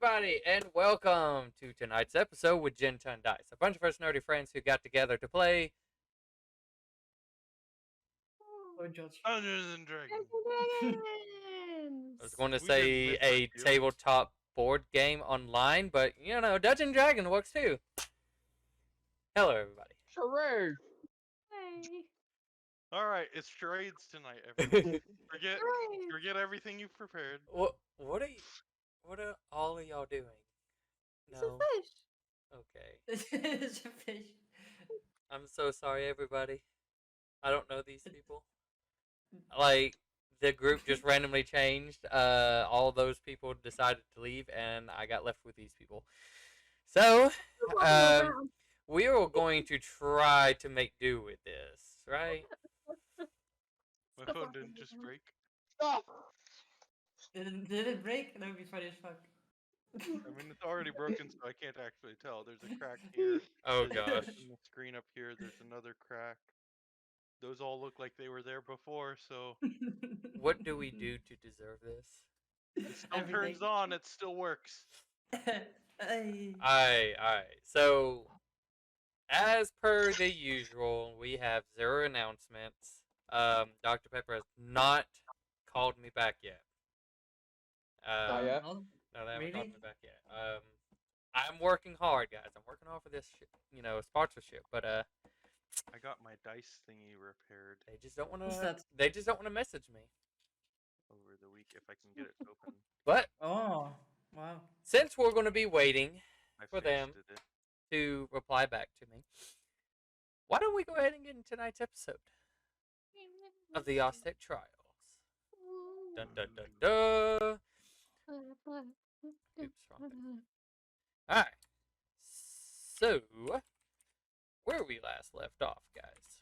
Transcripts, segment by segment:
everybody, and welcome to tonight's episode with Ginton Dice, a bunch of us nerdy friends who got together to play. Don't judge. Dungeons and Dragons. I was going to We didn't say miss a few. tabletop board game online, but Dungeons and Dragons works too. Hello, everybody. Charades. Hey. All right, it's charades tonight, everyone. forget everything you've prepared. What are all of y'all doing? It's No. a fish. Okay. It's a fish. I'm so sorry, everybody. I don't know these people. Like, the group just randomly changed. All those people decided to leave, and I got left with these people. So, we are going to try to make do with this, right? My phone didn't just break. Did it break? That would be funny as fuck. I mean, it's already broken, so I can't actually tell. There's a crack here. Oh There's a gosh. crack in the screen up here. There's another crack. Those all look like they were there before, so What do we do to deserve this? it still turns on. It still works. Alright. So, as per the usual, we have 0 announcements. Dr. Pepper has not called me back yet. Not yet? Oh, No, they haven't called Really? me back yet. I'm working hard, guys. I'm working hard for this, sponsorship. But I got my dice thingy repaired they just don't want What's to. that? They just don't want to message me. over the week if I can get it open. But Oh, wow. since we're going to be waiting I For them. fasted it. to reply back to me, why don't we go ahead and get into tonight's episode of the Aztec Trials? Dun dun dun dun. Oops, wrong thing. Alright. So, where we last left off, guys.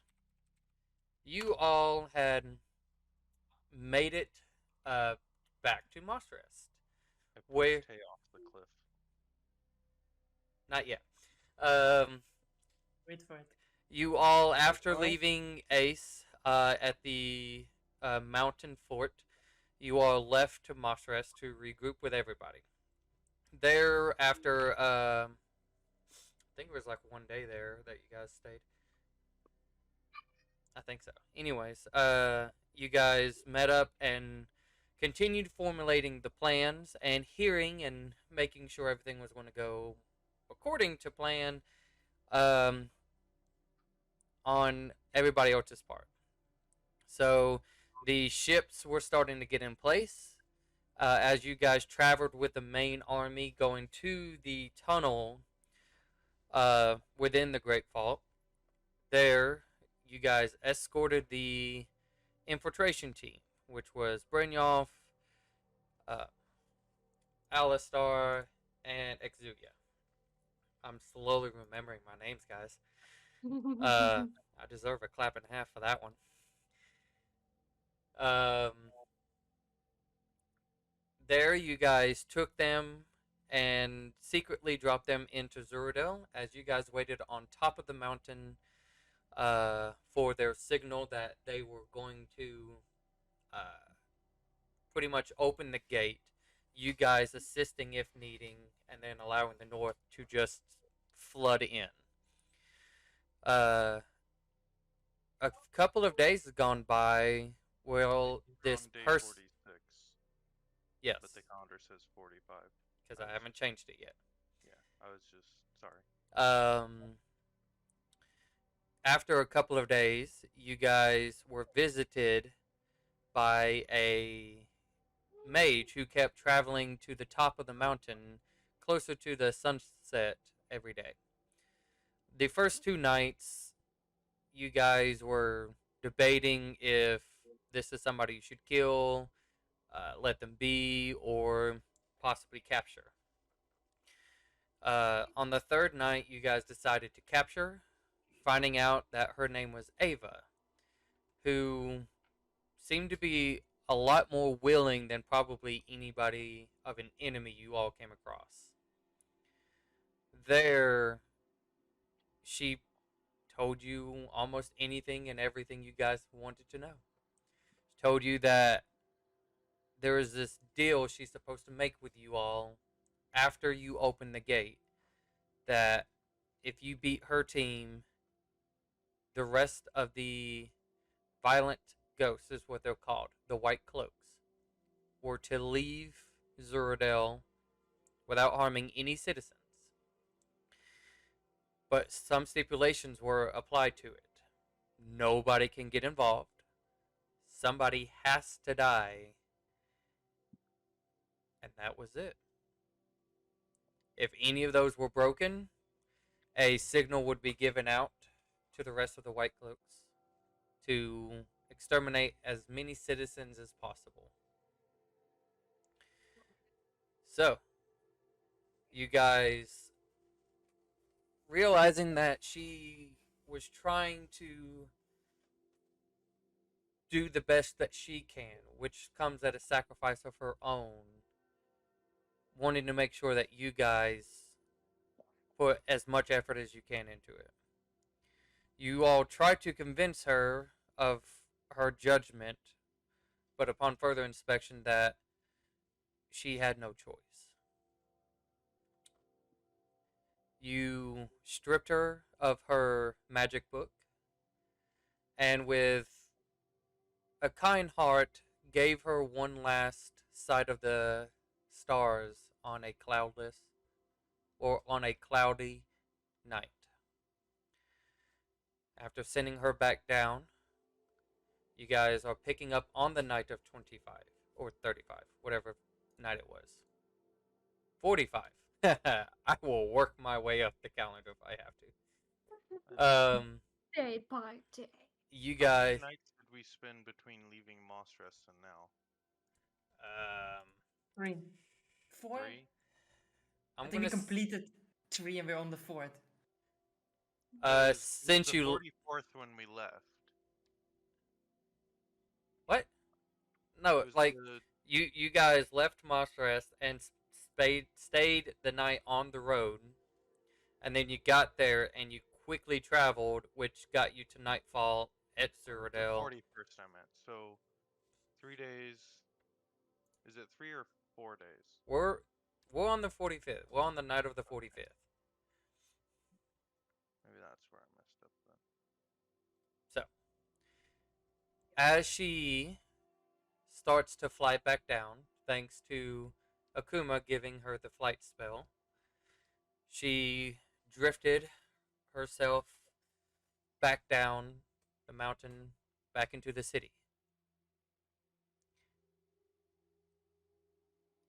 You all had made it back to Mossrest. I pushed Where- Tay off the cliff. Not yet. Wait for it. You all, after Alright. leaving Ace at the mountain fort, you all left to Mossrest to regroup with everybody. There, after I think it was like 1 day there that you guys stayed. I think so. Anyways, you guys met up and continued formulating the plans and hearing and making sure everything was going to go according to plan on everybody else's part. So the ships were starting to get in place as you guys traveled with the main army going to the tunnel within the Great Fault. There, you guys escorted the infiltration team, which was Brynjolf, Alistar, and Exugia. I'm slowly remembering my names, guys. I deserve a clap and a half for that one. There, you guys took them and secretly dropped them into Zuradel as you guys waited on top of the mountain for their signal that they were going to pretty much open the gate. You guys assisting if needing, and then allowing the north to just flood in. A couple of days has gone by. Well, We're this on day person. 46, Yes, but the calendar says 45. because I haven't changed it yet. Yeah, I was just sorry. After a couple of days, you guys were visited by a mage who kept traveling to the top of the mountain closer to the sunset every day. The first 2 nights, you guys were debating if this is somebody you should kill, let them be, or possibly capture. On the 3rd night, you guys decided to capture, finding out that her name was Ava, who seemed to be a lot more willing than probably anybody of an enemy you all came across. There, she told you almost anything and everything you guys wanted to know. She told you that there is this deal she's supposed to make with you all after you open the gate that if you beat her team, the rest of the violent ghosts is what they're called, the White Cloaks, were to leave Zuradel without harming any citizens. But some stipulations were applied to it. Nobody can get involved. Somebody has to die. And that was it. If any of those were broken, a signal would be given out to the rest of the White Cloaks to exterminate as many citizens as possible. So, you guys, realizing that she was trying to do the best that she can, which comes at a sacrifice of her own, wanting to make sure that you guys put as much effort as you can into it. You all try to convince her of her judgment, but upon further inspection, that she had no choice. You stripped her of her magic book, and with a kind heart, gave her one last sight of the stars on a cloudless or on a cloudy night. After sending her back down, you guys are picking up on the night of 25 or 35, whatever night it was. 45. I will work my way up the calendar if I have to. Day by day. You How guys. many nights did we spend between leaving Mossrest and now? 3. 4? 3? I think we completed 3 and we're on the 4th. Since the you 44th when we left. what? No, like you guys left Mossrest and stayed the night on the road, and then you got there and you quickly traveled, which got you to nightfall at Cyrodiil. 41st I meant. So 3 days. Is it 3 or 4 days? We're on the 45th. We're on the night of the 45th. Maybe that's where I messed up then. So, as she starts to fly back down, thanks to Akuma giving her the flight spell, she drifted herself back down the mountain, back into the city.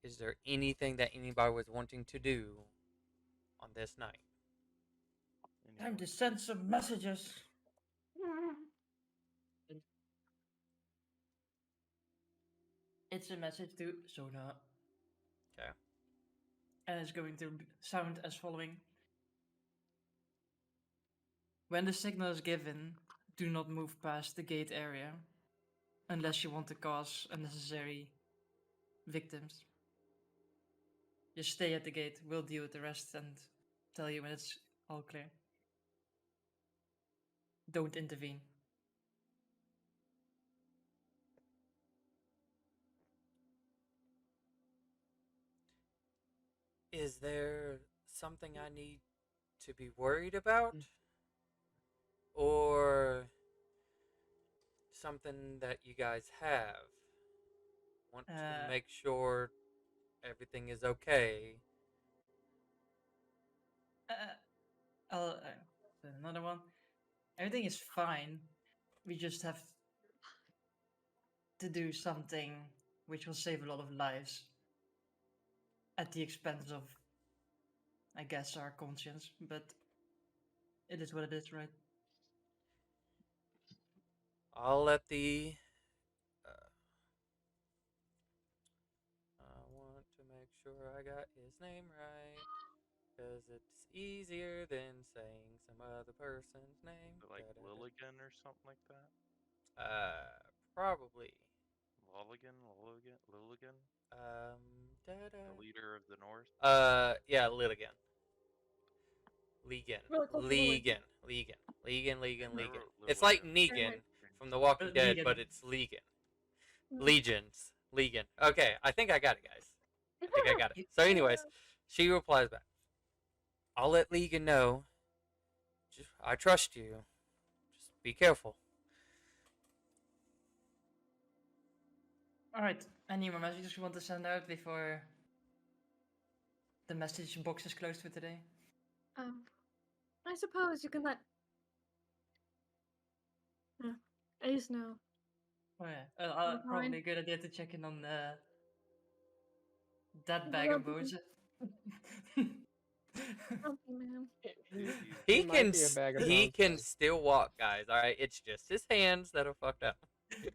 Is there anything that anybody was wanting to do on this night? Time to send some messages. It's a message to Sona. Okay. And it's going to sound as following. When the signal is given, do not move past the gate area unless you want to cause unnecessary victims. Just stay at the gate, we'll deal with the rest and tell you when it's all clear. Don't intervene. Is there something I need to be worried about? Or something that you guys have? Want to make sure everything is okay? I'll another one. Everything is fine. We just have to do something which will save a lot of lives at the expense of, I guess, our conscience. But it is what it is, right? I'll let the... I want to make sure I got his name right, because it's easier than saying some other person's name. Is it like Lilligan or something like that? Probably. Lilligan? The The leader of the North? Yeah, Lilligan. Legan. It's like Negan from The Walking Dead, but it's Legan. Legions. Legion. Okay, I think I got it, guys. I think I got it. So, anyways, She replies back, I'll let Legan know. I trust you. Just be careful. Alright, any more messages you want to send out before the message box is closed for today? I suppose you can let Ace know. Oh yeah, Fine. probably a good idea to check in on that The bag of grumpy- bones. grumpy man. He It might can be a bag of he bones can thing. still walk, guys. All right, it's just his hands that are fucked up.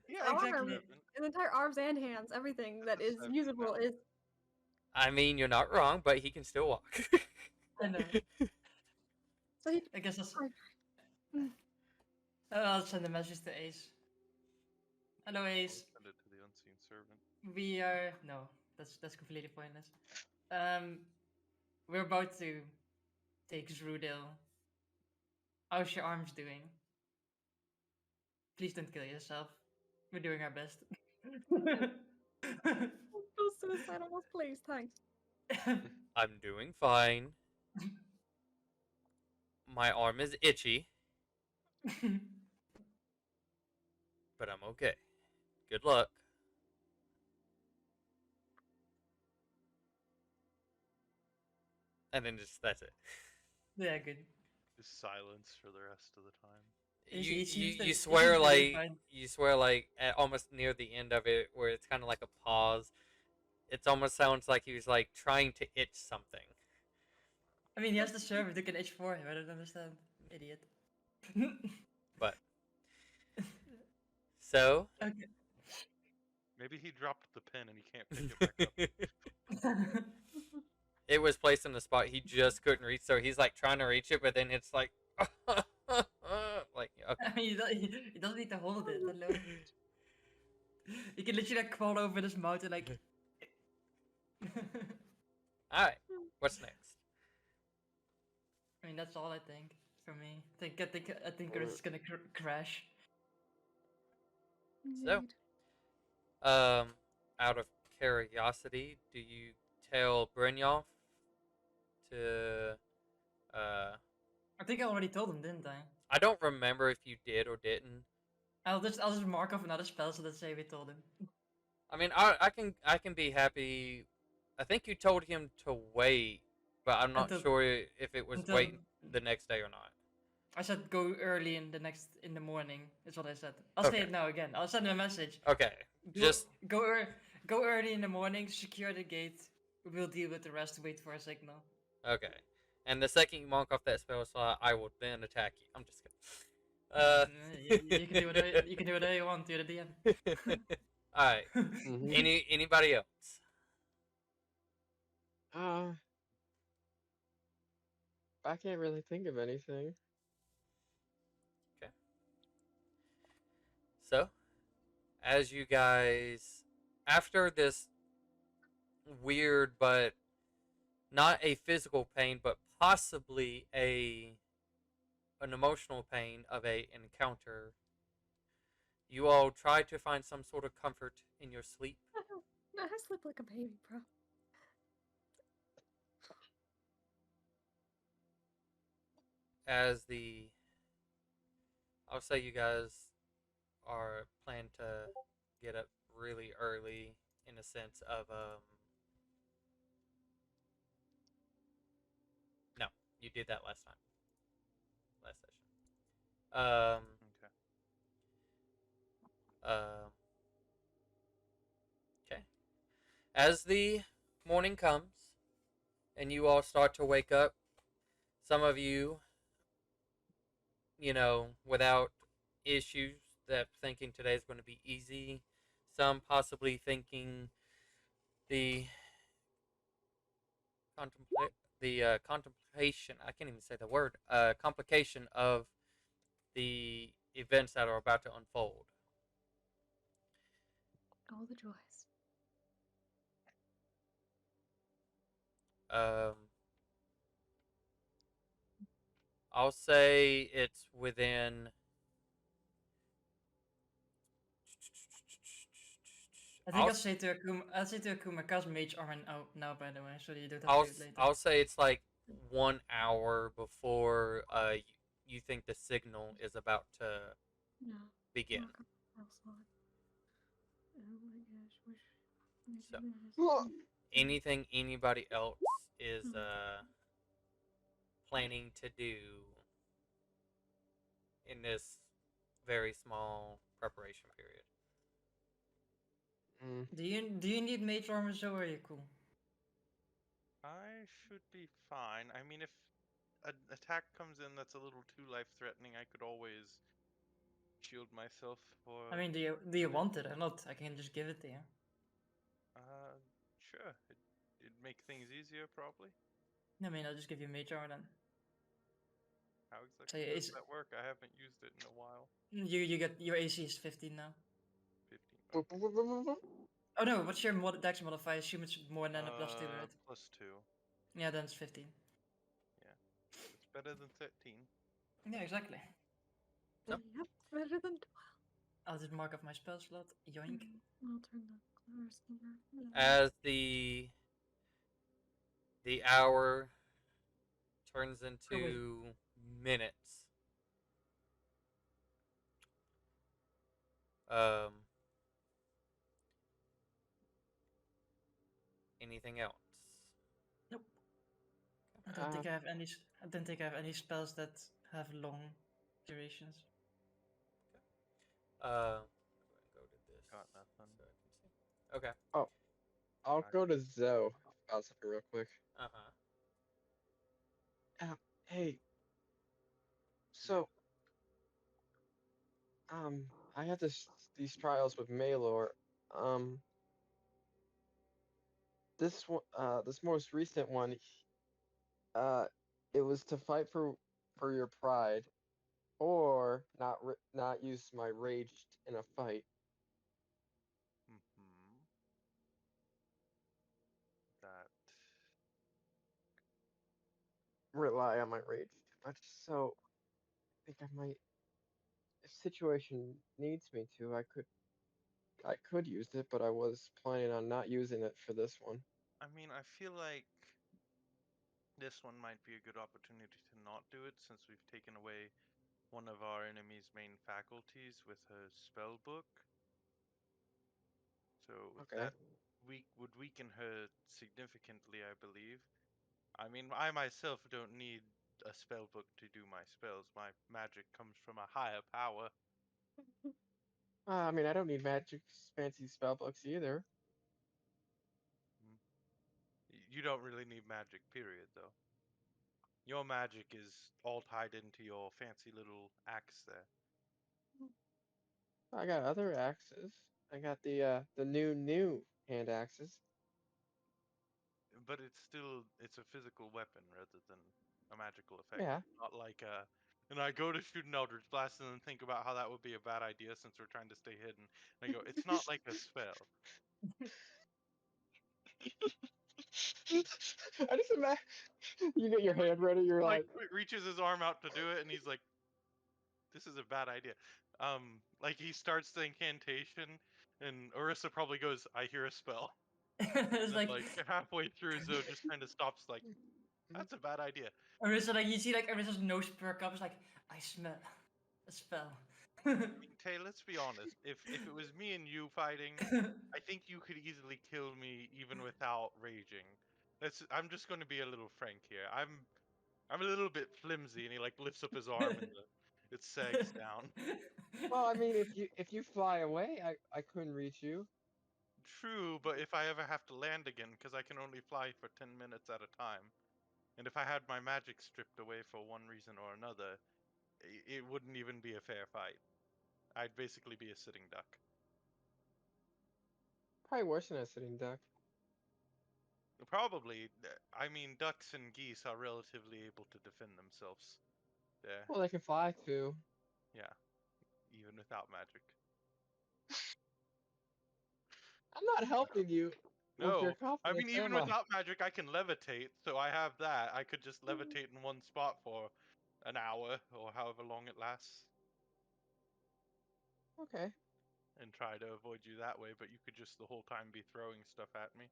Yeah, Exactly. An entire arms and hands, everything that is 70 usable pounds. is. I mean, you're not wrong, but he can still walk. I know. So he. I guess that's. Mm. I'll send a message to Ace. Hello, I'll Ace. send it to the unseen servant. We are no. That's completely pointless. We're about to take Zrudil. How's your arms doing? Please don't kill yourself. We're doing our best. Those suicidal, please, thanks. I'm doing fine. My arm is itchy, but I'm okay. Good luck. And then just that's it. Yeah, good. Just silence for the rest of the time. You He seems to- you he swear seems really like fine. you swear like at almost near the end of it where it's kind of like a pause. It almost sounds like he was like trying to itch something. I mean, he has the server who can itch for him. I don't understand. Idiot. But so Okay. Maybe he dropped the pen and he can't pick it back up. it was placed in the spot he just couldn't reach, so he's like trying to reach it, but then it's like like okay. I mean, he doesn't need to hold it alone. He can literally like crawl over this mountain like. All right, what's next? I mean, that's all I think for me. I think Chris is gonna crash. So, Indeed. out of curiosity, do you tell Brynjolf to I think I already told him, didn't I? I don't remember if you did or didn't. I'll just mark off another spell so let's say we told him. I mean, I can be happy. I think you told him to wait, but I'm not Until- sure if it was until- waiting the next day or not. I said go early in the morning is what I said. I'll Okay. say it now again. I'll send him a message. Okay, Go- just go early in the morning, secure the gate. We'll deal with the rest. Wait for a signal. okay. And the second you mark off that spell slot, I will then attack you. I'm just kidding. You can do whatever you can do whatever you want. You're the DM. All right. Mhm. Anybody else? I can't really think of anything. So, as you guys, after this weird but not a physical pain, but possibly an emotional pain of a encounter, you all try to find some sort of comfort in your sleep. No, I sleep like a baby, bro. As I'll say you guys are plan to get up really early in a sense of no, you did that last time, last session. Okay. Okay. As the morning comes and you all start to wake up, some of you, without issues, that thinking today's going to be easy. Some possibly thinking the contemplation. I can't even say the word. Complication of the events that are about to unfold. All the joys. Um, I'll say it's within. I think I'll I'll say to Akuma, cast Mage Armor now, by the way, so that you don't have I'll to do it later. I'll say it's like 1 hour before you think the signal is about to No. begin. Walk up the slot. Oh my gosh, wish. So Well, anything anybody else is Mhm. planning to do in this very small preparation period. mm, Do you need Mage Armor, so are you cool? I should be fine. I mean, if an attack comes in that's a little too life-threatening, I could always shield myself for. I mean, do you want it or not? I can just give it to you. Sure. It'd make things easier, probably. I mean, I'll just give you Mage Armor then. How So exactly does it's that work? I haven't used it in a while. you get your AC is 15 now. 15. boop, boop, boop, boop, boop. Oh no, what's your Dex modifier? I assume it's more than a +2, right? +2. Yeah, then it's 15. It's better than 13. Yeah, exactly. So? Yep, better than 12. I'll just mark off my spell slot. Yoink. I'll turn the clear schemer. As the hour turns into minutes. Um, anything else? Nope. I don't think I have any. I don't think I have any spells that have long durations. Go to this. Got nothing. So I can see. Okay. I'll go to Zoe. I'll say real quick. Uh-huh. Hey, so I had these trials with Maylor. Um, this most recent one, uh, it was to fight for your pride, or not use my rage in a fight. Mm-hmm. That. Rely on my rage too much. So I think I might, if situation needs me to, I could use it, but I was planning on not using it for this one. I mean, I feel like this one might be a good opportunity to not do it, since we've taken away one of our enemy's main faculties with her spell book. So Okay. that would weaken her significantly, I believe. I mean, I myself don't need a spell book to do my spells. My magic comes from a higher power. I mean, I don't need magic fancy spell books either. You don't really need magic, period, though. Your magic is all tied into your fancy little axe there. I got other axes. I got the new hand axes. But it's a physical weapon rather than a magical effect. Yeah. It's not like and I go to shoot an Eldritch Blast and then think about how that would be a bad idea since we're trying to stay hidden. And I go, it's not like a spell. I just imagine you get your hand ready. You're Like like, reaches his arm out to do it, and he's like, "This is a bad idea." Like he starts the incantation, and Orissa probably goes, "I hear a spell." It's And like, like halfway through, Zoe just kind of stops, like, "That's a bad idea." or is it like you see like Arissa's nose perk up? It's like, I smell a spell. I mean, Tay, let's be honest. If it was me and you fighting, I think you could easily kill me even without raging. I'm just going to be a little frank here. I'm a little bit flimsy, and he like lifts up his arm and it sags down. well, I mean, if you fly away, I couldn't reach you. True, but if I ever have to land again, because I can only fly for 10 minutes at a time, and if I had my magic stripped away for one reason or another, it wouldn't even be a fair fight. I'd basically be a sitting duck. Probably worse than a sitting duck. Probably. I mean, ducks and geese are relatively able to defend themselves. Yeah, Well, they can fly too. yeah, even without magic. I'm not helping you with your No, I confidence, mean, even am I? without magic, I can levitate, so I have that. I could just levitate in one spot for an hour, or however long it lasts. Okay. and try to avoid you that way, but you could just the whole time be throwing stuff at me.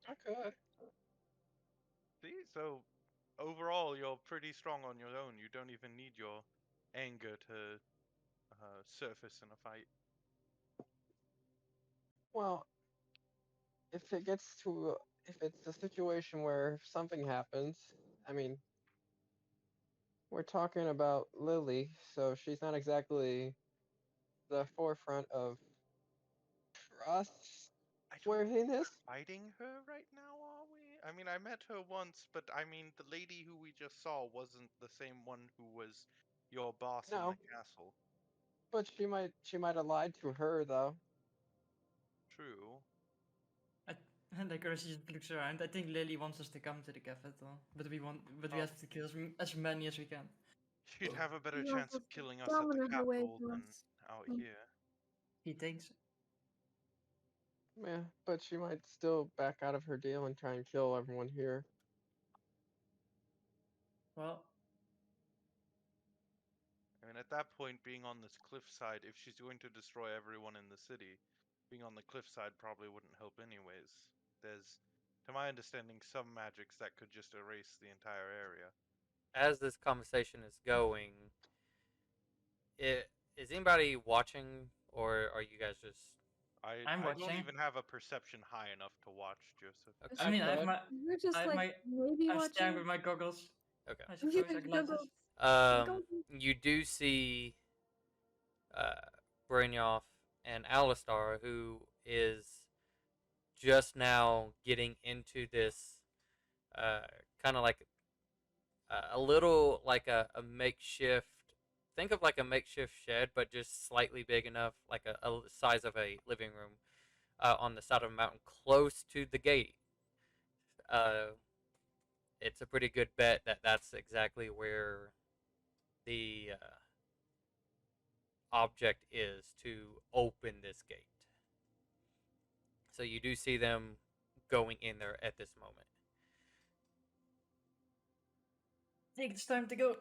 I could. See, so overall, you're pretty strong on your own. You don't even need your anger to surface in a fight. Well, if it gets to if it's a situation where something happens, I mean, we're talking about Lily, so she's not exactly the forefront of I don't think trustworthiness. we're fighting her right now, are we? I mean, I met her once, but I mean, the lady who we just saw wasn't the same one who was your boss in the No, castle. but she might have lied to her though. True. I, like Ursa just looks around. I think Lily wants us to come to the capital, but we Oh. have to kill as many as we can. She'd have a better She chance wants of us to killing us at the dominate her way capital to than us. out Mm. here. He thinks. Yeah, but she might still back out of her deal and try and kill everyone here. Well, I mean, at that point, being on this cliffside, if she's going to destroy everyone in the city, being on the cliffside probably wouldn't help anyways. There's, to my understanding, some magics that could just erase the entire area. As this conversation is going, is anybody watching, or are you guys just I'm I don't watching. even have a perception high enough to watch, Joseph. okay? I mean, could. We're just I have like my, maybe I'm staring watching. with my goggles. Okay. I suppose, like glasses. You do see uh, Brynjolf and Alistar, who is just now getting into this uh, kind of like a little like a makeshift. Think of like a makeshift shed, but just slightly big enough, like a size of a living room, on the side of a mountain, close to the gate. Uh, it's a pretty good bet that that's exactly where the object is to open this gate. So you do see them going in there at this moment. I think it's time to go. Could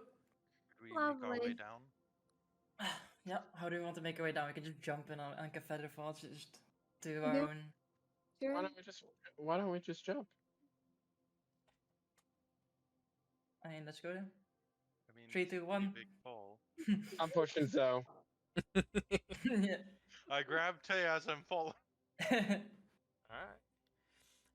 we make our way Lovely. down? Yeah, how do we want to make our way down? We can just jump in on feather falls, just do our Yeah. own. Sure. Why don't we just jump? I mean, let's go then. I mean, 3, it's a 2, pretty 1. big fall. I'm pushing Zoe. Yeah. I grab Tay as I'm falling. All right.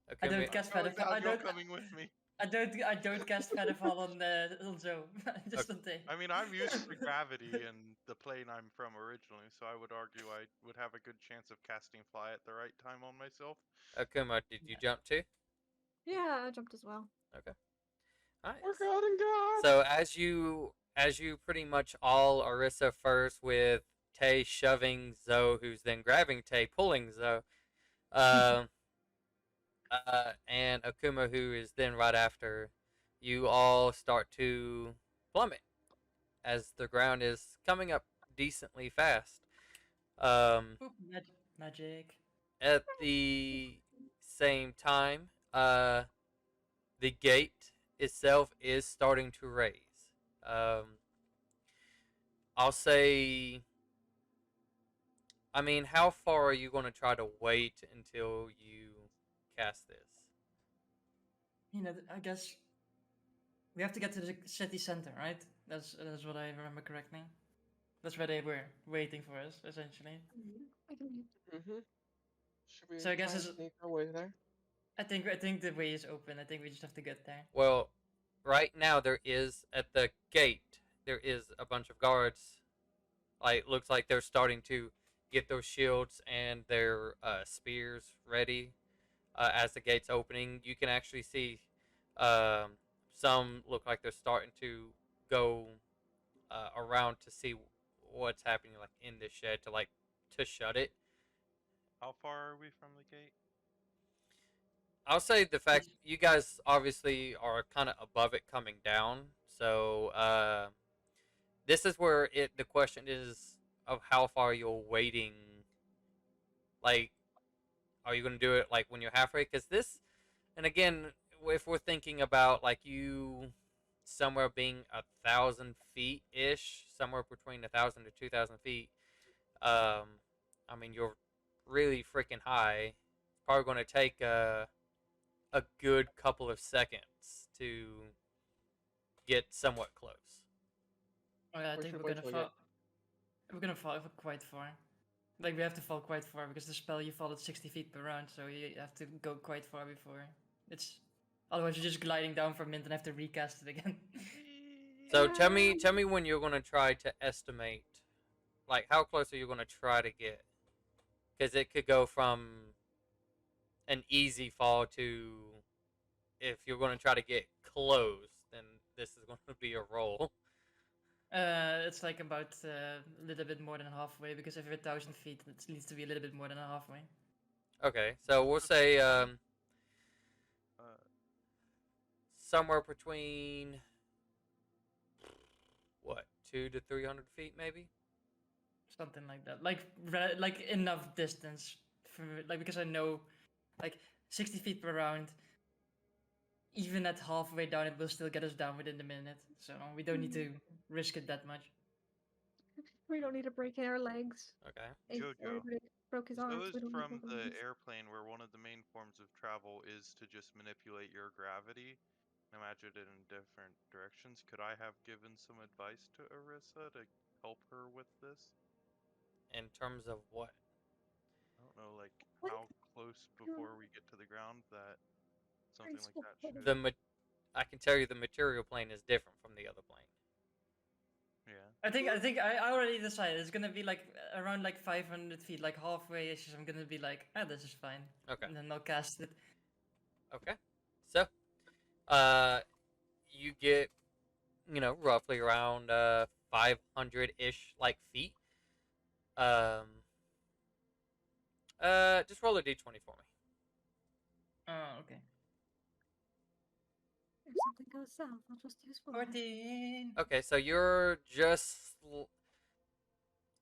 I Okay. don't cast Going feather. down, you're coming with me. I don't cast featherfall on Zoe. Just on Tay. I mean, I'm used to gravity and the plane I'm from originally, so I would argue I would have a good chance of casting fly at the right time on myself. Akuma, did you jump too? Yeah, I jumped as well. Okay. All right. We're God and God. So as you pretty much all Orisa first with Tay shoving Zoe, who's then grabbing Tay, pulling Zoe, um, and Akuma, who is then right after, you all start to plummet as the ground is coming up decently fast. Oop, magic. At the same time, the gate itself is starting to raise. Um, I'll say, I mean, how far are you going to try to wait until you cast this? You know, I guess we have to get to the city center, right? That's what I remember correctly. That's where they were waiting for us, essentially. I can Mm-hmm. Should we So I guess try and it's, sneak our way there? I think the way is open. I think we just have to get there. Well, right now there is at the gate. There is a bunch of guards. Like looks like they're starting to get those shields and their spears ready as the gate's opening. You can actually see um, some look like they're starting to go around to see what's happening, like in this shed to shut it. How far are we from the gate? I'll say the fact you guys obviously are kind of above it coming down, so this is where the question is of how far you're waiting. Like, are you going to do it like when you're halfway? Because this, and again, if we're thinking about like you somewhere being 1,000 feet ish, somewhere between 1,000 to 2,000 feet, I mean, you're really freaking high. It's probably going to take a good couple of seconds to get somewhat close. Oh, yeah, I Wait think till, we're wait gonna till I fall. get. We're gonna fall quite far. Like we have to fall quite far because the spell you fall at 60 feet per round, so you have to go quite far before it's. Otherwise, you're just gliding down for a minute and have to recast it again. So tell me when you're going to try to estimate, like how close are you going to try to get? Because it could go from an easy fall to if you're going to try to get close, then this is going to be a roll. It's like about a little bit more than halfway because if you're 1,000 feet, it needs to be a little bit more than halfway. Okay, so we'll say Uh, somewhere between what 200 to 300 feet, maybe. Something like that. Like enough distance for like because I know like 60 feet per round. Even at halfway down, it will still get us down within the minute. So we don't need to risk it that much. We don't need to break our legs. Okay. If Jojo, everybody broke his arms, those we don't need to from break our the legs. airplane where one of the main forms of travel is to just manipulate your gravity and imagine it in different directions. Could I have given some advice to Arissa to help her with this? In terms of what? I don't know, like What? how close before we get to the ground that something like that Graceful. should. I can tell you the material plane is different from the other plane. Yeah. I think I already decided it's gonna be like around like 500 feet, like halfway ish. I'm gonna be like, ah, this is fine. Okay. And then I'll cast it. Okay. So, uh, you get roughly around 500 ish like feet. Um, just roll a d20 for me. Oh, okay. If something goes south, I'll just use fly. 14. Okay, so you're just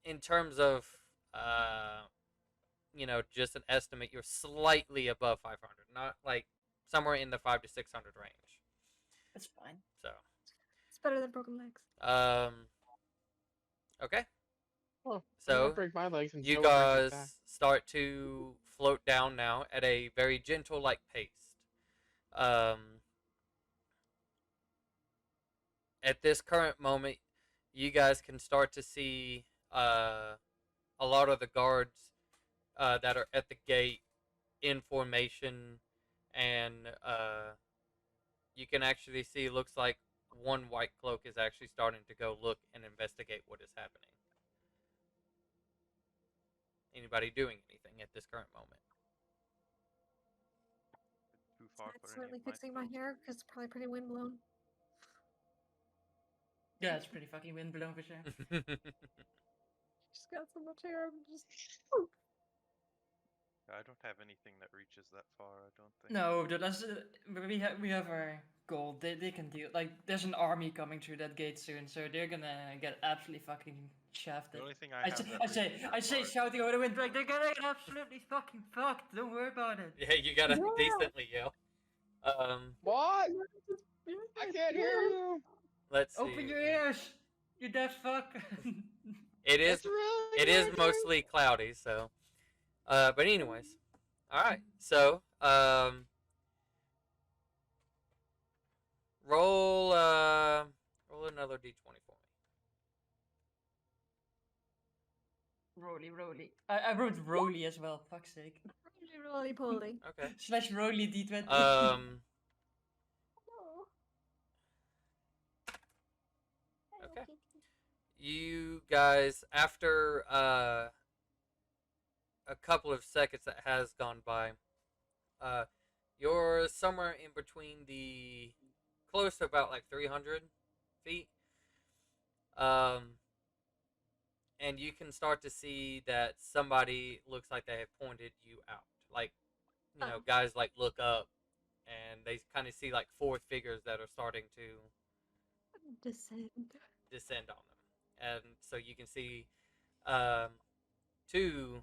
in terms of just an estimate, you're slightly above 500, not like somewhere in the 5 to 600 range. That's fine. So, It's better than broken legs. okay. Oh, I might So break my legs and you Zoe breaks his back. guys start to float down now at a very gentle like pace. Um, at this current moment, you guys can start to see a lot of the guards that are at the gate in formation, and you can actually see looks like one white cloak is actually starting to go look and investigate what is happening. Anybody doing anything at this current moment? Too far It's for any slightly of my fixing my spells. hair because it's probably pretty windblown. Yeah, it's pretty fucking windblown for sure. She's got so much hair. I'm just. I don't have anything that reaches that far, I don't think. No, we have our gold. They can deal. Like, there's an army coming through that gate soon, so they're gonna get absolutely fucking shafted. The only thing I have that I reaches say that far. shouting over the wind like they're gonna get absolutely fucking fucked. Don't worry about it. Yeah, you gotta Yeah. decently yell. What? I can't hear you. Let's see. Open your ears, you deaf fuck. It is It's really it is working. mostly cloudy, so but anyways. Alright. So roll another D20 for me. Roly. I wrote Roly as well. Fuck's sake. Roly poly. Okay. / Roly D20. No. Okay. You guys, after a couple of seconds that has gone by, you're somewhere in between the close to about like 300 feet. And you can start to see that somebody looks like they have pointed you out. Like, guys like look up and they kind of see like four figures that are starting to descend on them. And so you can see two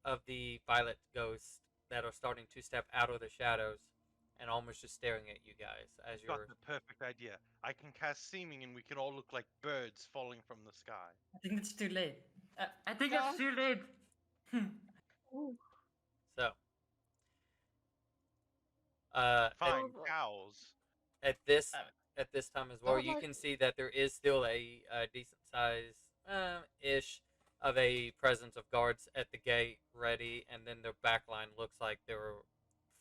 of the violet ghosts that are starting to step out of the shadows and almost just staring at you guys as Got you're. the perfect idea. I can cast seeming and we can all look like birds falling from the sky. I think it's too late. I think it's too late. Oh, So, uh, at, Fine, boy. cows. at this Uh, at this time as I well, would you like can see that there is still a decent size ish of a presence of guards at the gate ready, and then their back line looks like they're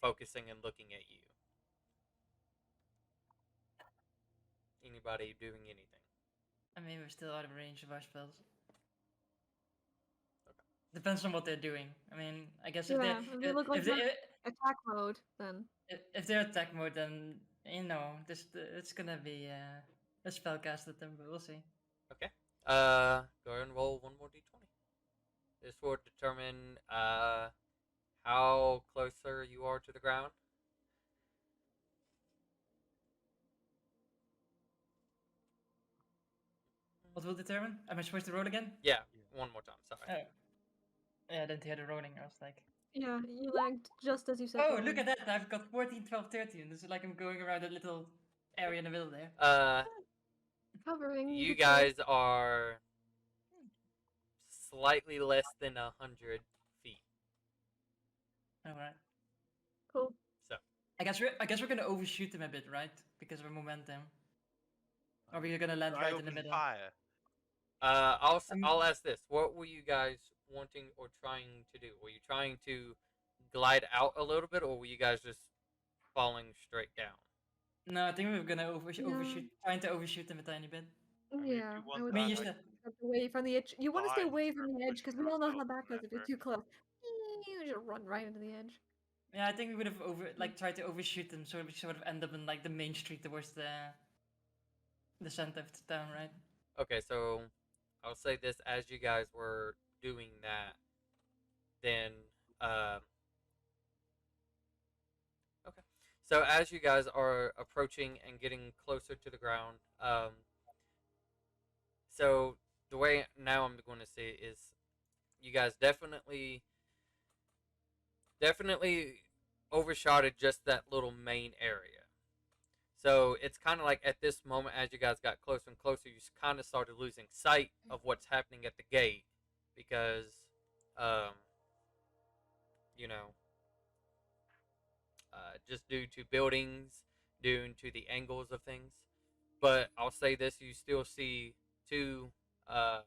focusing and looking at you. Anybody doing anything? I mean, we're still out of range of our spells. Okay. Depends on what they're doing. I mean, I guess Yeah, if they look like if they they're attack mode, then if they're attack mode, then it's gonna be a spellcast at them, but we'll see. Okay. Go ahead and roll one more d20. This will determine how closer you are to the ground. What will determine? Am I supposed to roll again? Yeah, one more time. Sorry. Oh. Yeah, I didn't hear the rolling. I was like, yeah, you lagged just as you said. oh, rolling. look at that! I've got 14, 12, 13. This is like I'm going around that little area in the middle there. Covering You the guys are slightly less than 100 feet. All right. Cool. So I guess we're gonna overshoot them a bit, right? Because of our momentum. Or we're gonna land I right in the opened middle. fire. I'll ask this: what were you guys wanting or trying to do? Were you trying to glide out a little bit, or were you guys just falling straight down? No, I think we're gonna Yeah. overshoot, trying to overshoot them a tiny bit. I mean, if Yeah, you I want would I mean, that, you I said, step away from the edge. You want to stay Fine, away start from the edge because we pushing all know how ourselves that in goes. If that you're too close, you just run right into the edge. yeah, I think we would have tried to overshoot them, so we sort of end up in like the main street towards the center of the town, right? Okay, so I'll say this: as you guys were doing that, then okay. So as you guys are approaching and getting closer to the ground, so the way now I'm going to say it is, you guys definitely overshotted just that little main area. So it's kind of like at this moment, as you guys got closer and closer, you kind of started losing sight of what's happening at the gate because, um, you know, just due to buildings, due to the angles of things. But I'll say this: you still see two uh,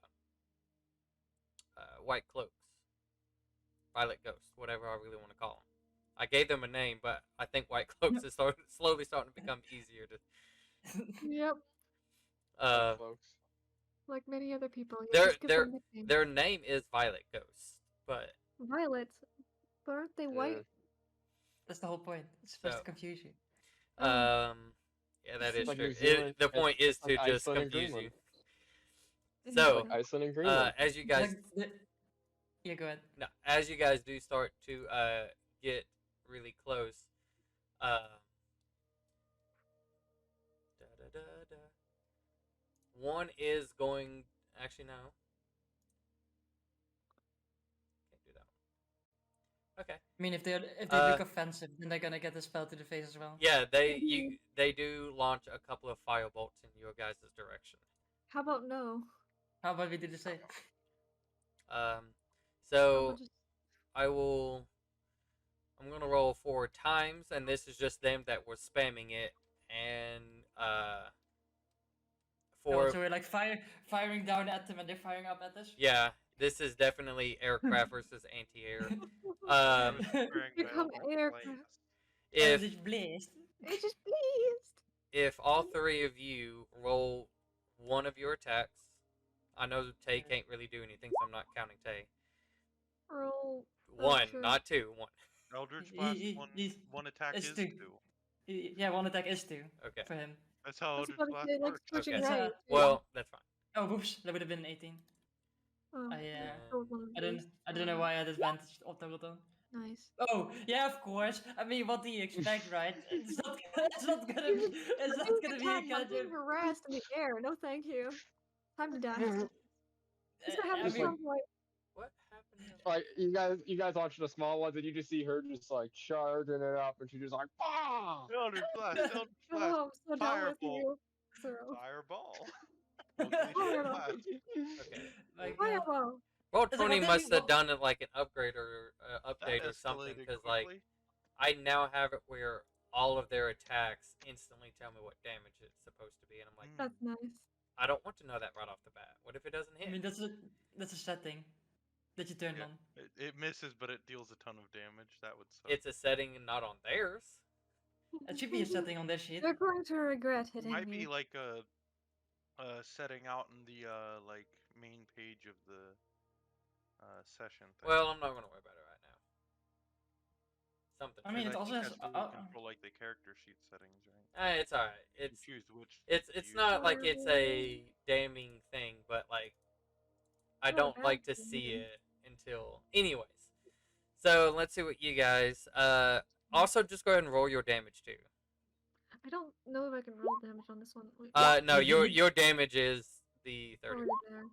white cloaks, violet ghosts, whatever I really want to call them. I gave them a name, but I think white cloaks is slowly starting to become easier to. Yep, Uh, cloaks. like many other people, you their just give their them nicknames. their name is Violet Ghost, but Violet, but aren't they white? That's the whole point. It's supposed so to confuse you. um, yeah, that is Like true. New Zealand, The point is like to just Iceland and confuse you. Greenland. So, Yeah. Iceland and Greenland. as you It's guys like yeah, go ahead. no, as you guys do start to get really close, uh, da, da, da, da. One is going. Actually, no. Can't do that one. Okay. I mean, if they look offensive, then they're gonna get the spell to the face as well. Yeah, they do launch a couple of fire bolts in your guys' direction. How about no? How about we do the same? Um, I'll so just I'm gonna roll 4 times, and this is just them that were spamming it, and Oh, so we're like firing down at them, and they're firing up at us. yeah, this is definitely aircraft versus anti-air. I was wearing become well, aircraft. like, If It's blazed. It's just pleased. if all three of you roll one of your attacks, I know Tay can't really do anything, so I'm not counting Tay. Roll. One, sure. not two. One. Eldritch Blast, one attack it's is two. 2. Yeah, one attack is 2 Okay. for him. That's how I was Eldritch about to Blast say, like, works. switching Okay. That's, right. Well, that's fine. Oh, whoops, that would have been 18. Oh, I rolled one of I don't those. I don't know why I had advantage on Tableton. Nice. Oh, yeah, of course. I mean, what do you expect, right? It's not gonna be it's not Being gonna be a attacked, I'm being cantrip. harassed in the air. No, thank you. Time to die. It's gonna happen I at mean, some point. What happened? Like you guys watch the small ones, and you just see her just like charging it up, and she's just like, ah! Eldritch Blast, Eldritch Blast, Oh, I'm so done with Firebolt, you. So. Fireball. Unleash Fireball. Blast. Okay. like, Fireball. Roll It's like, 20 what did must we? have done it like an upgrade or That update or something, escalated because like quickly. I now have it where all of their attacks instantly tell me what damage it's supposed to be, and I'm like, That's nice. I don't want to know that right off the bat. What if it doesn't I hit? mean, that's a setting that you turn Yeah. on. It misses, but it deals a ton of damage. That would suck. It's a setting and not on theirs. It should be a setting on their sheet. You're going to regret It hitting might me. be like a setting out in the like main page of the session thing. Well, I'm not gonna worry about it right now. Something. I mean, Because it I also think has. that's where you control like the character sheet settings, right? It's alright. You It's choose which. it's to it's use. not like it's a damning thing, but like I Not don't bad like to for see me. it until. Anyways, so let's see what you guys. Also just go ahead and roll your damage too. I don't know if I can roll damage on this one. Wait, No, you- your damage is the already 31. there.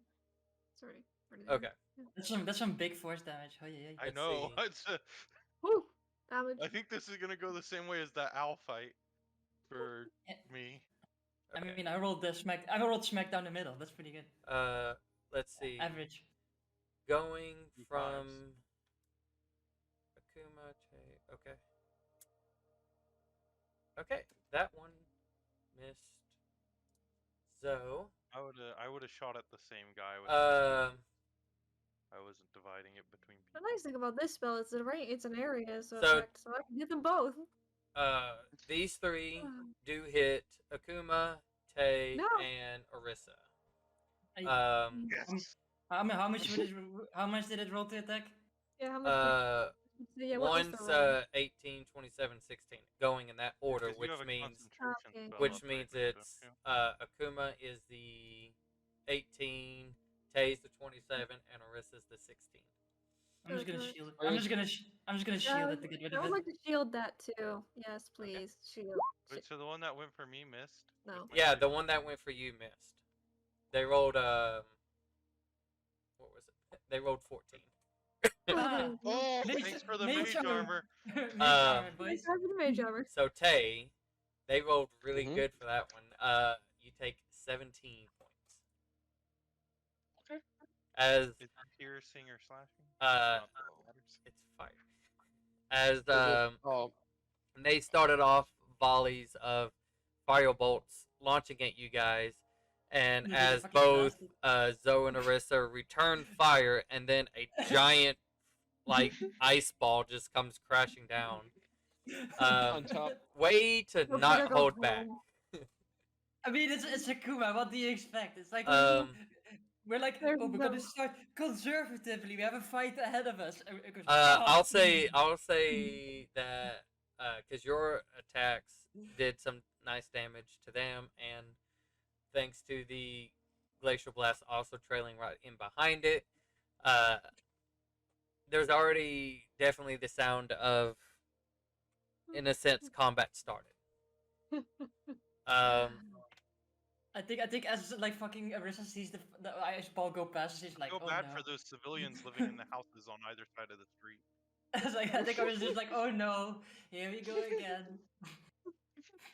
Sorry. Already there. Okay. Yeah. That's some big force damage. Oh yeah. I let's know. see. It's Woo! Damage. I think this is gonna go the same way as that owl fight for Yeah. me. I Okay. mean, I rolled smack down the middle. That's pretty good. Let's see. Average. Going Two from fives. Akuma to okay. Okay, that one missed. So, I would have shot at the same guy with. I wasn't dividing it between The people. nice thing about this spell is it's an area so So- effect, so I can hit them both. these three do hit Akuma, Tay, No. and Orisa. I- Yes. How much did it roll to attack? Yeah, how much? Yeah, what was One's the roll? 18, 27, 16, going in that order, Because you have which a means concentration Okay. spell which up, means right, it's don't you? Akuma is the 18, Tay's the 27, and Orisa's the 16. I'm just gonna Okay. shield it. Are I'm you- just gonna shield it to get rid I of would it. like to shield that too. Yes, please. Shield. Wait, so the one that went for me missed? No. with my Yeah, the critical? one that went for you missed. They rolled what was it? They rolled 14. Ah, Oh, Mage- thanks for the mage mage armor. Mage Um, armor, boys. Thanks for the mage armor. So Tay, they rolled really Mhm. good for that one. You take 17 points. Okay. As Is it piercing or slashing? uh, Not that it matters. it's fire. As Is it- oh, they started off volleys of fire bolts launching at you guys, and You get as fucking both blasted. Zoe and Orisa returned fire, and then a giant like ice ball just comes crashing down. on top. Way to We're not gonna go hold back. home. I mean, it's Akuma. What do you expect? It's like we're like, There's oh, we're gonna no- start conservatively. We have a fight ahead of us. And it goes, I'll "Oh, say that because your attacks did some nice damage to them, and thanks to the glacial blast also trailing right in behind it, there's already definitely the sound of, in a sense, combat started. I think as like fucking Arisa sees the ice ball go past, she's like, Feel oh bad no. for those civilians living in the houses on either side of the street. It's like, I think I was just like, oh no, here we go again.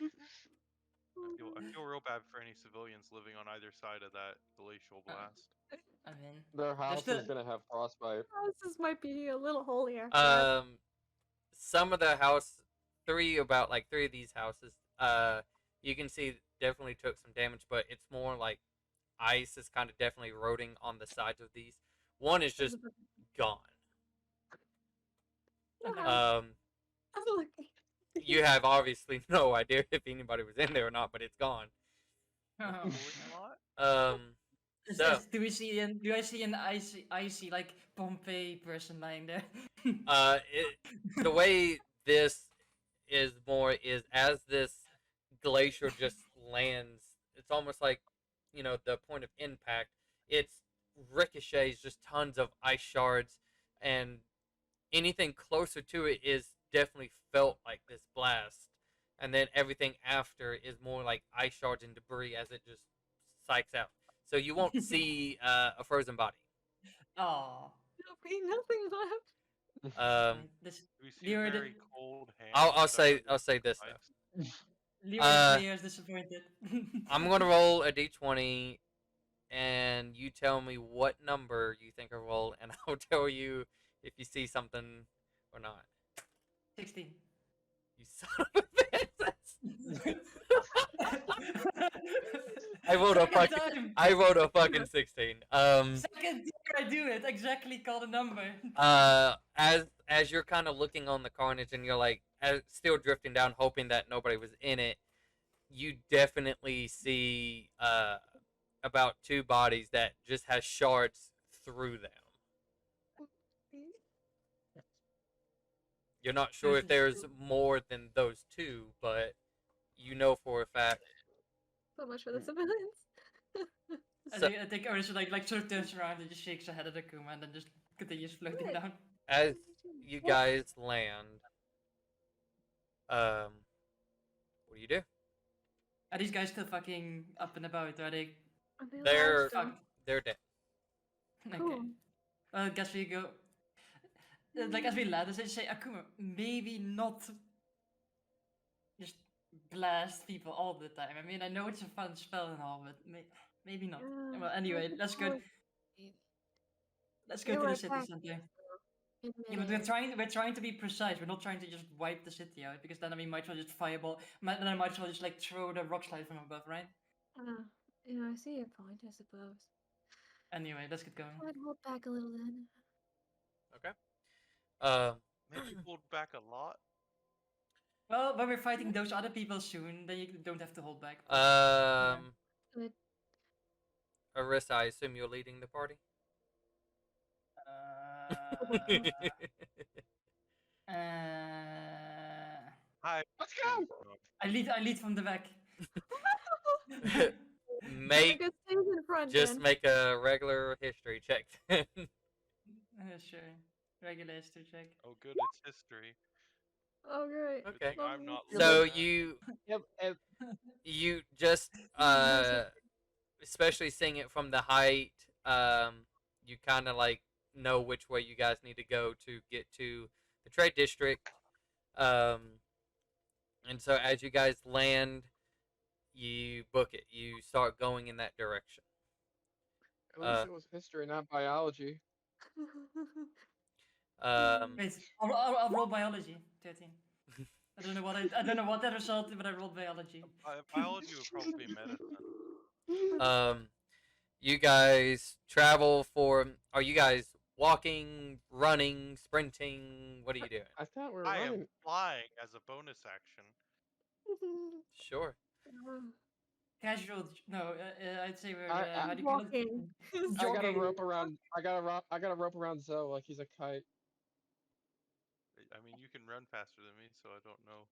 I feel real bad for any civilians living on either side of that glacial blast. I mean, Their house the- is gonna have frostbite. Houses might be a little holy after that. Some of the three of these houses, you can see definitely took some damage, but it's more like ice is kind of definitely eroding on the sides of these. One is just gone. Okay. I'm looking. You have obviously no idea if anybody was in there or not, but it's gone. Oh. Um, So- Do I see an icy like Pompeii person lying there? the way this is more is as this glacier just lands, it's almost like, the point of impact. It's ricochets just tons of ice shards, and anything closer to it is definitely felt like this blast. And then everything after is more like ice shards and debris as it just psychs out. So you won't see a frozen body. Oh. There'll be nothing left. This We see Leroy very did- cold hands. I'll stuck say under I'll say this ice. though. Leroy the player is disappointed. I'm gonna roll a d20, and you tell me what number you think are roll, and I'll tell you if you see something or not. 16. You son of a bitch. I rolled a Second fucking. time. I rolled a fucking 16. Second time I do it. Exactly call the number. As you're kind of looking on the carnage and you're like still drifting down, hoping that nobody was in it, you definitely see about 2 bodies that just has shards through them. You're not sure if there's more than those 2, but you know for a fact. So much for the civilians. So I think Ursa like sort of turns around and just shakes her head at Akuma and then just continues floating Right. down. as you guys land, what do you do? Are these guys still fucking up and about? Or are they Are they They're alive still? they're dead. okay? Cool. Well, I guess we go. Like as we land, I say Akuma, maybe not just blast people all the time. I mean, I know it's a fun spell and all, but maybe not. Well, anyway, let's go. Let's go They to were the city attacked center. in Yeah, but midair. we're trying to be precise. We're not trying to just wipe the city out because then we might as well just fireball. Then I might as well just like throw the rock slide from above, right? Yeah, I see your point, I suppose. Anyway, let's get going. I'd hold back a little then. Okay. Maybe hold back a lot. Well, when we're fighting those other people soon, then you don't have to hold back. Good. Arissa, I assume you're leading the party. Uh, Hi. Let's go! I lead from the back. Make Good stays in front just then. make a regular history check. Sure. Regular history check. Oh, good, it's history. Oh great. Okay. Good thing I'm not So leading that. you just especially seeing it from the height, you kind of like know which way you guys need to go to get to the trade district. And so as you guys land, you book it. You start going in that direction. At least it was history, not biology. Wait, I'll roll biology. 13. I don't know what that resulted, but I rolled biology. Biology would probably be medicine. You guys travel for. Are you guys walking, running, sprinting? What are you doing? I thought we were I am running. flying as a bonus action. Sure. Casual. No, I'd say we're. I- How do you call it? Walking. I got a Jogging. rope around. I got a rope around Zoe like he's a kite. I mean, you can run faster than me, so I don't know.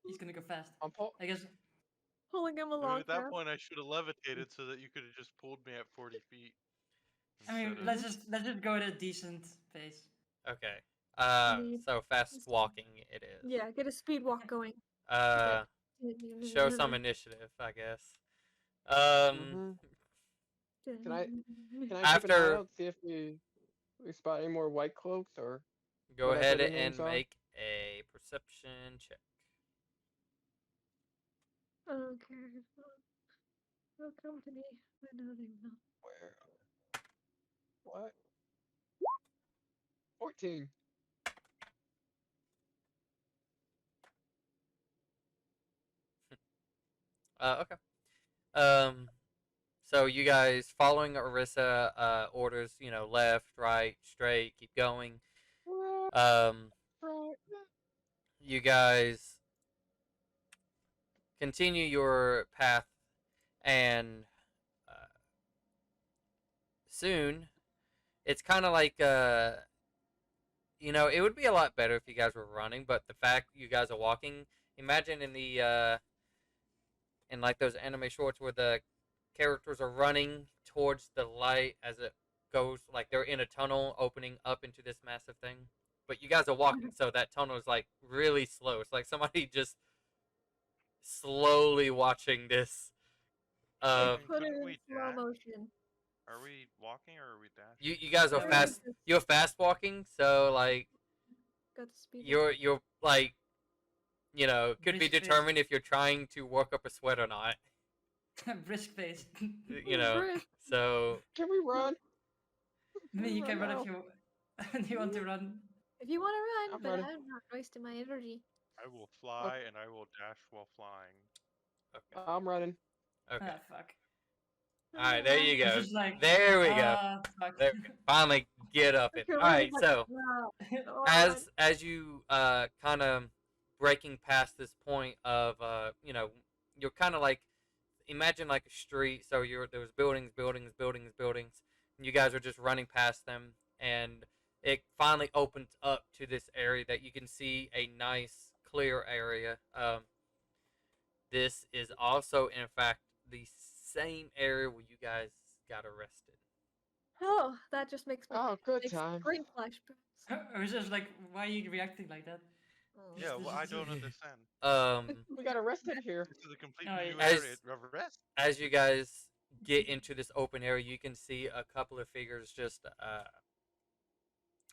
He's gonna go fast. I'm pull. I guess. Pulling him I mean, along. at that point, I should have levitated so that you could have just pulled me at 40 feet. I mean, instead of- let's just go at a decent pace. Okay. Need- So fast walking it is. Yeah, get a speed walk going. Show some initiative, I guess. Can I keep an eye After- out, see if we spot any more white cloaks or Go whatever ahead their and names are? make a perception check. I don't care. They'll come to me. I know they will. Where? What? 14. Okay. So you guys following Arissa orders, left, right, straight, keep going. Right. You guys continue your path, and soon it's kind of like it would be a lot better if you guys were running, but the fact you guys are walking, imagine in the in like those anime shorts where the characters are running towards the light as it goes, like they're in a tunnel opening up into this massive thing, but you guys are walking, so that tunnel is like really slow. It's like somebody just slowly watching this. Couldn't Put it we in slow dash? motion. Are we walking or are we dashing? You guys are Yeah. fast. You're fast walking, so like Got the speed. you're like, could be Brisk pace. determined if you're trying to work up a sweat or not. Brisk face. You know, Brisk. so Can we run? I mean, you can run now. if you you want to run. If you want to run, I'm but running. I'm not wasting my energy. I will fly and I will dash while flying. okay, I'm running. okay. Ah, fuck. All right, there you It's go. just like, There we go. fuck. There we go. Finally get up it. Okay, All right, like, so no, I don't wanna run. as you kind of breaking past this point of you know, you're kind of like, imagine like a street. So there was buildings, buildings, buildings, buildings, and you guys are just running past them, and it finally opens up to this area that you can see a nice clear area. This is also in fact the same area where you guys got arrested. Oh, that just makes me Oh, good makes time. great flashbacks. I was just like, why are you reacting like that? Oh. Yeah, well, I This is- don't understand. We got arrested here. This is a complete No, new as- area of arrest. As you guys get into this open area, you can see a couple of figures just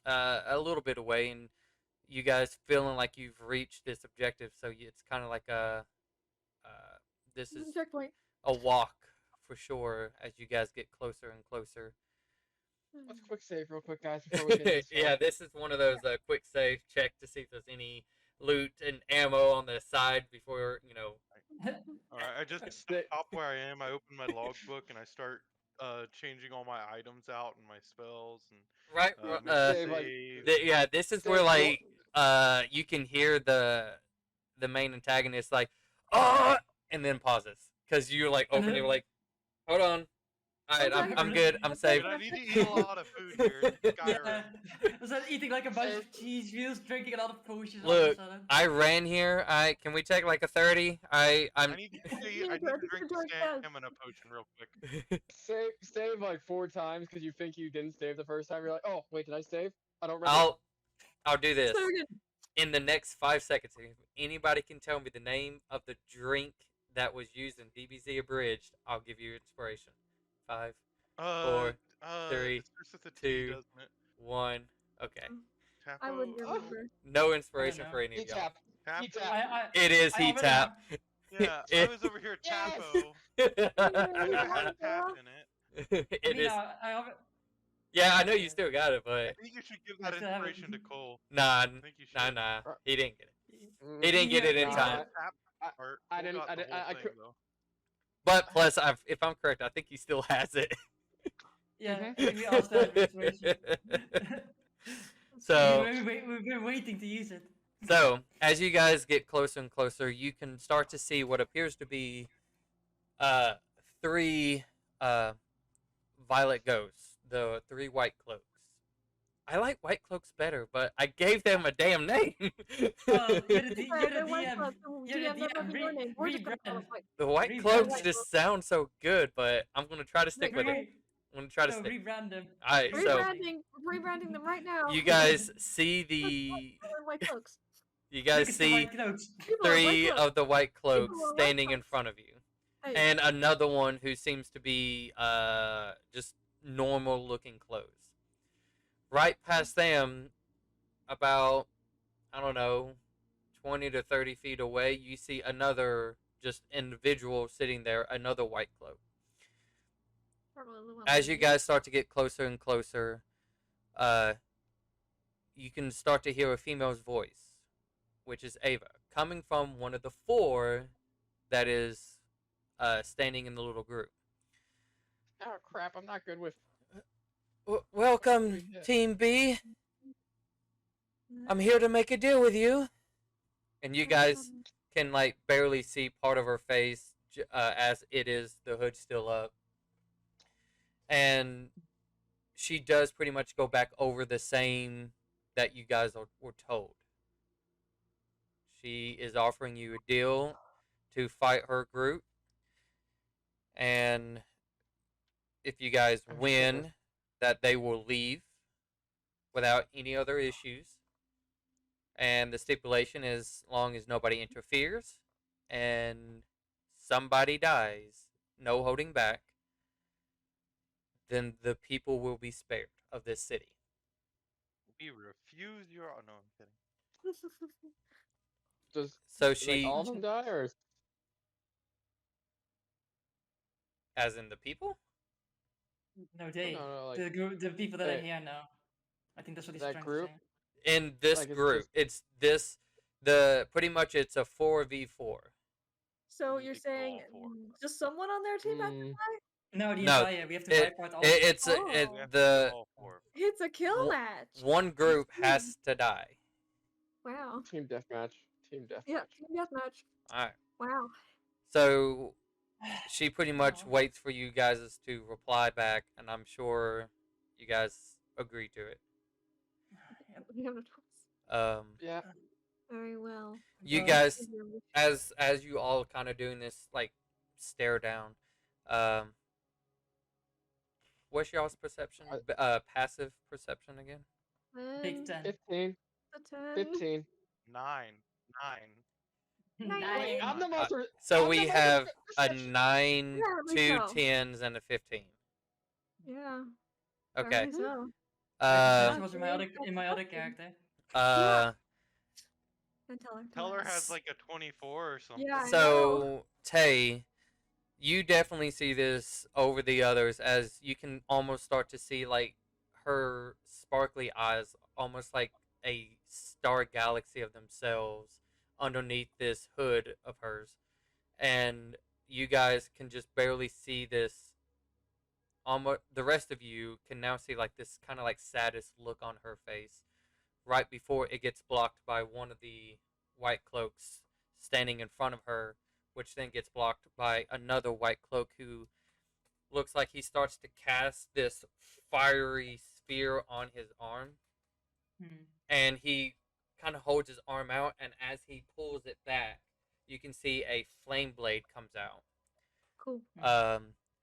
a little bit away, and you guys feeling like you've reached this objective. So it's kind of like this is Checkpoint. a walk for sure as you guys get closer and closer. Let's quick save real quick, guys, before we get this far. Yeah, this is one of those quick save check to see if there's any loot and ammo on the side before you know. All right, I just Stay- stop where I am. I open my logbook and I start changing all my items out and my spells and Right. make a Save, like, save. Yeah, this is Save where your- like you can hear the main antagonist like oh, and then pauses because you're like And opening then- like hold on. All right, I'm good. I'm safe. But I need to eat a lot of food here. It's Skyrim. Was that eating like a bunch of cheese wheels, drinking a lot of potions Look, all of a sudden? I ran here. Can we take like a 30? I I'm need to, Yeah, I need but to drink it's a the dark stamina potion real quick. Save like 4 times because you think you didn't save the first time. You're like, oh wait, did I save? I don't remember. I'll do this. So good. In the next 5 seconds, if anybody can tell me the name of the drink that was used in DBZ Abridged, I'll give you inspiration. 5, 4, 3, It starts with a T, 2, doesn't it? 1. Okay. I Tapo? wouldn't remember. No inspiration know. for any of Heat y'all. tap. Tapo? Heat tap. It is I heat already tap. Yeah, I was over here Yes! Tapo. I knew it Yeah. had a tap in it. It is. I already, Yeah, I know you still got it, I but think you should give I that still have it. inspiration to Cole. nah, I think you should. nah. He didn't get it. Mm, He didn't get it in Nah, time. Tap I- part. I Cole didn't- got I the didn't- whole I thing, could- though. But plus, if I'm correct, I think he still has it. yeah, we all still have inspiration. So, We've been waiting to use it. so as you guys get closer and closer, you can start to see what appears to be 3 violet ghosts, the 3 white cloaks. I like white cloaks better, but I gave them a damn name. Well, you're the Right, DM. the White Club, You're the DM, that might DM. be your name. We're just gonna call it Rebrand. White. The white Rebrand cloaks white just sound so good, but I'm gonna try to stick with it. Wait, I'm gonna try to no, stick. rebrand them. All right, so Rebranding them right now. you guys see the People in white cloaks. you guys Look at the see white cloaks. People in white 3 cloaks. of the white cloaks People in white standing in cloaks. front of you, Hey, and another one who seems to be just normal looking clothes. Right past them, about I don't know, 20 to 30 feet away, you see another just individual sitting there, another white cloak. probably the one As with you me. guys start to get closer and closer, you can start to hear a female's voice, which is Ava, coming from one of the 4 that is standing in the little group. Oh crap! I'm not good with. Welcome, Yeah. Team B. I'm here to make a deal with you. And you guys can like barely see part of her face as it is the hood still up. And she does pretty much go back over the same that you guys were told. She is offering you a deal to fight her group. And if you guys I'm win, sure. that they will leave without any other issues. And the stipulation is as long as nobody interferes and somebody dies, no holding back, then the people will be spared of this city. We refuse your. Oh, no, I'm kidding. Does So like she all of them die or? As in the people? No, they. no, like The people that are Hey, here now. I think that's what he's that trying to group. say. In this Like, is group, this it's this the pretty much it's a 4v4. So We need you're to kill saying all 4 of them. just someone on their team has to Mm, die? No, the No, entire. We have to it, wipe out all. it it's a, it Oh. We have to kill the all 4 of them. It's a kill match. one group see. has to die. Wow. team deathmatch. Team Yeah, deathmatch. team deathmatch. All right. Wow. So she pretty much Oh. waits for you guys to reply back, and I'm sure you guys agree to it. We have no choice. Yeah. Very well. You Well, guys, Thank you. as you all kind of doing this like stare down, what's y'all's perception? Passive perception again. Big 10, 10. 15. a 10. 15. 9. 9. Wait, I'm the Nine. most. So I'm we the most have a perception. 9, Apparently 2 so. 10s, and a 15. Yeah. Okay. Apparently so. That Uh, was Yeah, in my other character. uh, And tell her. Teller has like a 24 or something. Yeah, I know. so Tay, you definitely see this over the others as you can almost start to see like her sparkly eyes, almost like a star galaxy of themselves underneath this hood of hers, and you guys can just barely see this. Almost the rest of you can now see like this kind of like saddest look on her face right before it gets blocked by one of the white cloaks standing in front of her, which then gets blocked by another white cloak who looks like he starts to cast this fiery sphere on his arm. Hmm. And he kind of holds his arm out, and as he pulls it back, you can see a flame blade comes out. Cool.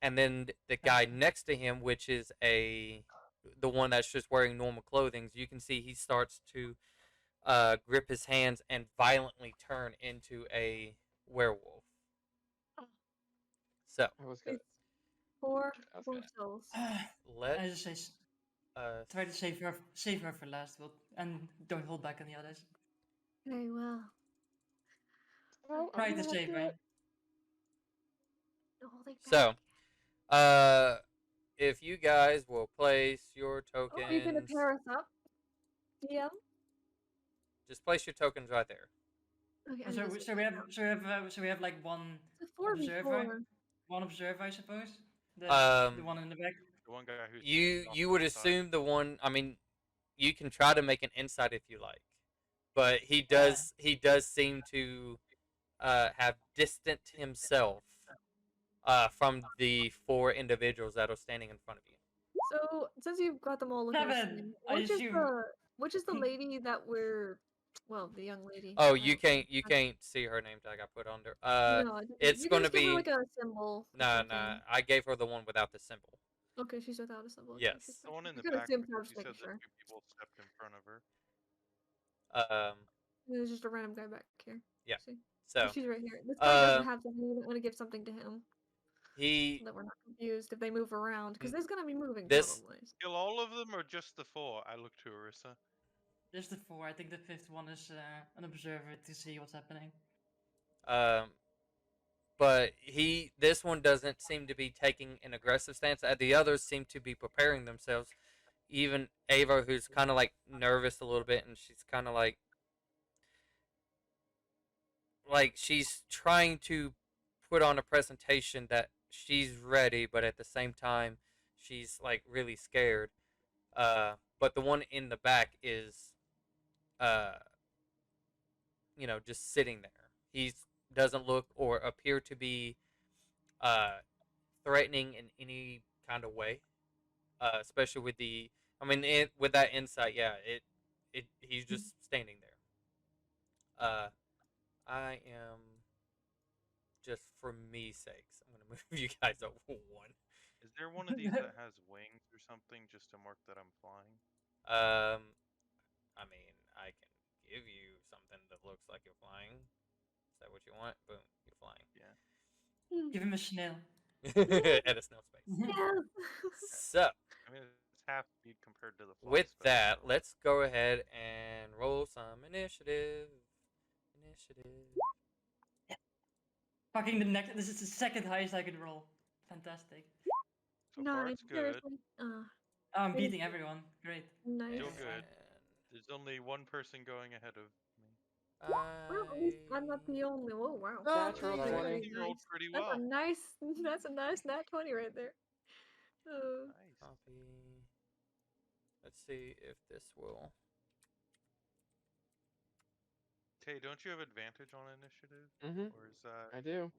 And then the guy next to him, which is the one that's just wearing normal clothing, you can see he starts to grip his hands and violently turn into a werewolf. So I was gonna. It's four I was more gonna. souls. let I just say, try to save her for last, but and don't hold back on the others. Very well. Oh, Try I'm to gonna save do her. it. No holding so back. if you guys will place your Oh, are you gonna tokens, pair us up? Yeah. just place your tokens right there. Okay. Oh, so we have like one It's a 4v4. I suppose. The Um, one in the back. The one guy who's you would assume the one. I mean, you can try to make an insight if you like, but he does seem to have distanced himself from the 4 individuals that are standing in front of you. So since you've got them all looking the Kevin, same, I assume. which is the lady that we're well, the young lady. Oh, I you don't know. can't see her name tag I put on there. No, I didn't. It's You can gonna just give her be like a symbol. or nah. something. I gave her the one without the symbol. Okay, she's without a symbol. Okay, Yes. she's the one in I the could back assume so, I because was you just said making sure. that 2 people stepped in front of her. Um. There's just a random guy back here. Yeah. See? So She's right here. This guy doesn't uh, have something. We want to give something to him he so that we're not confused if they move around, because there's gonna be moving this probably. Kill all of them or just the 4? I look to Arissa. There's the 4. I think the 5th one is an observer to see what's happening. but this one doesn't seem to be taking an aggressive stance. The others seem to be preparing themselves. Even Ava, who's kind of like nervous a little bit, and she's kind of like she's trying to put on a presentation that she's ready, but at the same time, she's like really scared. But the one in the back is, uh, just sitting there. He doesn't look or appear to be uh, threatening in any kind of way. Especially with with that insight, yeah, he's just standing there. I am just for me sakes, I'm gonna move you guys over one. Is there one of these that has wings or something just to mark that I'm flying? I mean, I can give you something that looks like you're flying. Is that what you want? Boom, you're flying. Yeah. Give him a snail. At a snail space. Yeah. So, I mean, it's half speed compared to the fly with spell, that, so- let's go ahead and roll some initiative. Fucking the next. This is the second highest I could roll. Fantastic. So far, Nice. it's good. Seriously. I'm Really beating good. everyone. Great. Nice. Still And good. There's only one person going ahead of me. Well, at least I'm not the only. Oh wow. Natural That's 20. very You rolled nice. pretty That's a well. nice. That's a nice nat 20 right there. Nice. copy. Let's see if this will. Tay, don't you have advantage on initiative? Mm-hmm. Or is that... I do.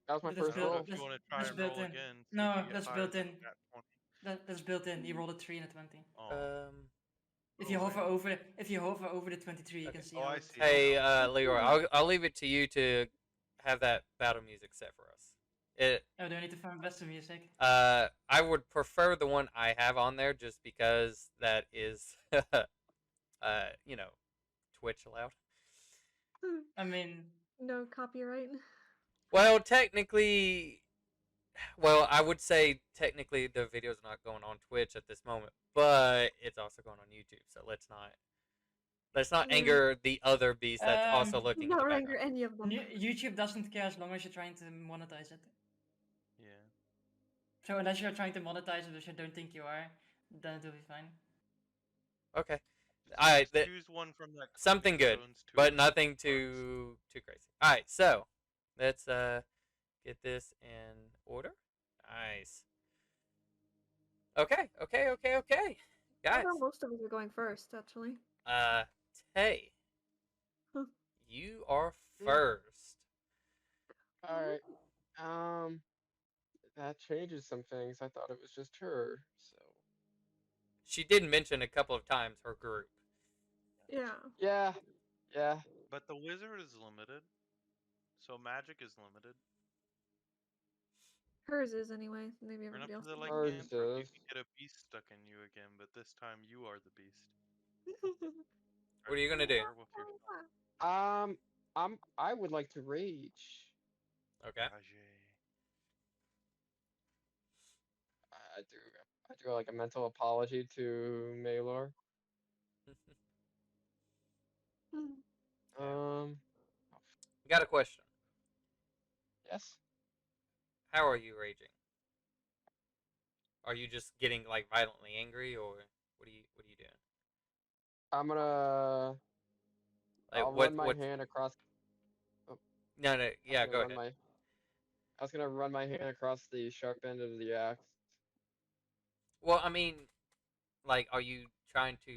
That was my That's first I don't know roll. if you want to try That's and built roll in. again, see No, if you get that's higher built than in. that 20. That's built in. You rolled a 3 and a 20. Oh. If you Oh, hover man. over, if you hover over the 23, you Okay. can see Oh, how I it. see. Hey, now. Leroy, I'll leave it to you to have that battle music set for us. Oh, do I need to find best of music? I would prefer the one I have on there just because that is, you know, Twitch allowed. I mean, No copyright. Well, technically, well, I would say technically the video's not going on Twitch at this moment, but it's also going on YouTube. So let's not Yeah. anger the other beast that's also looking in the Not background. anger any of them. YouTube doesn't care as long as you're trying to monetize it. Yeah. So unless you're trying to monetize it, which I don't think you are, then it'll be fine. Okay, Just, all right, just choose one from that something company that good, owns 2 but of the nothing parks. too crazy. All right, so let's get this in order. Nice. Okay. I Guys, thought most of us were going first, actually. Tay, Huh. you are Yeah. first. All right. That changes some things. I thought it was just her. So She did mention a couple of times her group. Yeah. yeah. But the wizard is limited. So magic is limited. Hers is anyway. Maybe Turn up everybody to else. the Hers lycanthrope, you is. can get a beast stuck in you again, but this time you are the beast. What are you gonna do? Werewolf yourself. I would like to rage. Okay. Rage. I do like a mental apology to Maylor. Um, Got a question. yes. How are you raging? Are you just getting like violently angry, or what are you doing? I'm gonna. Like I'll what run my what's hand across. Oh, no I was yeah, gonna go run ahead. my. I was gonna run my hand across the sharp end of the axe. Well, I mean, like, are you trying to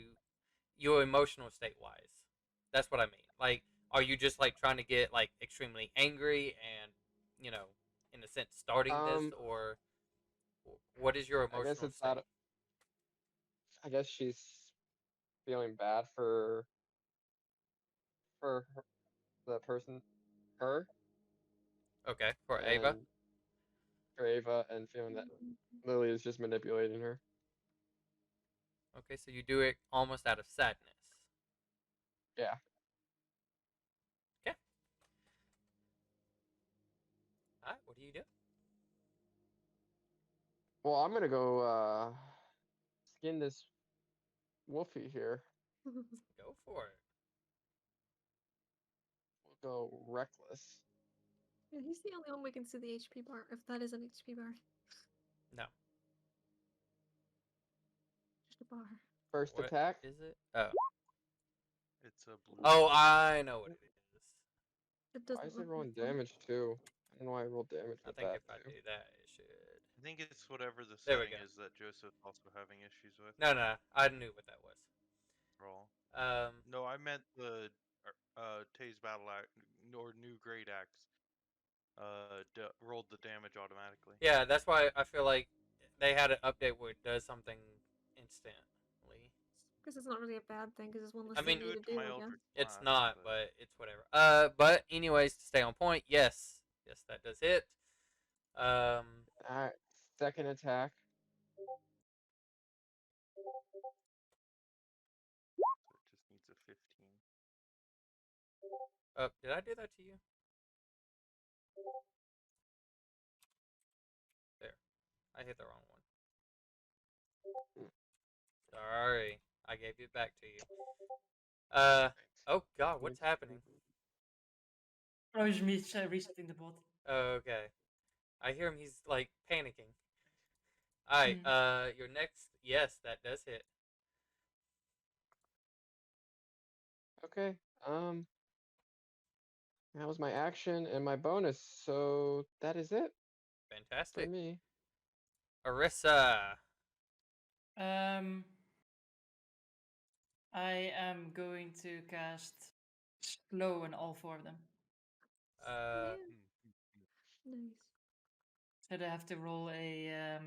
your emotional state wise? That's what I mean. Like, are you just like trying to get like extremely angry and you know, in a sense, starting this, Um, or what is your I guess emotional it's out. state? I guess she's feeling bad for her, the person, her, Okay, for Ava. and for Ava, and feeling that Lily is just manipulating her. Okay, so you do it almost out of sadness. Yeah. Okay. All right. What do you do? Well, I'm gonna go skin this Wolfie here. Go for it. We'll go reckless. Yeah, he's the only one we can see the HP bar, if that is an HP bar. No. Just a bar. First What attack. is it? Oh. It's a blue. Oh, I know what it is. It Why doesn't is it look rolling like one. damage too? I don't know why I rolled damage I with think that if I too. do that, it should. I think it's whatever the There we setting go. is that Joseph's also having issues with. No. I knew what that was. Roll. Um. No, I meant the Tay's battle axe or new great axe. Rolled the damage automatically. Yeah, that's why I feel like they had an update where it does something instantly. Because it's not really a bad thing, because it's one less I mean, thing you Do need it to to do, my I guess. Eldritch It's Blast, not, but it's whatever. But anyways, to stay on point, yes, that does hit. Alright, second attack. so it just needs a 15. Did I do that to you? There, I hit the wrong one. Sorry, I gave it back to you. Oh God, what's happening? Oh, it's me resetting the bot. Okay. I hear him. He's like panicking. All right. Your next. Yes, that does hit. Okay. That was my action and my bonus, so that is it for Fantastic. me. Arissa. Um, I am going to cast slow on all four of them. Uh, Nice. So they have to roll a.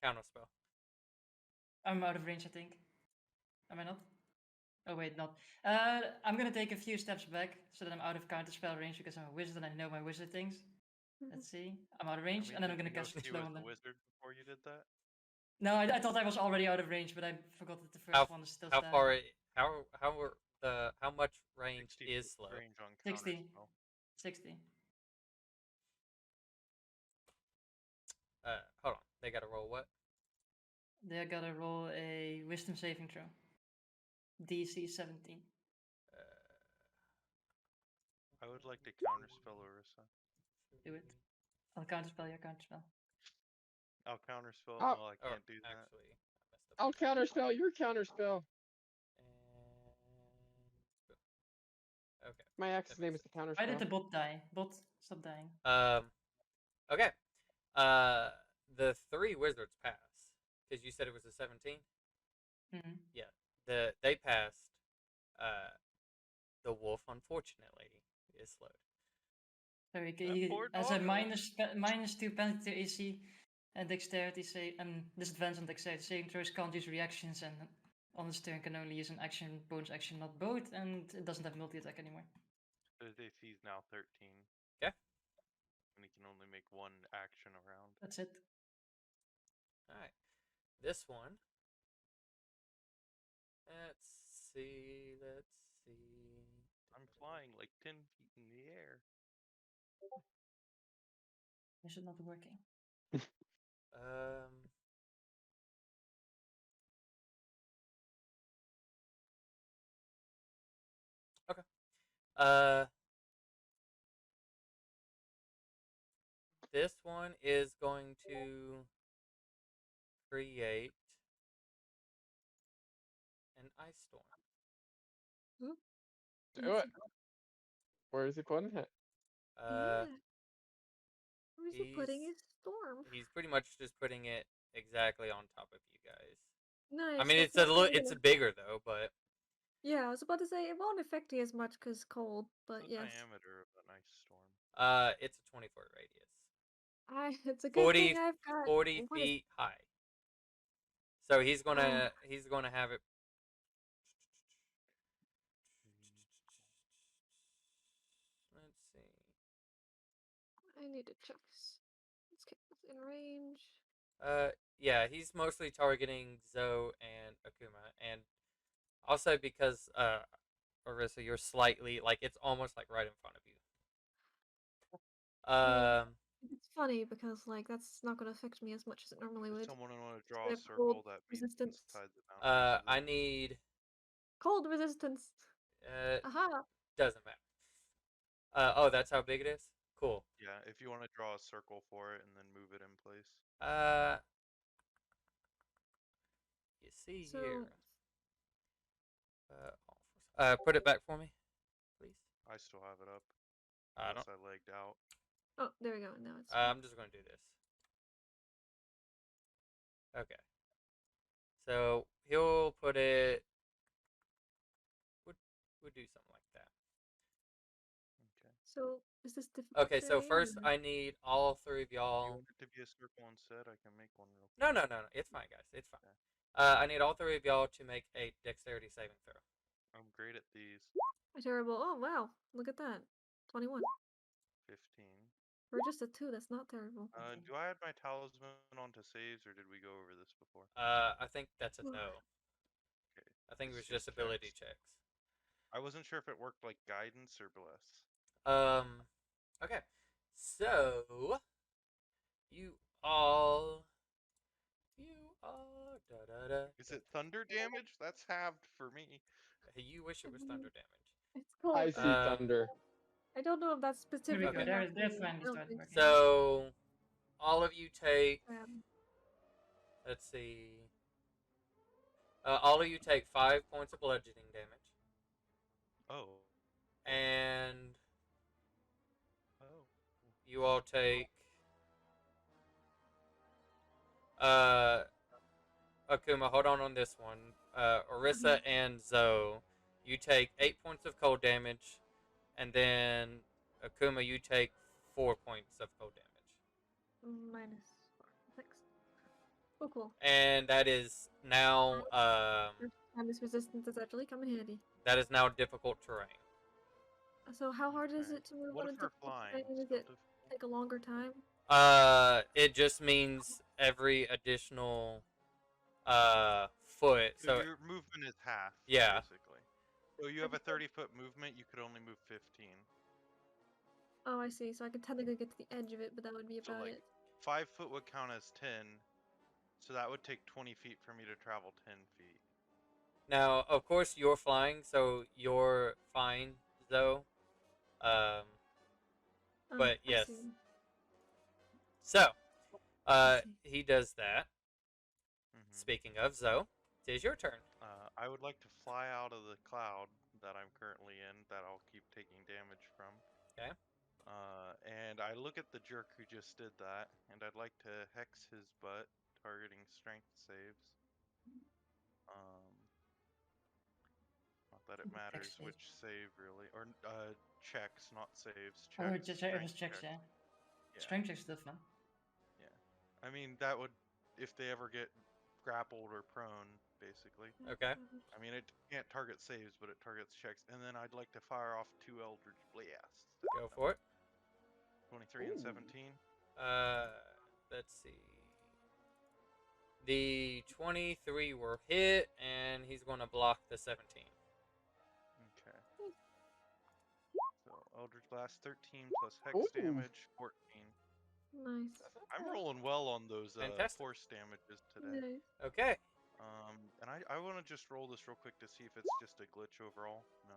counter spell. I'm out of range, I think. Am I not? Oh wait, not. I'm gonna take a few steps back so that I'm out of counter spell range because I'm a wizard and I know my wizard things. Let's see. I'm out of I range, mean, and then I'm did gonna you know cast he slow was on the them. wizard before you did that? No, I thought I was already out of range, but I forgot that the first How one is still how standing. far? How much range 60 is foot slow? range on counter 60. spell. 60. Hold on. They got to roll what? They gotta roll a wisdom saving throw. DC 17. Uh, I would like to counterspell Orisa. Do it. I'll counterspell your counterspell. I'll counterspell. Oh, Well, I or can't do that. actually, I messed up. I'll counterspell your counterspell. And okay, My that axe's name makes is the Why did counterspell. the bot die? Bot, stop dying. Okay. Uh, the three wizards pass because you said it was a 17. Mm-hmm. Yeah. They passed. Uh, the wolf unfortunately is slowed. So That he poor has a doggo. -2 penalty to AC and dexterity save and disadvantage on dexterity saving throws, can't use reactions, and on his turn can only use an action, bonus action, not both, and it doesn't have multi attack anymore. His AC is now 13. Okay. And he can only make one action around. That's it. All right. This one. Let's see. I'm flying like 10 feet in the air. This is not working. Um. Okay. This one is going to create an ice storm. Do it. Where is he putting it? Uh, Yeah. Where's he putting his storm? he's pretty much just putting it exactly on top of you guys. Nice. I mean, that's it's a not little, gonna it's be- bigger though, but Yeah, I was about to say it won't affect you as much because cold, but The yes. diameter of an ice storm. it's a 20-foot radius, It's a good 40, thing I've got 40 what is feet high. So he's gonna have it. Let's see. I need to check. Let's get this in range. Yeah, he's mostly targeting Zoe and Akuma, and also because Orisa, you're slightly like it's almost like right in front of you. Yeah. Um, It's funny because like that's not gonna affect me as much as it normally Does would. someone want to I draw a have cold circle that meets resistance. inside the boundaries of I that? need. Cold resistance. Aha. Doesn't matter. Oh, that's how big it is. Cool. Yeah, if you want to draw a circle for it and then move it in place. You see So here. Put it back for me, please. I still have it up. I Unless don't. I lagged out. oh, there we go. Now it's I'm just gonna do this. Okay. So he'll put it. Would do something like that. Okay. so is this difficult Okay. for So me? first, I need all three of If you y'all. want it to be a circle instead, I can make one real quick. No. It's fine, guys. It's fine. I need all three of y'all to make a dexterity saving throw. I'm great at these. Terrible. Oh wow, look at that. 21. 15. For just a 2, that's not terrible. Do I add my talisman onto saves, or did we go over this before? I think that's a no. Okay. I think it was It's just just ability checks. checks. I wasn't sure if it worked like guidance or bless. Okay. So you all, da da da. Is it thunder damage? That's halved for me. You wish it was thunder damage. It's cold. I see thunder. I don't know if that's There we specific go. Okay. enough. They're I finally don't started think working. So all of you take. Um, Let's see. All of you take 5 points of bludgeoning damage, Oh. and Oh. you all take. Uh, Akuma, hold on this one. Orisa and Zoe, you take 8 points of cold damage, and then Akuma, you take 4 points of cold damage. -4. Thanks. Oh, cool. And that is now First time this resistance is actually come in handy. that is now difficult terrain. So how hard is Okay. it to move What on a if we're difficult flying? terrain? Is Still it difficult? take a longer time? It just means every additional foot. So So your movement is half. yeah, Basically. So you have a 30-foot movement. You could only move 15. Oh, I see. So I could technically get to the edge of it, but that would be So about like it. 5 foot would count as 10. So that would take 20 feet for me to travel 10 feet. now of course you're flying, so you're fine though. Um, Oh, but I yes. see. So I see. he does that. Hmm. Speaking of Zoe, it is your turn. I would like to fly out of the cloud that I'm currently in, that I'll keep taking damage from. Okay. And I look at the jerk who just did that, and I'd like to hex his butt, targeting strength saves. Not that it matters Hex which save really, or checks, not saves. Oh, Checks. it was Strength checks, checks. yeah. Yeah. Strength checks still fun. Yeah. I mean that would, if they ever get grappled or prone, basically. Okay. I mean, it can't target saves, but it targets checks. And then I'd like to fire off 2 Eldritch Blasts. Go for it. 23 and Ooh. 17. Let's see. The 23 were hit, and he's going to block the 17. Okay. So Eldritch Blast 13 plus hex Ooh. damage 14. Nice. I'm rolling well on those Fantastic. force damages today. Nice. Okay. And I want to just roll this real quick to see if it's just a glitch overall. No.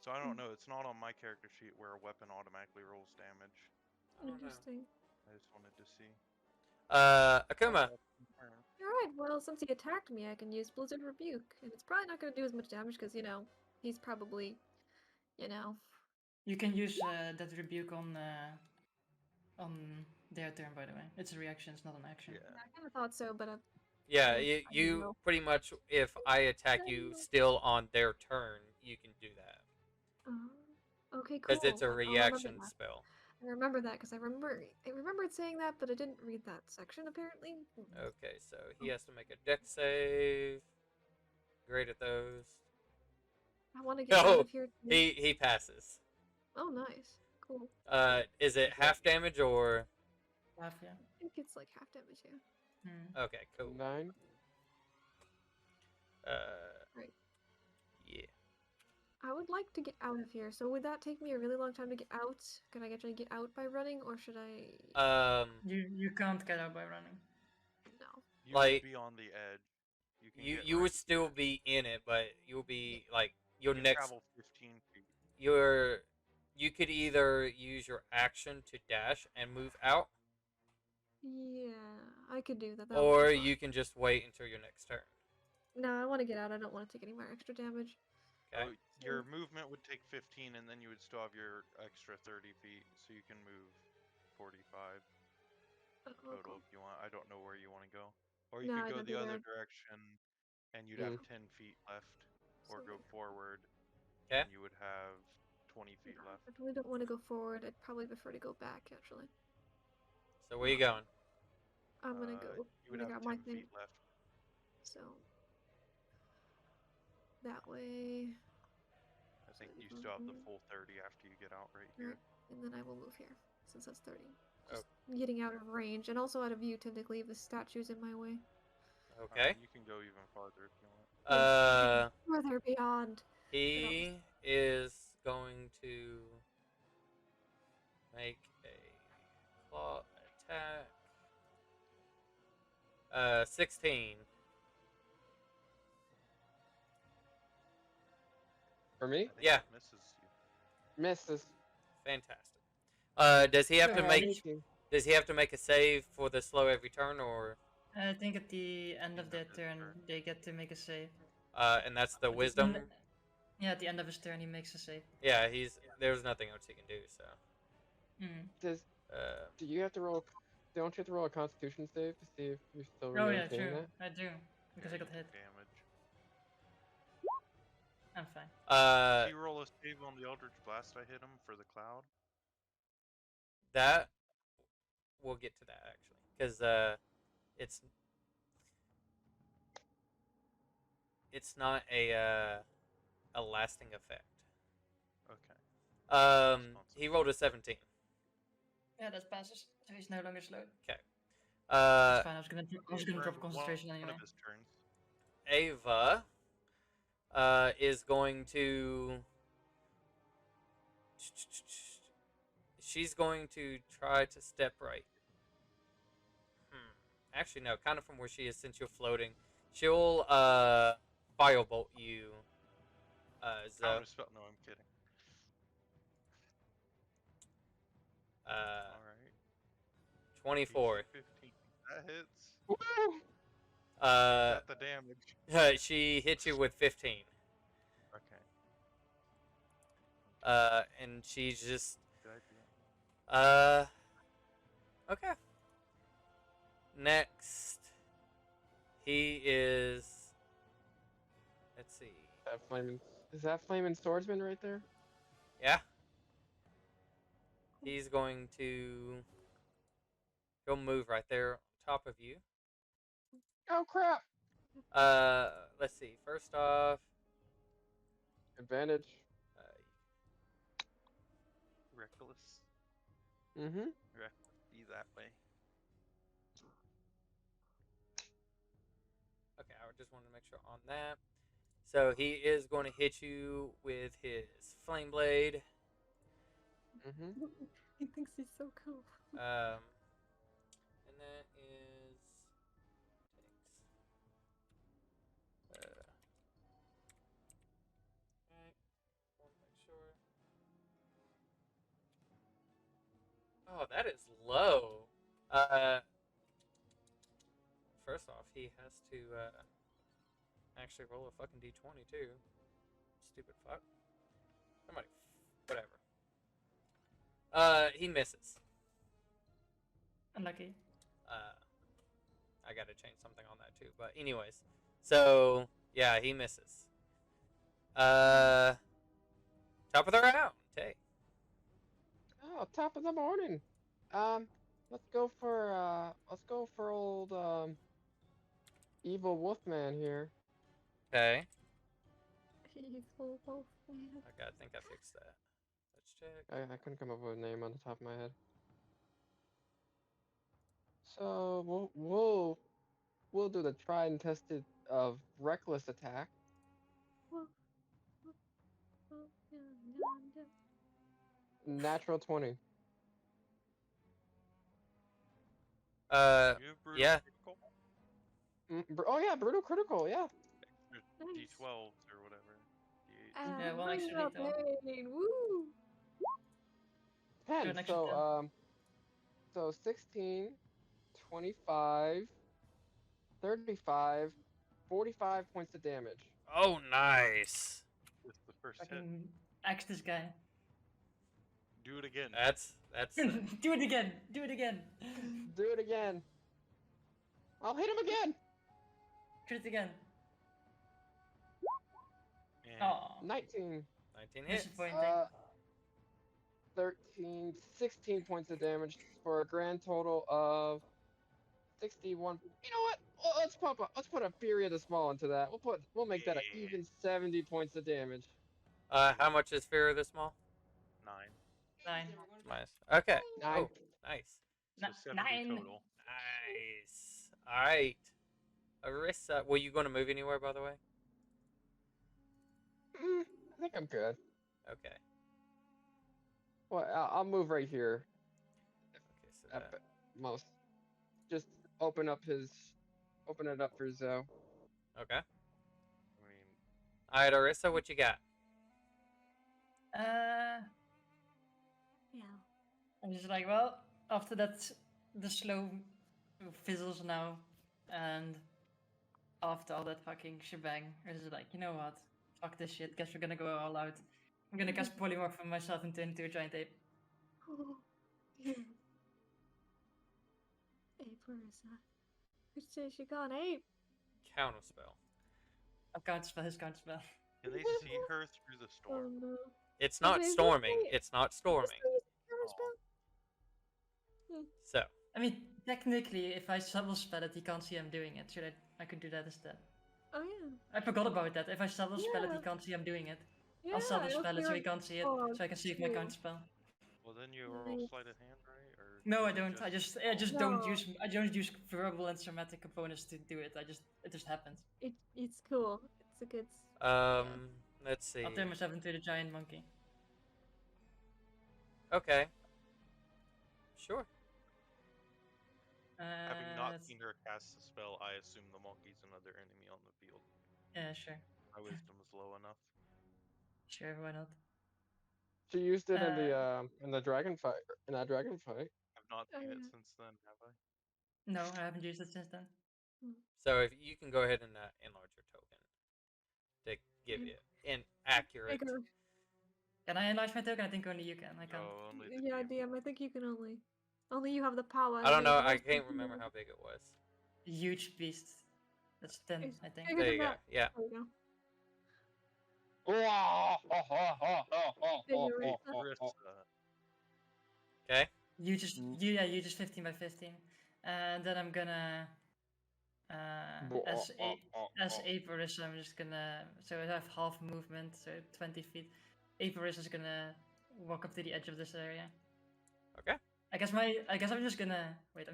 So I don't know. It's not on my character sheet where a weapon automatically rolls damage. I don't know. Interesting. I just wanted to see. Akuma. Alright, well, since he attacked me, I can use Blizzard Rebuke. And it's probably not going to do as much damage because, you know, he's probably, you know. You can use that rebuke on their turn, by the way. It's a reaction, it's not an action. Yeah. I kind of thought so, but Yeah, I you know. pretty much, if I attack you still on their turn, you can do that. Okay, cool. Because it's a I'll remember reaction that. spell. I remember that because I remembered saying that, but I didn't read that section apparently. Okay, so he has to make a dex save. Great at those. I want to get out No, of here. Too. he passes. Oh, nice. Cool. Is it half damage or? Half, yeah. I think it's like half damage, yeah. Hmm. Okay, cool. 9. Right. Yeah. I would like to get out of here. So would that take me a really long time to get out? Can I actually get out by running, or should I? You can't get out by running. No. You Like, would be on the edge. You can get you right would still here. be in it, but you'll be like your You can next. travel 15 feet. You could either use your action to dash and move out, Yeah, I could do that. That would or be fine. you can just wait until your next turn. No, I want to get out. I don't want to take any more extra damage. Okay. So your movement would take 15, and then you would still have your extra 30 feet, so you can move 45 total Cool. if you want. I don't know where you want to go. Or you No, could I go don't the do other that. direction, and you'd have Mm. 10 feet left, or So go forward, Okay. and you would have 20 feet no, left. I really don't want to go forward. I'd probably prefer to go back, actually. So where you going? I'm gonna go. You would I'm have gonna grab 10 my thing. feet left. So that way. I think you still have the full 30 after you get out right here. Right, and then I will move here since that's 30. Oh. Just getting out of range and also out of view typically if the statue's in my way. Okay. You can go even farther if you want. Further beyond. He is going to make a claw attack. 16. For me? I think Yeah. it misses you. Misses. Fantastic. Does he have to Yeah, make? he's- Does he have to make a save for the slow every turn, or I think at the end of End their of his turn, turn. they get to make a save. and that's the At the wisdom? end- yeah, at the end of his turn, he makes a save. Yeah, there's nothing else he can do. So, Does do you have to roll? Don't you have to roll a Constitution save to see if you're still Oh yeah, maintaining true. that? I do because Yeah, I got you hit. took damage. I'm fine. Does he roll a save on the Eldritch Blast I hit him for the cloud? that we'll get to that actually, because it's not a lasting effect. Okay. He rolled a 17. Yeah, that passes. So he's no longer slowed. Okay. That's fine. I was gonna drop Burned concentration one anyway. of his turns. Ava is going to. She's going to try to step right. Actually, no, kind of from where she is since you're floating. She'll firebolt you, Zoe. Counterspell? No, I'm kidding. All right. 24. 15. That hits. Woo! Got the damage. She hits you with 15. Okay. And she's just Good idea. okay. Next, he is. Let's see. Is that flaming swordsman right there? Yeah. He's going to. He'll move right there on top of you. Oh crap! Let's see. First off, Advantage. Reckless. Mm-hmm. Be that way. okay, I just wanted to make sure on that. So he is going to hit you with his flame blade. Mm-hmm. He thinks he's so cool. And that is alright, want to make sure. Oh, that is low. First off, he has to actually roll a fucking d20 too. Stupid fuck. Somebody, whatever. He misses. Unlucky. I gotta change something on that too. But anyways, so yeah, he misses. Top of the round. Hey. Oh, top of the morning. Let's go for old evil Wolfman here. Okay. Evil wolf man. I think I fixed that. Let's check. I couldn't come up with a name on the top of my head. So we'll do the tried and tested of reckless attack. Natural 20. You have brutal Yeah. critical? Oh yeah, brutal critical. Yeah. There's Nice. D12s or whatever. D8s. Yeah, one Bring extra the detail. pain. Woo! 10. an extra 10. So 16, 25, 35, 45 points of damage. Oh, nice. It's the first hit. Fucking axe this guy. Do it again. That's Do it again. Do it again. Do it again. I'll hit him again. Crit again. And Oh, 19. 19 hits. disappointing. 13, 16 points of damage for a grand total of 61. You know what? Well, let's put a Fury of the Small into that. We'll make that an even 70 points of damage. How much is Fear of the Small? 9. 9. Nice. Okay. 9. Oh, nice. So 70 9. total. Nice. All right. Arissa, were you going to move anywhere, by the way? I think I'm good. Okay. Well, I'll move right here. Okay, so At that, most, just open it up for Zoe. okay. I mean, All right, Arissa, what you got? Yeah. I'm just like, well, after that, the slow fizzles now, and after all that fucking shebang, it's like, you know what? Fuck this shit. Guess we're gonna go all out. I'm gonna cast polymorph from myself and turn into a giant ape. Oh, yeah. Ape, where is that? Who says she got an ape? Counterspell. I'll counterspell his counterspell. Can they see her through the Oh storm? no. It's Wait, not is this storming. like- It's not Is this storming. like a counterspell? So, I mean, technically, if I subtle spell it, he can't see I'm doing it. Should I could do that instead. Oh yeah. I forgot about that. If I subtle spell it, he Yeah. can't see I'm doing it. Yeah. I'll subtle I spell it so feel he can't see it, oh, so I can save my cool. counterspell. Well, then you Nice. roll sleight of hand, right? Or No, do I you don't. I just No. I don't use verbal and somatic components to do it. It just happens. It's cool. It's a good. let's see. I'll turn myself into the giant monkey. Okay. Sure. Having not That's- seen her cast the spell, I assume the monkey's another enemy on the field. Yeah, sure, My wisdom is low enough. sure, why not? She used it in the dragon fight. In that dragon fight. I've not Oh, seen it yeah. since then, have I? No, I haven't used it since then. So if you can go ahead and enlarge your token to give Mm. you an accurate. Bigger. Can I enlarge my token? I think only you can. I can't. No, only the Yeah, DM. DM. I think you can only you have the power. I don't know. everyone I else can't can remember do how it. big it was. Huge beast. That's 10, It's I think. bigger There you than go. that. Yeah. There we go. Carissa. Okay. You just 15 by 15, and then I'm gonna as Aperus, I'm just gonna so I have half movement, so 20 feet. Aperus is gonna walk up to the edge of this area. Okay. I guess I'm just gonna wait.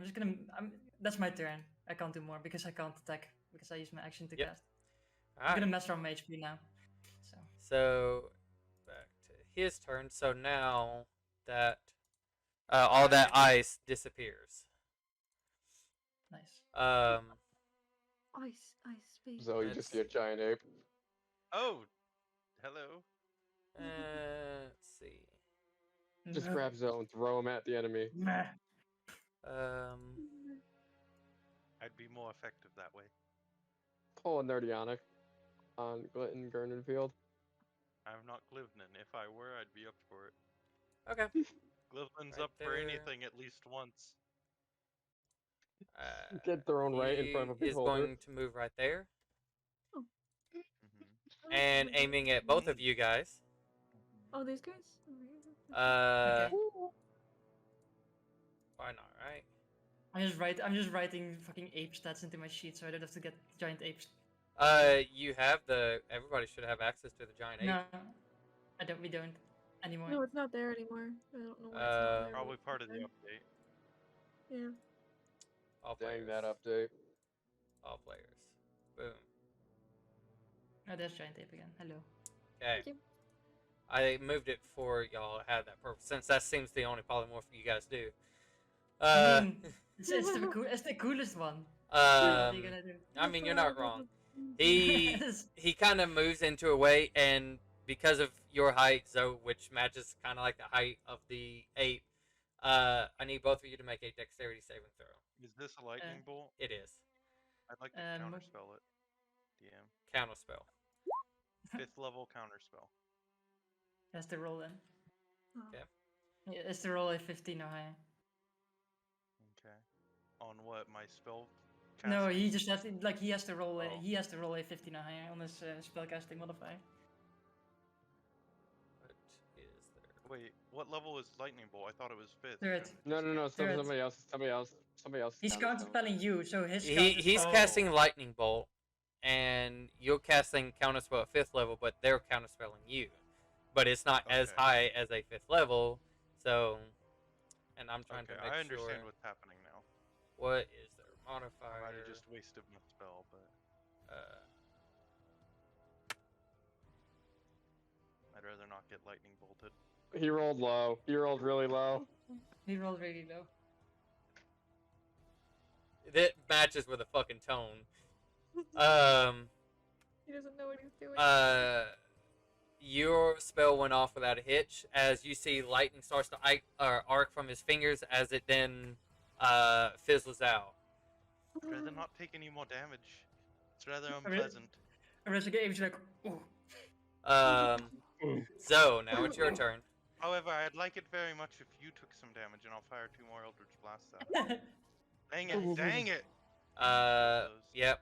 That's my turn. I can't do more because I can't attack because I use my action to Yep. cast. All I'm right. gonna mess around my HP now. So So back to his turn. So now that all that ice disappears. nice. Ice speed. So you just see a giant ape. Oh, hello. Let's see. Just grab Zoe and throw him at the enemy. Meh. I'd be more effective that way. Pull a Nerdionic on Glitton Gernenfield. I'm not Glivnin. If I were, I'd be up for it. Okay. Glivnin's Right up for there. anything at least once. Get thrown right in He front of a is beholder. going to move right there Mm-hmm. and aiming at both of you guys. Oh, these guys. Uh, Okay. why not? Right. I'm just writing fucking ape stats into my sheet so I don't have to get giant apes. You have everybody should have access to the giant ape. No, I don't. We don't anymore. No, it's not there anymore. I don't know why it's not there. but Probably it's part not of the there. update. Yeah. All players. Dang that update. All players. Boom. Oh, there's giant ape again. Hello. Okay. Thank you. I moved it before y'all had that purpose, since that seems the only polymorph you guys do. I mean, it's the coolest one. What are you gonna do? I mean, you're not wrong. He kind of moves into a way, and because of your height, Zoe, which matches kind of like the height of the ape, I need both of you to make a dexterity saving throw. Is this a lightning bolt? It is. I'd like to um, counterspell it. DM. Counterspell. 5th level counterspell. Has to roll in. Oh. Okay. Yeah, has to roll a 15 or higher. Okay. On what? My spell? No, casting? he just has to, like he has to roll Oh. he has to roll a 15 or higher on his spellcasting modifier. What is there? Wait, what level is lightning bolt? I thought it was 5th. Third. No. Third. Somebody else. He's counterspelling you, so his He's Oh. casting lightning bolt, and you're casting counterspell at 5th level, but they're counterspelling you. But it's not as Okay. high as a 5th level, so. And I'm trying Okay, to make I understand sure. what's happening now. What is their I modifier? might have just wasted my spell, but I'd rather not get lightning bolted. He rolled low. He rolled really low. He rolled really low. that matches with a fucking tone. He doesn't know what he's doing. your spell went off without a hitch as you see lightning starts to arc from his fingers as it then fizzles out. I'd rather not take any more damage. It's rather I mean- unpleasant. And as the game's like, oh. So now it's your turn. However, I'd like it very much if you took some damage, and I'll fire 2 more Eldritch Blasts at it. Dang it! Dang it! Yep.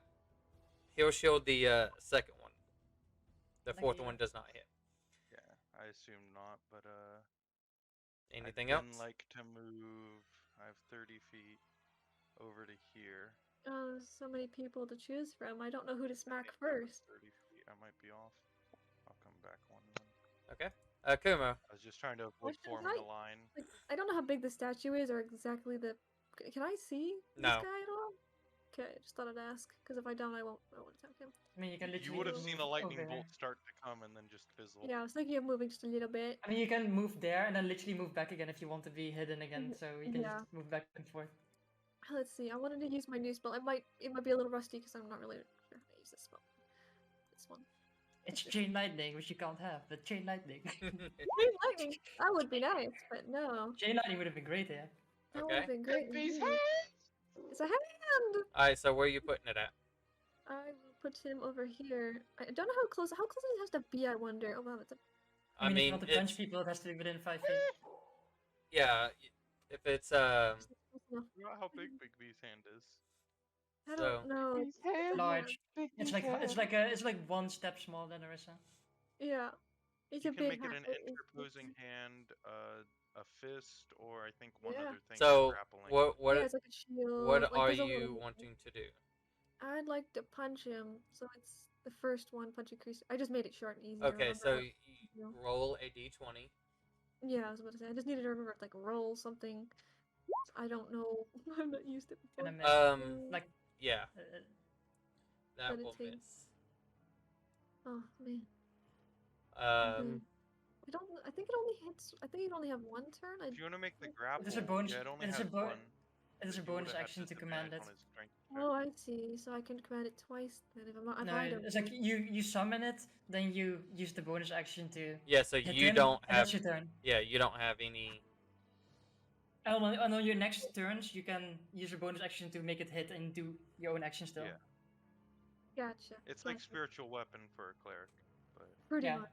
He'll shield the second one. The fourth Lucky. one does not hit. Yeah, I assume not, but Anything I'd else? then like to move. I have 30 feet over to here. Oh, so many people to choose from. I don't know who to smack think that was first. 30 feet. I might be off. I'll come back one. Okay. Kumo. I was just trying to avoid Question, forming a line. Like, I don't know how big the statue is or exactly the. Can I see No. this guy at all? Okay, just thought I'd ask because if I don't, I won't attack him. I mean, you can You literally. would have seen a move lightning over. bolt start to come and then just fizzle. Yeah, I was thinking of moving just a little bit. I mean, you can move there and then literally move back again if you want to be hidden again. So you can Yeah. just move back and forth. Let's see. I wanted to use my new spell. It might be a little rusty because I'm not really sure how to use this spell. This one. It's chain lightning, which you can't have. But chain lightning. Chain lightning. That would be nice, but no. Chain lightning would have been great, yeah. That would Okay. have been great. Bigby's indeed. hand! It's a hand. Alright, so where are you putting it at? I will put him over here. I don't know how close. How close it has to be. I wonder. Oh wow, that's a. I mean, if you want to it's punch people, it has to be within 5 feet. yeah. If it's Close enough. You know how big Bigby's hand is? I So- don't know. Bigby's hand! Large. Bigby's It's like one step smaller than Arissa. Yeah, it's You a can big make it hand. an interposing hand, a fist, or I think one Yeah. other thing. so grappling. what Yeah, it's like a shield. what like, are there's a little you bit. wanting to do? I'd like to punch him, so it's the first one punching crease. I just made it short and easy. to Okay, remember so what- you roll a d20. yeah, I was about to say. I just needed to remember to, like roll something. I don't know. I've not used it before. And a miss. Like, Yeah, uh, that But will it's a- miss. Oh man. Um, I don't. I think it only hits. I think you only have one turn. If you want to make the grapple, There's a bonus- yeah, it only there's a has bo- one. it's a but you bonus would've had action to command it. disadvantage on his strength check. Oh, I see. So I can command it twice then if I'm not. If No, I don't. it's like you summon it, then you use the bonus action to yeah, so hit you him, don't and have that's your turn. you don't have any. And on your next turns, you can use your bonus action to make it hit and do your own action still. Yeah. Gotcha. It's like gotcha. spiritual weapon for a cleric, but Pretty Yeah, much.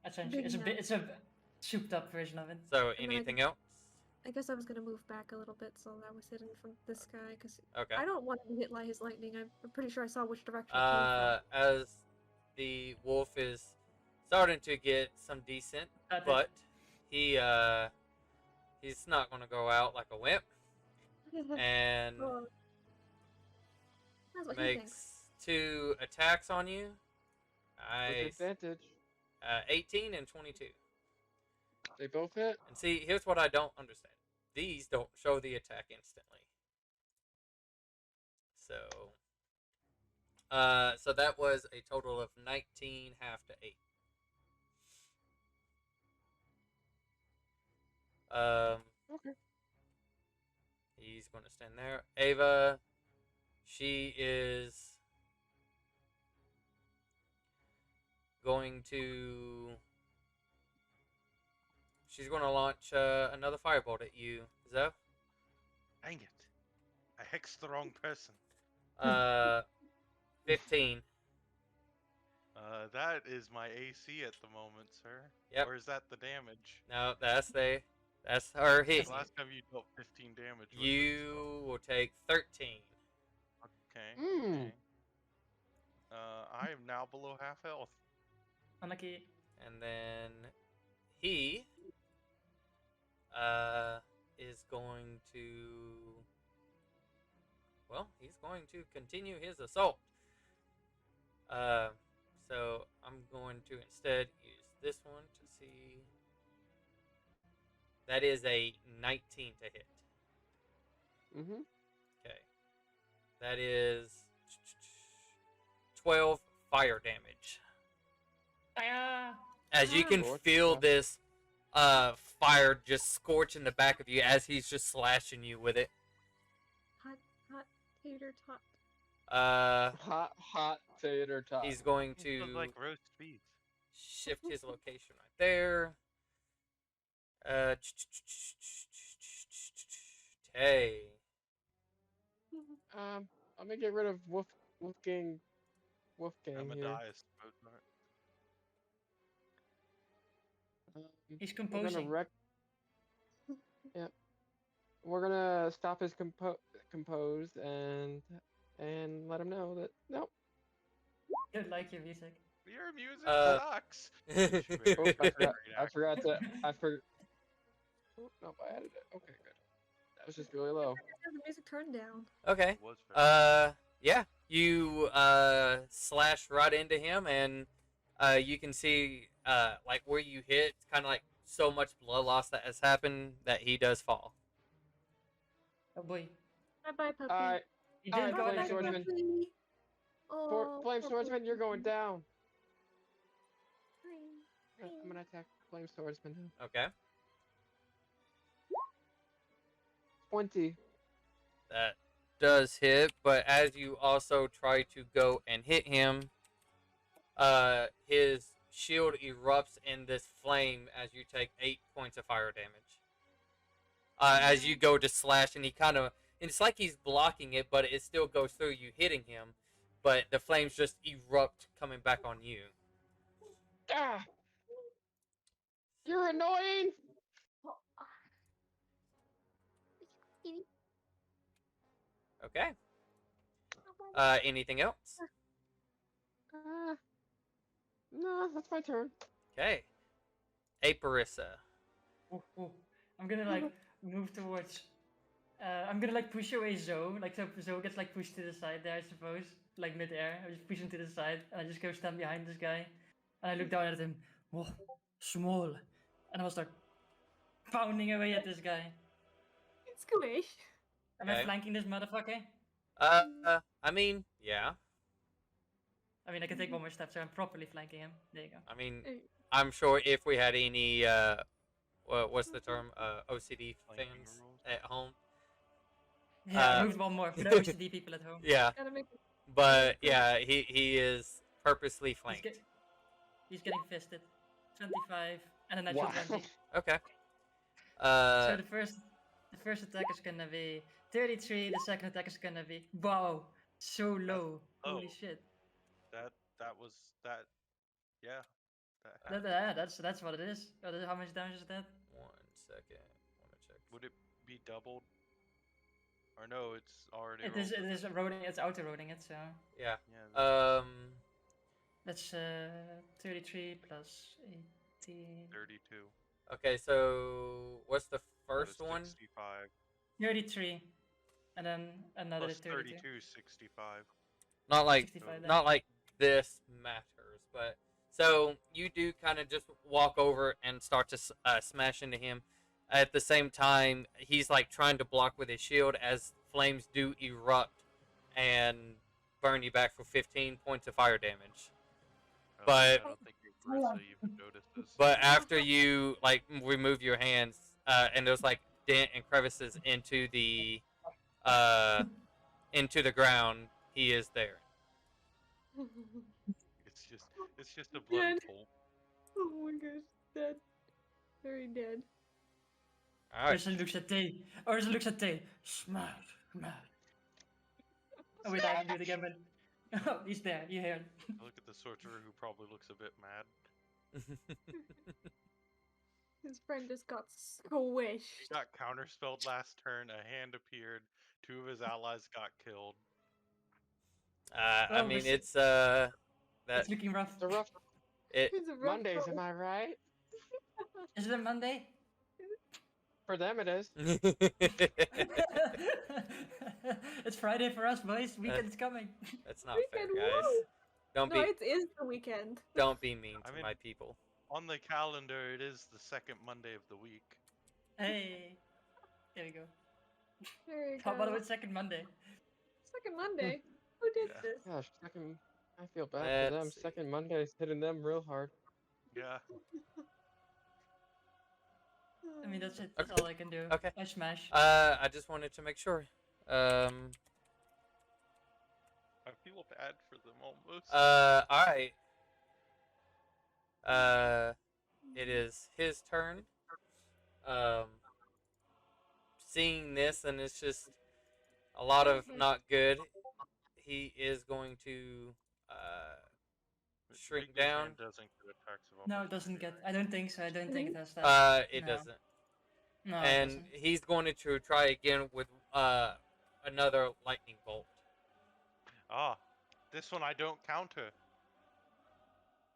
essentially, Big it's a souped up version of it. So then I anything else? I guess I was gonna move back a little bit so that was hidden from this guy because Okay. I don't want to hit like his lightning. I'm pretty sure I saw which direction it came As the wolf is starting to get some decent, but he's not gonna go out like a wimp, from. and Oh, that's what he thinks. makes 2 attacks on you. With Nice. advantage. 18 and 22. They both hit? And see, here's what I don't understand. These don't show the attack instantly. So that was a total of 19, half to 8. Okay. He's going to stand there. Ava, she is going to. She's going to launch another firebolt at you, Zoe. dang it. I hexed the wrong person. 15. That is my AC at the moment, sir. Yep. Or is that the damage? No, that's her hit. The last time you dealt 15 damage. with it, You will take 13. so- Okay. Mm. okay. I am now below half health. Unlucky. And then he is going to. Well, he's going to continue his assault. So I'm going to instead use this one to see. That is a 19 to hit. Mm-hmm. Okay. That is 12 fire damage. As you can Lord, feel yeah. this fire just scorching the back of you as he's just slashing you with it. Hot tater tot. Uh, Hot tater tot. he's going It smells to like roast beef. shift his location right there. Tay. I'm gonna get rid of Wolfgang here. Amadeus Mozart. He's We're gonna composing. wreck. Yeah. We're gonna stop his compose and let him know that nope. Don't like your music. Your music Uh, sucks. Oh, I forgot. I Great forgot to. I forgot. Oh, nope, I added it. Okay, good. That was just really low. Have the music turned down. Okay. It was very Yeah. You slash right into him, and you can see like where you hit, kind of like so much blood loss that has happened that he does fall. Oh boy. Bye bye, puppy. Alright, He didn't go Flame like Swordsman. Puppy. Oh, Flame poor Swordsman, you're going puppy. down. Hi. I'm gonna attack Flame Swordsman now. Okay. 20. That does hit, but as you also try to go and hit him, his shield erupts in this flame as you take 8 points of fire damage. As you go to slash, and he kind of, it's like he's blocking it, but it still goes through you, hitting him. But the flames just erupt, coming back on you. Ah! You're annoying! Okay. Anything else? No, that's my turn. Okay. Aparissa. Oh. I'm gonna like move towards. I'm gonna like push away Zoe. Like so Zoe gets like pushed to the side there, I suppose. Like mid-air. I just push him to the side and I just go stand behind this guy. And I look down at him. Whoa, small. And I was like pounding away at this guy. Squish. Am I Okay. flanking this motherfucker? I mean, yeah. I mean I can take one more step, so I'm properly flanking him. There you go. I mean, I'm sure if we had any, what's the term? OCD Flanking fans rules. at home. Yeah, I moved one more for the OCD people at home. Yeah, Gotta make it. but yeah, he is purposely He's, flanked. he's getting fisted. 25 and a natural Wow. 20. Okay. So the first attack is gonna be 33. The second attack is gonna be wow, so low. Holy low. shit. That was that. Yeah. That's what it is. How much damage is that? 1 second. I want to check. Would it be doubled? Or no, it's already. It is eroding. It's auto eroding it. So Yeah. Yeah. that's 33 plus 18. 32. Okay, so what's the That first is one? 65. 33, and then another Plus 32. 32, 65. Not like 65 not like this matters, but so you do kind of just walk over and start to smash into him. At the same time, he's like trying to block with his shield as flames do erupt and burn you back for 15 points of fire damage. But- I don't think your Marissa even notices. But after you like remove your hands, and there's like dent and crevices into the ground, he is there. It's just a bloody Dead. hole. Oh my gosh, dead. Very dead. All right. Ursa looks at Tay. Ursa looks at Tay. Smash. Oh wait, I can do it again, but oh, he's there. You hear it. Look at the sorcerer who probably looks a bit mad. His friend just got He squished. got counterspelled last turn, a hand appeared, 2 of his allies got killed. I Well, mean, we're it's that It's looking rough. It's a rough it. It's a rough Mondays, go. am I right? Is it a Monday? For them it is. It's Friday for us, boys. Weekend's coming. That's not Weekend, fair, guys. whoa. Don't No, be it is the weekend. don't be mean I to mean- my people. On the calendar, it is the second Monday of the week. Hey. There we go. There you How about go. with second Monday? Second Monday. Who did Yeah. this? Gosh, I feel bad for them. Let's see. Second Monday's hitting them real hard. Yeah. I mean, that's it. Okay. That's all I can do. Okay. I smash. I just wanted to make sure. I feel bad for them almost. All right. It is his turn. Um, Seeing this, and it's just a lot of not good. He is going to shrink Wrigley's down. hand doesn't get attacks of No, it opportunity. doesn't get. right? I don't think so. I don't think it has that. It No. doesn't. No, it And doesn't. he's going to try again with another lightning bolt. Ah, this one I don't counter.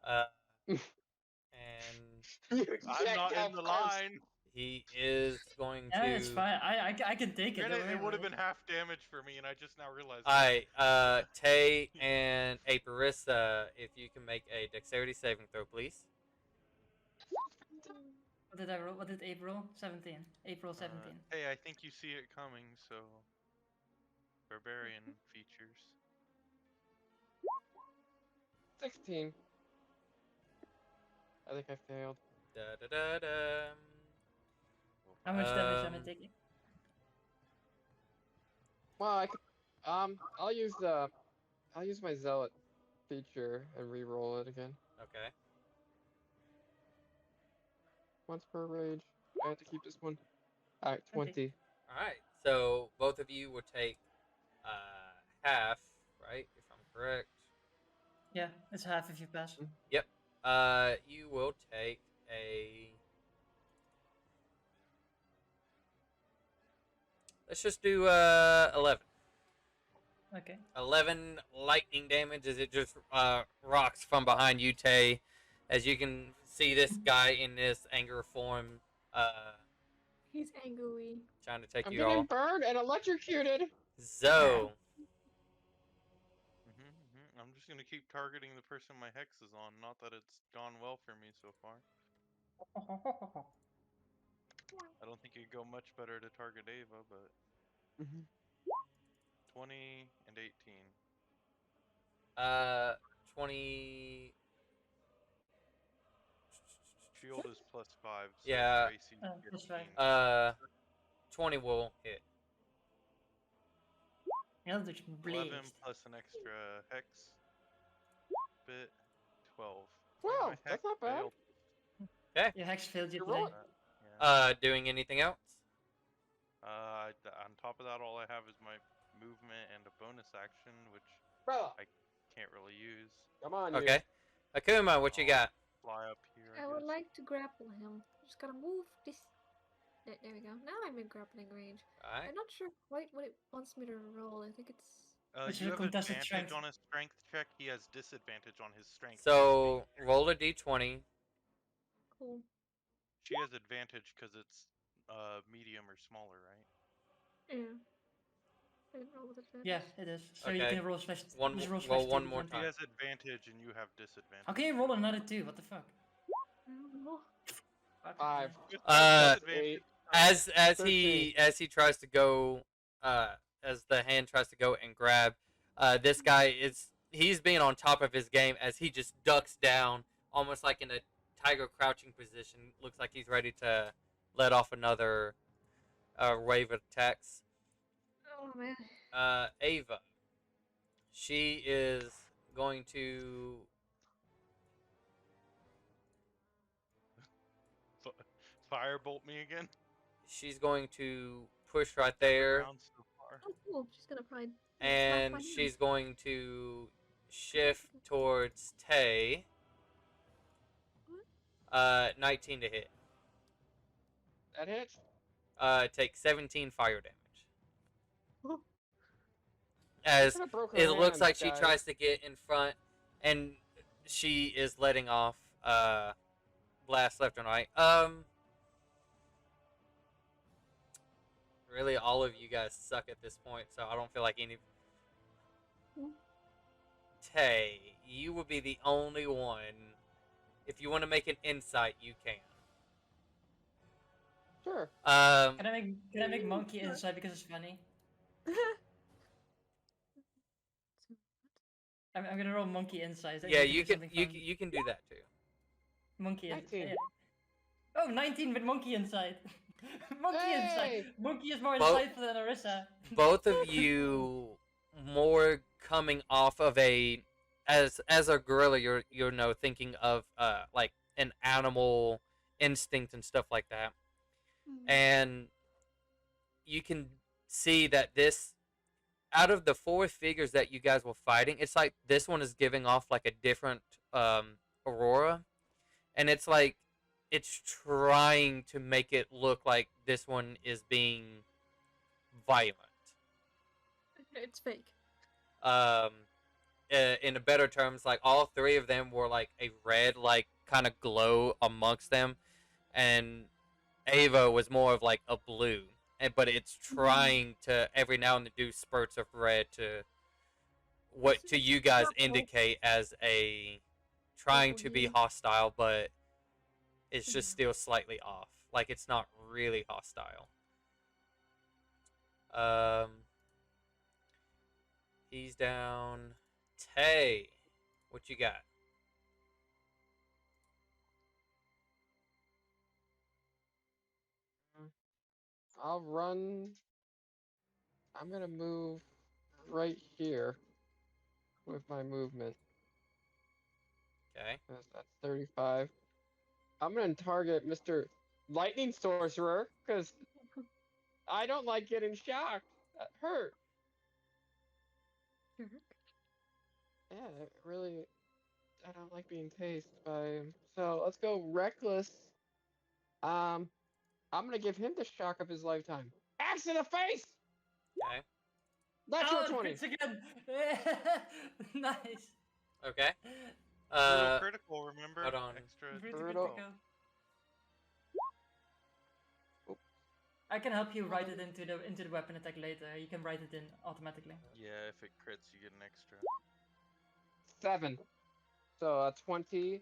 And You I'm not in the jackass. line. he is going Yeah, to. it's fine. I can take it. Granted, Don't it worry would have about been half damage for me, and I just now realized. All right, Tay and Aparissa, if you can make a dexterity saving throw, please. What did I roll? What did April? 17. April 17. Hey, I think you see it coming, so barbarian features. 16. I think I failed. Da da da da. How much damage am I Um, taking? Well, I could, I'll use my zealot feature and re-roll it again. Okay. Once per rage. I have to keep this one. Alright, 20. All right. So both of you will take half, right? If I'm correct. Yeah, it's half if you pass. Yep. You will take a. Let's just do 11. Okay. 11 lightning damage as it just rocks from behind you, Tay. As you can see, this guy in this anger form He's angry. trying to take I'm you getting all. burned and electrocuted! So, I'm just gonna keep targeting the person my hex is on. Not that it's gone well for me so far. I don't think it'd go much better to target Ava, but 20 and 18. 20. Shield is +5, so Yeah. your AC is +5. 15. 20 will hit. Eldritch 11 Blast. plus an extra hex bit, 12. Wow, My that's hex not bad. failed. Okay. Your hex failed you You're today. rolling- Doing anything else? On top of that, all I have is my movement and a bonus action, which Bro, can't really use. come on, Okay. Akuma, what you got? Fly up here. I would guess. like to grapple him. Just gotta move this. There we go. Now I'm in grappling range. Alright. I'm not sure quite what it wants me to roll. I think it's. Which is You a have contested advantage strength. on a strength check. He has disadvantage on his strength. So, roll a d20. Cool. She has advantage because it's medium or smaller, right? Yeah. I didn't roll with advantage. Yeah, it is. So you Okay. can roll slash. One just mo- roll roll slash one 2d20. more He time. has advantage and you have disadvantage. How can you roll another 2? What the fuck? I don't know. 5. With Uh, disadvantage, As he tries to go, as the hand tries to go and grab, this guy he's being on top of his game as he just ducks down, almost like in a tiger crouching position. Looks like he's ready to let off another wave of attacks. Oh man. Ava, she is going to. firebolt me again. She's going to push right there, Round so far. Oh cool. She's gonna probably. and she's going to shift towards Tay. 19 to hit. That hits? Take 17 fire damage. Oh. As Kinda broke her it looks hands, like she guys. tries to get in front, and she is letting off blast left and right. Really, all of you guys suck at this point, so I don't feel like any. Tay, you will be the only one. If you want to make an insight, you can. Sure. Can I make monkey inside because it's funny? I'm gonna roll monkey inside. Yeah, That you gives me can. something You fun. you can do that too. Monkey 19. inside. Oh, 19 with monkey inside. Monkey Hey! inside. Monkey is more Bo- insightful than Arissa. Both of you more coming off of a as a gorilla, you're thinking of like an animal instinct and stuff like that. And you can see that this, out of the four figures that you guys were fighting, it's like this one is giving off like a different aurora, and it's like it's trying to make it look like this one is being violent. It's fake. Um, in a better terms, like all three of them were like a red, like kind of glow amongst them, and Ava was more of like a blue, and but it's trying to every now and then do spurts of red to what to you guys Purple. indicate as a trying Purple to be hue. hostile, but it's just still slightly off. Like it's not really hostile. Um, he's down. Tay, what you got? I'll run. I'm gonna move right here with my movement. Okay. That's 35. I'm gonna target Mr. Lightning Sorcerer because I don't like getting shocked. That hurt. Yeah, it really. I don't like being tased by him. So let's go reckless. I'm gonna give him the shock of his lifetime. Axe in the face. Okay. Natural Oh, 20. crits again! Nice. Okay. Brutal critical, remember? hold on. Extra. Brutal. Critical. Oh. I can help you write it into the weapon attack later. You can write it in automatically. Yeah, if it crits, you get an extra. 7. So 20.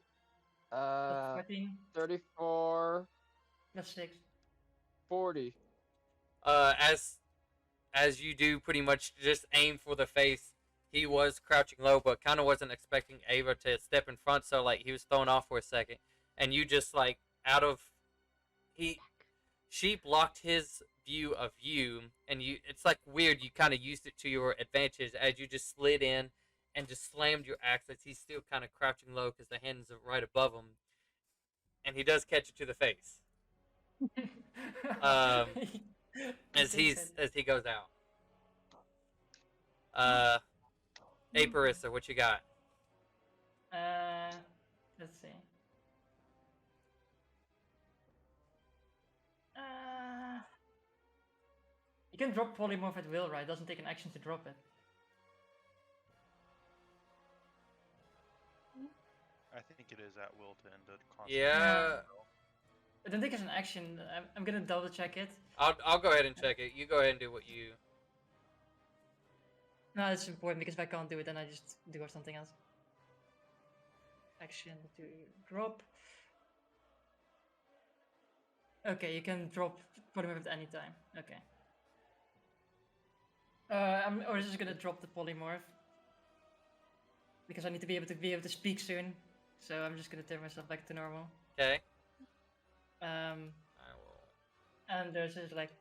That's 14. 34. That's 6. As40. as you do pretty much just aim for the face. He was crouching low, but kind of wasn't expecting Ava to step in front, so like he was thrown off for a second, and you just like out of she blocked his view of you, and you it's like weird. You kind of used it to your advantage as you just slid in and just slammed your axe as he's still kind of crouching low because the hands are right above him, and he does catch it to the face. Um, as he goes out. Hey Parissa, what you got? Let's see. You can drop polymorph at will, right? It doesn't take an action to drop it. I think it is at will to end a constant. Yeah, I don't think it's an action. I'm gonna double check it. I'll go ahead and check it. You go ahead and do what you. No, it's important because if I can't do it, then I just do something else. Action to drop. Okay, you can drop polymorph at any time. Okay. I'm just gonna drop the polymorph because I need to be able to speak soon. So I'm just gonna turn myself back to normal. Okay. I will. And there's just like,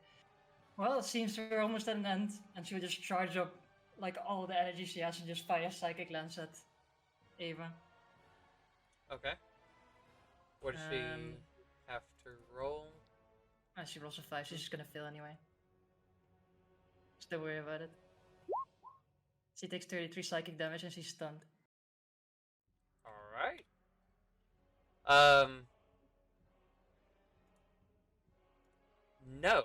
well, it seems we're almost at an end, and she would just charge up like all the energy she has and just fire psychic lens at Ava. Okay. What does she have to roll? She rolls a 5, she's just gonna fail anyway. Just don't worry about it. She takes 33 psychic damage and she's stunned. All right. No.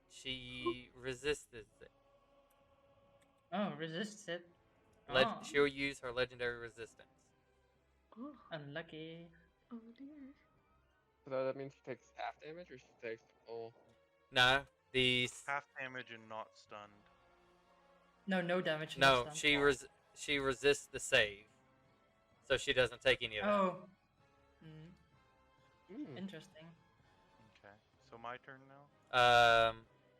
She resisted it. Oh, resists it. She'll use her legendary resistance. Oh, Unlucky. oh dear. So that means she takes half damage or she takes full? No, these. Half damage and not stunned. No damage. No, she resists the save, so she doesn't take any of that. Oh. Hmm. Interesting. Okay, so my turn now.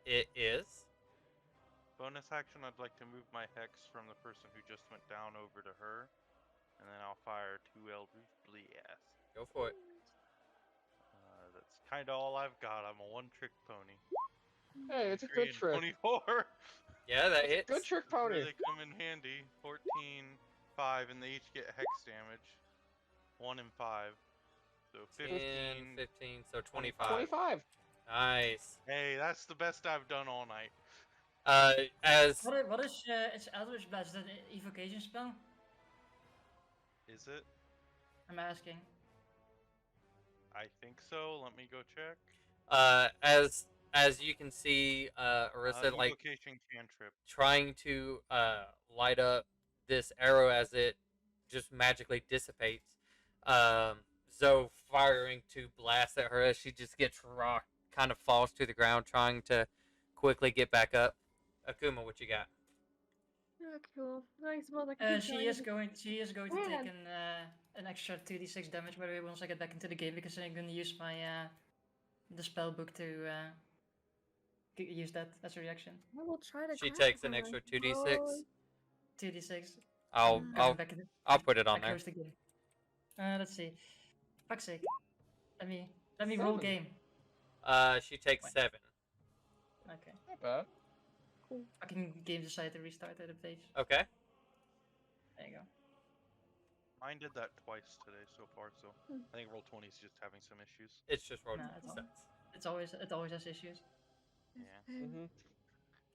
It is. Bonus action, I'd like to move my hex from the person who just went down over to her, and then I'll fire 2 Eldritch Blasts. Go for it. That's kind of all I've got. I'm a one-trick pony. Hey, it's a 3 good and trick. 24. Yeah, that hits. Good trick Where pony. they come in handy. 14, 5, and they each get hex damage. 1 and 5. So 10, 15. 15, so 25. 25. Nice. Hey, that's the best I've done all night. As What is it's Eldritch Blast? Is that an evocation spell? Is it? I'm asking. I think so. Let me go check. as you can see, Arissa like Evocation cantrip. trying to light up this arrow as it just magically dissipates. Zoe firing to blast at her as she just gets rocked, kind of falls to the ground, trying to quickly get back up. Akuma, what you got? Oh, cool. Nice. Well, I can keep She going. is going to take Man. an extra 2d6 damage by the way once I get back into the game because I'm going to use my the spell book to use that as a reaction. I will try to She grapple takes an her. extra 2d6. 2d6. I'll Going I'll back in, I'll put it on back there. close to game. Let's see. Fuck's sake. Let me roll 7. game. She takes 7. Okay. Not bad. Fucking game decided to restart the page. Okay. There you go. Mine did that twice today so far, so Hmm. I think Roll20 is just having some issues. It's just rolled No, sets. it always has issues. Yeah. Mm-hmm.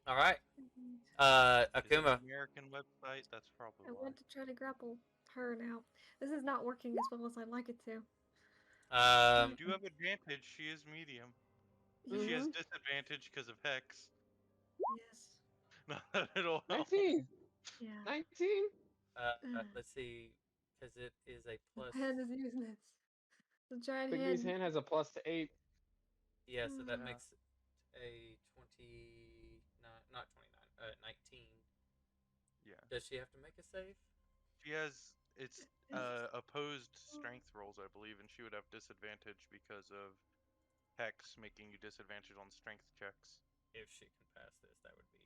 All right. Is it Akuma. an American website? That's probably I why. want to try to grapple her now. This is not working as well as I'd like it to. You do have advantage. She is medium. She has Mhm. disadvantage because of Hex. Yes. Not at all. 19. Yeah. 19. Let's see, because it is a plus. The hand is useless. The giant Big B's hand. hand has a plus to 8. Yeah, so that Yeah. makes a 29, not 29, 19. Yeah. Does she have to make a save? She has opposed strength rolls, I believe, and she would have disadvantage because of Hex making you disadvantage on strength checks. If she can pass this, that would be.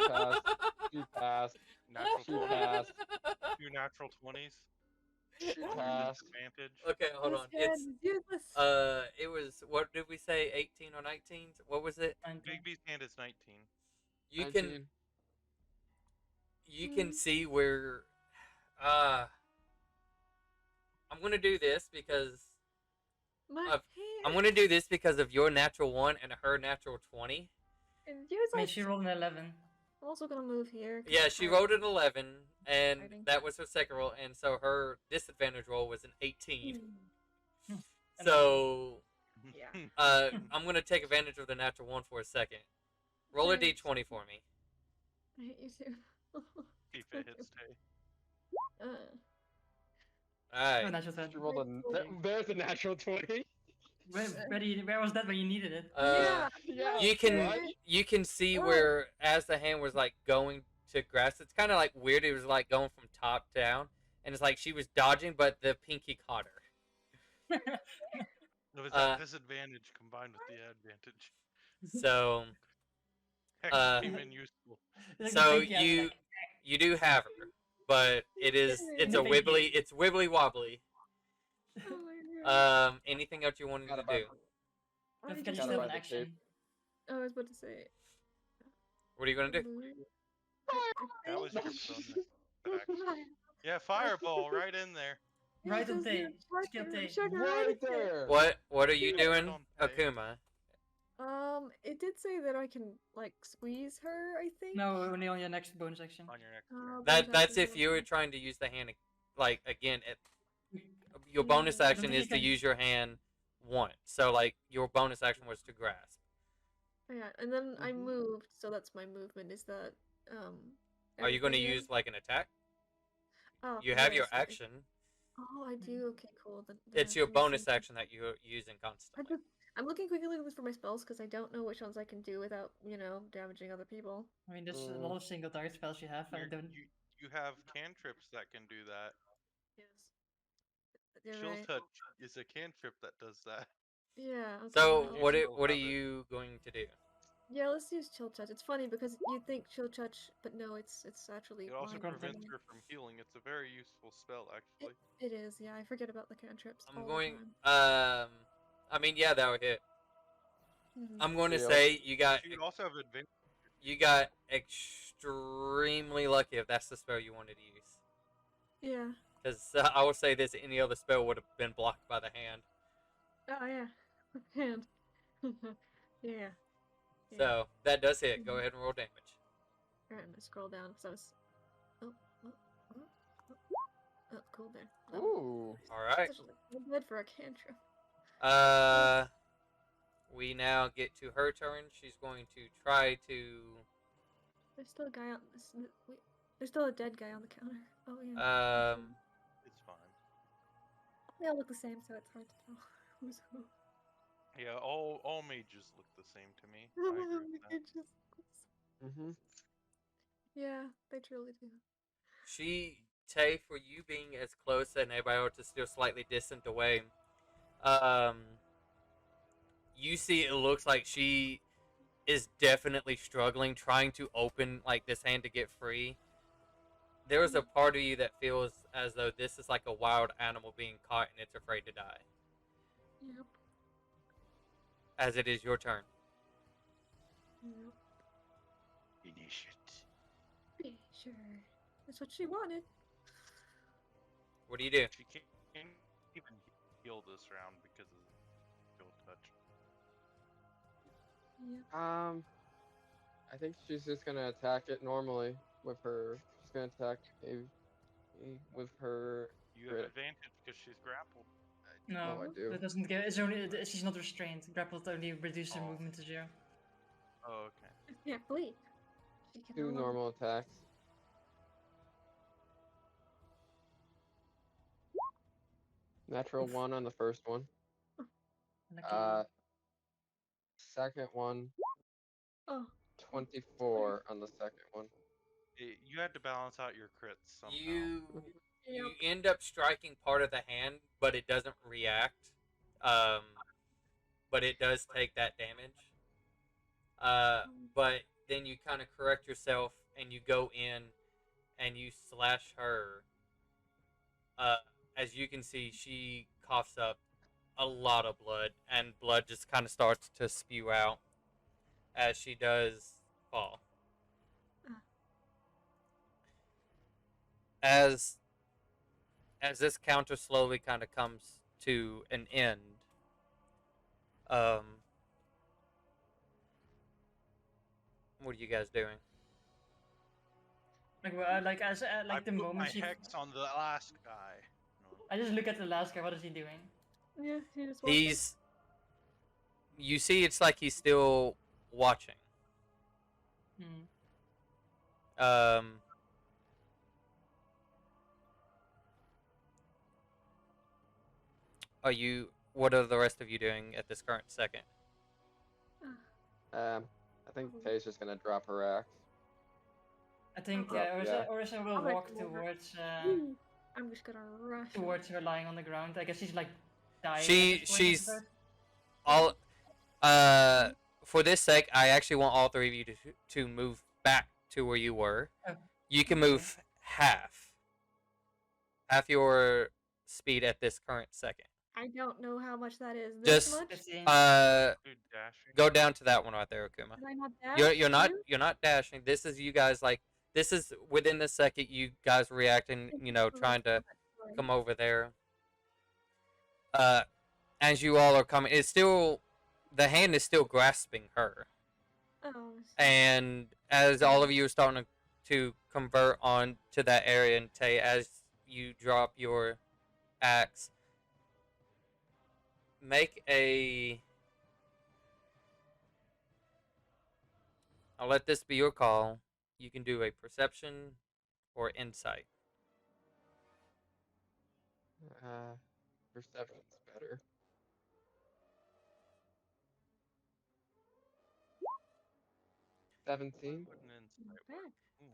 Passed. She passed. Natural She 20. passed. 2 natural 20s. She On passed. disadvantage. Okay, hold This on. hand It's is useless. it was, what did we say? 18 or 19? What was it? 19. Bigby's hand is 19. You 19. can you can see where I'm gonna do this because My of- hand. I'm gonna do this because of your natural 1 and her natural 20. And yours I mean, like. she rolled an 11. I'm also gonna move here. 'cause Yeah, I'm she tired. rolled an 11, and Fighting. that was her second roll, and so her disadvantage roll was an 18. Hmm. So Yeah. I'm gonna take advantage of the natural 1 for a second. Roll a Okay. d20 for me. I hate you too. If it hits Tay. Uh, Oh, Alright. natural 20. She rolled there's a natural 20. Where was that when you needed it? yeah. Yeah. You can see Oh. where as the hand was like going to grasp, it's kind of like weird. It was like going from top down, and it's like she was dodging, but the pinky caught her. It was that disadvantage combined with the advantage. So Hex came in useful. Like the so pinky out, like, you do have her, but it's The a pinky. wibbly wobbly. Oh my god. Anything else you wanted Got to it by- do? I don't forget you just- still Gotta have an buy the tape. action. I was about to say. What are you gonna do? That was your bonus. Yeah, fireball right in there. Right on tape. Skill tape. Right there. What are you Yeah, doing, don't pay. Akuma? It did say that I can like squeeze her. I think. No, only on your next bonus action. On your next turn. That's if you were trying to use the hand, like again. Your Yeah. bonus I don't action think is you to can- use your hand once. So like your bonus action was to grasp. Yeah, and then I Mhm. moved, so that's my movement. Is that Are you going to everything use like an attack? Oh, You have yeah, your sorry. action. Oh, I do. Okay, cool. Then It's I your can use bonus some- action that you're using constantly. I'm looking quickly for my spells because I don't know which ones I can do without, damaging other people. I mean, there's a lot of single target spells you have. I don't. You have cantrips that can do that. Yes. You're Chill right. touch is a cantrip that does that. Yeah. Okay, So well, what Still are have it. you going to do? Yeah, let's use chill touch. It's funny because you think chill touch, but no, it's actually It also blind Content. prevents enemy. her from healing. It's a very useful spell, actually. It is. Yeah, I forget about the cantrips. I'm all going. The time. I mean, yeah, that would hit. Mhm. I'm going to Deal. say you got She would also have advantage. extremely lucky if that's the spell you wanted to use. Yeah. Because I will say this: any other spell would have been blocked by the hand. Oh yeah. Hand. Yeah. Yeah. So that does hit. Go ahead and roll damage. Alright, I'm gonna scroll down because I was. Oh, oh, oh, oh, oh, cool there. Oh, Ooh. All right. such a good for a cantrip. We now get to her turn. She's going to try to. There's still a guy on this. Wait, there's still a dead guy on the counter. Oh yeah. It's fine. They all look the same, so it's hard to tell who's who. Yeah, all mages look the same to me. I agree with that. It just. Mm-hmm. Yeah, they truly do. Tay, for you being as close and everybody else is still slightly distant away, you see it looks like she is definitely struggling, trying to open like this hand to get free. There is a part of you that feels as though this is like a wild animal being caught and it's afraid to die. Yep. As it is your turn. Yep. Finish it. Yeah, sure. That's what she wanted. What do you do? She can't even heal this round because of skill touch. Yep. I think she's just gonna attack it normally with her. She's gonna attack with her. You have Crit. advantage because she's grappled. No, I do. that doesn't get. It's only she's not restrained. Grappled only reduces her Oh. movement to 0. Oh, okay. She can't flee. She can no 2 longer- normal attacks. Natural 1 on the first one. Lucky. Second one, Oh. 24 on the second one. You had to balance out your crits somehow. You end up striking part of the hand, but it doesn't react. But it does take that damage. But then you kind of correct yourself and you go in and you slash her. As you can see, she coughs up a lot of blood, and blood just kind of starts to spew out as she does fall. As this counter slowly kind of comes to an end, what are you guys doing? Like as I the put moment my she. hex on the last guy. No. I just look at the last guy. What is he doing? Yeah, he just watches. You see, it's like he's still watching. Hmm. What are the rest of you doing at this current second? I think Tay's just gonna drop her axe. I think Yeah. Orisa will I'm gonna walk come over. towards I'm just gonna rush. towards her lying on the ground. I guess she's like dying. She's all for this sec. I actually want all three of you to move back to where you were. Oh, You can move half your speed at this current second. I don't know how much that is. This Just much? 15. Dude, dashing. go down to that one right there, Akuma. Am I not dash? You're not dashing. This is you guys like this is within the second you guys reacting, trying to come over there. As you all are coming, it's still the hand is still grasping her. Oh. And as all of you are starting to convert on to that area, and Tay, as you drop your axe, make a. I'll let this be your call. You can do a perception or insight. Perception's better. 17.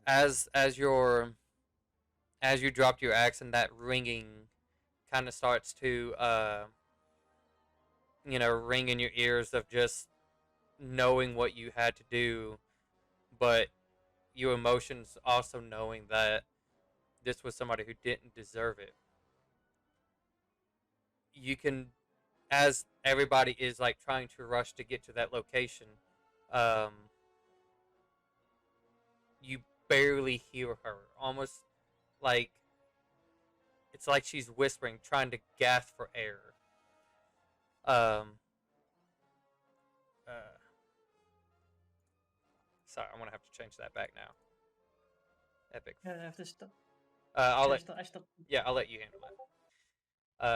As you dropped your axe and that ringing kind of starts to ring in your ears of just knowing what you had to do, but your emotions also knowing that this was somebody who didn't deserve it. You can, as everybody is like trying to rush to get to that location, you barely hear her, almost like it's like she's whispering, trying to gasp for air. Um. Uh. Sorry, I'm gonna have to change that back now. Epic. Yeah, I have to stop. I'll Yeah, let. I stop. Yeah, I'll let you handle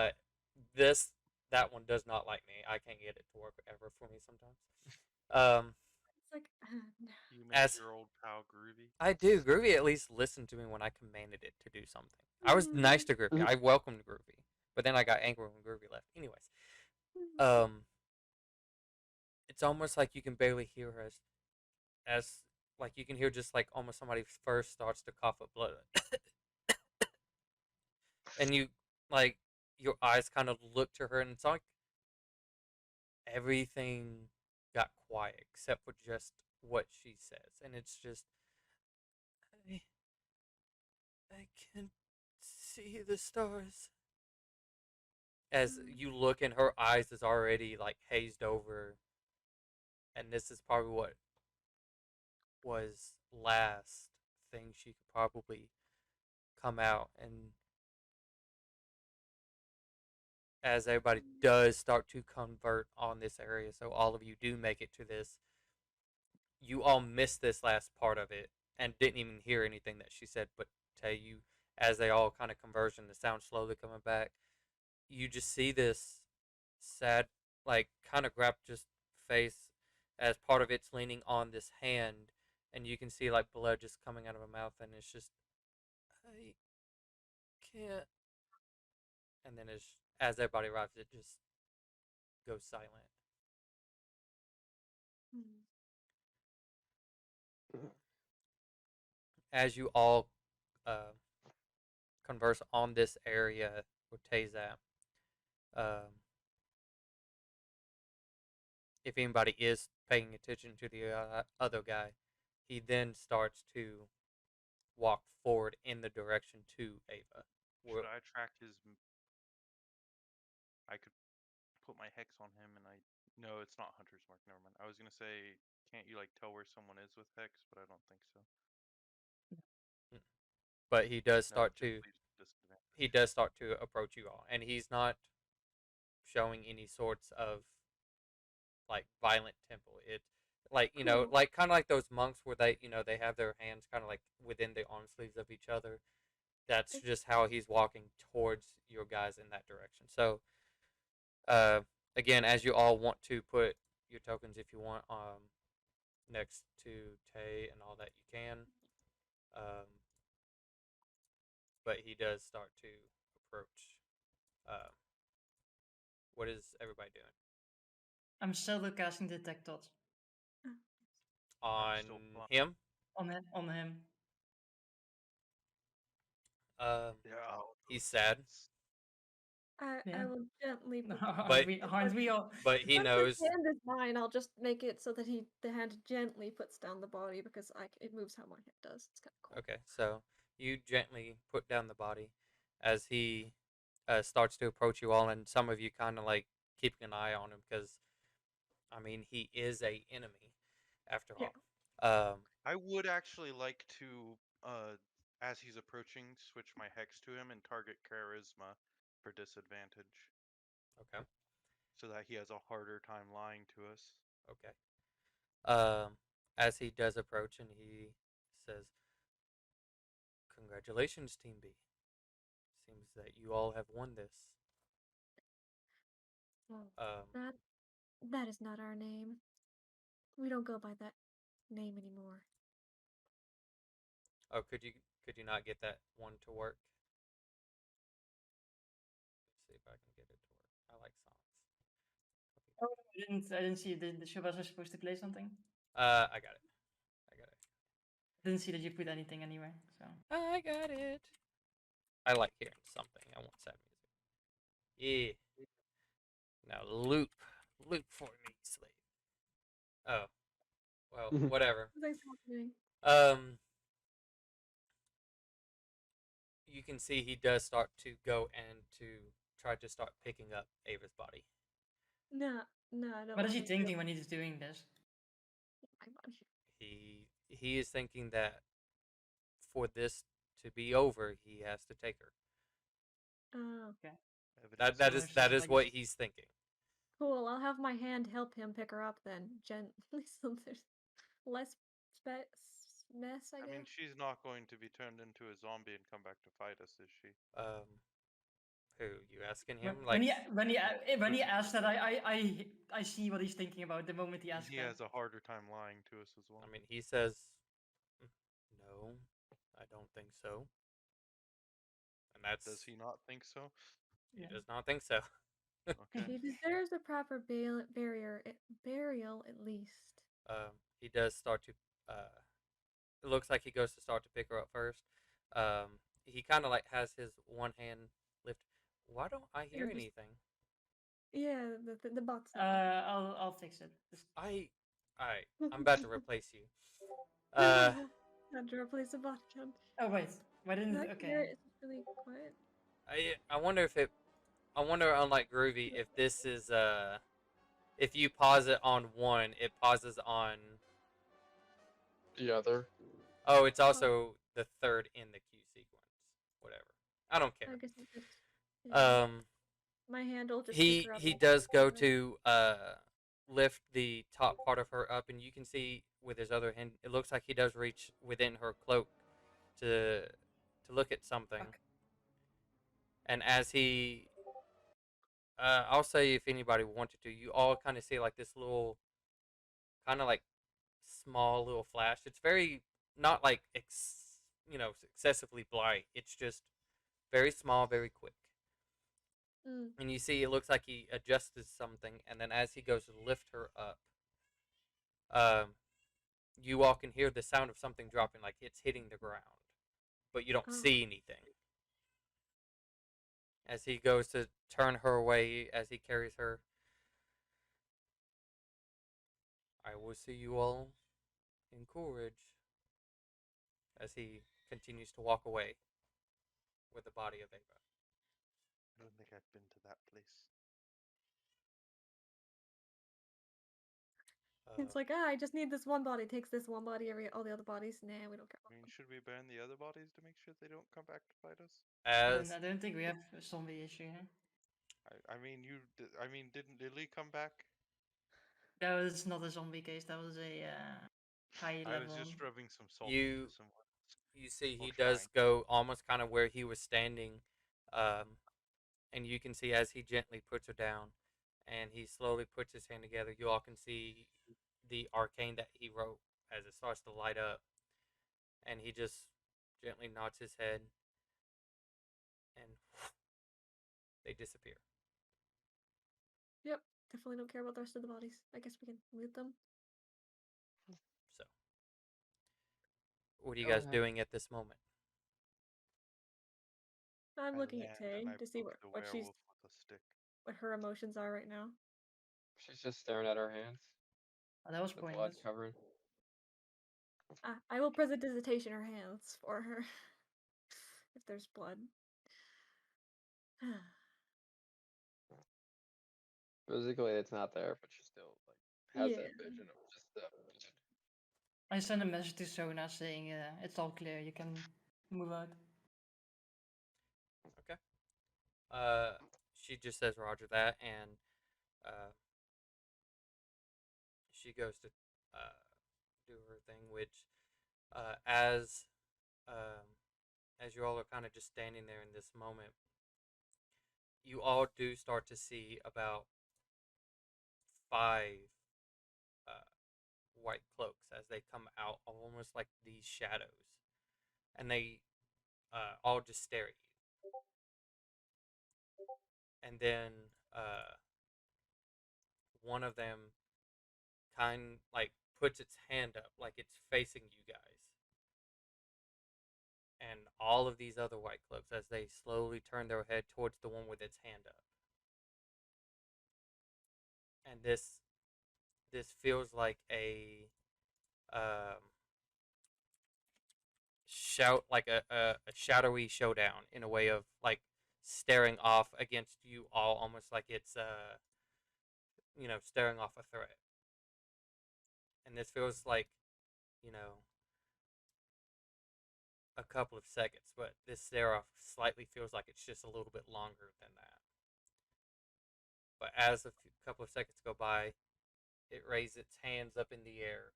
it. This that one does not like me. I can't get it to work ever for me sometimes. It's like, You miss As your old pal Groovy? I do, Groovy at least listened to me when I commanded it to do something. I was nice to Groovy. I welcomed Groovy, but then I got angry when Groovy left. Anyways, um, it's almost like you can barely hear her as like you can hear just like almost somebody first starts to cough up blood, and you like your eyes kind of look to her, and it's like everything got quiet except for just what she says, and it's just I, I can see the stars. As you look, and her eyes is already like hazed over, and this is probably what was last thing she could probably come out. And as everybody does start to convert on this area, so all of you do make it to this, you all missed this last part of it and didn't even hear anything that she said. But tell you, as they all kind of converge and the sound slowly coming back, you just see this sad, like kind of grabbed just face as part of it's leaning on this hand, and you can see like blood just coming out of her mouth, and it's just I can't. And then as everybody arrives, it just goes silent. As you all uh, converse on this area with Tazap, um, if anybody is paying attention to the other guy, he then starts to walk forward in the direction to Ava. Should I track his? I could put my hex on him, and I. No, it's not Hunter's Mark. Never mind. I was gonna say, can't you like tell where someone is with hex? But I don't think so. But he does No, it start just to leaves disadvantage. he does start to approach you all, and he's not showing any sorts of like violent tempo. It like Cool. like kind of like those monks where they they have their hands kind of like within the arm sleeves of each other. That's just how he's walking towards your guys in that direction. So uh, again, as you all want to put your tokens, if you want, next to Tay and all that, you can. Um, but he does start to approach. Um, what is everybody doing I'm solo casting Detect Thoughts I'm on still flying. him? on him. Um, Yeah. Oh, he's sad, I Yeah. will gently put but Aren't we all? but he Once knows. his hand is mine, I'll just make it so that the hand gently puts down the body because it moves how my hand does. It's kind of cool. Okay, so you gently put down the body as he starts to approach you all, and some of you kind of like keeping an eye on him because I mean he is a enemy after Yeah. all. Um, I would actually like to, as he's approaching, switch my hex to him and target charisma for disadvantage, okay, so that he has a harder time lying to us. okay. As he does approach, and he says, "Congratulations, Team B. Seems that you all have won this." Well, Um, that is not our name. We don't go by that name anymore. oh, could you not get that one to work? Let's see if I can get it to work. I like songs. Oh, I didn't see. Was I supposed to play something? I got it. I got it. I didn't see that you put anything anywhere. So I got it. I like hearing something. I want sad music. Yeah. Now loop for me, slave. Oh, well, whatever. Thanks for watching. Um, you can see he does start to go and to try to start picking up Ava's body. No, no, I don't what is want he him to thinking when he's doing this? my body. He is thinking that for this to be over, he has to take her. Oh, Okay. Evidence That So is she's that is like what he's thinking. cool. I'll have my hand help him pick her up then, gently, so there's less mess, I I mean, guess. she's not going to be turned into a zombie and come back to fight us, is she? Who you asking when him? when Like, he when he when he Groovy. asks that, I see what he's thinking about the moment he And asks he that. has a harder time lying to us as well. I mean, he says, "Mm, no, I don't think so," and Does that's he not think so? he Yeah. does not think so. Okay. She deserves a proper burial at least. He does start to. Uh, it looks like he goes to start to pick her up first. He kind of like has his one hand lift. Why don't I hear It'll just anything? yeah, the box. I'll fix it. I, alright, I'm about to replace you. Had to replace the bot count. Oh wait, why didn't? I can hear Okay. it. It's really quiet. I wonder if it. I wonder, unlike Groovy, if this is if you pause it on one, it pauses on. The other. Oh, it's also the third in the queue sequence. Whatever. I don't I care. guess it's just yeah. Um, My hand will just pick her up. he does go to lift the top part of her up, and you can see with his other hand, it looks like he does reach within her cloak to look at something. Fuck. And as he, I'll say if anybody wanted to, you all kind of see like this little, kind of like small little flash. It's very not like excessively bright. It's just very small, very quick. Mm. And you see, it looks like he adjusted something, and then as he goes to lift her up, um, you all can hear the sound of something dropping, like it's hitting the ground, but you don't Oh. see anything. As he goes to turn her away, as he carries her, I will see you all in Coolridge. As he continues to walk away with the body of Ava. I don't think I've been to that place. It's like I just need this one body. Takes this one body, all the other bodies. Nah, we don't care. I mean, should we burn the other bodies to make sure they don't come back to fight us? As I don't think we have a zombie issue here. I mean, I mean, didn't Lily come back? That was not a zombie case. That was a high I was level. just rubbing some salt you into some wounds. you see, Or he does trying. go almost kind of where he was standing, and you can see as he gently puts her down, and he slowly puts his hand together. You all can see the arcane that he wrote as it starts to light up, and he just gently nods his head, and they disappear. Yep, definitely don't care about the rest of the bodies. I guess we can loot them. So, what are you Go guys ahead. doing at this moment? I'm I looking at land Tay and I to see poke the what she's werewolf with a stick. what her emotions are right now. She's just staring at her hands. Oh, that was The blood pointless. covering. I will prestidigitation her hands for her if there's blood. Physically, it's not there, but she still like has Yeah. that vision of just the blood. I sent a message to Sona saying it's all clear. You can move out. Okay. She just says Roger that, and uh, she goes to do her thing, which uh, as um, as you all are kind of just standing there in this moment, you all do start to see about five uh, white cloaks as they come out, almost like these shadows, and they all just stare at you. And then one of them kind like puts its hand up, like it's facing you guys. And all of these other white cloaks, as they slowly turn their head towards the one with its hand up. And this feels like a um, a shadowy showdown in a way of like staring off against you all, almost like it's staring off a threat. And this feels like, you know, a couple of seconds, but this Seraph slightly feels like it's just a little bit longer than that. But as a couple of seconds go by, it raises its hands up in the air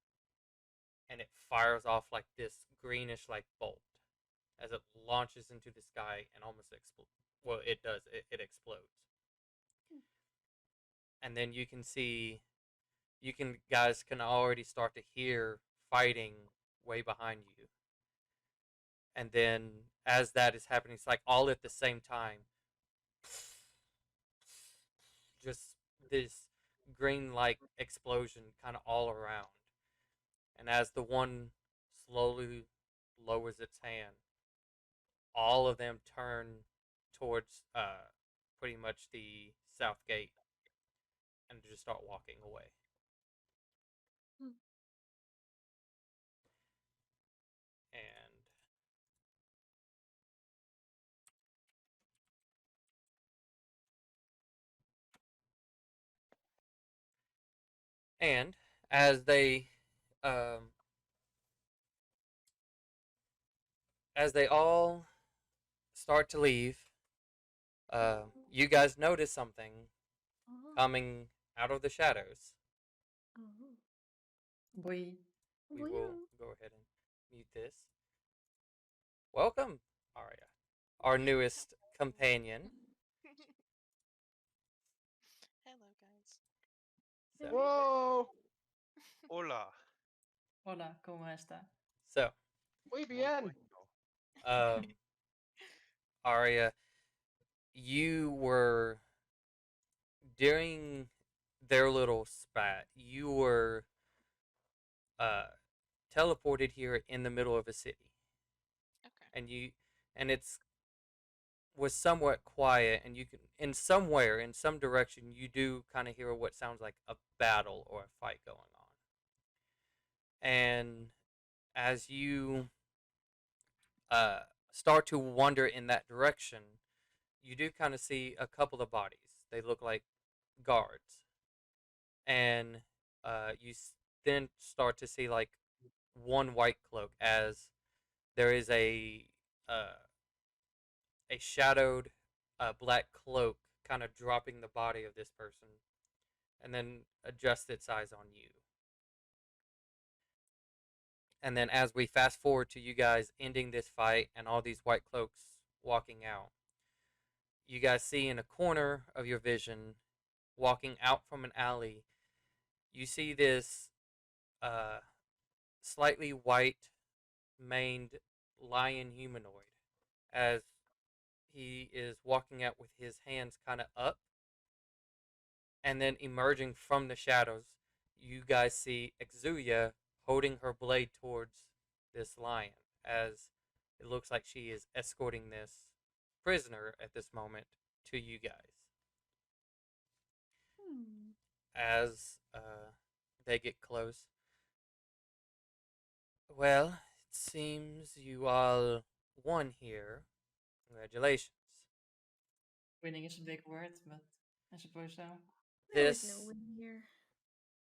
and it fires off like this greenish like bolt as it launches into the sky and almost explodes. Well, it does. It explodes. And then you can see, guys can already start to hear fighting way behind you. And then as that is happening, it's like all at the same time. Just this green like explosion kind of all around. And as the one slowly lowers its hand, all of them turn towards pretty much the south gate and just start walking away. Hmm. And and as they um, all start to leave, you guys notice something Oh. coming out of the shadows. Oh. Boy. We will go ahead and mute this. Welcome, Arya, our newest companion. Hello, guys. So, Whoa! Hola. Hola, ¿cómo está? so Muy Muy bien! bueno. Arya, you were during their little spat. You were uh, teleported here in the middle of a city, Okay. and it's was somewhat quiet, and you can in some direction you do kind of hear what sounds like a battle or a fight going on. And as you uh, start to wander in that direction, you do kind of see a couple of bodies. They look like guards, and you then start to see like one white cloak as there is uh, a shadowed black cloak kind of dropping the body of this person and then adjusts its eyes on you. And then as we fast forward to you guys ending this fight and all these white cloaks walking out, you guys see in a corner of your vision, walking out from an alley, you see this uh, slightly white maned lion humanoid as he is walking out with his hands kind of up, and then emerging from the shadows, you guys see Exuya holding her blade towards this lion as it looks like she is escorting this prisoner at this moment to you guys. Hmm. As they get close, well, it seems you all won here. Congratulations. Winning is a big word, but I suppose so. There was no This win here.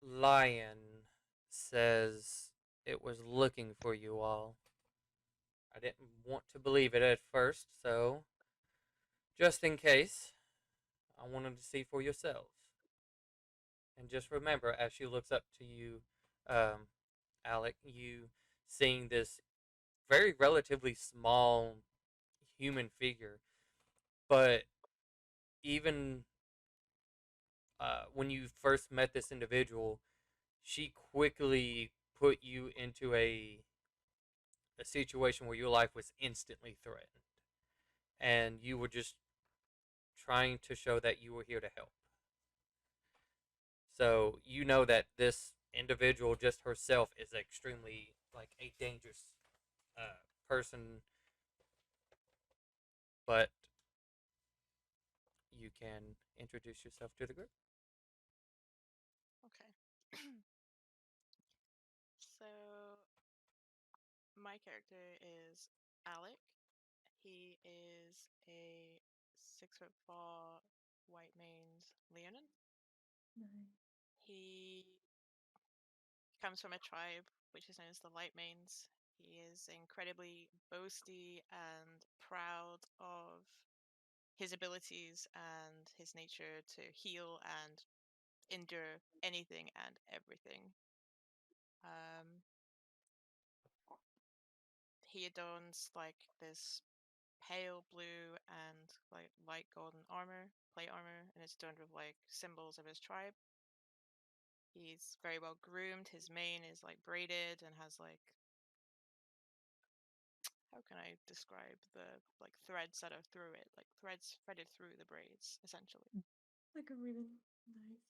lion says it was looking for you all. I didn't want to believe it at first, so just in case, I wanted to see for yourselves. And just remember, as she looks up to you, Alec, you seeing this very relatively small human figure, but even when you first met this individual, she quickly put you into a situation where your life was instantly threatened, and you were just trying to show that you were here to help. So you know that this individual, just herself, is extremely like a dangerous person, but you can introduce yourself to the group. Okay. So, my character is Alec. He is a 6'4" white maned Leonin. Nice. He comes from a tribe which is known as the Light Mains. He is incredibly boasty and proud of his abilities and his nature to heal and endure anything and everything. Um, he adorns like this pale blue and like light golden armor, plate armor, and it's adorned with like symbols of his tribe. He's very well groomed. His mane is like braided and has like, how can I describe the like threads that are through it, like threads threaded through the braids, essentially. Like a ribbon. Nice.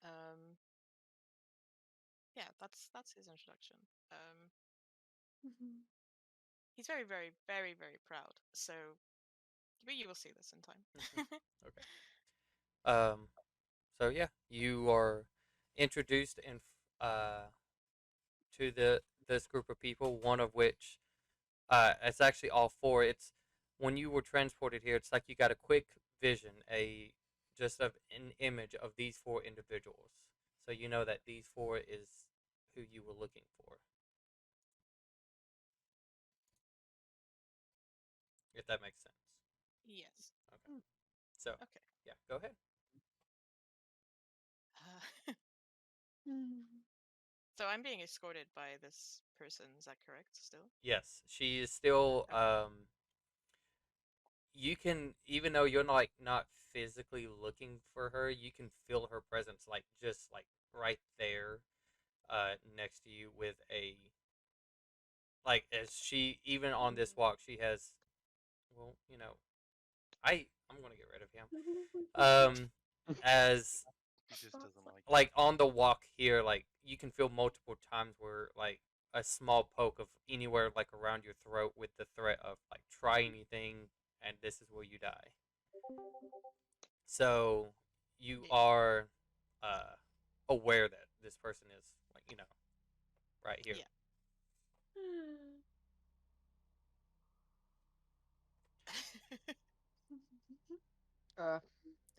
Um, yeah, that's his introduction. Mhm. He's very, very, very, very proud. So, but you will see this in time. Okay. So yeah, you are introduced in to this group of people. One of which, it's actually all four. It's when you were transported here. It's like you got a quick vision, a just of an image of these four individuals. So you know that these four is who you were looking for. If that makes sense. Yes. Okay. So Okay. yeah, go ahead. Mm. So I'm being escorted by this person. Is that correct? Still? Yes, she is still. Okay. You can, even though you're not physically looking for her, you can feel her presence, like just like right there, next to you with a like as she even on this walk she has. Well, I'm gonna get rid of him. As He just doesn't like you. like on the walk here, like you can feel multiple times where like a small poke of anywhere like around your throat with the threat of like try anything and this is where you die. So you Yeah. are aware that this person is like right here. Yeah. Uh,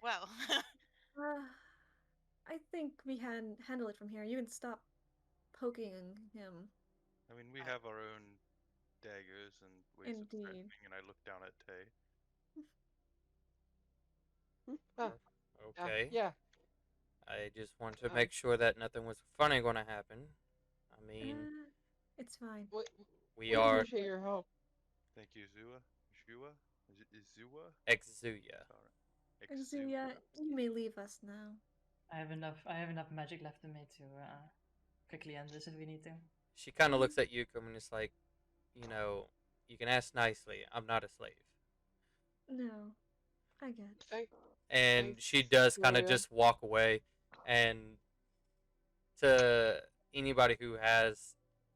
Well, Uh, I think we can handle it from here. You can stop poking him. I mean, we have our own daggers and ways of Indeed. threatening, and I look down at Tay. huh, Okay. yeah. I just want to Um, make sure that nothing was funny going to happen. I mean, It's fine. we, we we are appreciate your help. Thank you, Zua. Zua? Is Zua? Exuya. Sorry. Exuya, Exuia. you may leave us now. I have enough. I have enough magic left in me to quickly end this if we need to. She kind of looks at you and is like, you know, you can ask nicely. I'm not a slave. No, I get. Thank, And thanks, she does kind of Julia. just walk away. And to anybody who has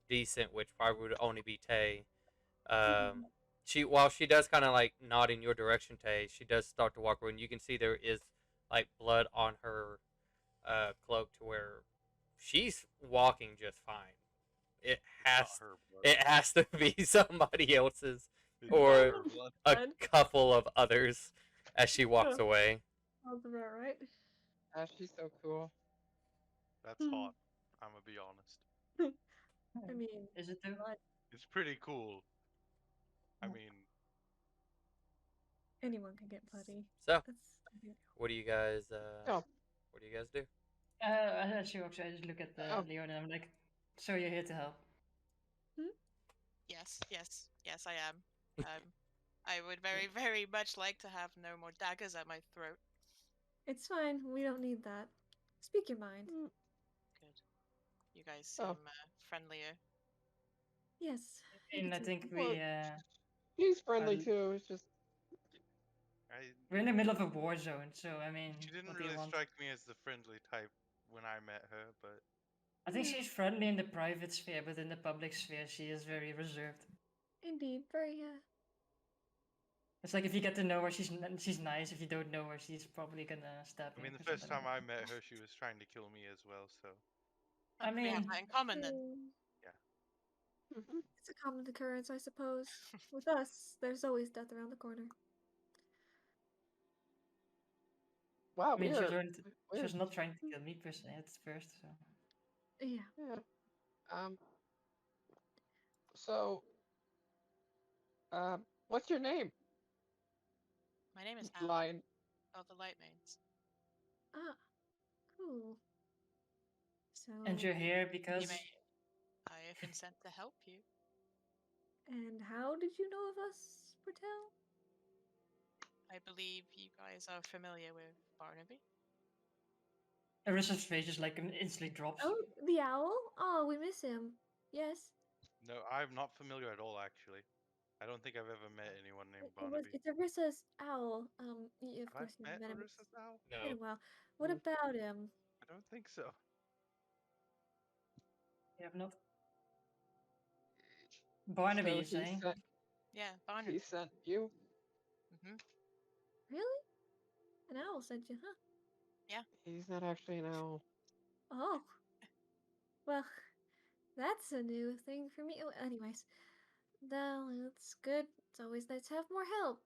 decent, which probably would only be Tay, um, while she does kind of like nod in your direction, Tay, she does start to walk away, and you can see there is like blood on her cloak to where she's walking just fine. It It's has not her blood. it has to be somebody else's It's not or her blood. a Fine. couple of others as she walks Yeah. away. Sounds about right. She's so cool. That's hot. I'm gonna be honest. I mean, Is it though? what? It's pretty cool. I Yeah. mean, Anyone can get putty. So, That's what do you guys Oh, what do you guys do? As she walks, I just look at oh, Leon and I'm like, "So you're here to help?" yes, yes, yes, I am. I would very, very much like to have no more daggers at my throat. It's fine. We don't need that. Speak your mind. Good. You guys oh. seem friendlier. Yes, we And could I say think that. Well, we she's are friendly too. It's just, I we're in the middle of a war zone, so I mean, she didn't what do you really want? strike me as the friendly type when I met her, but I think No, she's friendly in the private sphere, but in the public sphere, she is very reserved. indeed, very It's like if you get to know her, she's nice. If you don't know her, she's probably gonna stab I you mean, the or first something like time I that. met her, she was trying to kill me as well. So Huh, I we have mean, that in common then. yeah, mhm. it's a common occurrence, I suppose. With us, there's always death around the corner. Wow, I mean, she we're, was not trying to kill me per se at first. So Yeah. yeah. Um, So, what's your name, My name is Al, Lion? of the Light Mains. Ah, cool. So, And you're here You because may. I have been sent to help you. and how did you know of us, Bertel? I believe you guys are familiar with Barnaby. Arissa's face just like instantly drops. Oh, the owl? Oh, we miss him. Yes. No, I'm not familiar at all, actually. I don't think I've ever met anyone named Barnaby. It's Arissa's owl. Of Have I course you met met him. Arissa's owl? It's been a No. while. What Hmm. about him? I don't think so. You have not. So Barnaby, you he saying? sent Yeah, Barnaby. he sent you. hmm Really? An owl sent you, huh? He's not actually an owl. Oh. Well, that's a new thing for me. Oh, anyways, well, it's good. It's always nice to have more help.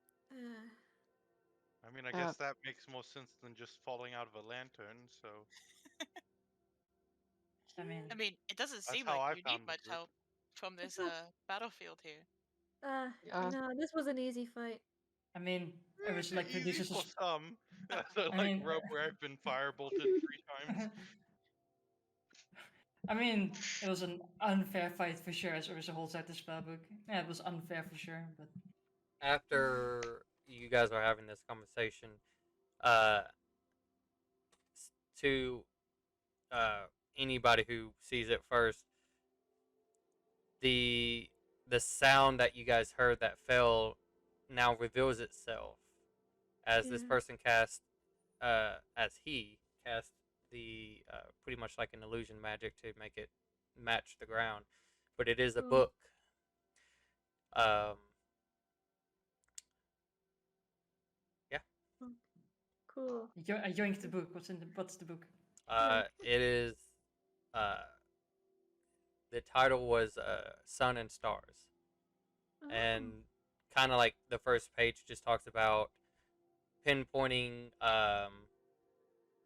I mean, I Uh, guess that makes more sense than just falling out of a lantern, so I mean, I mean, it doesn't that's seem how like I you need found the much group. help from this not- battlefield here. uh, No, this was an easy fight. I mean, Arissa like Easy produces a. for some. So, I like mean, rope where I've been firebolted 3 times. I mean, it was an unfair fight for sure, as Ursa holds out the spellbook. Yeah, it was unfair for sure, but After you guys are having this conversation, uh, to uh, anybody who sees it first, the the sound that you guys heard that fell now reveals itself as this Yeah. person cast as he cast the pretty much like an illusion magic to make it match the ground, but it is a Oh. book. Um, yeah. Oh, cool. I yoinked the book. What's the book? It is. Uh, the title was Sun and Stars, Oh. and kind of like the first page just talks about pinpointing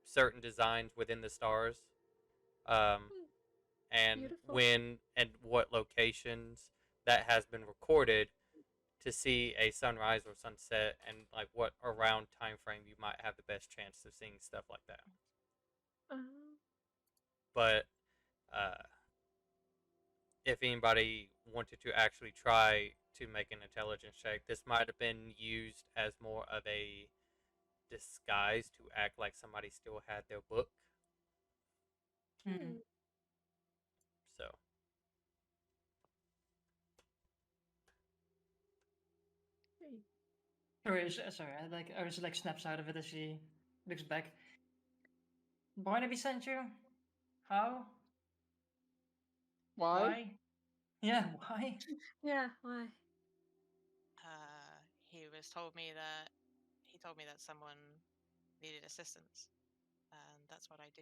certain designs within the stars, um, Hmm, and beautiful. when and what locations that has been recorded to see a sunrise or sunset, and like what around time frame you might have the best chance of seeing stuff like that. Uh, But uh, if anybody wanted to actually try to make an intelligence check, this might have been used as more of a disguise to act like somebody still had their book. Hmm. So hey. Sorry, Ursa like snaps out of it as she looks back. Barnaby sent you? How? why? Why? Yeah, why? Yeah, why? He told me that someone needed assistance, and that's what I do.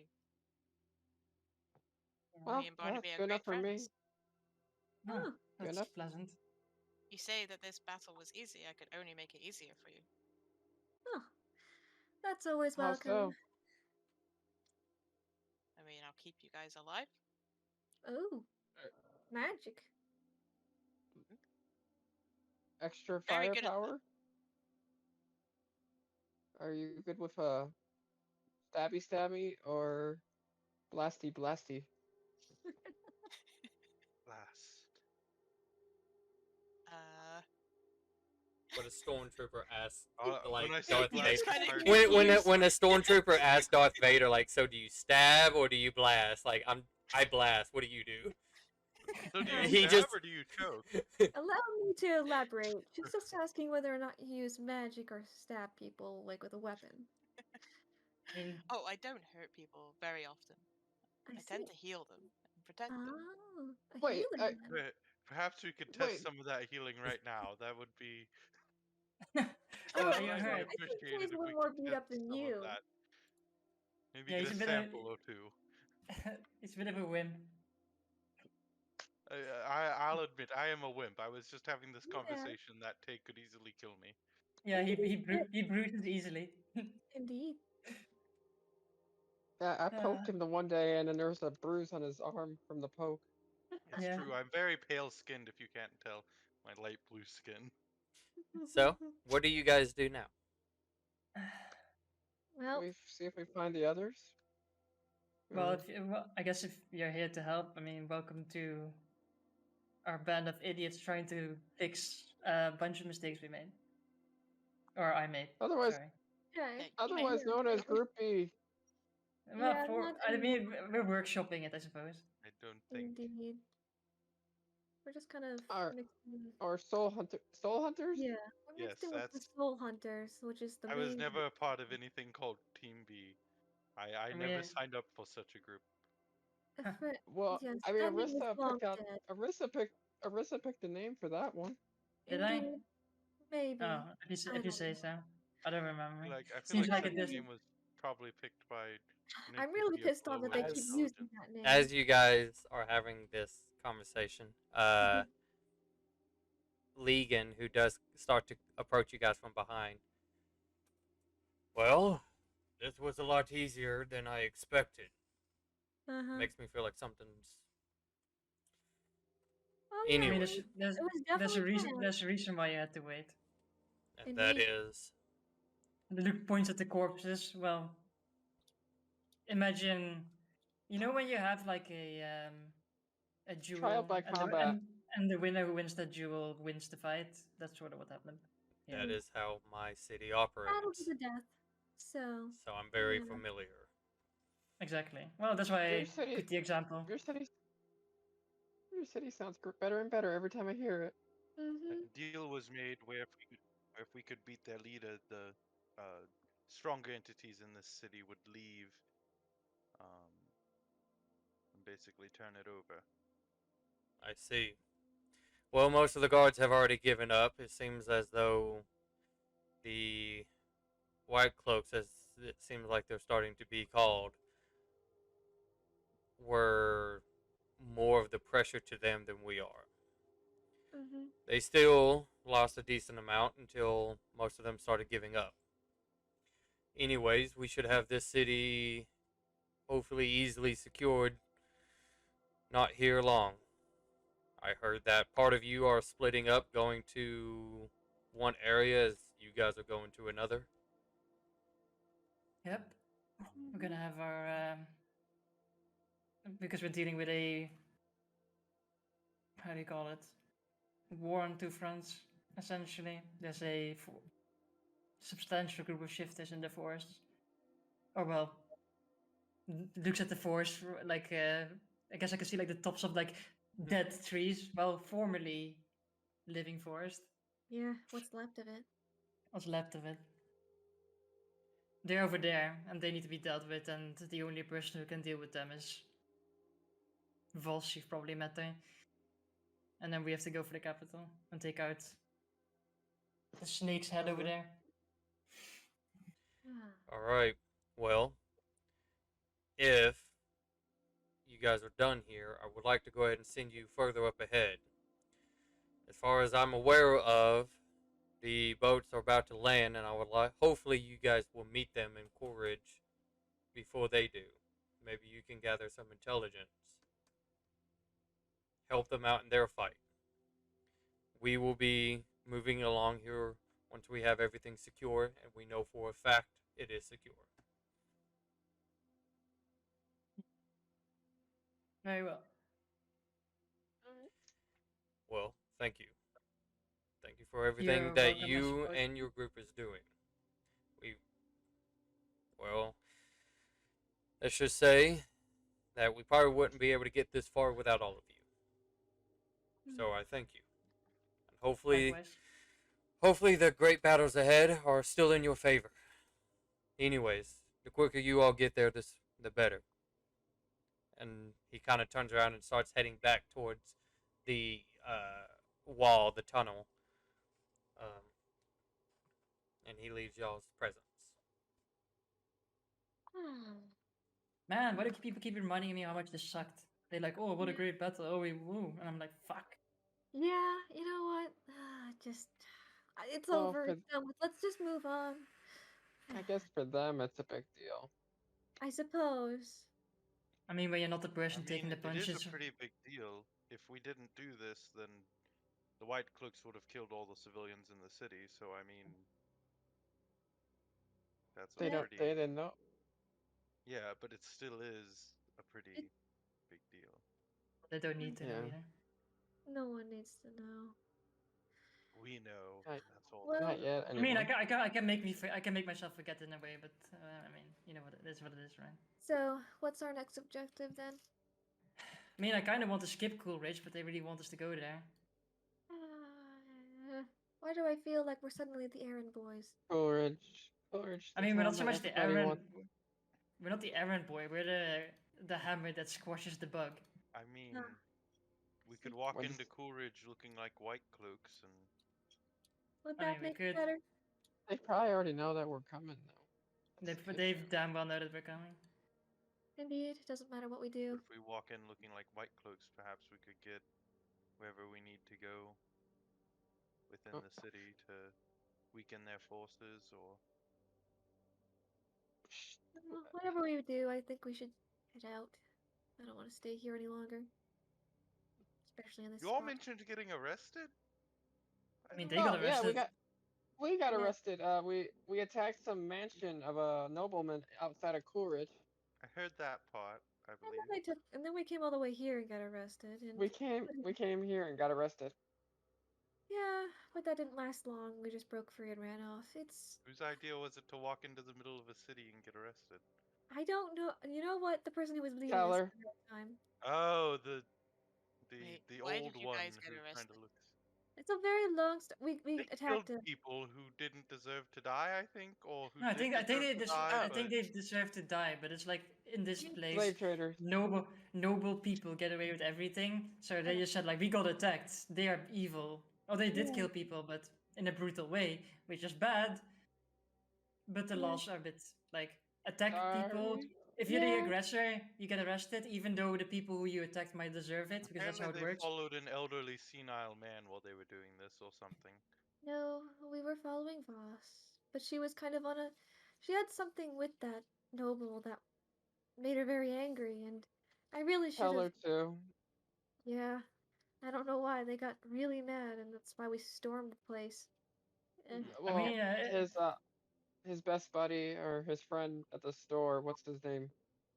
Well, Me and that's Barnaby are good enough great for me. friends. Oh, Oh, Good that's enough. pleasant. You say that this battle was easy. I could only make it easier for you. oh. That's always How welcome. so? I mean, I'll keep you guys alive. Oh, magic. Extra Very good at that. firepower? Are you good with stabby stabby or blasty blasty? Blast. Uh, what a stormtrooper asks, like When I say Darth he Vader. looks blast, kind of hard confused. When a stormtrooper asks Darth Vader, like, so do you stab or do you blast? Like, I blast. What do you do? So do you He stab just or do you choke? Allow me to elaborate. She's just asking whether or not you use magic or stab people, like with a weapon. I mean, Oh, I don't hurt people very often. I I see. tend to heal them and protect them. Oh, a Wait, healer then. Wait, perhaps we could wait. test some of that healing right now. That would be so Oh, are you greatly hurt? I think appreciated Kay's a if we little more could beat test up than some of you. that. Maybe Yeah, get he's a a bit sample or two. it's a bit of a whim. I'll admit, I am a wimp. I was just having this Yeah, conversation that Tay could easily kill me. Yeah, yeah, he bruises easily. indeed. Yeah, I uh, poked him the one day, and then there was a bruise on his arm from the poke. It's Yeah. true. I'm very pale skinned if you can't tell my light blue skin. So, what do you guys do now? Well, We see if we find the others. Well, Or I guess if you're here to help, I mean, welcome to our band of idiots trying to fix a bunch of mistakes we made, or I made. otherwise, Sorry. okay. You may. otherwise known as Group B. Well, Yeah, for not I in mean, we're workshopping it, I suppose. I don't think. indeed. We're just kind of Our mixing. our soul hunters. Yeah, we Yes, mixed it with the that's. Soul Hunters, which is the I was main never group. a part of anything called Team B. I I never mean, signed up for such a group. Well, Yes, I mean, that name is long dead. Arissa picked a name for that one. did I? Indeed, maybe. Oh, I if you don't say know. so, I don't remember. I feel Seems like like such it a does. name was probably picked by an I'm really NPC of pissed off below that they average keep As using intelligence. that name. as you guys are having this conversation, Legan, who does start to approach you guys from behind. Well, this was a lot easier than I expected. Uh-huh. Makes me feel like something's. Oh I yeah, mean, Anyway, it was definitely planned. there's a reason why you had to wait. and that Indeed. is. Luke points at the corpses. Well, imagine, when you have like a Trial duel, by and combat. the winner who wins the duel wins the fight. That's sort of what happened. Yeah, That is how my city Battle to operates. the death. So, So I'm very yeah. familiar. exactly. Well, that's why Your I city, put the example. your city, your city sounds better and better every time I hear it. A Mm-hmm. deal was made where if we could beat their leader, the stronger entities in this city would leave um, and basically turn it over. I see. Well, most of the guards have already given up. It seems as though the White Cloaks, as it seems like they're starting to be called, were more of the pressure to them than we are. Mm-hmm. They still lost a decent amount until most of them started giving up. Anyways, we should have this city hopefully easily secured not here long. I heard that part of you are splitting up, going to one area as you guys are going to another. Yep, we're gonna have our because we're dealing with a, how do you call it, war on two fronts. Essentially, there's a substantial group of shifters in the forest. Or well, looks at the forest like I guess I can see like the tops of like dead trees. Well, formerly living forest. Yeah, what's left of it. What's left of it. They're over there, and they need to be dealt with. And the only person who can deal with them is Vos. You've probably met her. And then we have to go for the capital and take out the snake's head over Uh-huh. there. All right. Well, if you guys are done here, I would like to go ahead and send you further up ahead. As far as I'm aware of, the boats are about to land, and I would like. Hopefully, you guys will meet them in Coolridge before they do. Maybe you can gather some intelligence, help them out in their fight. We will be moving along here once we have everything secure, and we know for a fact it is secure. Very well. Well, thank you. Thank you for everything You're that welcome, I you suppose. and your group is doing. We, well, let's just say that we probably wouldn't be able to get this far without all of you. So I thank you. And Likewise. hopefully the great battles ahead are still in your favor. Anyways, the quicker you all get there, the better. And he kind of turns around and starts heading back towards the wall, the tunnel. Um, and he leaves y'all's presence. Man, why do people keep reminding me how much this sucked? They're like, oh, what a great battle. Oh, we woo. And I'm like, fuck. Yeah, you know what? Just it's Well, over. It's done with. Let's just move on. I guess for them it's a big deal. I suppose. I mean, when you're not the person I taking mean, the it is punches. a pretty big deal. If we didn't do this, then the White Cloaks would have killed all the civilians in the city. So I mean, that's a They Yeah. pretty didn't know. yeah, but it still is a pretty big deal. They don't need to know Yeah. either. No one needs to know. We know. Not, That's all. Well, not yet, I mean, anyway. I can make I can make myself forget in a way, but I mean, you know what it is, right? so what's our next objective then? I mean, I kind of want to skip Coolridge, but they really want us to go there. Why do I feel like we're suddenly the errand boys? Coleridge. Coleridge, I the mean, we're not town so that much the everybody errand. wants. We're not the errand boy. We're the hammer that squashes the bug. I mean, Ah, we could walk What into is- Coolridge looking like White Cloaks, and would I mean, that we make could. it better? They probably already know that we're coming, though. That's the They've issue. damn well know that we're coming. Indeed, doesn't matter what we do. but if we walk in looking like White Cloaks, perhaps we could get wherever we need to go within Oh. the city to weaken their forces, or Well, whatever we do, I think we should head out. I don't want to stay here any longer. Especially in this you all spot. mentioned getting arrested. I mean, don't they got Oh yeah, arrested. we got Yeah. arrested. We attacked some mansion of a nobleman outside of Coolridge. I heard that part. I And believe. then and then we came all the way here and got arrested. And We came here and got arrested. yeah, but that didn't last long. We just broke free and ran off. Whose idea was it to walk into the middle of a city and get arrested? I don't know. You know what? The person who was leading us Teller. at that time. Oh, Wait, the why old did you one guys get who kind arrested? of looks. It's a very long. We They killed attacked him. people who didn't deserve to die, I think, or who No, did deserve to die. Oh. I think But they deserve to die, but it's like in this place, Slave traders. noble people get away with everything. So they just said like, we got attacked. They are evil. Oh, they did Yeah. kill people, but in a brutal way, which is bad. But the Yeah. laws are a bit like attack people. Sorry. If you're the Yeah. aggressor, you get arrested, even though the people who you attacked might deserve it, because that's how apparently it they works. followed an elderly senile man while they were doing this or something. No, we were following Voss, but she was kind of on a. She had something with that noble that made her very angry, and I really should have. Teller too. Yeah, I don't know why they got really mad, and that's why we stormed the place. Eh, I Well, mean, his best buddy or his friend at the store. What's his name?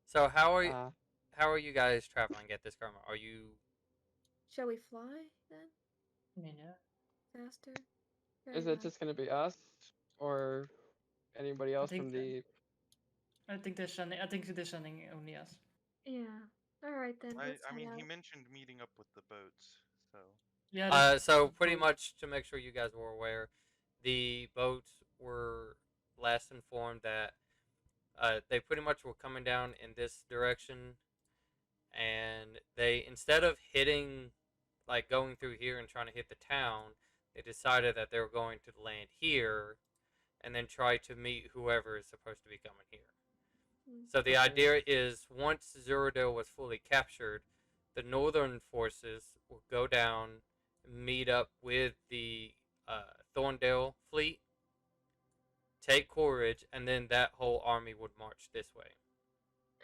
So Uh, how are you guys traveling at this current? Are you shall we fly then? yeah. Faster? is Very it well. just gonna be us or anybody I else think from the? I think they're sending. I think they're sending only us. Yeah. All right then. Let's I head mean, out. he mentioned meeting up with the boats, so Yeah. The so pretty boat- much to make sure you guys were aware, the boats were last informed that they pretty much were coming down in this direction, and they instead of hitting like going through here and trying to hit the town, they decided that they were going to land here and then try to meet whoever is supposed to be coming here. Mm. So the Okay. idea is once Zuradil was fully captured, the northern forces will go down, meet up with the Thorndale fleet, take Courage, and then that whole army would march this way.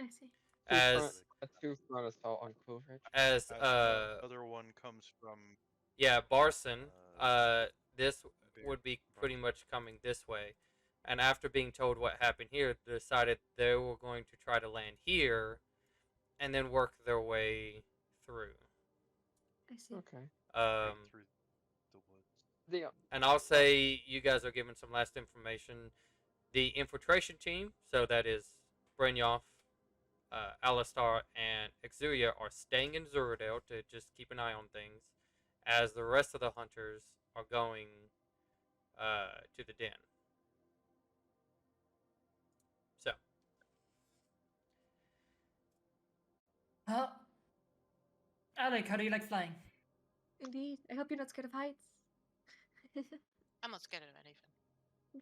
I see. As A two-front assault on Coolridge. as the other one comes from yeah, Barson, this Bear would be Barson. pretty much coming this way. And after being told what happened here, they decided they were going to try to land here and then work their way through. I see. Okay. right through the woods. And I'll say you guys are given some last information. The infiltration team, so that is Brynjolf, Alistar, and Exuria, are staying in Zuradale to just keep an eye on things, as the rest of the hunters are going to the den. So, Huh? Alec, how do you like flying? Indeed. I hope you're not scared of heights. I'm not scared of anything.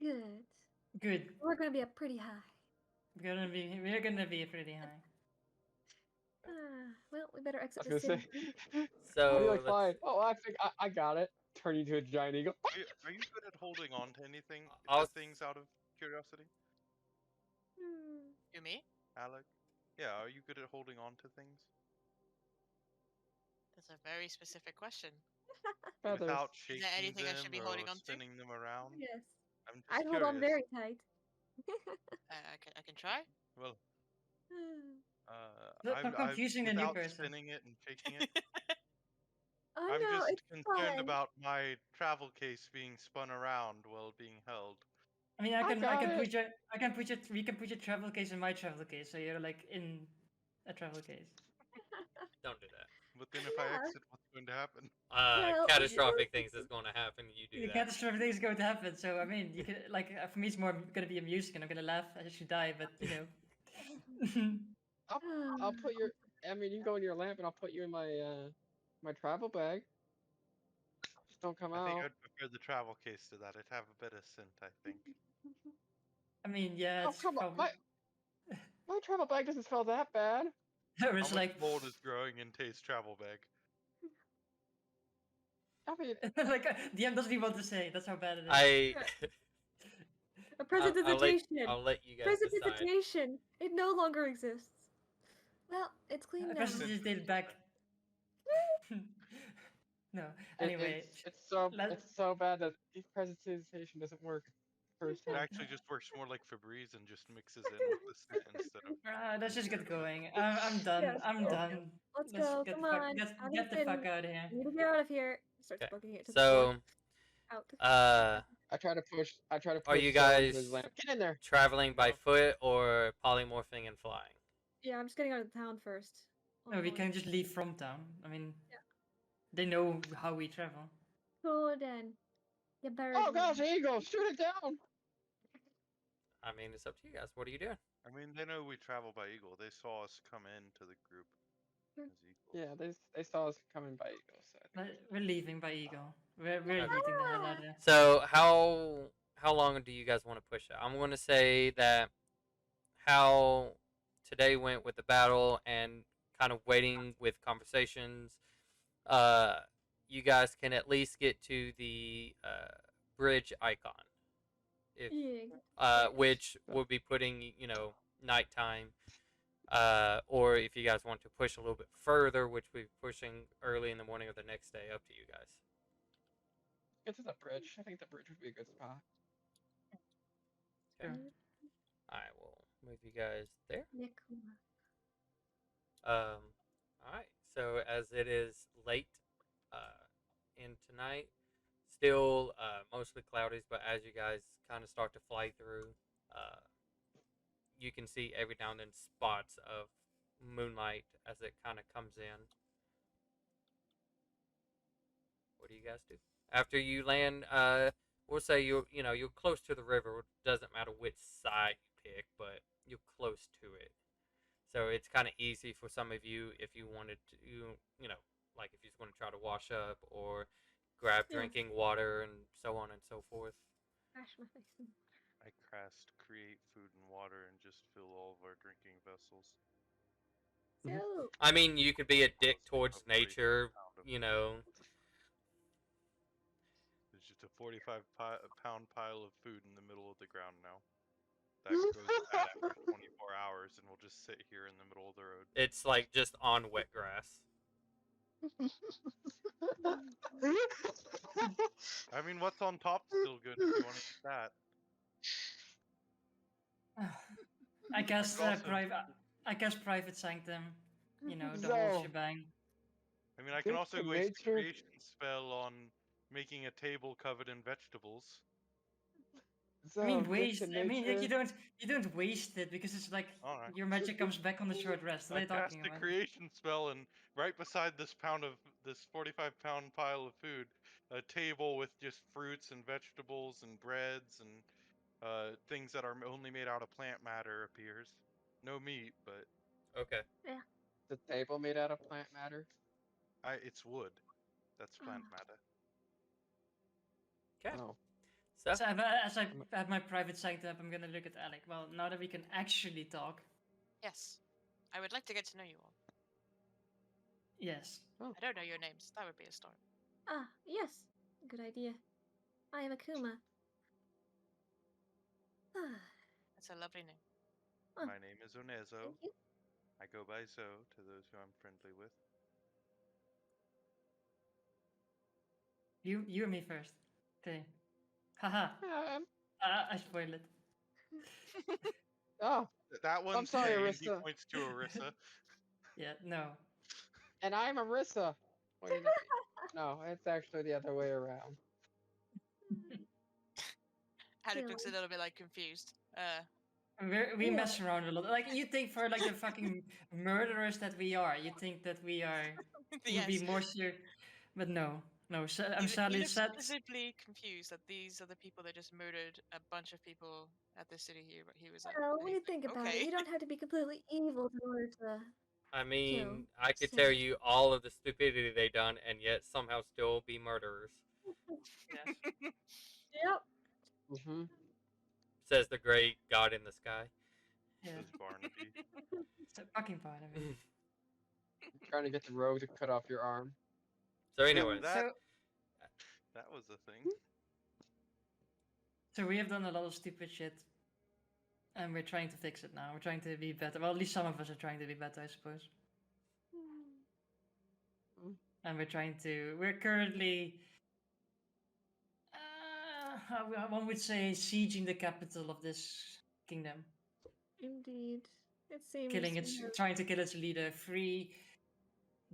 Good. Good. We're gonna be up pretty high. We're gonna be pretty high. Well, we better I exit was the gonna city. say. So How do you like let's- flying? Oh, I think I got it. Turn you into a giant eagle. Are you good at holding on to anything? I'll- Things out of curiosity, Hmm. You me? Alec? Yeah, are you good at holding on to things? That's a very specific question. Feathers. Without Is there shaking anything I should them be or holding on to? spinning them around? Yes. I'm I just hold on curious. very tight. I can try. Well, Stop I've confusing the new without person. spinning it and shaking it. Oh I'm no, just it's concerned fine. about my travel case being spun around while being held. I mean, I I got can it. put your, we can put your travel case in my travel case, so you're like in a travel case. Don't do that. But then if I Yeah. exit, what's going to happen? Well, Catastrophic things is going to happen. You do The that. catastrophic thing is going to happen. So I mean, you can like for me, it's more gonna be amusing, and I'm gonna laugh as you die. But you know, I'll put your. I mean, you can go in your lamp, and I'll put you in my my travel bag. Just don't come I think out. I'd prefer the travel case to that. It'd have a better scent, I think. I mean, yeah, Oh it's come on, probably. my travel bag doesn't smell that bad. Or How it's much like mold is growing in Tay's travel bag? I mean, like DM doesn't even want to say. That's how bad it is. I a I'll prestidigitation. let you guys decide. Prestidigitation. It no longer exists. Well, it's clean now. Person just did it back. No. Anyway, it's so bad that presentation doesn't work first It time. actually just works more like Febreze and just mixes in with the scent instead of. let's just get going. I'm done. Yes, I'm yes. done. Let's Let's go. get Come the fuck. on. Let's Out of get the the fuck city. out of here. I need to get out of here. Starts Okay. booking it to the So, floor. Out. I try to push. are you Zoro into guys his lamp. Get in there. traveling by No. foot or polymorphing and flying? Yeah, I'm just getting out of town first. No, we Oh, can just leave from town. I mean, Yeah. they know how we travel. Cool then. You better. Oh gosh, eagle! Shoot it down. I mean, it's up to you guys. What are you doing? I mean, they know we travel by eagle. They saw us come into the group as eagles. Yeah, they saw us coming by eagle, so I think We're leaving by Eagle. We're Okay. yeeting the hell out of there. So how long do you guys want to push it? I'm going to say that how today went with the battle and kind of waiting with conversations. Uh, you guys can at least get to the bridge icon, if Yeah. which would be putting nighttime. Or if you guys want to push a little bit further, which we're pushing early in the morning or the next day, up to you guys. get to the bridge. I think the bridge would be a good spot. Okay. Mm. I will move you guys there. Nekuma. All right. So as it is late, in tonight, still mostly cloudy, but as you guys kind of start to fly through, you can see every now and then spots of moonlight as it kind of comes in. What do you guys do after you land? We'll say you're close to the river. It doesn't matter which side you pick, but you're close to it. So it's kind of easy for some of you if you wanted to, like if you just want to try to wash up or grab Yeah. drinking water and so on and so forth. Gosh, my face. I cast create food and water and just fill all of our drinking vessels. So, I mean, you could be a dick Honestly, towards about 45 nature, pound of you food. know. There's just a 45-pound pile of food in the middle of the ground now. That goes bad after 24 hours, and we'll just sit here in the middle of the road. It's like just on wet grass. I mean, what's on top's still good if you want to eat that. I guess Also- private. I guess private sanctum. You know the So- whole shebang. I mean, I can Good also for waste the nature. creation spell on making a table covered in vegetables. So, I mean, good waste. to I mean, like, nature. you don't waste it because it's like Alright. your magic comes back on the short rest. What are I you cast talking a about? creation spell, and right beside this 45-pound pile of food, a table with just fruits and vegetables and breads and things that are only made out of plant matter appears. No meat, but Okay. The table made out of plant matter. it's wood. That's plant matter. Okay. Oh, So So as I have my private sanctum up, I'm gonna look at Alec. Well, now that we can actually talk, Yes. I would like to get to know you all. yes. I don't know your names. That would be a start. yes. Good idea. I am Akuma. That's a lovely name. Oh. My name is Onezo. Thank you. I go by Zoe to those who I'm friendly with. You and me first. Okay. Haha. I spoiled it. Oh, That one's sorry, Shane. He Arissa. points to Arissa. Yeah, no. and I'm Arissa. Pointing at me. No, it's actually the other way around. Alec looks a Silly. little bit like confused. We Yeah. mess around a lot. Like you think for like the fucking murderers that we are, you think that we would be Yes. more serious, but no, no. I'm He sadly looks sad. visibly confused that these are the people that just murdered a bunch of people at the city here. But he was like, Well, and when he's you think like, about it, okay. you don't have to be completely evil in order to I kill. mean, I could tell Sins. you all of the stupidity they done, and yet somehow still be murderers. Yes. Yep. Mm-hmm. Says the great God in the sky. Yeah. Says Barnaby. It's a fucking part of it. Trying to get the rogue to cut off your arm. So, anyways, that So, that was a thing. so we have done a lot of stupid shit, and we're trying to fix it now. We're trying to be better. Well, at least some of us are trying to be better, I suppose. And we're currently, one would say, sieging the capital of this kingdom. Indeed. It seems. Killing its, trying to kill its leader, free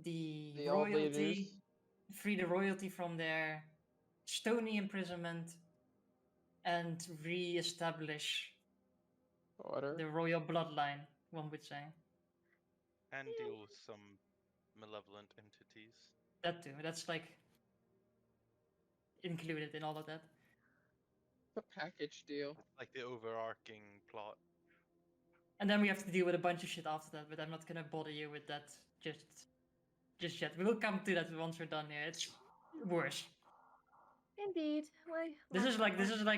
the The old leaders. royalty from their stony imprisonment, and re-establish Order. the royal bloodline, one would say. And deal with some malevolent entities. That too. That's like included in all of that. The package deal. Like the overarching plot. And then we have to deal with a bunch of shit after that, but I'm not gonna bother you with that just yet. We will come to that once we're done here. It's worse. Indeed. Why? This is like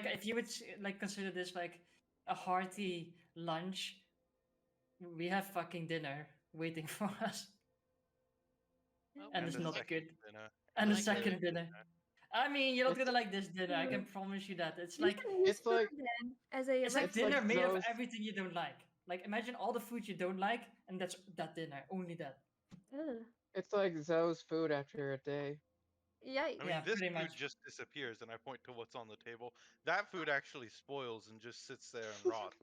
if you would like consider this like a hearty lunch, we have fucking dinner waiting for us. Well, And it's a not second good. dinner. And the Like second dinner. I mean, you're not It's- gonna like this dinner. I can promise you that. It's You like can use It's like- food then as a it's like It's like dinner made of those- everything you don't like. Like imagine all the food you don't like, and that's that dinner. Only that. Ugh. It's like Zoe's food after a day. Yikes. I mean, Yeah, this pretty food much. just disappears, and I point to what's on the table. That food actually spoils and just sits there and rots.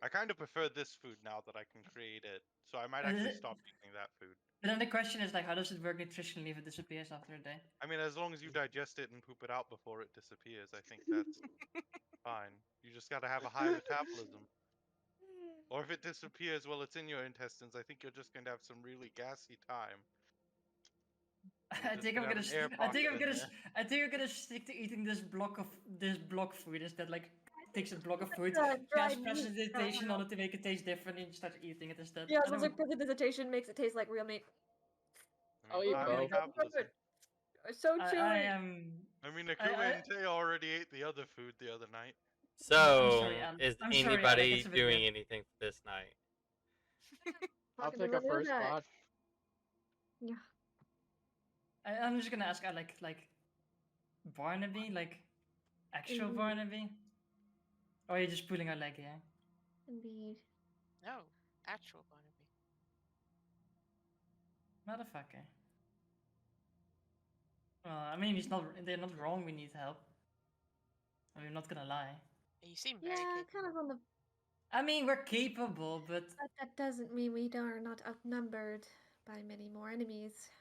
I kind of prefer this food now that I can create it, so I might actually stop using that food. But then the question is like, how does it work nutritionally if it disappears after a day? I mean, as long as you digest it and poop it out before it disappears, I think that's fine. You just gotta have a high metabolism. Or if it disappears while it's in your intestines, I think you're just going to have some really gassy time. I think I'm gonna. I think I'm gonna stick to eating this block food instead. Like, takes a block of food, dried gas meat precipitation on it to make it taste different, and you start eating it instead. Yeah, I so don't- like precipitation makes it taste like real meat. I'll eat high both. metabolism. So I chewy. am. I mean, Akuma and Tay already ate the other food the other night. So, sorry, Alan. is I'm sorry, anybody Alec, it's a bit doing weird. anything for this night? I'll Fucking take a love first that. watch. Yeah. I'm just gonna ask, like Barnaby, like actual Mhm. Barnaby, or are you just pulling our leg here? Indeed. No, actual Barnaby. Motherfucker. Well, I mean, they're not wrong. We need help. I mean, I'm not gonna lie. You seem very Yeah, capable. kind of on the. I mean, we're capable, but But that doesn't mean we are not outnumbered by many more enemies.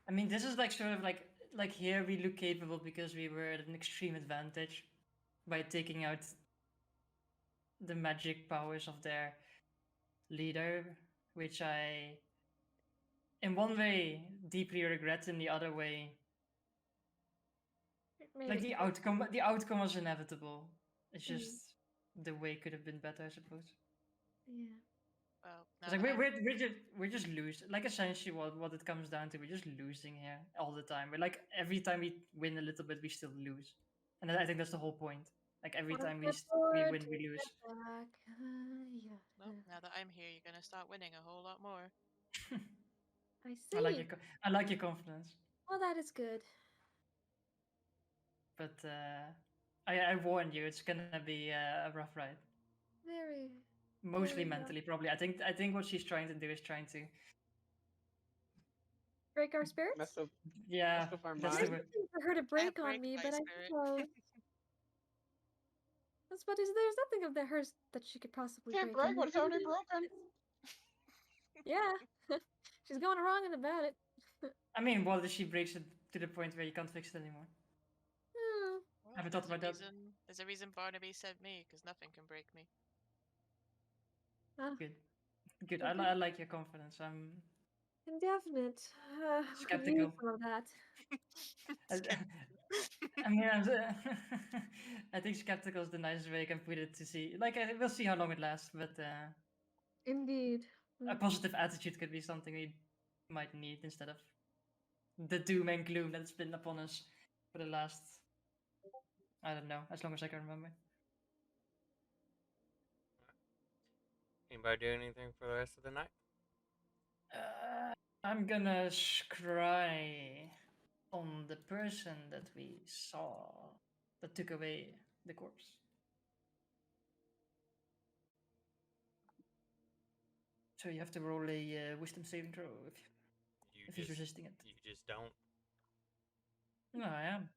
I mean, this is like sort of like here we look capable because we were at an extreme advantage by taking out the magic powers of their leader, which I, in one way, deeply regret. In the other way, It made like it the outcome was inevitable. It's Mm. just the way could have been better, I suppose. Yeah. Well, It's now like that I'm- we're just losing. Like essentially, what it comes down to, we're just losing here all the time. We're like every time we win a little bit, we still lose, and I think that's the whole point. Like every One time step we forward, win, two we lose. steps back. Yeah. well, now that I'm here, you're gonna start winning a whole lot more. I see. I like your confidence, Well, that is good. but I warned you, it's gonna be a rough ride. Very. Mostly we go. mentally, probably. I think what she's trying to do is trying to, Break our spirits? yeah, Mess with our that's There's the mind. word. nothing for her to break on break me, my but I spirit. suppose that's what is there's nothing of the hers that she could possibly Can't break. break what is already broken. Yeah. She's going wrong about it. I mean, what if she breaks it to the point where you can't fix it anymore? Oh, Well, Haven't thought about that. There's a reason Barnaby said me, because nothing can break me. ah, Good, good. okay. I like your confidence. I'm Indefinite. We could use skeptical. some of that. I, I mean, I think skeptical is the nicest way I can put it to see. Like, we'll see how long it lasts, but Indeed. a positive attitude could be something we might need instead of the doom and gloom that's been upon us for the last, I don't know, as long as I can remember. Anybody do anything for the rest of the night? I'm gonna scry on the person that we saw that took away the corpse. So you have to roll a wisdom saving throw if he's resisting it. You just don't. No, I am.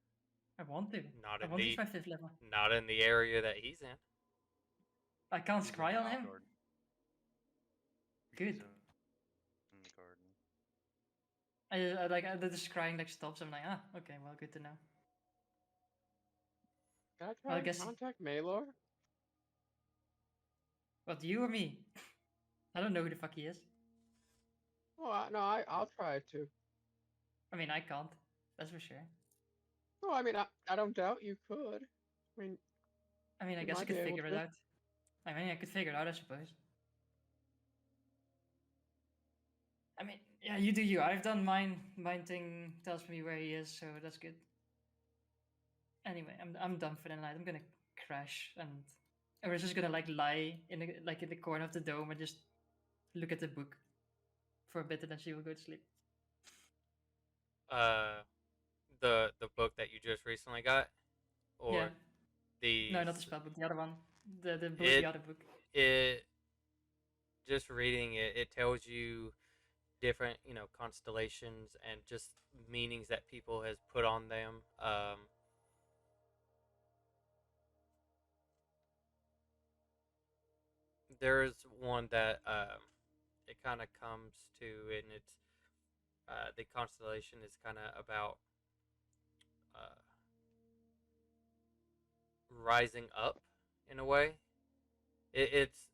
I want to. Not I in want to the reach my 5th level. not in the area that he's in. I can't He's in scry the on him. garden. Good. He's in the garden. I like the scrying like stops. I'm like, okay, well, good to know. Can I Well, try I and guess contact Maylor? what, you or me? I don't know who the fuck he is. Oh, no, I'll try to. I mean, I can't. That's for sure. No, I mean, I don't doubt you could. I mean, I you guess I might be could able figure it to. out. I mean, I could figure it out, I suppose. I mean, yeah, you do you. I've done mine. Mine thing tells me where he is, so that's good. Anyway, I'm done for the night. I'm gonna crash, and I was just gonna like lie in the corner of the dome and just look at the book for a bit, and then she will go to sleep. The book that you just recently got, Yeah. or the No, not the spell book. The other one. The book. it The other book. it just reading it, it tells you different, constellations and just meanings that people has put on them. There's one that it kind of comes to, and it's the constellation is kind of about uh, rising up in a way. It's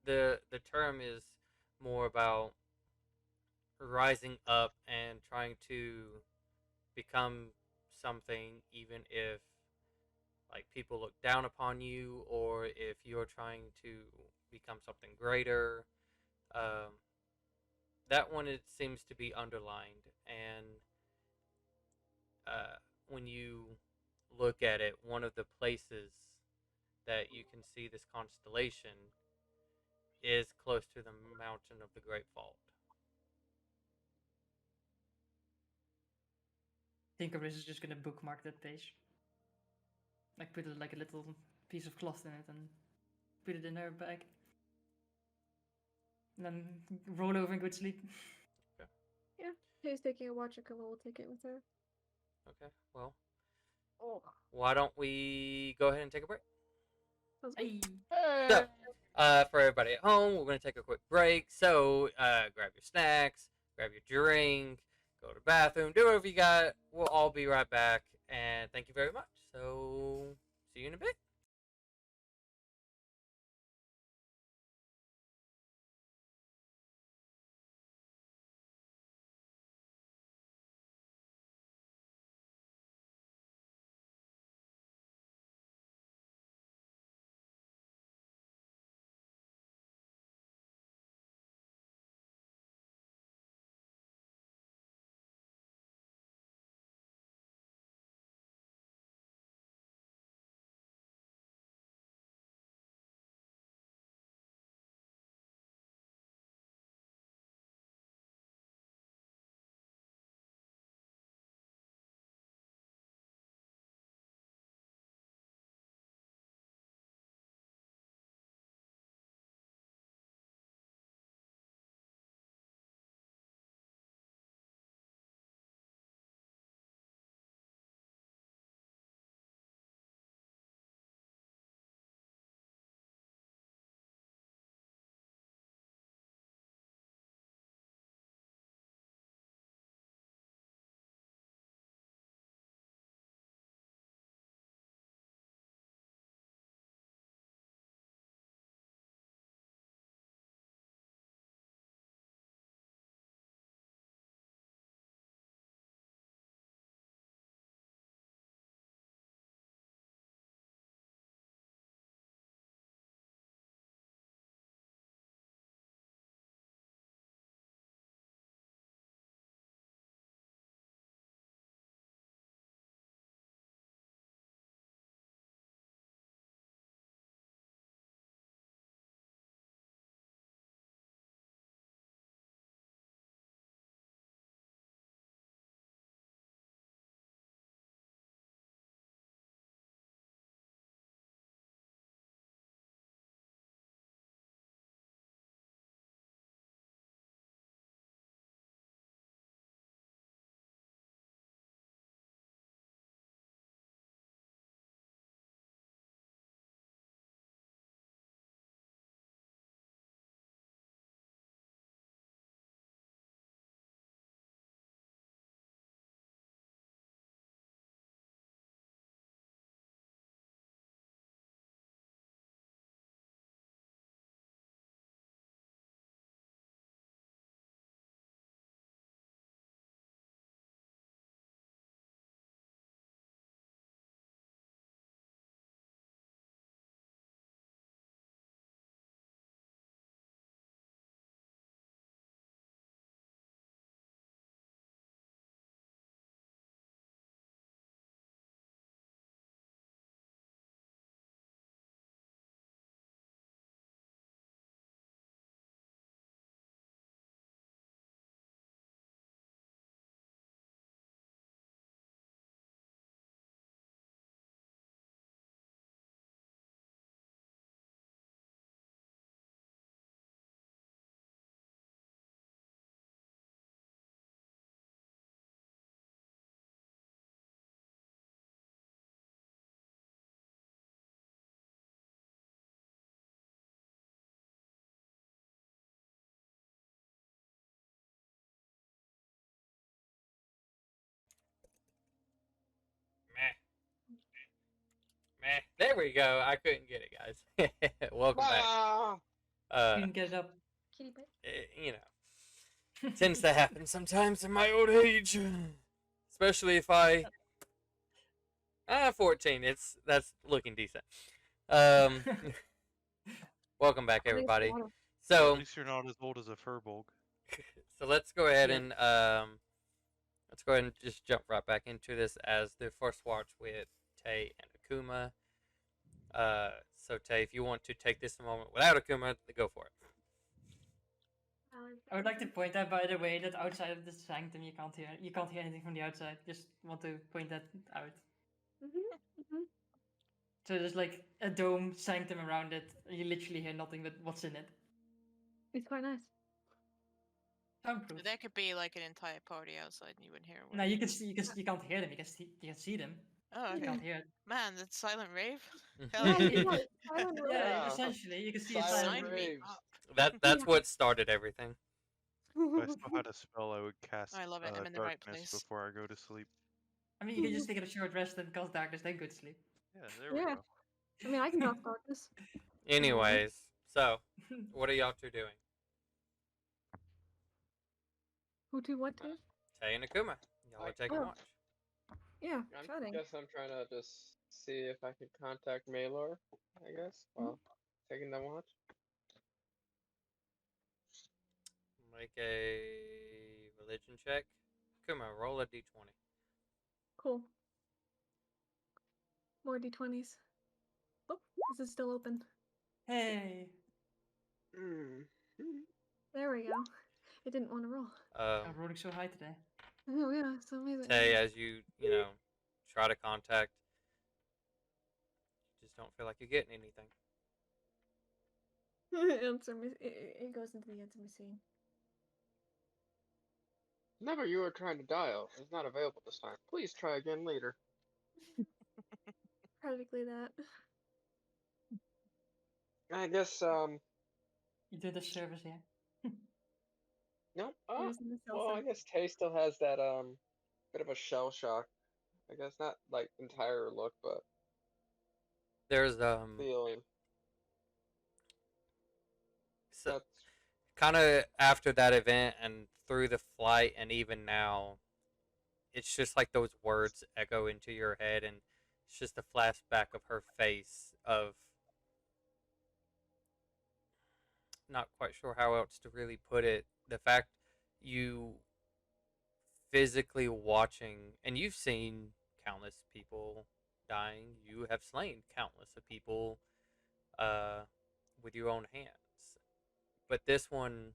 the term is more about rising up and trying to become something, even if like people look down upon you, or if you're trying to become something greater. Um, that one, it seems to be underlined, and when you look at it, one of the places that you can see this constellation is close to the mountain of the Great Fault. Tinkerbell is just gonna bookmark that page. Like put like a little piece of cloth in it and put it in her bag. And then roll over and go to sleep. Okay. Yeah. Who's taking a watch, and Kama will take it with her. Okay. Well, Oh. why don't we go ahead and take a break? Sounds good. Hey. Hey! So, for everybody at home, we're going to take a quick break. So, grab your snacks, grab your drink, go to the bathroom, do whatever you got. We'll all be right back. And thank you very much. So, see you in a bit. There we go. I couldn't get it, guys. Welcome back. Ah! Couldn't get it up. Kitty pet. You know, tends to happen sometimes in my old age, especially if I 14. That's looking decent. Um, welcome back, I think it's everybody. water. At So, least you're not as old as a furbolg. so let's go ahead Yeah. and let's go ahead and just jump right back into this as the first watch with Tay and Akuma. So Tay, if you want to take this a moment without Akuma, go for it. I would like to point out, by the way, that outside of the sanctum you can't hear anything from the outside. Just want to point that out. So there's like a dome sanctum around it. And you literally hear nothing but what's in it. It's quite nice. Soundproof. There could be like an entire party outside and you wouldn't hear a No, word. you can't hear them. You can see them. Oh, You okay. can't hear it. Man, that's silent rave. Hell Yeah, yeah. it- Yeah, silent rave. yeah, Yeah. essentially, you can see a Silent silent Sign rave. me raves. up. That's what started everything. If I still had a spell, I would cast I love it. I'm in the right darkness place. before I go to sleep. I mean, you can just take a short rest and cast darkness, then good sleep. Yeah, there we Yeah. go. I mean, I can cast darkness. Anyways, so what are y'all two doing? Who to what to? Tay and Akuma, y'all are taking Oh. watch. Yeah, I chatting. guess I'm trying to just see if I can contact Maylor, I guess, while taking the watch. Make a religion check. Akuma, roll a d20. Cool. More d20s. Oh, this is still open. Hey. Mm. There we go. It didn't want to roll. I'm rolling so high today. Oh yeah, it's amazing. Tay, as you try to contact, you just don't feel like you're getting anything. Answer me. It goes into the answer machine. Number you were trying to dial is not available this time. Please try again later. Practically that. I guess You did a service here. no. Here's in the cell Well, I phone. guess Tay still has that bit of a shell shock. I guess not like entire look, but There's feeling. so, That's kind of after that event and through the flight and even now, it's just like those words echo into your head, and it's just a flashback of her face of not quite sure how else to really put it. The fact you physically watching, and you've seen countless people dying. You have slain countless of people with your own hands. But this one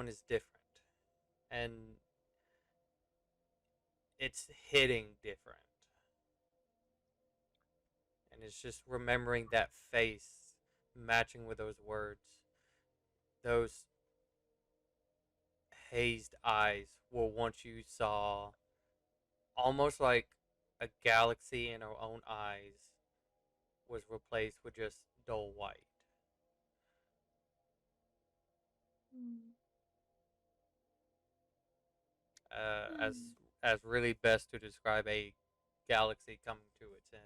is different, and it's hitting different. And it's just remembering that face matching with those words, those hazed eyes were once you saw almost like a galaxy in our own eyes was replaced with just dull white. Mm. As really best to describe a galaxy coming to its end.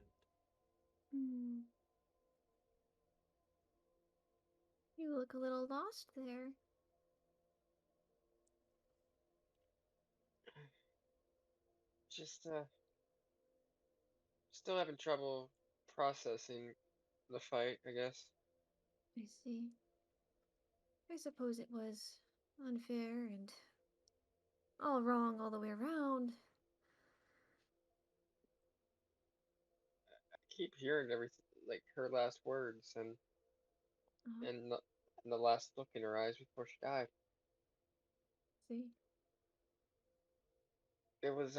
Mm. You look a little lost there. just still having trouble processing the fight, I guess. I see. I suppose it was unfair and all wrong all the way around. I keep hearing everything like her last words Uh-huh. and the last look in her eyes before she died. See? It was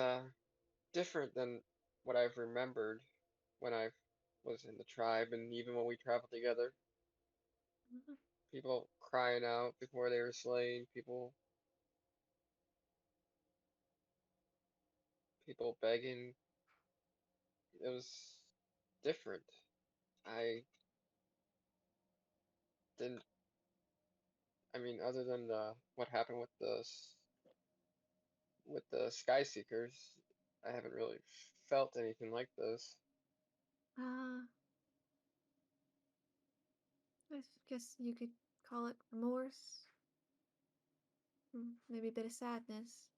different than what I've remembered when I was in the tribe and even when we traveled together. Uh-huh. People crying out before they were slain, people begging. It was different. I didn't. I mean, other than what happened with the Sky Seekers, I haven't really felt anything like this. Uh, I guess you could call it remorse. Maybe a bit of sadness.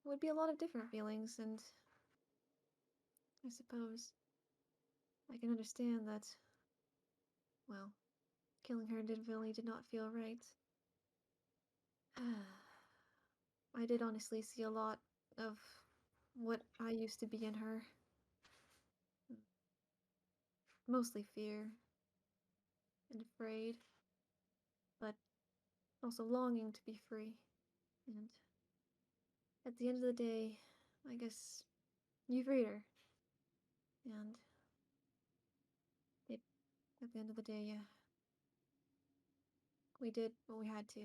It would be a lot of different feelings, and I suppose I can understand that, well, killing her really did not feel right. I did honestly see a lot of what I used to be in her. Mostly fear and afraid, but also longing to be free. And at the end of the day, I guess you freed her. And it, at the end of the day, yeah, we did what we had to.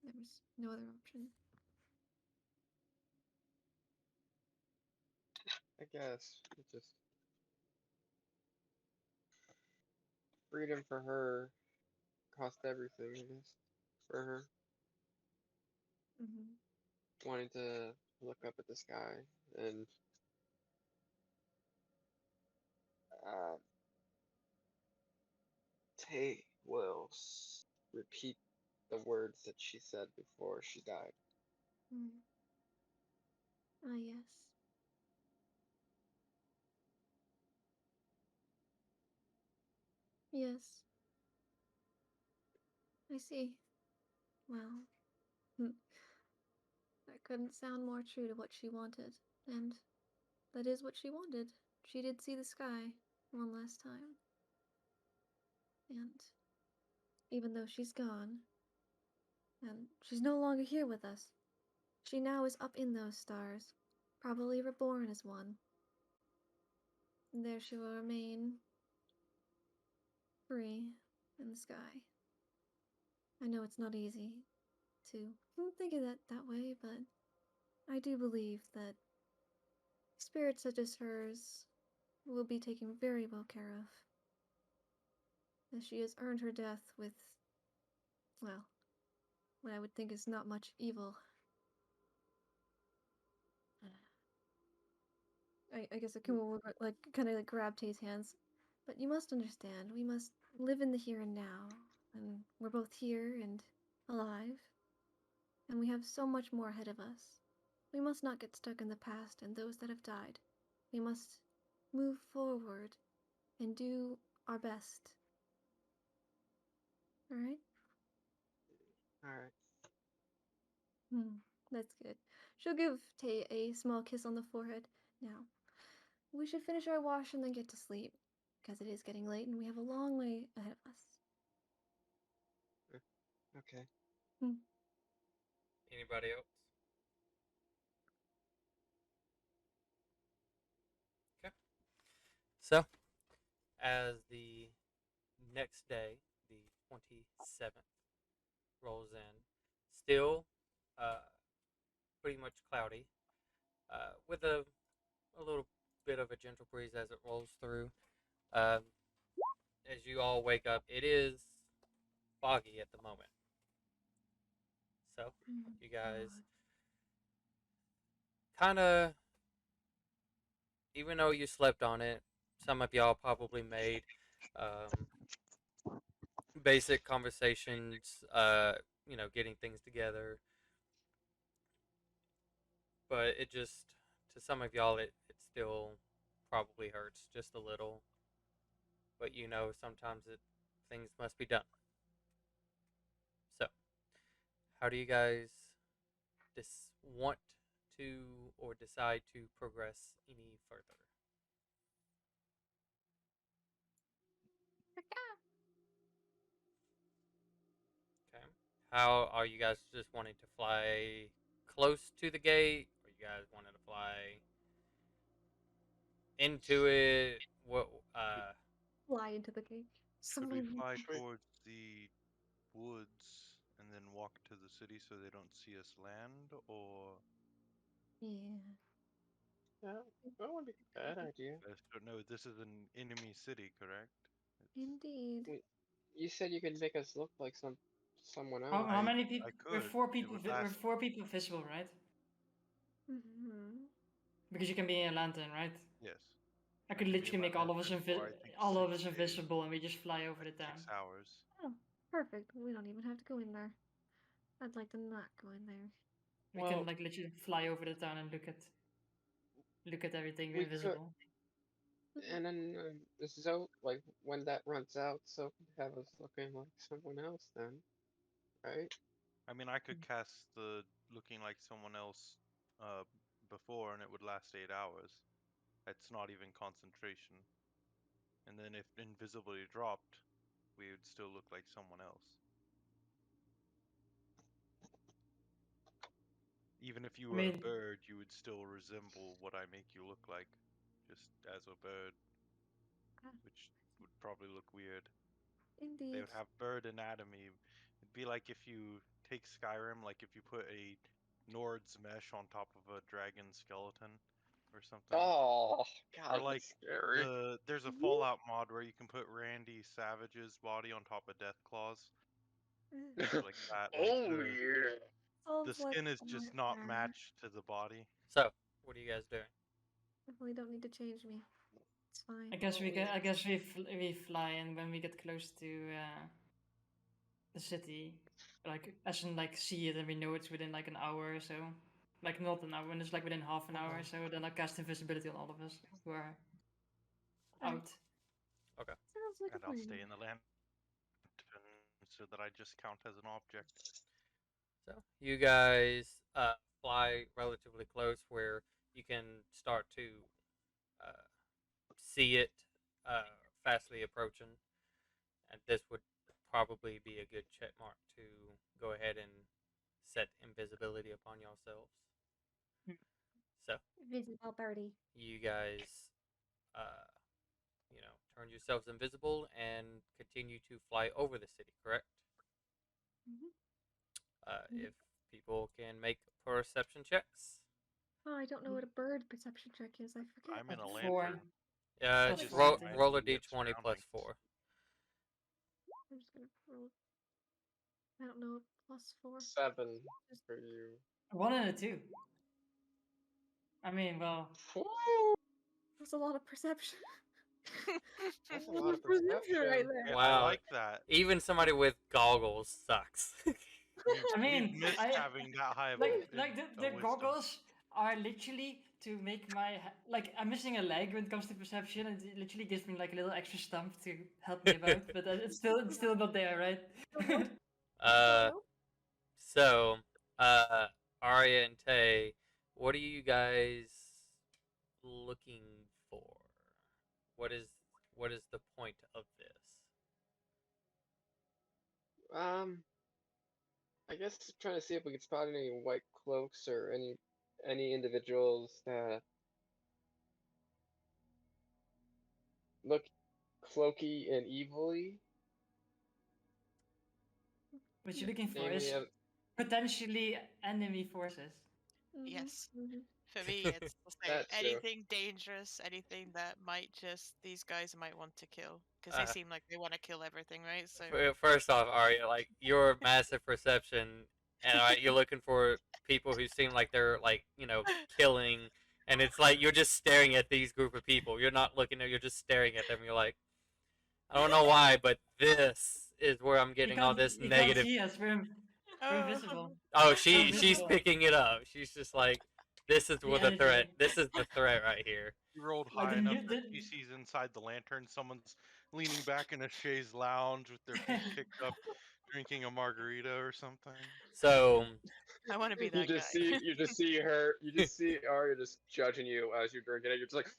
There was no other option. I guess it just freedom for her cost everything. I guess for her Hmm. wanting to look up at the sky and uh, Tay will repeat the words that she said before she died. Mm. Ah, yes. Yes, I see. Well, that couldn't sound more true to what she wanted. And that is what she wanted. She did see the sky one last time. And even though she's gone, and she's no longer here with us, she now is up in those stars, probably reborn as one. And there she will remain, free in the sky. I know it's not easy to think of that that way, but I do believe that spirits such as hers will be taken very well care of, as she has earned her death with, well, what I would think is not much evil. I guess I can like kind of like grab Tay's hands, but you must understand, we must live in the here and now, and we're both here and alive, and we have so much more ahead of us. We must not get stuck in the past and those that have died. We must move forward and do our best. All right? All right. That's good. She'll give Tay a small kiss on the forehead. Now, we should finish our wash and then get to sleep, because it is getting late and we have a long way ahead of us. Okay. Anybody else? Okay. So, as the next day, the 27th, rolls in, still pretty much cloudy, with a little bit of a gentle breeze as it rolls through. Um, as you all wake up, it is foggy at the moment. So, you guys kind of, even though you slept on it, some of y'all probably made um, basic conversations, getting things together. But it just, to some of y'all, it still probably hurts just a little. But sometimes things must be done. So, how do you guys want to or decide to progress any further? Okay. How are you guys just wanting to fly close to the gate? Or you guys wanting to fly into it? What? Fly into the cage. Should we fly Should we- towards the woods and then walk to the city so they don't see us land, or Yeah. Yeah, that would be a bad idea. I just don't know. This is an enemy city, correct? It's, Indeed. Wait, you said you could make us look like someone How, else. how I many people? I We're could. four It people. would We're last. four people visible, right? Mm-hmm. Because you can be in a lantern, right? Yes. I I could can be in literally my make all of us lantern for I think all of 6 us days, invisible, and we just fly over the like town. 6 hours. Oh, perfect. We don't even have to go in there. I'd like to not go in there. We Well, can like literally fly over the town and look at everything we could, invisible. and then so like when that runs out, so have us looking like someone else then, right? I mean, I could cast the looking like someone else before, and it would last 8 hours. It's not even concentration. And then if invisibility dropped, we would still look like someone else. Even if you I were a mean, bird, you would still resemble what I make you look like, just as a bird, Ah, which would probably look weird. They indeed. would have bird anatomy. It'd be like if you take Skyrim, like if you put a Nord's mesh on top of a dragon skeleton or something. Oh, Or God, like that's scary. there's a Fallout mod where you can put Randy Savage's body on top of Deathclaw's. Like that. Like Oh the yeah. the Sounds like skin is a just not nightmare. matched to the body. So, what are you guys doing? Definitely don't need to change me. It's fine. I guess Well, we we can. I guess we fly, and when we get close to the city, like as in like see it, and we know it's within like an hour or so. Like not an hour, when it's like within half an hour or so, then I cast invisibility on all of us who are Alright. out. Okay. Sounds like And a I'll plan. stay in the lantern so that I just count as an object. So, you guys fly relatively close where you can start to uh, see it fastly approaching, and this would probably be a good check mark to go ahead and set invisibility upon yourselves. So, Visible birdie. you guys, uh, turn yourselves invisible and continue to fly over the city, correct? Mhm. If people can make perception checks. Oh, I don't know what a bird perception check is. I forget. I'm in a 4 lantern. plus Just Just 4, I roll, think. my roll a immediate d20 plus surroundings. 4. I'm just gonna roll. I don't know. +4. 7 for you. 1 and a 2. I mean, well, Woo! That's a lot of perception. That's a A lot lot of of perception right perception. there. Hey, I Wow. like that. Even somebody with goggles sucks. I We've mean, missed I having that high of like a the wisdom. goggles are literally to make my like I'm missing a leg when it comes to perception, and it literally gives me like a little extra stump to help me about. But it's still not there, right? uh, Nope. so, uh, Arya and Tay, what are you guys looking for? What is what is the point of this? I guess trying to see if we can spot any white cloaks or any individuals that look cloaky and evilly. What you're looking for Namely, is potentially enemy forces. Yes. Mm-hmm. For me, it's the same. that too. Anything dangerous, anything that might just these guys might want to kill because they Uh, seem like they want to kill everything, right? So First off, Arya, like your massive perception, and you're looking for people who seem like they're like killing, and it's like you're just staring at these group of people. You're not looking at, you're just staring at them. You're like, I don't know why, but this is where I'm getting all this You can't negative. see us. We're oh, invisible. Oh, We're she's invisible. picking it up. She's just like, this is The where the threat. energy. This is the threat right here. You rolled Like high enough that the she sees inside the lantern. Someone's leaning back in a chaise lounge with their feet kicked up, drinking a margarita or something. So, I want to be You that just guy. see you just see Arya just judging you as you're drinking it. You're just like,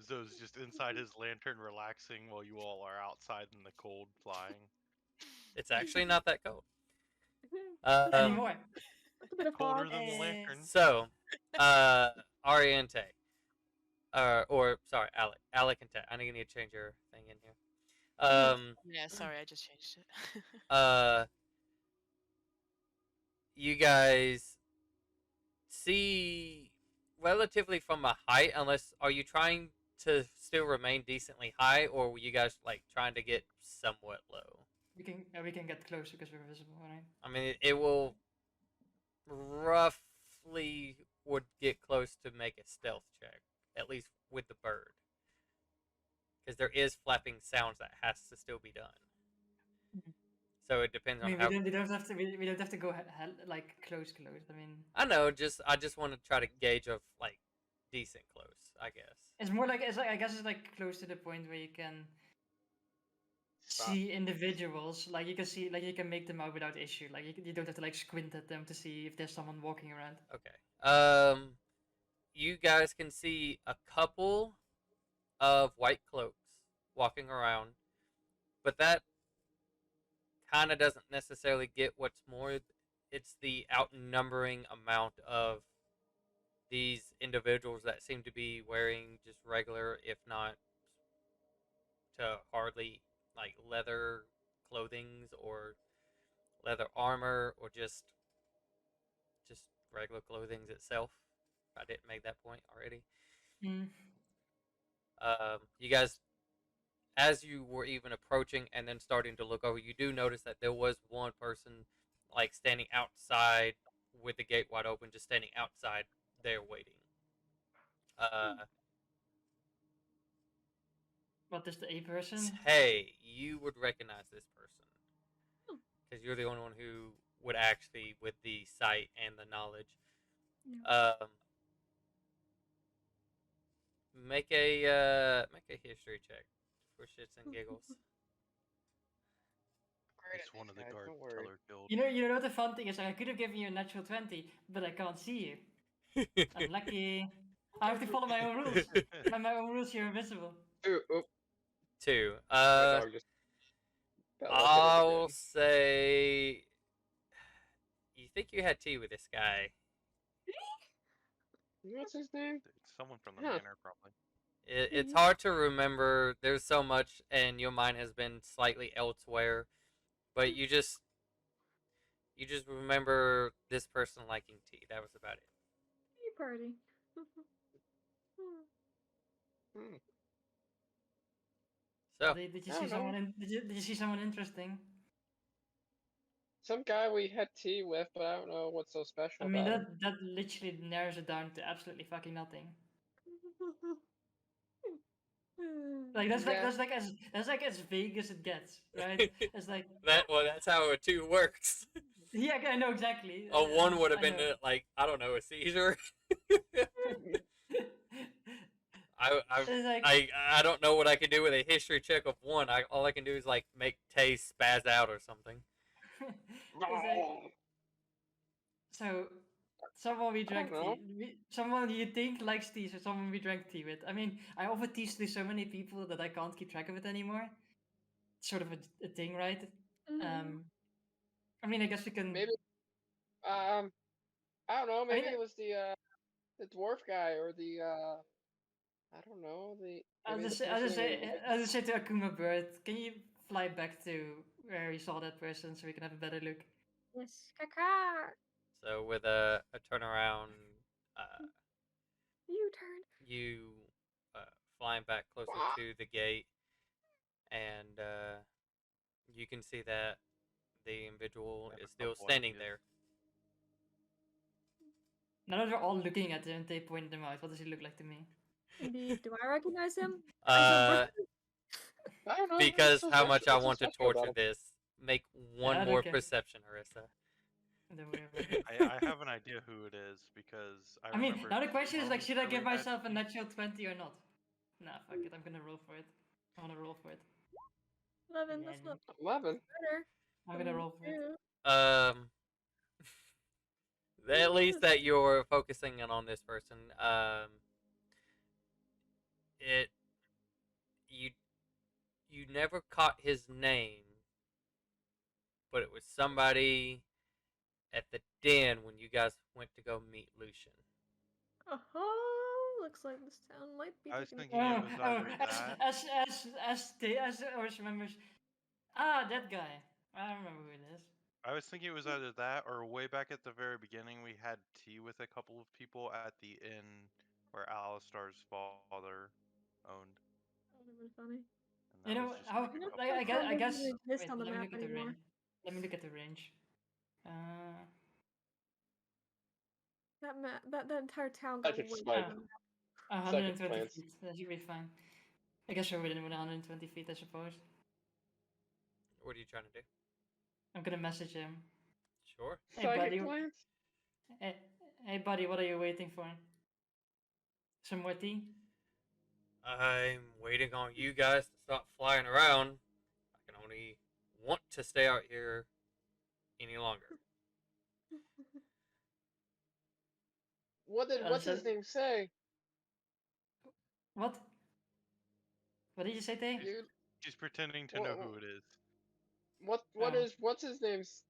Zoe's just inside his lantern relaxing while you all are outside in the cold flying. it's actually not that cold. anymore. With a bit of Colder fog. than the Eh, lantern. So, Ariente, or sorry, Alec and Ted. I think you need to change your thing in here. Yeah, sorry, I just changed it. Uh, you guys see relatively from a height, unless are you trying to still remain decently high, or were you guys like trying to get somewhat low? we can get closer because we're visible, right? I mean, it will roughly would get close to make a stealth check, at least with the bird, because there is flapping sounds that has to still be done. So it depends I on mean, how. we don't have to we don't have to go like close. I mean, I know. I just want to try to gauge of like decent close, I guess. it's more like it's like I guess it's like close to the point where you can Stop. see individuals. Like you can see, like you can make them out without issue. Like you don't have to like squint at them to see if there's someone walking around. Okay. You guys can see a couple of white cloaks walking around, but that kind of doesn't necessarily get what's more. It's the outnumbering amount of these individuals that seem to be wearing just regular, if not to hardly like leather clothings or leather armor or just regular clothing itself. I didn't make that point already. Mm. You guys, as you were even approaching and then starting to look over, you do notice that there was one person like standing outside with the gate wide open, just standing outside there waiting. Uh, What is the A person? Hey, you would recognize this person Oh. because you're the only one who would actually, with the sight and the knowledge, Yeah. make a history check for shits and giggles. Great It's at one these of the guys, guard don't worry. teller guild. You know what the fun thing is? I could have given you a natural 20, but I can't see you. Unlucky. I have to follow my own rules. My own rules, you're invisible. Ooh, oop, Two. my dog just bellowed I'll again. say you think you had tea with this guy. What's his name? It's someone from the Huh. manor, probably. It's hard to remember. There's so much, and your mind has been slightly elsewhere. But you just remember this person liking tea. That was about it. Tea party. Hmm. So Did you I see don't know. someone? Did you see someone interesting? Some guy we had tea with, but I don't know what's so I special mean, about him. that literally narrows it down to absolutely fucking nothing. Like Yeah. that's like as vague as it gets, right? It's like that's how a two works. yeah, I know exactly. A one would have I been know. like I don't know a seizure. I It's like I don't know what I can do with a history check of one. All I can do is like make Tay spaz out or something. it's like so someone we I don't drank know. tea. Someone you think likes tea, so someone we drank tea with. I mean, I offer teas to so many people that I can't keep track of it anymore. It's sort of a thing, right? Mhm. Um, I mean, I guess we can. Maybe I don't know. I mean, Maybe it was the dwarf guy or the I don't know the maybe the person we like. I'll just say to Akuma Bird, can you fly back to where you saw that person so we can have a better look? Yes. Kaka. So with a turnaround, uh, U-turn. you flying back closer Ah, to the gate, and you can see that the individual Never is know still what he standing is. there. Now that we're all looking at him, they point them out. What does he look like to me? Indeed. Do I recognize him? I don't Uh, recognize. I don't know. because how much I What's so want to special about torture him? this. Make Yeah, one I don't more care. perception, Arissa. Don't worry about it. I have an idea who it is because I I mean, remember now the 2 question is like, moments should I where we give had myself a tea. natural 20 or not? Nah, fuck it. I'm gonna roll for it. I wanna roll for it. 11. That's not 11. better. I'm than gonna roll for it. 2. Um, at least Yes. that you're focusing in on this person. It you you never caught his name, but it was somebody at the den when you guys went to go meet Lucian. Looks like this town might be I was taking a thinking it Oh, was oh, either that. as Oris remembers. Ah, that guy. I remember who it is. I was thinking it was either that or way back at the very beginning we had tea with a couple of people at the inn where Alistar's father owned, That would have been funny. and You that was know just how? like a Nope, couple Like that of town I doesn't hours. guess. exist Wait, on the let me map look at the anymore. range. Let me look at the range. Uh, That entire town got Psychic wiped swipe. out. 120 glance. feet. That should be fine. I guess we're within 120 feet, I suppose. What are you trying to do? I'm gonna message him. Sure. Hey, Psychic buddy. glance. Hey, buddy, what are you waiting for? Some more tea? I'm waiting on you guys to stop flying around. I can only want to stay out here any longer. What's his name say? What? What did you say, Tay? You She's pretending to know who it is. what's his name's?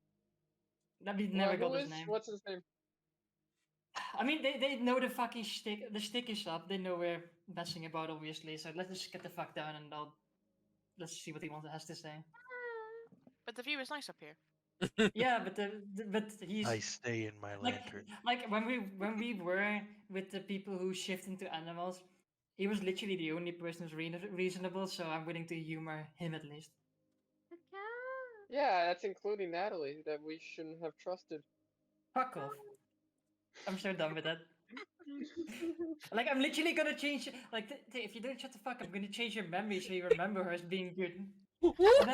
We never got Who his is name. what's his name? I mean, they know the fucking stick. The stick is up. They know we're messing about, obviously. So let's just get the fuck down and let's see what he has to say. But the view is nice up here. Yeah, but he's I stay in my lantern. like when we were with the people who shift into animals, he was literally the only person who's reasonable. So I'm willing to humor him at least. The cat. Yeah, that's including Natalie that we shouldn't have trusted. Fuck off. I'm so done with that. Like, I'm literally gonna change. Like, if you don't shut the fuck, I'm gonna change your memory so you remember her as being good. And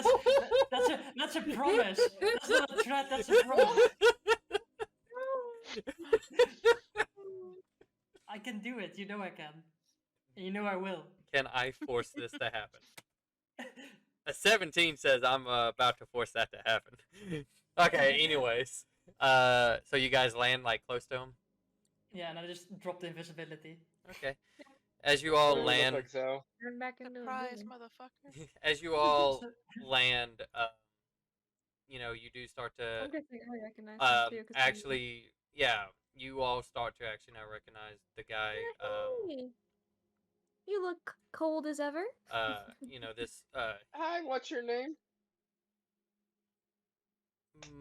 that's a promise. That's not a threat. That's a promise. I can do it. You know I can. And you know I will. Can I force this to happen? A 17 says I'm about to force that to happen. Okay, anyways. So you guys land like close to him? Yeah, and I just dropped the invisibility. Okay. As you all Doesn't look land, like so. Turn back into a Surprise, human. motherfucker. as you all land, you know, you do start I'm to guessing I recognize him too. 'Cause actually, yeah, you all start to actually now recognize the guy. Hey, you look cold as ever. You know, this Hi, what's your name?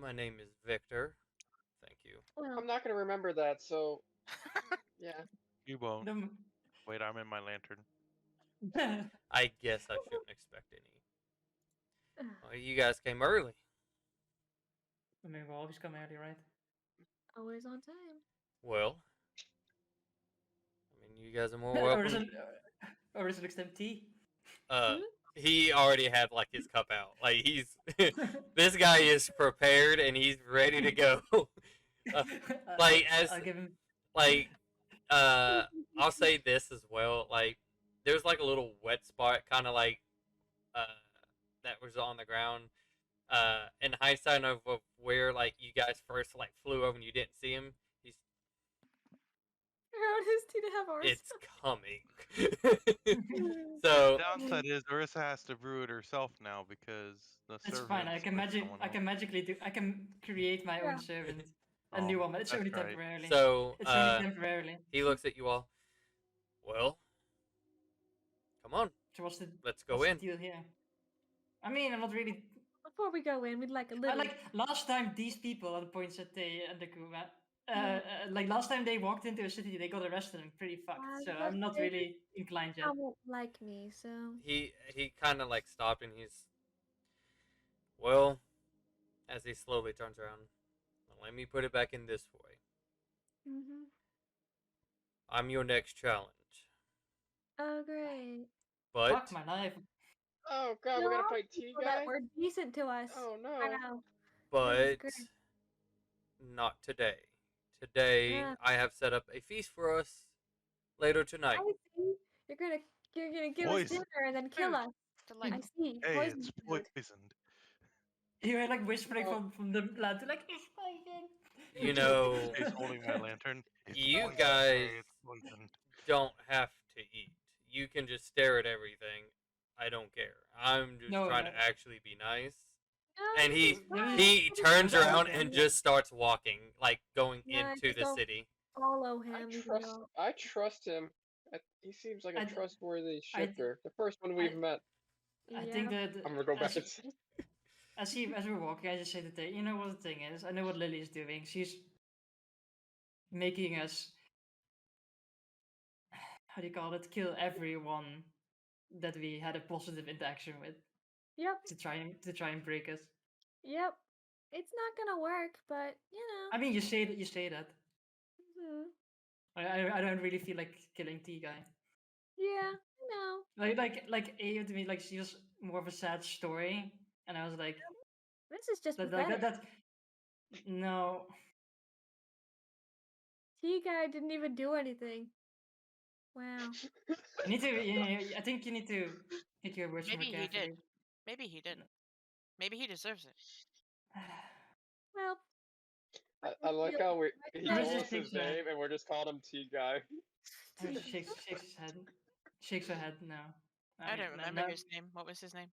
my name is Victor. Thank you. Well, I'm not gonna remember that, so yeah. You won't. The- Wait, I'm in my lantern. I guess I shouldn't expect any. Well, you guys came early. I mean, we'll always come early, right? always on time. Well, I mean, you guys are more Or is welcome. it, or is it next time tea? He already had like his cup out. Like he's this guy is prepared and he's ready to go. Like as I'll give him. like I'll say this as well. Like there's like a little wet spot, kind of like uh that was on the ground. In hindsight of where like you guys first like flew over and you didn't see him, he's How does Tina have ours? it's coming. So Downside is Orissa has to brew it herself now because the It's servants fine. I can with someone I can else. magically do. I can create my Yeah. own servant, a new Oh, one, but it's that's only right. temporarily. so It's only temporarily. he looks at you all. Well, come on, So let's go what's in. the deal here? I mean, I'm not really. Before we go in, we'd like a little. Like last time, these people and points at the crew. Like last time they walked into a city, they got arrested and pretty fucked. So I'm not really inclined yet. Won't like me, so. He kind of like stopped and he's well, as he slowly turns around. Let me put it back in this way. Mhm. I'm your next challenge, Oh great. but Fuck my life. Oh god, There we're gonna are fight T people that guy? were decent to us. Oh no. I know. but great. not today. Today Yeah. I have set up a feast for us later tonight. I see. You're gonna give us Poison. dinner and then kill Food. us. I Delightful. see. Hey, Poison it's food. poisoned. You were like whispering Oh. from the land to like it's poison. You know, He's holding my lantern. It's you poisoned. guys Hey, it's poisoned. don't have to eat. You can just stare at everything. I don't care. I'm just No, trying no. to actually be nice. No, And this is fine. he This is turns fine. around and just starts walking, like going Yeah, into just the don't city. follow him. I trust him. He seems like a I- trustworthy I- shifter. The first one we've met. I think that I'm gonna go back as, and as we're walking, I just say that you know what the thing is. I know what Lily is doing. She's making us, how do you call it, kill everyone that we had a positive interaction with Yep. to try and break us. Yep. It's not gonna work, but you know. I mean, you say that. Hmm. I don't really feel like killing T guy. Yeah, no. Like Ava to me, like she was more of a sad story, and I was like, This is just that pathetic. no. T guy didn't even do anything. Wow. You need to. I think you need to pick your words more Maybe he carefully. did. Maybe he didn't. Maybe he deserves it. Well, I like how he How does told this us shake his your head? name and we're just calling him T guy. Shakes his head. Shakes her head. No. I don't remember his name. What was his name?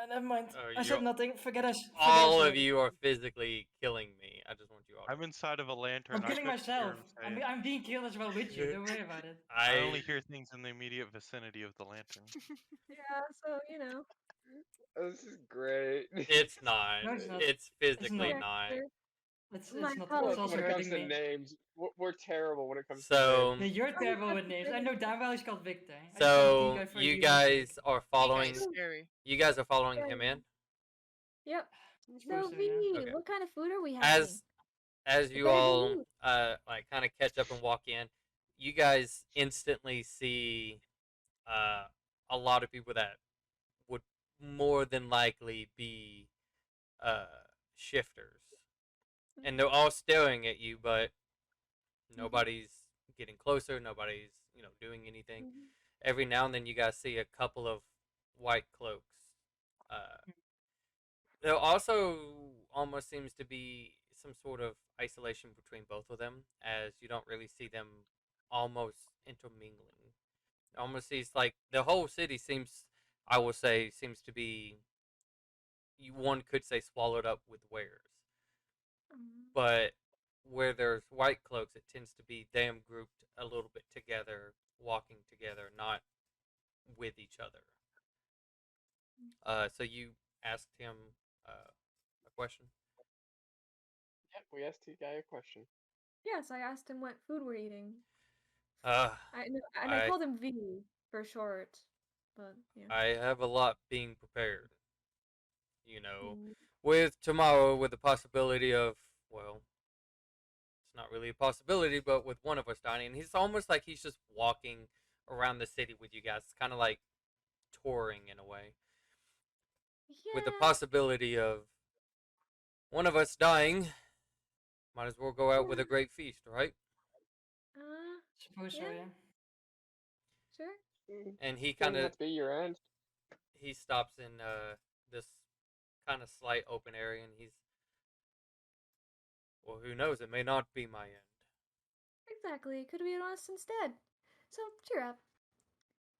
Never mind. Oh, I said nothing. Forget us. all of you are physically killing me. I just want you all. I'm inside of a lantern. I'm I killing couldn't hear myself. him saying. I'm being killed as well with you. Don't worry about it. I only hear things in the immediate vicinity of the lantern. yeah, so, you know. This is great. It's not. No, it's not. It's physically not. not. It's My not. apologies. It's Look, also when it comes hurting to me. names, we're terrible when it comes to So, No, names. you're terrible with names. I know damn well he's called Victor. I just called so T-Guy for you you. guys are He following. guy's scary. You guys are following Yeah, him in. Yep. Suppose So, so, V, yeah. Okay. what kind of food are we having? As you better be all meat. like kind of catch up and walk in, you guys instantly see a lot of people that would more than likely be uh shifters, and they're all staring at you, but nobody's getting closer. Nobody's doing anything. Mhm. Every now and then, you guys see a couple of white cloaks. Uh, there also almost seems to be some sort of isolation between both of them, as you don't really see them almost intermingling. It almost seems like the whole city seems, I will say, seems to be, one could say, swallowed up with wares. Mhm. But where there's white cloaks, it tends to be them grouped a little bit together, walking together, not with each other. So you asked him a question. Yep, we asked T guy a question. Yes, I asked him what food we're eating. Uh, I called him V for short, but yeah. I have a lot being prepared. You know, Mm. with tomorrow, with the possibility of, well, it's not really a possibility, but with one of us dying, and he's almost like he's just walking around the city with you guys. It's kind of like touring in a way, with the Yeah. possibility of one of us dying. Might as well go out with a Yeah. great feast, right? Suppose so, Yeah. yeah. Sure. And he Doesn't kind of have to be your end. he stops in this kind of slight open area, and he's, well, who knows? It may not be my end. Exactly. It could be us instead. So cheer up.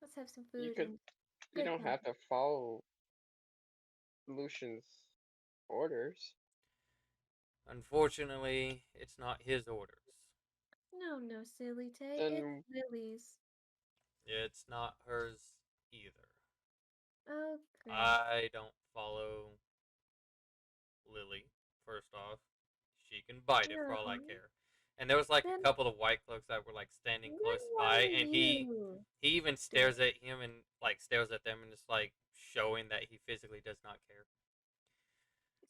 Let's have some You food could. and You good don't have company. to follow Lucian's orders. Unfortunately, it's not his orders. No, no, silly Tay. It's Then Lily's. It's not hers either. Oh, great. I don't follow Lily. First off, she can bite it for all I No. care. And there was like Then a couple of white cloaks that were like standing then close why by, are and he you even stares at him and like stares at them and just like showing that he physically does not care.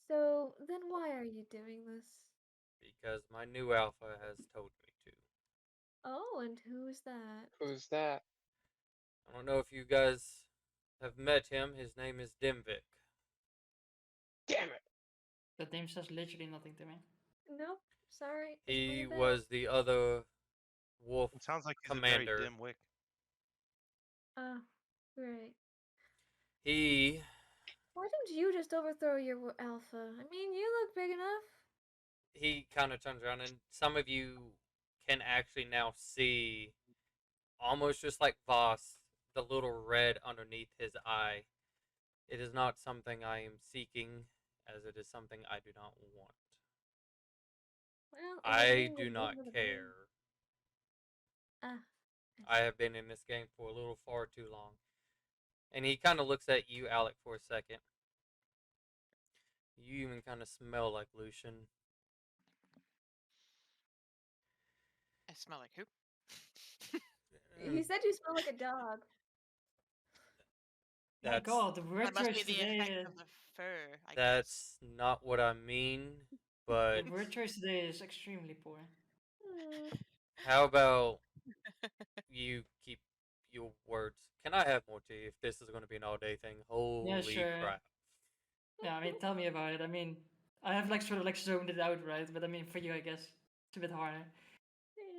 So then why are you doing this? Because my new alpha has told me to. Oh, and who's that? who's that? I don't know if you guys have met him. His name is Dimvik. Damn it! That name says literally nothing to me. Nope. Sorry. Doesn't ring He a bell. was the other wolf It sounds like he's a commander. very dim wick. Oh, great. He Why don't you just overthrow your alpha? I mean, you look big enough. he kind of turns around, and some of you can actually now see, almost just like Voss, the little red underneath his eye. It is not something I am seeking, as it is something I do not want. Well, I everything do was not over the care. Ah, I have been in this game for a little far too long. And he kind of looks at you, Alec, for a second. You even kind of smell like Lucian. I smell like who? he said you smell like a dog. My That's god, the word That must be choice the today. effect of the fur, I guess. that's not what I mean, but The word choice today is extremely poor. Hmm. How about you keep your words? Can I have more tea if this is going to be an all day thing? Yeah, Holy sure. crap. Yeah, I mean, tell me about it. I mean, I have like sort of like zoned it out, right? But I mean, for you, I guess it's a bit harder.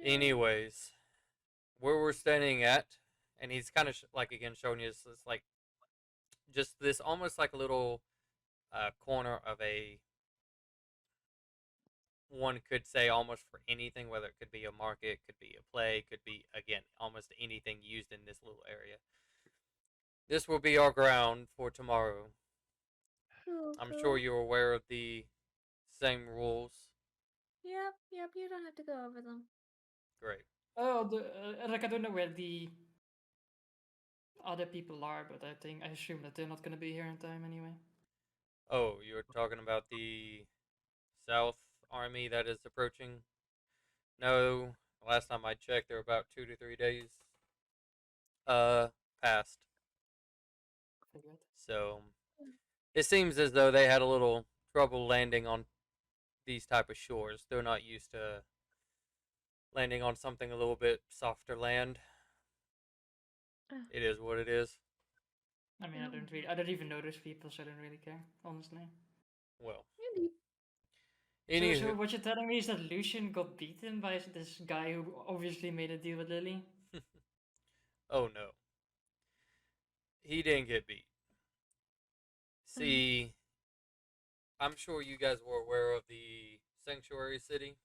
Anyways, where we're standing at, and he's kind of like again showing you this like just this almost like a little corner of a one could say almost for anything, whether it could be a market, could be a play, could be again almost anything used in this little area. This will be our ground for tomorrow. Cool, I'm sure cool. you're aware of the same rules. Yep, yep, you don't have to go over them. Great. Oh, like I don't know where the other people are, but I assume that they're not gonna be here in time anyway. Oh, you're talking about the South Army that is approaching? No, last time I checked, they're about 2 to 3 days uh past. Figured. So it seems as though they had a little trouble landing on these type of shores. They're not used to landing on something a little bit softer land. Uh, It is what it is. I mean, um, I don't even know those people, so I don't really care, honestly. Well, Indeed. So anywho, what you're telling me is that Lucian got beaten by this guy who obviously made a deal with Lily? oh no, he didn't get beat. Uh, See, I'm sure you guys were aware of the sanctuary city.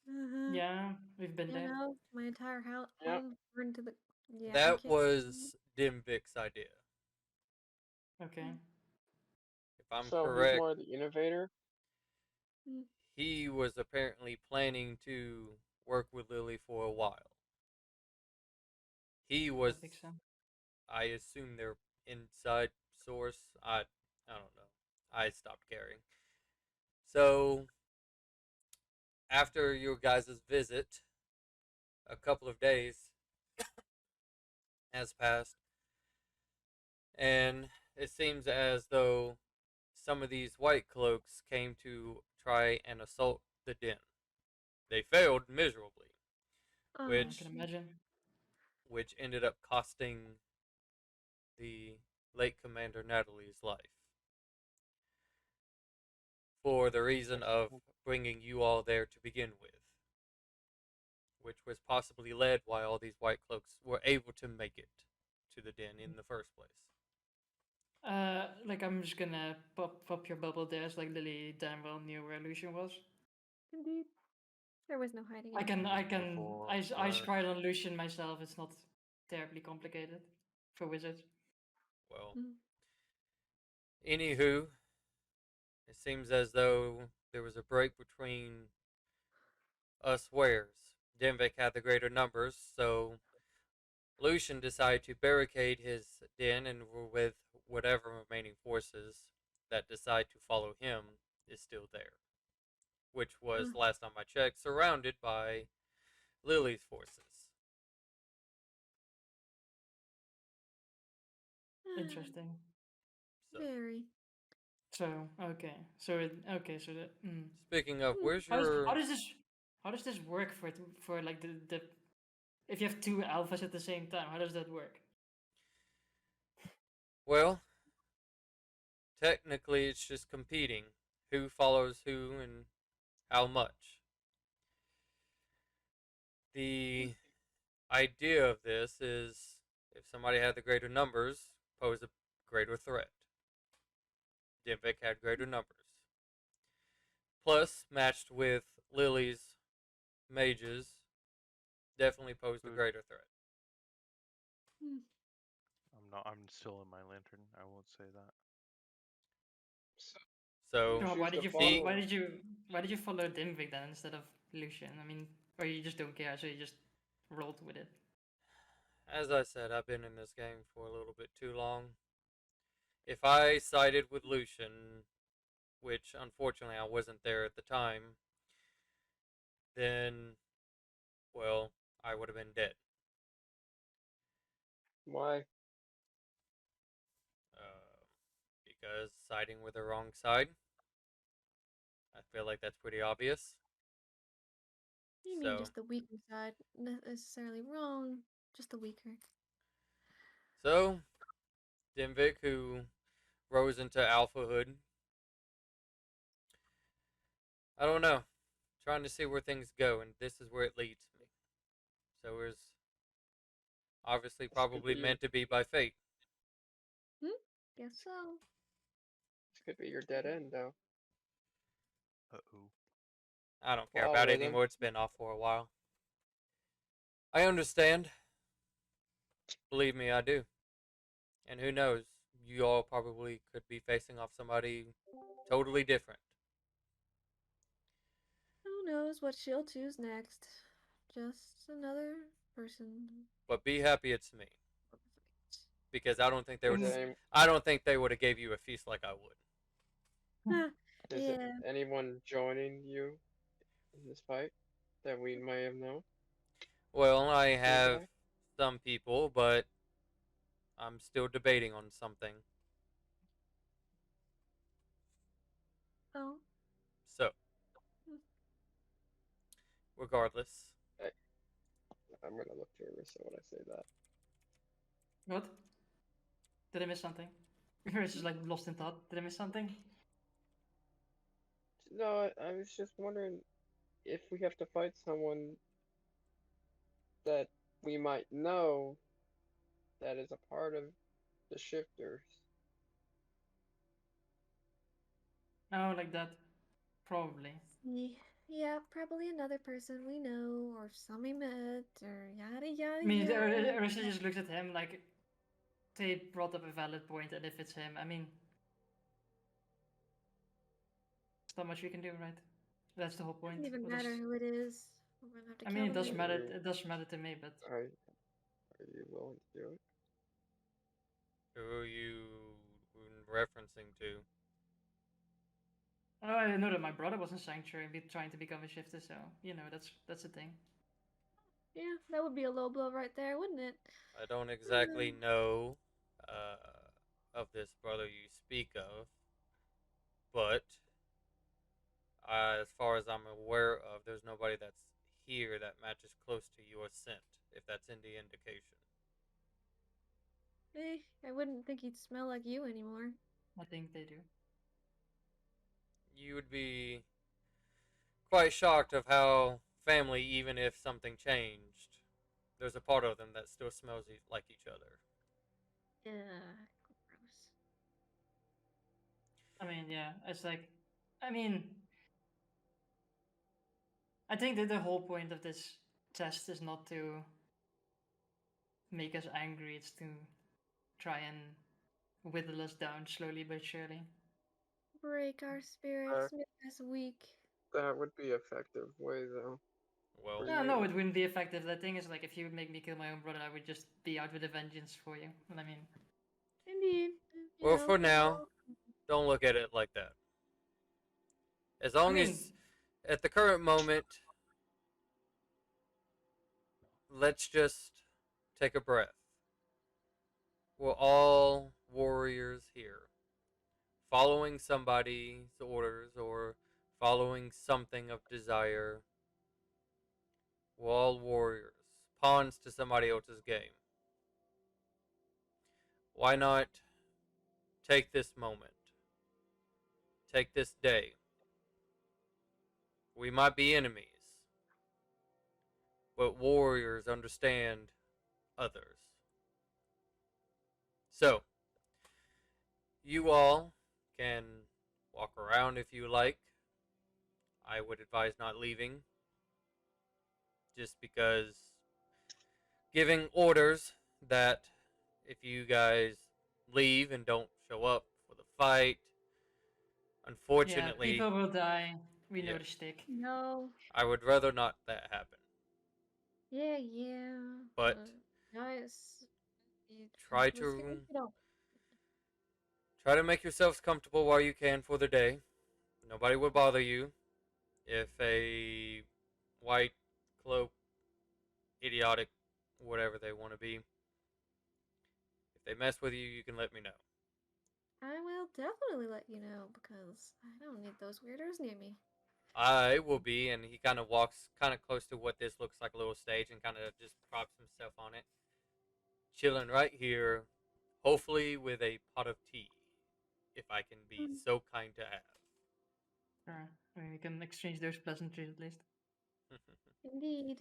uh-huh. Yeah, we've been You there. know, my entire Yep. home burned to the. Yeah, I That can't. was Dimvik's idea. Okay. If I'm So he's correct, more the innovator. Mm. he was apparently planning to work with Lily for a while. He was, That makes sense. I assume, their inside source. I don't know. I stopped caring. So after your guys' visit, a couple of days has passed, and it seems as though some of these white cloaks came to try and assault the den. They failed miserably, Yeah, I Oh, can which shit. imagine. which ended up costing the late Commander Natalie's life for the reason of bringing you all there to begin with, which was possibly led why all these white cloaks were able to make it to the den in the first place. Like I'm just gonna pop your bubble there. It's like Lily damn well knew where Lucian was. Indeed. There was no hiding I it. can, I Even can, before I that, scryed on Lucian myself. It's not terribly complicated for wizards. Well, Mm. anywho, it seems as though there was a break between us wares. Denvik had the greater numbers, so Lucian decided to barricade his den, and with whatever remaining forces that decide to follow him is still there, which was Uh, last time I checked surrounded by Lily's forces. Interesting. So, very. So okay, okay, so that. speaking of, Mm. where's How does your how does this work for like the if you have two alphas at the same time? How does that work? well? Technically, it's just competing. Who follows who and how much. The idea of this is if somebody had the greater numbers, pose a greater threat. Dimvik had greater numbers. Plus, matched with Lily's mages, definitely posed a good. greater threat. Mm. I'm not. I'm still in my lantern. I won't say that. So you So, So choose to he, why follow. did you follow Dimvik then instead of Lucian? I mean, or you just don't care, so you just rolled with it. as I said, I've been in this game for a little bit too long. If I sided with Lucian, which unfortunately I wasn't there at the time, then, well, I would have been dead. Why? Uh, because siding with the wrong side, I feel like that's pretty obvious. You mean So, just the weaker side, not necessarily wrong, just the weaker. so Dimvik, who rose into alphahood, I don't know, trying to see where things go, and this is where it leads me. So it's obviously This could probably be your meant to be by fate. Guess so. this could be your dead end though. Uh-oh. I don't care Flaw about it with him. anymore. It's been off for a while. I understand. Believe me, I do. And who knows? You all probably could be facing off somebody totally different. Who knows what she'll choose next? Just another person. But be happy it's me, because I don't think they Is would. it Mm. any, I don't think they would have gave you a feast like I would. is it Yeah. anyone joining you in this fight that we may have known Well, I have nearby? some people, but I'm still debating on something. Oh. So, regardless, I, I'm gonna look to Arissa when I say that. What? Did I miss something? It's just like lost in thought. Did I miss something? No, I was just wondering if we have to fight someone that we might know that is a part of the shifters. Oh, like that. Probably. Yeah, probably another person we know, or some we met, or yada yada I mean, yada. Arista just looks at him like they brought up a valid point, and if it's him, I mean, there's not much we can do, right? That's the whole point. Doesn't even We'll matter just, who it is. We're gonna have to I kill mean, it them does anyway. matter. Are you, It does matter to me, but are you willing to do it? who are you referencing to? oh, I know that my brother was in Sanctuary and be trying to become a shifter, so you know that's a thing. Yeah, that would be a low blow right there, wouldn't it? I don't exactly know of this brother you speak of, but as far as I'm aware of, there's nobody that's here that matches close to your scent, if that's any indication. I wouldn't think he'd smell like you anymore. I think they do. You would be quite shocked of how family, even if something changed, there's a part of them that still smells like each other. Yeah, gross. I mean, yeah, it's like, I mean, I think that the whole point of this test is not to make us angry; it's to try and whittle us down slowly but surely. Break our spirits, make us weak. That would be effective way though. Well, For No, no, you. it wouldn't be effective. The thing is, like, if you would make me kill my own brother, I would just be out with a vengeance for you. I mean, Indeed, well, for now, don't look at it like that. As I long mean, as, at the current moment, let's just take a breath. We're all warriors here, following somebody's orders or following something of desire. We're all warriors, pawns to somebody else's game. Why not take this moment, take this day? We might be enemies, but warriors understand others. So, you all can walk around if you like. I would advise not leaving, just because giving orders that if you guys leave and don't show up for the fight, yeah, unfortunately, people will die. We know yes, the shtick. No. I would rather not that happen. Yeah. But Guys, you try let's get to it on. try to make yourselves comfortable while you can for the day. Nobody would bother you if a white cloak, idiotic, whatever they want to be. If they mess with you, you can let me know. I will definitely let you know because I don't need those weirdos near me. I will be, and he kind of walks kind of close to what this looks like a little stage and kind of just props himself on it. Chilling right here, hopefully with a pot of tea, if I can be Mm. so kind to have. Sure. I mean, we can exchange those pleasantries at least. Indeed.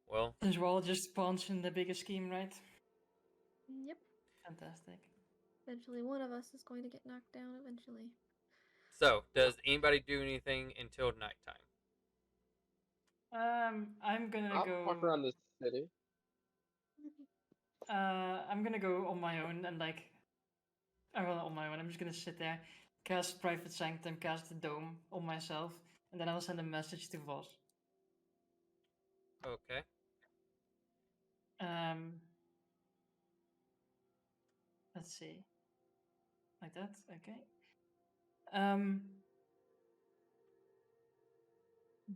Well, Since we're all just pawns in the bigger scheme, right? Yep. Fantastic. Eventually, one of us is going to get knocked down eventually. so does anybody do anything until nighttime? I'm gonna I'll go. walk around the city. I'm gonna go on my own and like. Well, on my own. I'm just gonna sit there, cast Private Sanctum, cast the Dome on myself, and then I'll send a message to Voss. Okay. Um. Let's see. Like that. Okay. Um.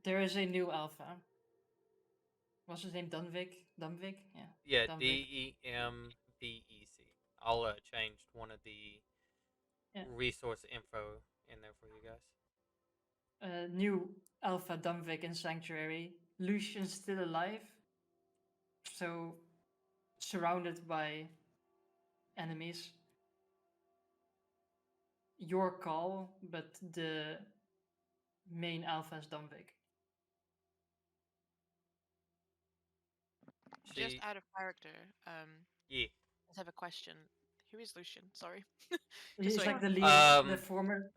There is a new alpha. What's his name? Dunvik? Dunvik? Yeah. Yeah, Dunvik. DEMVEC. I'll change one of the Yeah. resource info in there for you guys. New alpha Dunvik in Sanctuary. Lucian's still alive. So surrounded by enemies. Your call, but the main alpha is Dunvik. Just She, out of character, yeah. I have a question. Who is Lucian? Sorry. He's so I like the can- leader, Um,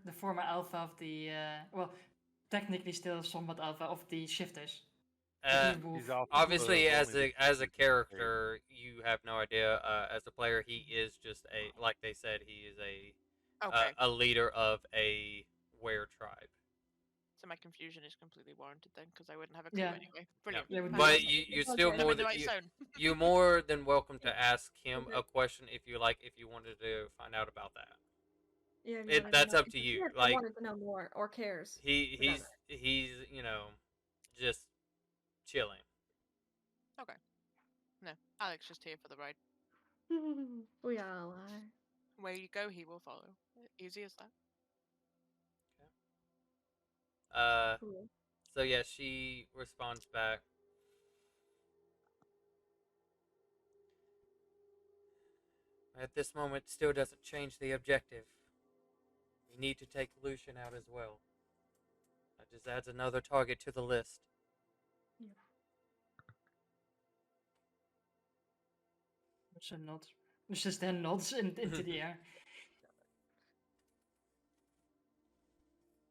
the former alpha of the well, technically still somewhat alpha of the shifters. The uh, Green Wolf. He's alpha Wolf. obviously for as only the a King's Blade. character you have no idea. As a player, he is just a, like they said, he is Okay, a leader of a were tribe. so my confusion is completely warranted then, because I wouldn't have a clue Yeah. anyway. No, Brilliant. Yeah, would be but awesome. you're still Okay. I'm more in the than right zone. you're more than welcome to ask him Okay. a question if you like, if you wanted to find out about that. Yeah, if you wanted to That's know. up If to the you. character Like wanted to know more or cares. he's Whatever. he's just chilling. Okay. No, Alex just here for the ride. We all are. Where you go, he will follow. Easy as that. Cool. So yeah, she responds back. At this moment, still doesn't change the objective. We need to take Lucian out as well. That just adds another target to the list. Yeah. So nods. It's just then nods into the air.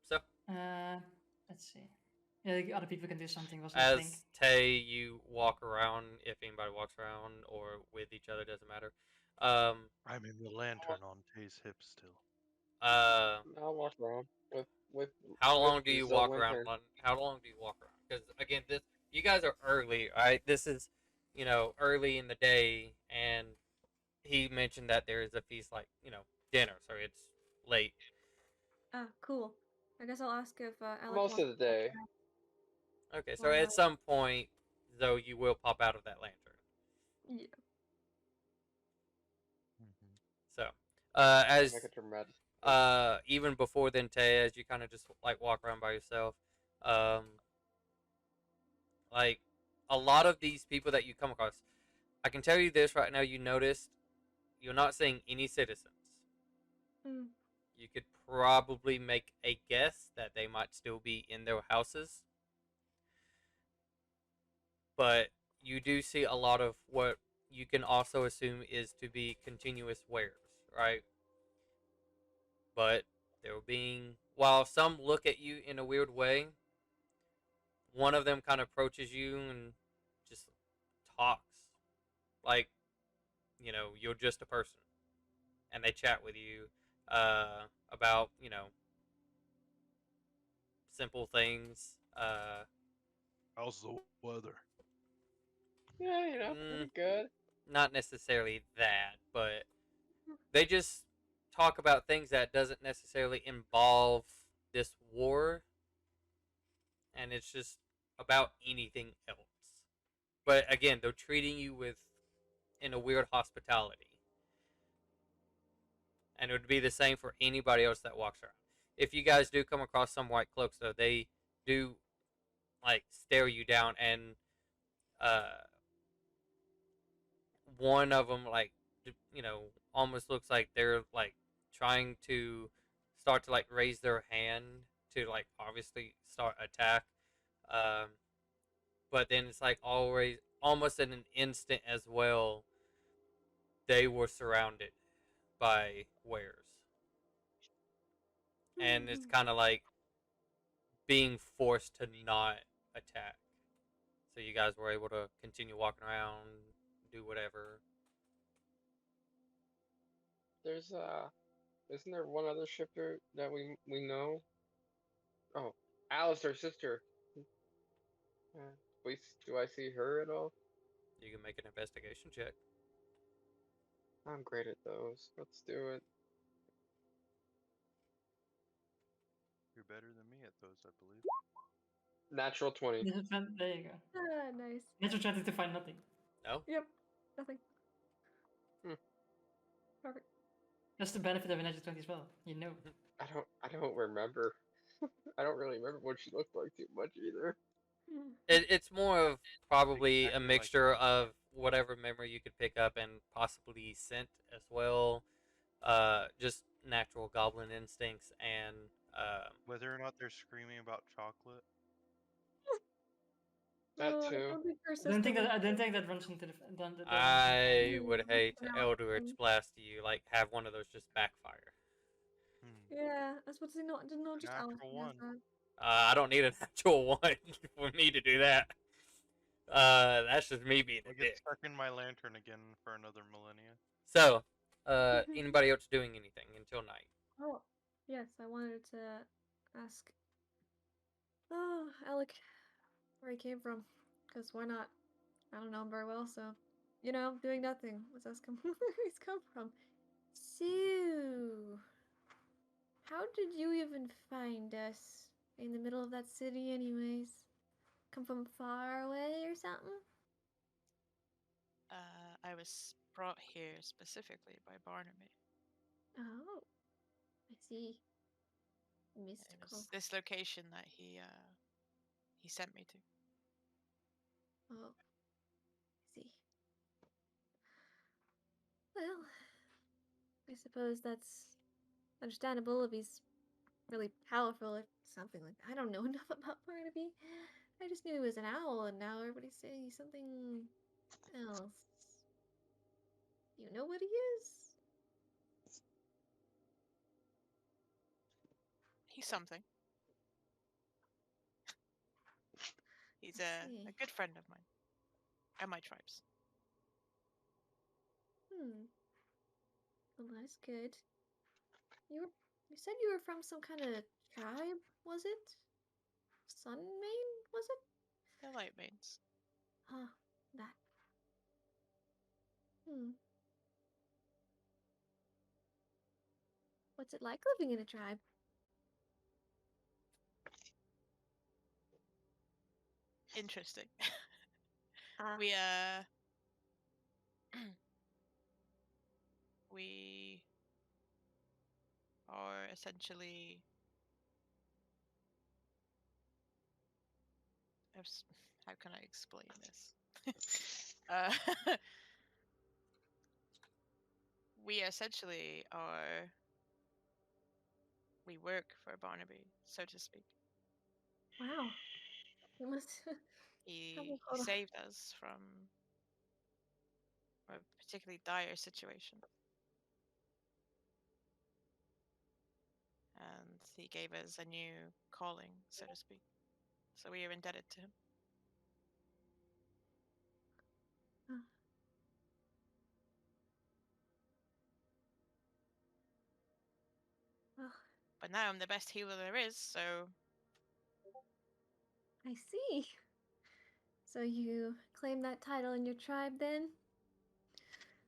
So, Let's see. Yeah, the other people can do something. Was I think? as Tay, you walk around, if anybody walks around or with each other, doesn't matter. I'm in the lantern on Tay's hip still. Uh, I'll walk around with how with long do you this walk around? lantern. How long do you walk around? Because again, this you guys are early, right? This is, early in the day, and he mentioned that there is a feast, like dinner, so it's late. Ah, cool. I guess I'll ask if Alec Most wants of the to walk day. Okay, so while at some point, though, you will pop out of that lantern. yeah. So, I'll as make it dramatic. even before then, Tay, as you kind of just like walk around by yourself, um, like a lot of these people that you come across, I can tell you this right now. You noticed you're not seeing any citizens. Mm. You could probably make a guess that they might still be in their houses, but you do see a lot of what you can also assume is to be continuous wares, right? But they're being, while some look at you in a weird way, one of them kind of approaches you and just talks like, you're just a person, and they chat with you about, simple things. How's the weather? Yeah, pretty good. Not necessarily that, but they just talk about things that doesn't necessarily involve this war, and it's just about anything else. But again, they're treating you with in a weird hospitality, and it would be the same for anybody else that walks around. If you guys do come across some white cloaks, though, they do like stare you down, and uh, one of them like almost looks like they're like trying to start to like raise their hand to like obviously start attack, um, but then it's like always almost in an instant as well they were surrounded by wares, and it's kind of like being forced to not attack. So you guys were able to continue walking around, do whatever. There's isn't there one other shipper that we know? Oh, Alice, her sister. Do I see her at all? You can make an investigation check. I'm great at those. Let's do it. You're better than me at those, I believe. Natural 20. There you go. Ah, nice. Natural 20 to find nothing. No. Yep. Nothing. Hmm. Perfect. That's the benefit of a natural 20 as well. You know. I don't remember. I don't really remember what she looked like too much either. It's more of probably a Exactly like mixture mine. of whatever memory you could pick up and possibly scent as well. Just natural goblin instincts and Whether or not they're screaming about chocolate. That Oh, I too. don't think her I don't sister think was. that runs into the that runs into I Yeah, would hate an Eldritch outcome. Blast you, like have one of those just backfire. Hmm. Yeah, I was about to say not just Alice Natural has one. that. I don't need a natural one for me to do that. That's just me being I'll a get dick. stuck in my lantern again for another millennia. So, anybody else doing anything until night? Oh, yes, I wanted to ask. Oh, Alec, where he came from. Because why not? I don't know him very well, so. Doing nothing. Let's ask him where he's come from. So, how did you even find us in the middle of that city, anyways? Come from far away or something? I was brought here specifically by Barnaby. Oh, I see. It Mystical. was this location that he sent me to. Oh, I see. Well, I suppose that's understandable if he's really powerful or something like that. I don't know enough about Barnaby. I just knew he was an owl, and now everybody's saying he's something else. You know what he is? He's something. He's I a see. good friend of mine and my tribe's. Hmm. Well, that's good. You said you were from some kind of tribe, was it? Sunmane, was it? The light mains. Huh. That. Hmm. What's it like living in a tribe? Interesting. Ah. we we are essentially how can I explain this? We essentially are we work for Barnaby, so to speak. Wow. You must have He a lot of. saved us from a particularly dire situation, and he gave us a new calling, so to speak. So we are indebted to him. Uh, well, But now I'm the best healer there is, so I see. So you claim that title in your tribe then?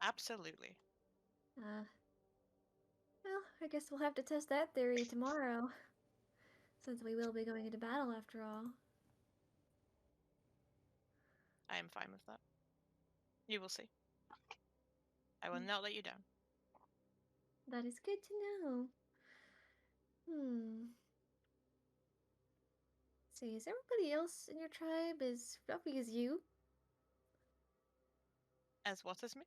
absolutely. Uh, well, I guess we'll have to test that theory tomorrow, since we will be going into battle after all. I am fine with that. You will see. I will Mm. not let you down. That is good to know. Hmm. Let's see, is everybody else in your tribe as fluffy as you? As what is me?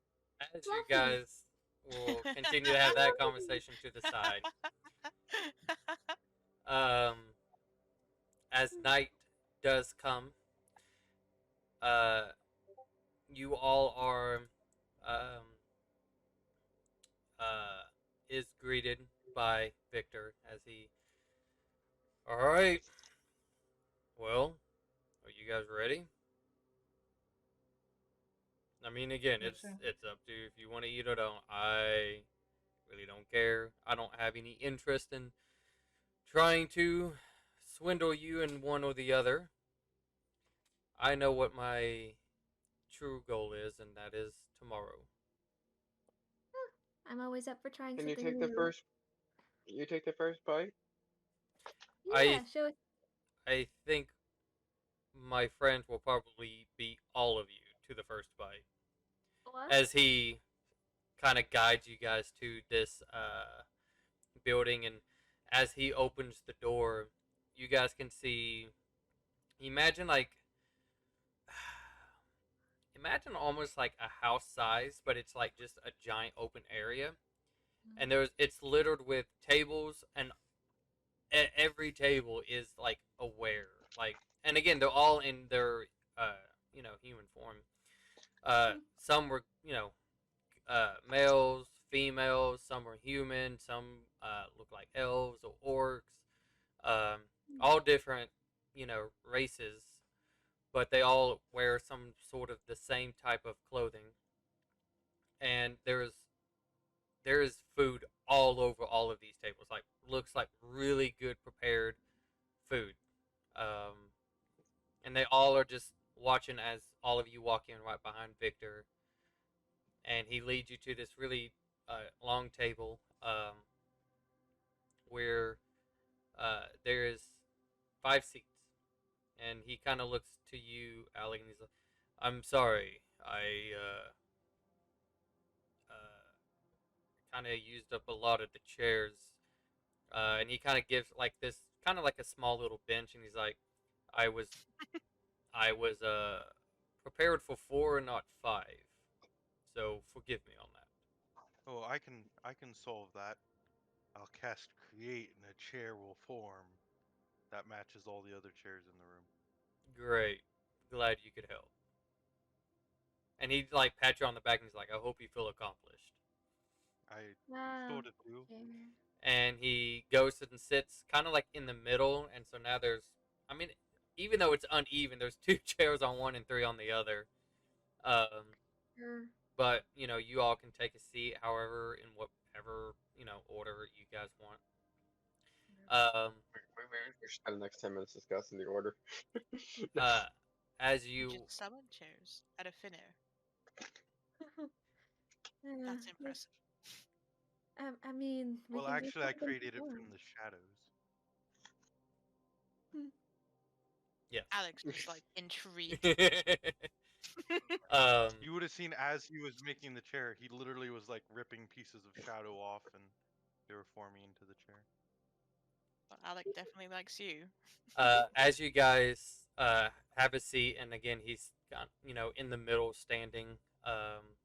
As you Fluffy. guys will continue to have that conversation to the side, um, as night does come, uh, you all are, um, uh, is greeted by Victor as he. All right. Well, are you guys ready? I mean, again, Hope so. it's up to you if you want to eat or don't. I really don't care. I don't have any interest in trying to swindle you in one or the other. I know what my true goal is, and that is tomorrow. I'm always up for trying Can you something take the new. first? You take the first bite. I Yeah, show it. I think my friend will probably beat all of you to the first bite What? as he kind of guides you guys to this building, and as he opens the door, you guys can see. Imagine like imagine almost like a house size, but it's like just a giant open area, and it's littered with tables, and every table is like aware, like, and again they're all in their human form. Some were males, females, some were human, some look like elves or orcs, all different races, but they all wear some sort of the same type of clothing, and there is food all over all of these tables. Like, looks like really good prepared food. Um, and they all are just watching as all of you walk in right behind Victor, and he leads you to this really long table, where there is 5 seats, and he kind of looks to you, Alec, and he's like, "I'm sorry, I kind of used up a lot of the chairs." And he kind of gives like this, kind of like a small little bench, and he's like, "I was, I was prepared for 4, not 5, so forgive me on that." Oh, I can solve that. I'll cast create and a chair will form that matches all the other chairs in the room. Great, glad you could help. And he like pats you on the back, and he's like, "I hope you feel accomplished." I Wow. sort of do. Okay. And he goes and sits kind of like in the middle, and so now there's, I mean, even though it's uneven, there's 2 chairs on one and 3 on the other. Um, Sure. but you all can take a seat, however, in whatever order you guys want. Um, We should spend the next 10 minutes discussing the order. uh, as You you, just summon chairs at a thin air. Yeah, That's impressive. I mean, we Well, can do actually, I something created it fun. from the shadows. yes. Alex just like intrigued. um, You would have seen as he was making the chair, he literally was like ripping pieces of shadow off, and they were forming into the chair. Well, Alec definitely likes you. as you guys have a seat, and again, he's got, in the middle, standing. Um,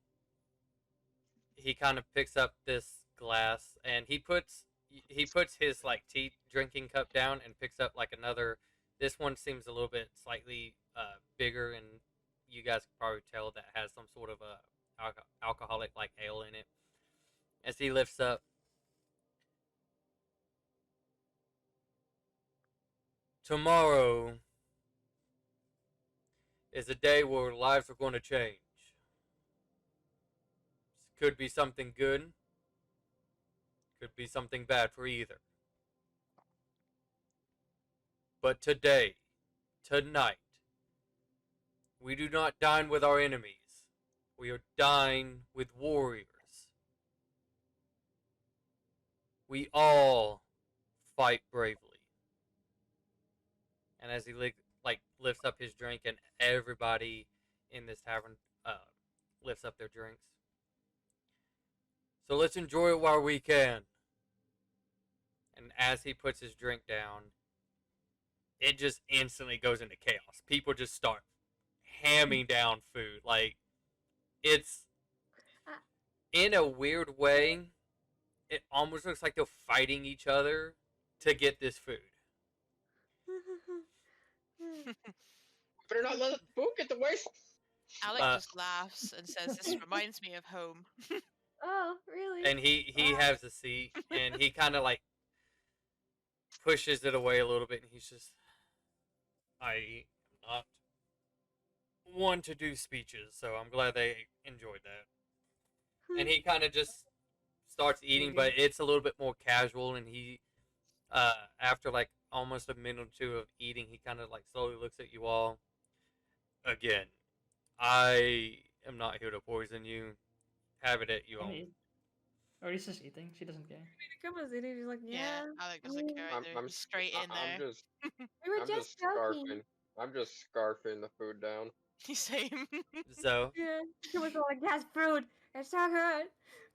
he kind of picks up this glass, and he puts his like tea drinking cup down and picks up like another. This one seems a little bit slightly bigger, and you guys can probably tell that has some sort of a alcoholic like ale in it. As he lifts up, tomorrow is a day where lives are going to change. Could be something good, could be something bad for either. But today, tonight, we do not dine with our enemies. We are dine with warriors. We all fight bravely. And as he lifts up his drink, and everybody in this tavern lifts up their drinks. So let's enjoy it while we can. And as he puts his drink down, it just instantly goes into chaos. People just start hamming down food. Like, it's Ah. in a weird way, it almost looks like they're fighting each other to get this food. Better not let the food get to waste. Alec Uh, just laughs and says, "This reminds me of home." Oh, really? and he has a seat, and he kind of like pushes it away a little bit, and he's just, I am not one to do speeches, so I'm glad they enjoyed that. And he kind of just starts eating, but it's a little bit more casual, and he after like almost a minute or two of eating, he kind of like slowly looks at you all again. I am not here to poison you. Have it at your own. Orisa's eating. She doesn't care. Come on, Ziddy. She's like, Yeah, yeah. Alec I doesn't mean, care I'm, either. I'm, He's straight in I'm there. just, we were I'm just just joking. scarfing. I'm just scarfing the food down. Same. So Yeah. She was all like, yes, food. It's so good.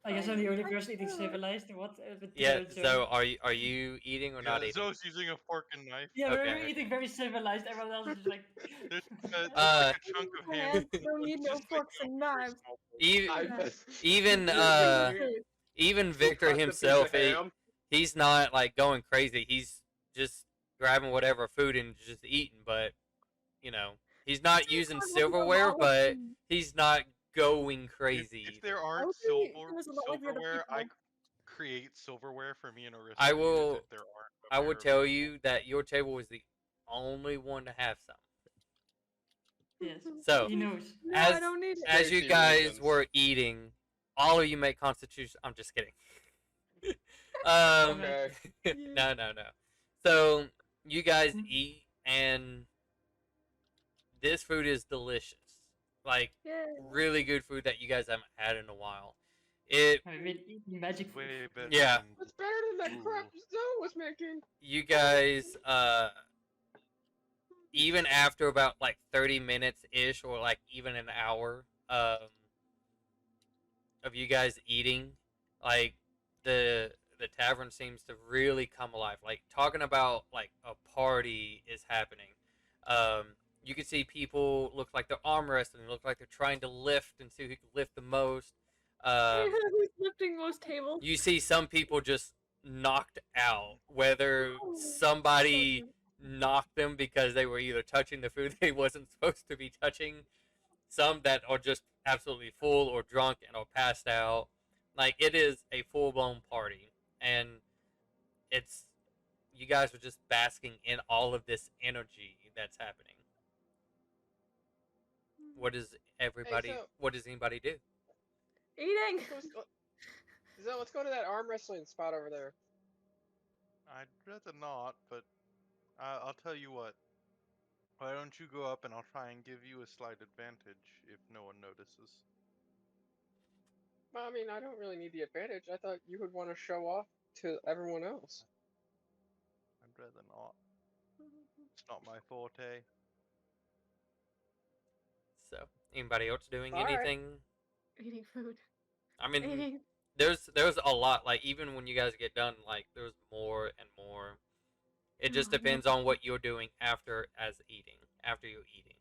I guess Fine, I'm the only like person eating food. civilized. What? But yeah, don't show. so are you eating or not Yeah, eating? Zoe's using a fork and knife. Yeah, Okay, we're okay. eating very civilized. Everyone else is just like. There's, there's Uh, like a chunk of My ham. hands don't need It's no just like forks and a very knives. small portion. even I Yeah. even Eating food. even Victor cut the piece himself, of ham. he's not like going crazy. He's just grabbing whatever food and just eating. But you know, he's not using Sounds like you're silverware, not like but me. he's not going crazy If either. there I aren't would say it was a lot like the other silverware, I people. create silverware for me and Orissa I to use will if there aren't a I pair would tell available. you that your table was the only one to have some. Yes. So He knows. No, I as don't need it. as you Safety guys reasons. were eating, all of you make Constitution. I'm just kidding. Okay. No, no, no. So you guys Mhm. eat, and this food is delicious. Like Yeah. really good food that you guys haven't had in a while. It I mean, we're eating magic It's food. way better Yeah. than It's better than that crap Ooh. Zoe was making. you guys even after about like 30 minutes ish, or like even an hour of you guys eating, like the tavern seems to really come alive. Like talking about like a party is happening. Um, you can see people look like they're arm wrestling, look like they're trying to lift and see who can lift the most. Who's lifting most tables? You see some people just knocked out, whether Oh, somebody so knocked them because they were either touching the food they wasn't supposed to be touching, some that are just absolutely full or drunk and are passed out. Like it is a full blown party, and it's you guys are just basking in all of this energy that's happening. What does everybody? so- What does anybody do? eating. Zoe, let's go to that arm wrestling spot over there. I'd rather not, but I'll tell you what. Why don't you go up and I'll try and give you a slight advantage if no one notices. Well, I mean, I don't really need the advantage. I thought you would want to show off to everyone else. I'd rather not. It's not my forte. So, anybody else doing All right. anything? Eating food. I mean, Eating. there's a lot. Like even when you guys get done, like there's more and more. It just depends on what you're doing after after you're eating.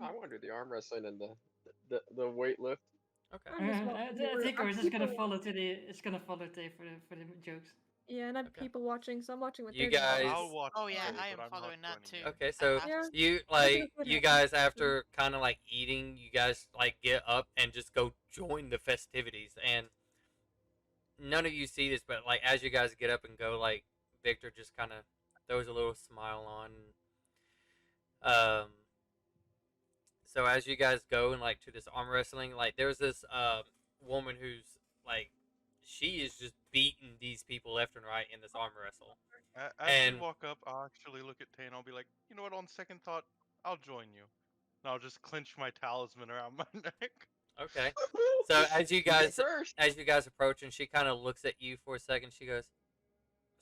I want to do the arm wrestling and the weight lift. Okay. I'm just I think Orisa's gonna follow to the. It's gonna follow Tay for the jokes. Yeah, and I'm Okay. people watching, so I'm watching what You they're doing. guys- I'll watch. Oh yeah, too, I am but I'm not following that joining too. you. Okay, so I have Yeah. to. you you guys after kind of like eating, you guys like get up and just go join the festivities, and none of you see this, but like as you guys get up and go, like Victor just kind of throws a little smile on. So as you guys go and like to this arm wrestling, like there's this woman who's like she is just beating these people left and right in this arm wrestle. As And- you walk up, I'll actually look at Tay and I'll be like, you know what? On second thought, I'll join you. And I'll just clench my talisman around my neck. Okay. So as you You guys first. approach, and she kind of looks at you for a second, she goes,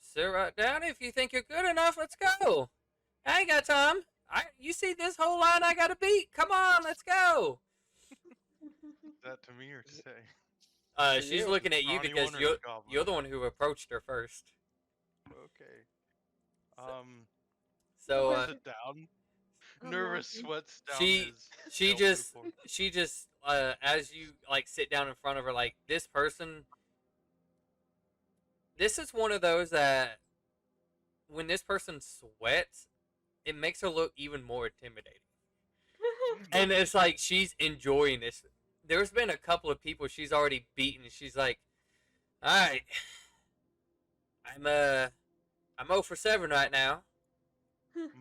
"Sit right down if you think you're good enough. Let's go. I ain't got time. You see this whole line I gotta beat. Come on, let's go." Is that to me or to Tay? To She's you. looking at you Scrawny because one or the goblin? you're the one who approached her first. Okay. So, I'll so sit down. I'm Nervous laughing. sweats down his she pale blue just forehead. she just as you like sit down in front of her, like this person. This is one of those that when this person sweats, it makes her look even more intimidating. And it's like she's enjoying this. There's been a couple of people she's already beaten. She's like, "All right, I'm 0 for 7 right now.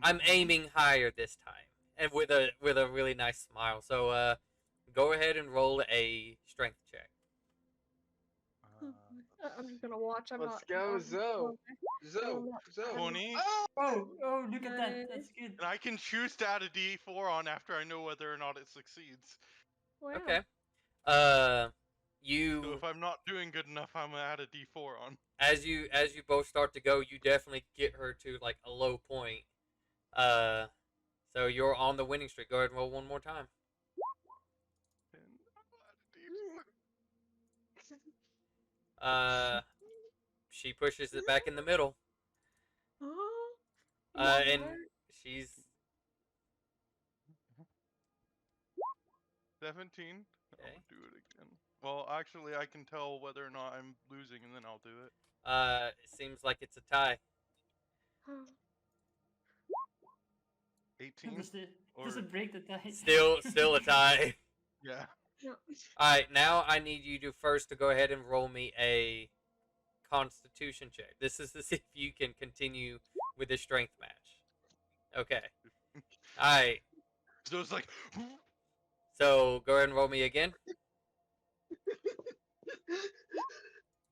I'm aiming higher this time." And with a really nice smile. So go ahead and roll a strength check. I'm just gonna watch. I'm Let's not. go, I'm Zoe. I'm Zoe. not- Zoe. 20, Oh, look at that. That's good. and I can choose to add a D4 on after I know whether or not it succeeds. Wow. Okay. So You if I'm not doing good enough, I'm gonna add a D4 on. as you both start to go, you definitely get her to like a low point. Uh, so you're on the winning streak. Go ahead and roll one more time. And I'll add a D4. She pushes it back in the middle. Oh, And she's 17. Okay. I'll do it again. Well, actually, I can tell whether or not I'm losing, and then I'll do it. it seems like it's a tie. 18. Does it break the tie? Still a tie. Yeah. no. All right, now I need you to first to go ahead and roll me a Constitution check. This is to see if you can continue with the strength match. Okay. All right. So it's like, So go ahead and roll me again.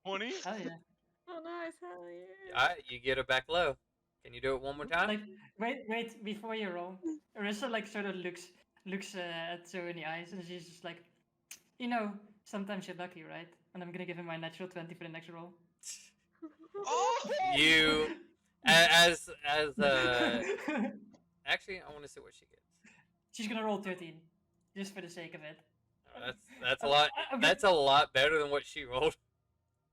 20. Hell yeah. Oh, nice. Hell yeah. All right, you get it back low. Can you do it one more time? Like, wait, before you roll, Arissa like sort of looks at Zoe in the eyes, and she's just like, you know, sometimes you're lucky, right? And I'm gonna give him my natural 20 for the next roll. Oh! You as actually I want to see what she gets. She's gonna roll 13, just for the sake of it. That's a lot. That's a lot better than what she rolled.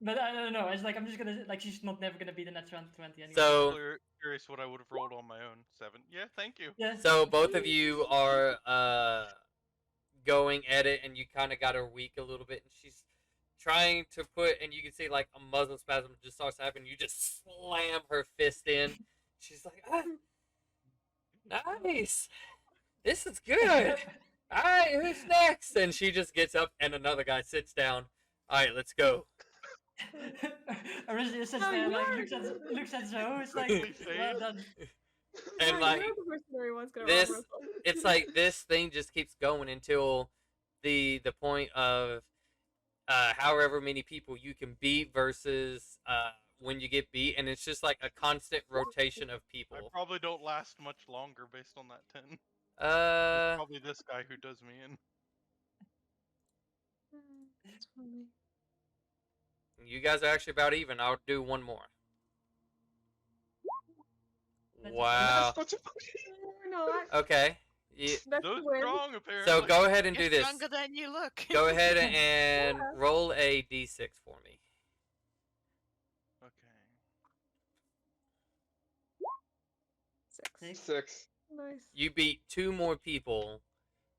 But I don't know. It's like I'm just gonna like she's not never gonna be the natural 20 anyway. So Curious what I would have rolled on my own. 7. Yeah, thank you. yeah. so both of you are going at it, and you kind of got her weak a little bit, and she's trying to put, and you can see like a muscle spasm just starts happening. You just slam her fist in. She's like, nice. This is good. All right, who's next? And she just gets up, and another guy sits down. All right, let's go. Arissa sits there, like looks at Zoe. It's like, well done. And like you're the person who everyone's gonna this, arm wrestle. it's like this thing just keeps going until the point of however many people you can beat versus when you get beat, and it's just like a constant rotation of I people. probably don't last much longer based on that 10. It's Uh, probably this guy who does me in. That's funny. you guys are actually about even. I'll do one more. Wow. You're not. Okay. That's So the win. strong, apparently. So go ahead and You're do this. stronger than you look. Go ahead and roll a d6 for me. Okay. 6. 6. Nice. You beat 2 more people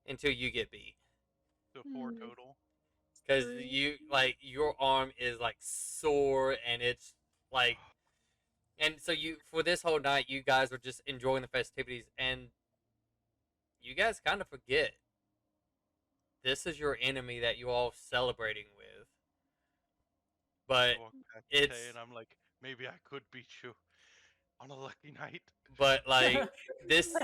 until you get beat. So 4 Hmm. total. Because 3. you like your arm is like sore, and it's like, and so you for this whole night you guys were just enjoying the festivities, and you guys kind of forget this is your enemy that you all celebrating with. But I walk past it's- Tay and I'm like, maybe I could beat you on a lucky night. but like this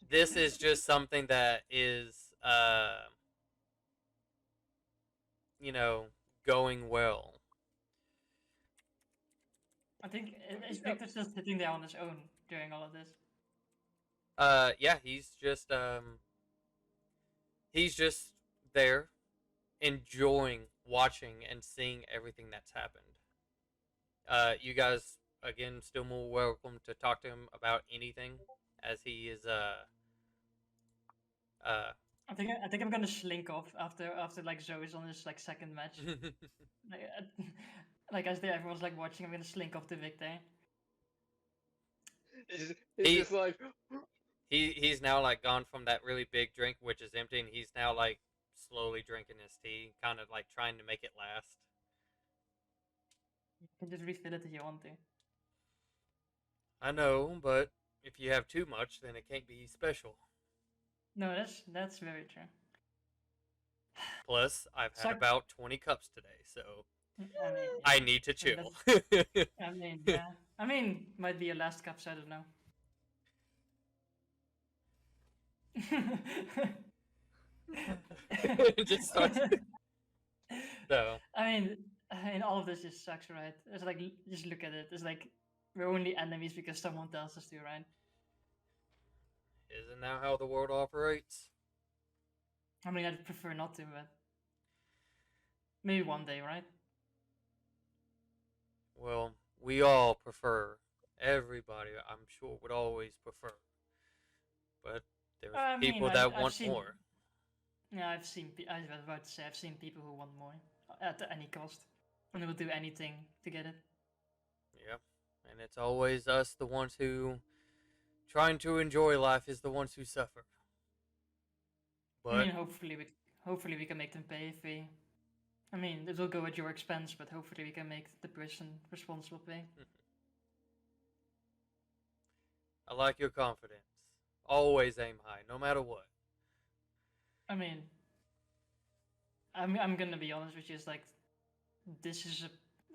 this is just something that is you know, going well. I think is Victor just sitting there on his own during all of this. Yeah, he's just there enjoying watching and seeing everything that's happened. You guys again still more welcome to talk to him about anything as he is I think I'm gonna slink off after like Zoe's on his like second match. Like, like as everyone's like watching, I'm gonna slink off to Victor. He's He- just like, he's now like gone from that really big drink, which is empty, and he's now like slowly drinking his tea, kind of like trying to make it last. You can just refill it if you want to. I know, but if you have too much, then it can't be special. No, that's very true. Plus, I've had Suck- about 20 cups today, so I mean, I need to yeah, chill. I mean, yeah. I mean, might be your last cups. I don't know. It just starts. So I mean, all of this just sucks, right? It's like, just look at it. It's like we're only enemies because someone tells us to, right? isn't that how the world operates? I mean, I'd prefer not to, but maybe one day, right? Well, we all prefer. Everybody, I'm sure, would always prefer. But there's I mean, people I've- that I've want seen- more. Yeah, I was about to say, I've seen people who want more at any cost, and they will do anything to get it. Yeah, and it's always us, the ones who trying to enjoy life, is the ones who suffer. But I mean, hopefully we can make them pay if we. I mean, it will go at your expense, but hopefully we can make the person responsible pay. I like your confidence. Always aim high, no matter what. I mean, I'm gonna be honest with you. It's like this is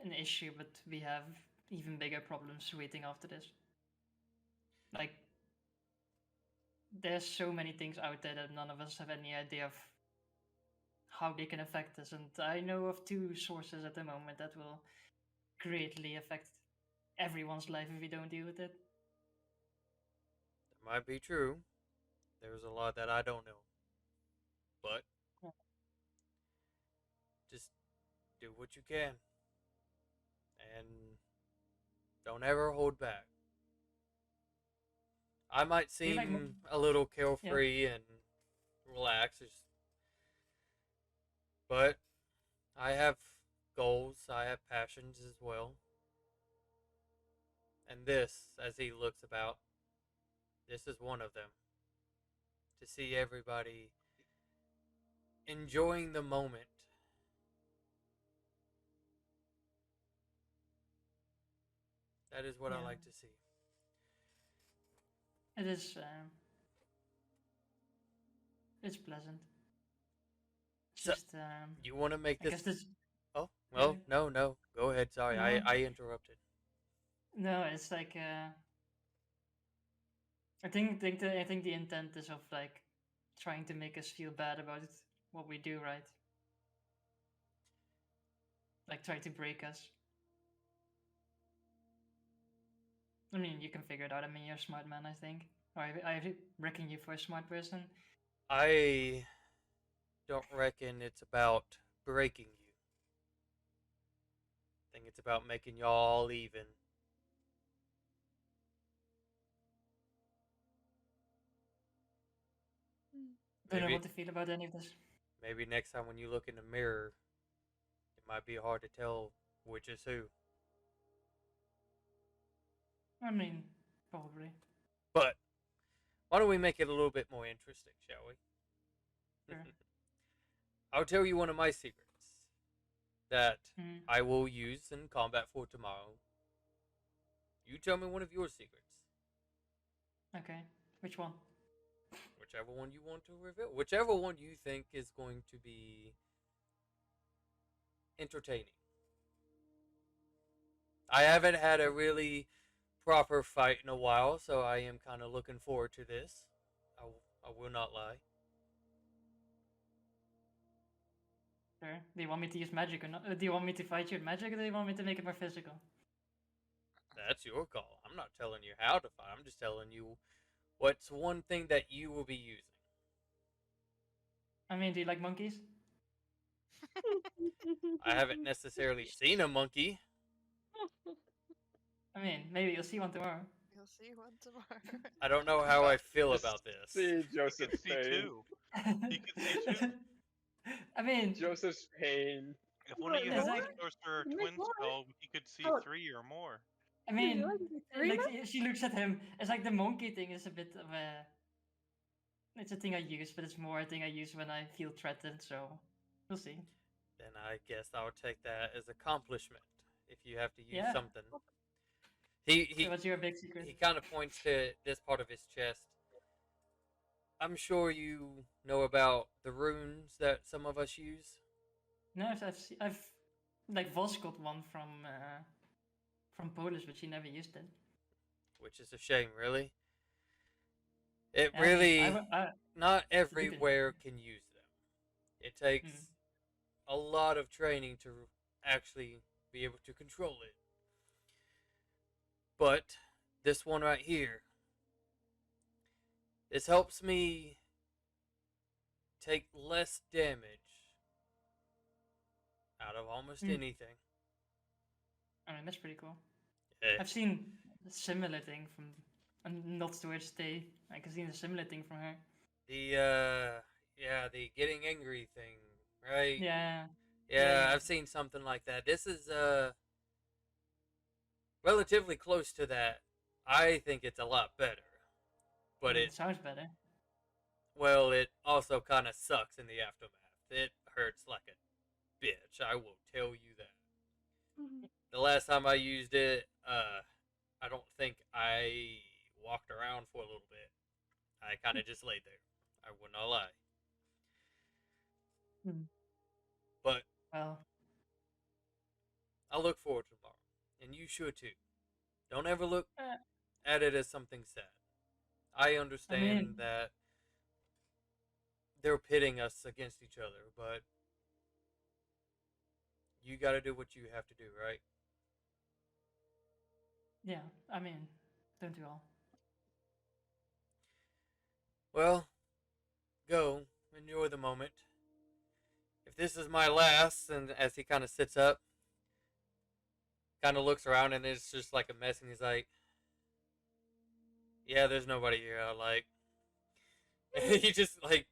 an issue, but we have even bigger problems waiting after this. Like, there's so many things out there that none of us have any idea of how they can affect us, and I know of 2 sources at the moment that will greatly affect everyone's life if we don't deal with it. That might be true. There's a lot that I don't know. But Yeah. just do what you can. And don't ever hold back. I might Do you seem like a little carefree and relaxed, but I have goals, I have passions as well. And this, as he looks about, this is one of them. To see everybody enjoying the moment. That is what I Yeah. like to see. It is. It's pleasant. It's So- just. You want to make I guess this? this. Oh, well, Yeah. no. Go ahead. Sorry, No. I interrupted. No, it's like. I think the intent is of like trying to make us feel bad about what we do, right? Like try to break us. I mean, you can figure it out. I mean, you're a smart man, I think. Or I reckon you for a smart person. I don't reckon it's about breaking you. I think it's about making y'all even. Don't know Maybe what to feel about any of this. maybe next time when you look in the mirror, it might be hard to tell which is who. I mean, probably. But why don't we make it a little bit more interesting, shall we? Sure. I'll tell you one of my secrets that Hmm. I will use in combat for tomorrow. You tell me one of your secrets. Okay. Which one? Whichever one you want to reveal. Whichever one you think is going to be entertaining. I haven't had a really proper fight in a while, so I am kind of looking forward to this. I will not lie. Sure. Do you want me to use magic or not? Do you want me to fight you with magic, or do you want me to make it more physical? That's your call. I'm not telling you how to fight. I'm just telling you what's one thing that you will be using. I mean, do you like monkeys? I haven't necessarily seen a monkey. I mean, maybe you'll see one tomorrow. You'll see one tomorrow. I don't know how I feel about this. See You Joseph can see saying, two. He could see too. I mean, Joseph's pain. If one of you It's had like- the sorcerer You make twin more. spell, he could see Oh. 3 or more. I Would mean, you like to see three like now? she looks at him. It's like the monkey thing is a bit of a. It's a thing I use, but it's more a thing I use when I feel threatened. So we'll see. Then I guess I'll take that as accomplishment. If you have to use Yeah. something. He So what's your big secret? he kind of points to this part of his chest. I'm sure you know about the runes that some of us use. No, I've like Vos got one from Polish, but she never used it. Which is a shame, really. It Yeah, I mean, really I not did it. everywhere can use them. It takes a lot of training to actually be able to control it. But this one right here, this helps me take less damage out of almost anything. I mean, that's pretty cool. Eh, I've seen a similar thing from, and not to which day. Like I've seen a similar thing from her. the getting angry thing, right? Yeah. Yeah, yeah. I've seen something like that. This is relatively close to that. I think it's a lot better. But it sounds better. well, it also kind of sucks in the aftermath. It hurts like a bitch, I will tell you that. The last time I used it, I don't think I walked around for a little bit. I kind of just laid there. I would not lie. But Well, I'll look forward to tomorrow. And you should too. Don't ever look Uh, at it as something sad. I understand that they're pitting us against each other, but you gotta do what you have to do, right? yeah. I mean, don't we all? Well, go. Enjoy the moment. If this is my last, and as he kind of sits up, kind of looks around, and it's just like a mess, and he's like, yeah, there's nobody here I like. And he just, like,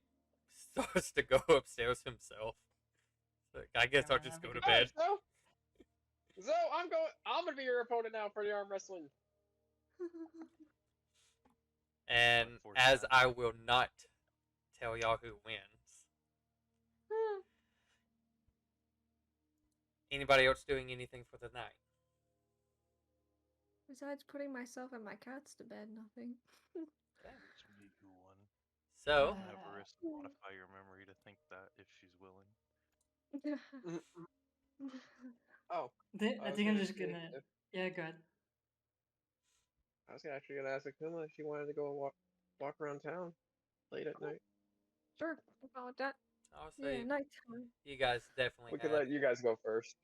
starts to go upstairs himself. Like, I guess I'll just go to bed. Alright, so I'm gonna be your opponent now for the arm wrestling. And as I will not tell y'all who wins. Anybody else doing anything for the night? Besides putting myself and my cats to bed, nothing. It's me who won. So, Have Arissa modify your memory to think that if she's willing. Oh, I was think I'm gonna just see gonna. if- Yeah, go ahead. I was actually gonna ask Akuma if she wanted to go walk around town late at night. Sure, how about that? I'll Yeah, say nighttime. you guys definitely We could had, let you guys go first.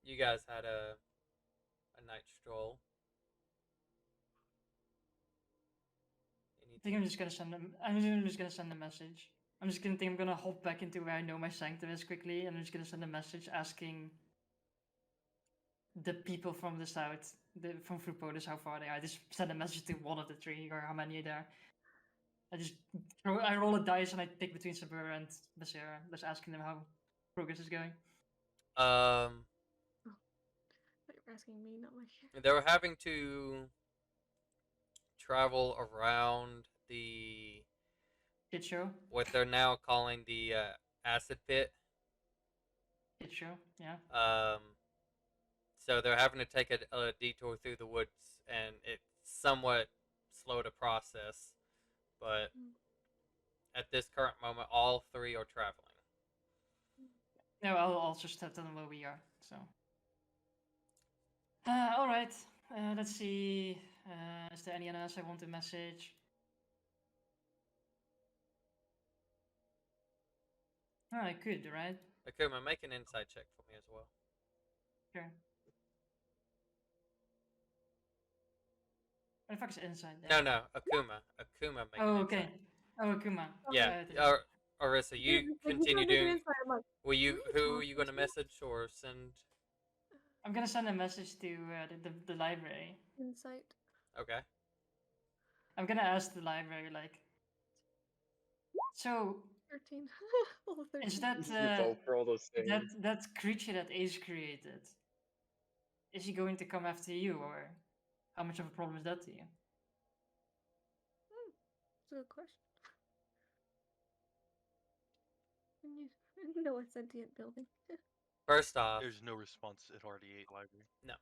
you guys had a night stroll. I think I'm just gonna send them. I'm just gonna send a message. I'm gonna hop back into where I know my sanctum is quickly, and I'm just gonna send a message asking the people from the south, from Frupolis, how far they are. I just send a message to one of the three, or how many there. I roll a dice and I pick between Sabura and Basera, just asking them how progress is going. You're asking me, not my cat. They were having to travel around the Kid show. what they're now calling the acid pit. Kid show, yeah. So they're having to take a detour through the woods, and it's somewhat slow to process. But at this current moment, all three are traveling. No, I'll also tell them where we are. So. All right. Let's see. Is there anyone else I want to message? Oh, I could, right? Akuma, make an insight check for me as well. Sure. What the fuck is inside No, there? no, Akuma. Akuma, make Oh, an okay. insight. Oh, Akuma. Yeah, Arissa, you continue doing. Will you? Who are you going to message or send? I'm gonna send a message to the library. Insight. Okay. I'm gonna ask the library, like, so 13. Level 13. Is that You're told for all those things. that creature that Ace created? Is he going to come after you, or how much of a problem is that to you? That's a good question. No, a sentient building. First off, There's no response at RD8 library. no.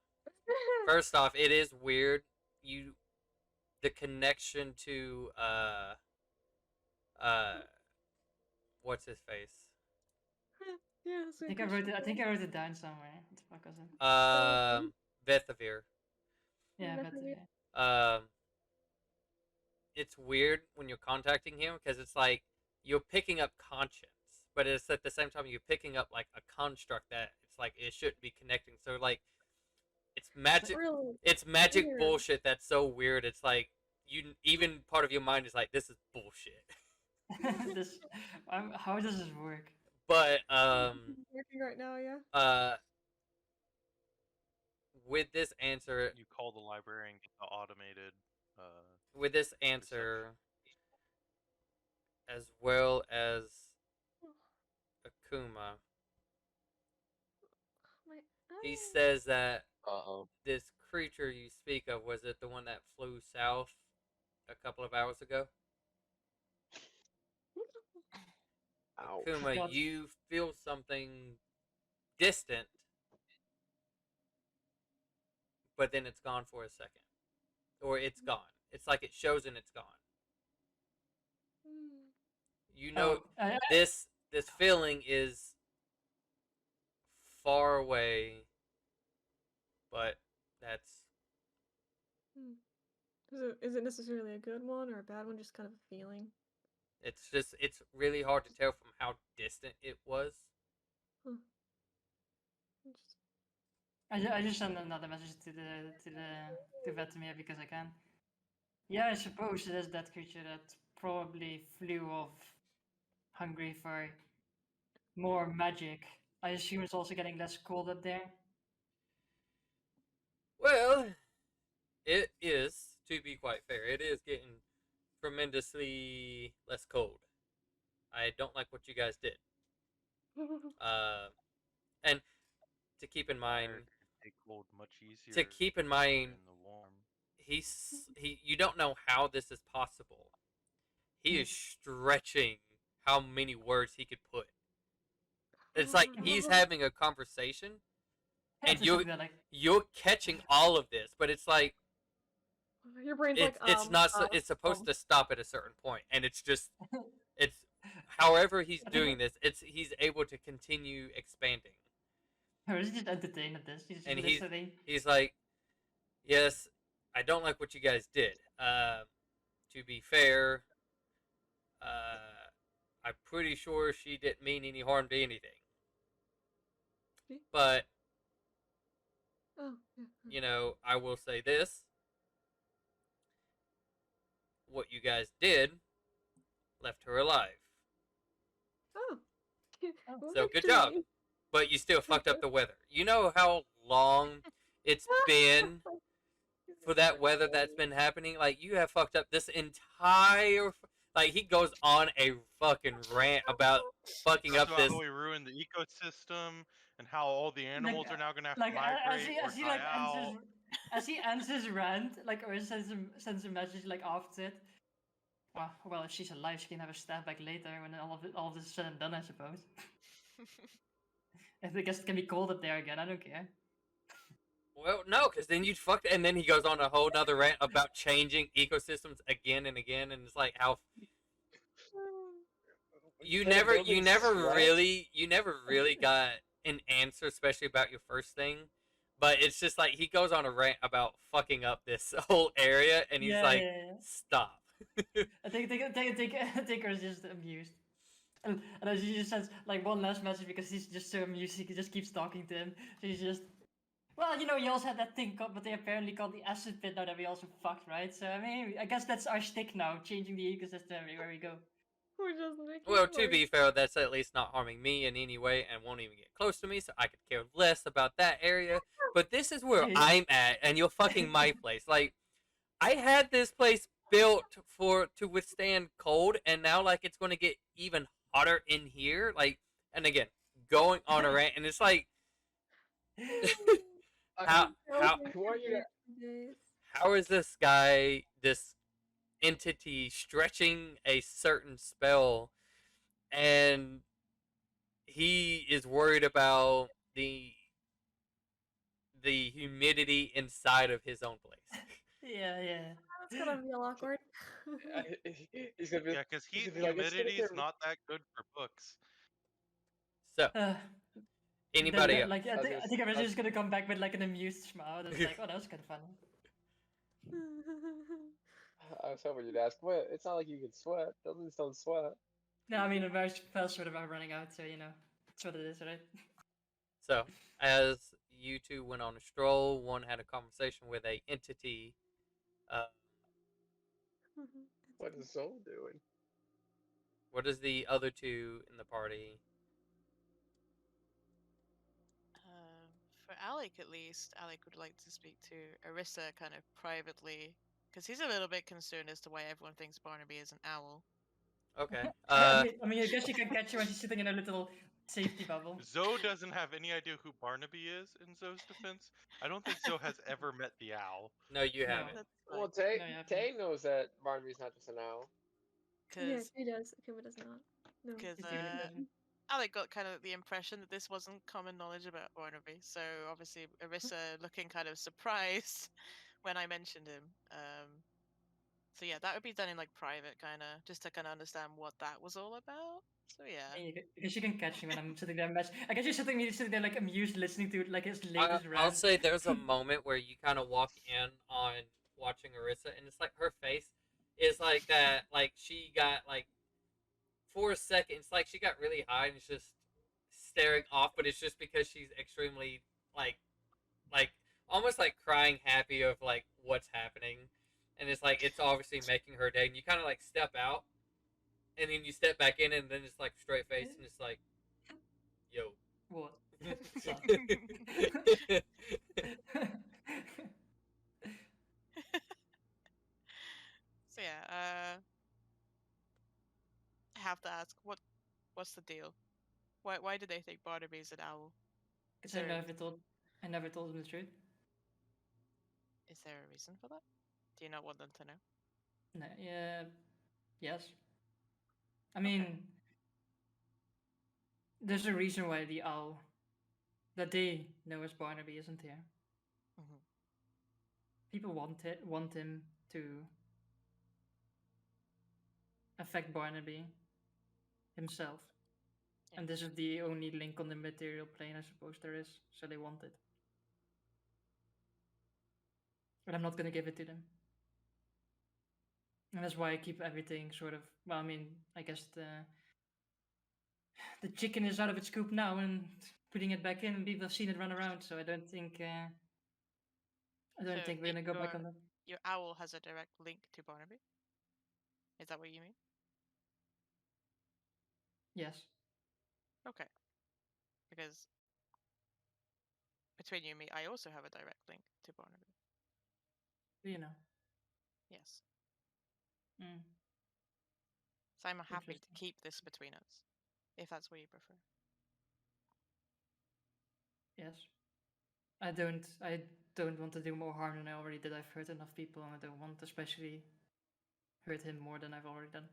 First off, it is weird. The connection to uh what's his face? Yeah, I think I wrote it. I think I wrote it down somewhere. What the fuck was it? Vethavir. Yeah, but It's weird when you're contacting him because it's like you're picking up conscience, but it's at the same time you're picking up like a construct that it's like it shouldn't be connecting. So like it's magic. Really It's magic weird. bullshit that's so weird. It's like even part of your mind is like this is bullshit. this, how does this work? But Working right now, yeah. with this answer, You call the library and get the automated. with this answer, as well as Akuma, he says that this creature you speak of, was it the one that flew south a couple of hours ago? Ouch. Akuma, God. you feel something distant, but then it's gone for a second. Or it's gone. It's like it shows and it's gone. You know, this feeling is far away, but that's Is it necessarily a good one or a bad one? Just kind of a feeling. it's really hard to tell from how distant it was. I just sent another message to Vetemir because I can. Yeah, I suppose it is that creature that probably flew off hungry for more magic. I assume it's also getting less cold up there. Well, it is, to be quite fair, it is getting tremendously less cold. I don't like what you guys did. And to keep in mind, Take cold much easier. to keep in mind, in the warm. you don't know how this is possible. He is stretching how many words he could put. It's like he's having a conversation, and you're catching all of this, but it's like your brain's it's not it's supposed to stop at a certain point, and it's just it's however he's doing this, he's able to continue expanding. Or is he just entertained at this? He's just listening. He's like, yes, I don't like what you guys did. To be fair, I'm pretty sure she didn't mean any harm to anything. But, you know, I will say this. What you guys did left her alive. So good job. But you still fucked up the weather. You know how long it's been for that weather that's been happening? Like, you have fucked up this entire... Like, he goes on a fucking rant about fucking up this... How we ruined the ecosystem, and how all the animals are now going to have to migrate as he ends his rant, or sends a message, after it. Well, if she's alive, she can have a stab back later when all of this is said and done, I suppose. I guess it can be cold up there again, I don't care. Well, no, because then you'd fuck, and then he goes on a whole nother rant about changing ecosystems again and again, and it's like how you never really got an answer, especially about your first thing. But it's just like he goes on a rant about fucking up this whole area, and he's stop. I think Tinker's just amused. And then she just sends one last message because he's just so amused. He just keeps talking to him. So he's just, well, you know, you also had that thing called, but they apparently called the acid pit now that we also fucked, right? So I mean, I guess that's our shtick now, changing the ecosystem everywhere we go. Well, to be fair, that's at least not harming me in any way and won't even get close to me, so I could care less about that area. But this is where I'm at, and you're fucking my place. Like, I had this place built to withstand cold, and now like it's going to get even hotter in here. Like, and again, going on a rant, and it's like, how how I want you to. Days. how is this guy, this entity, stretching a certain spell, and he is worried about the humidity inside of his own place. Yeah, yeah. That's gonna be awkward. He's gonna be. Yeah, because He's heat gonna be and like, it's gonna humidity get. is not that good for books. So, Uh, anybody else? like, I was I think gonna. Arista's just gonna come back with like an amused smile. That's like, oh, that was kind of funny. I was hoping you'd ask. What? It's not like you can sweat. Buildings don't sweat. No, I mean, the mouse fell sort of running out, so you know, it's what it is, right? So, as you two went on a stroll, one had a conversation with a entity. Uh, What is Zoe doing? what is the other two in the party? For Alec, at least, Alec would like to speak to Arissa kind of privately, because he's a little bit concerned as to why everyone thinks Barnaby is an owl. Okay. I mean, I guess you can catch her when she's sitting in a little safety bubble. Zoe doesn't have any idea who Barnaby is, in Zoe's defense. I don't think Zoe has ever met the owl. No, you No. haven't. That's Well, fine. No, you haven't. Tay knows that Barnaby's not just an owl. Yeah, Because she does. Kimba does not. No. Because It's even doesn't. Alec got kind of the impression that this wasn't common knowledge about Barnaby, so obviously Arissa looking kind of surprised when I mentioned him. So yeah, that would be done in like private, kind of, just to kind of understand what that was all about. So yeah, I guess you can catch me when I'm sitting there. I guess you're sitting there like amused, listening to like his latest I'll rant. say there's a moment where you kind of walk in on watching Arissa, and it's like her face is like that. Like she got like for a second, it's like she got really high and it's just staring off, but it's just because she's extremely like like almost like crying happy of like what's happening, and it's like it's obviously making her day. And you kind of like step out, and then you step back in, and then it's like straight face, and it's like, yo. What? so yeah, I have to ask, what's the deal? Why do they think Barnaby's an owl? Is Because there I never told him the truth. is there a reason for that? Do you not want them to know? No, yeah, yes. I mean, there's a reason why the owl that they know as Barnaby isn't here. Mhm. People want him to affect Barnaby himself. Yeah. And this is the only link on the material plane I suppose there is, so they want it. But I'm not gonna give it to them. And that's why I keep everything sort of, well, I mean, I guess the chicken is out of its coop now and putting it back in, and people have seen it run around, so I don't think So we're gonna go back on that. your owl has a direct link to Barnaby. Is that what you mean? Yes. Okay. Because between you and me, I also have a direct link to Barnaby. You know. Yes. Mm. So I'm happy to Interesting. keep this between us, if that's what you prefer. Yes. I don't want to do more harm than I already did. I've hurt enough people, and I don't want to especially hurt him more than I've already done.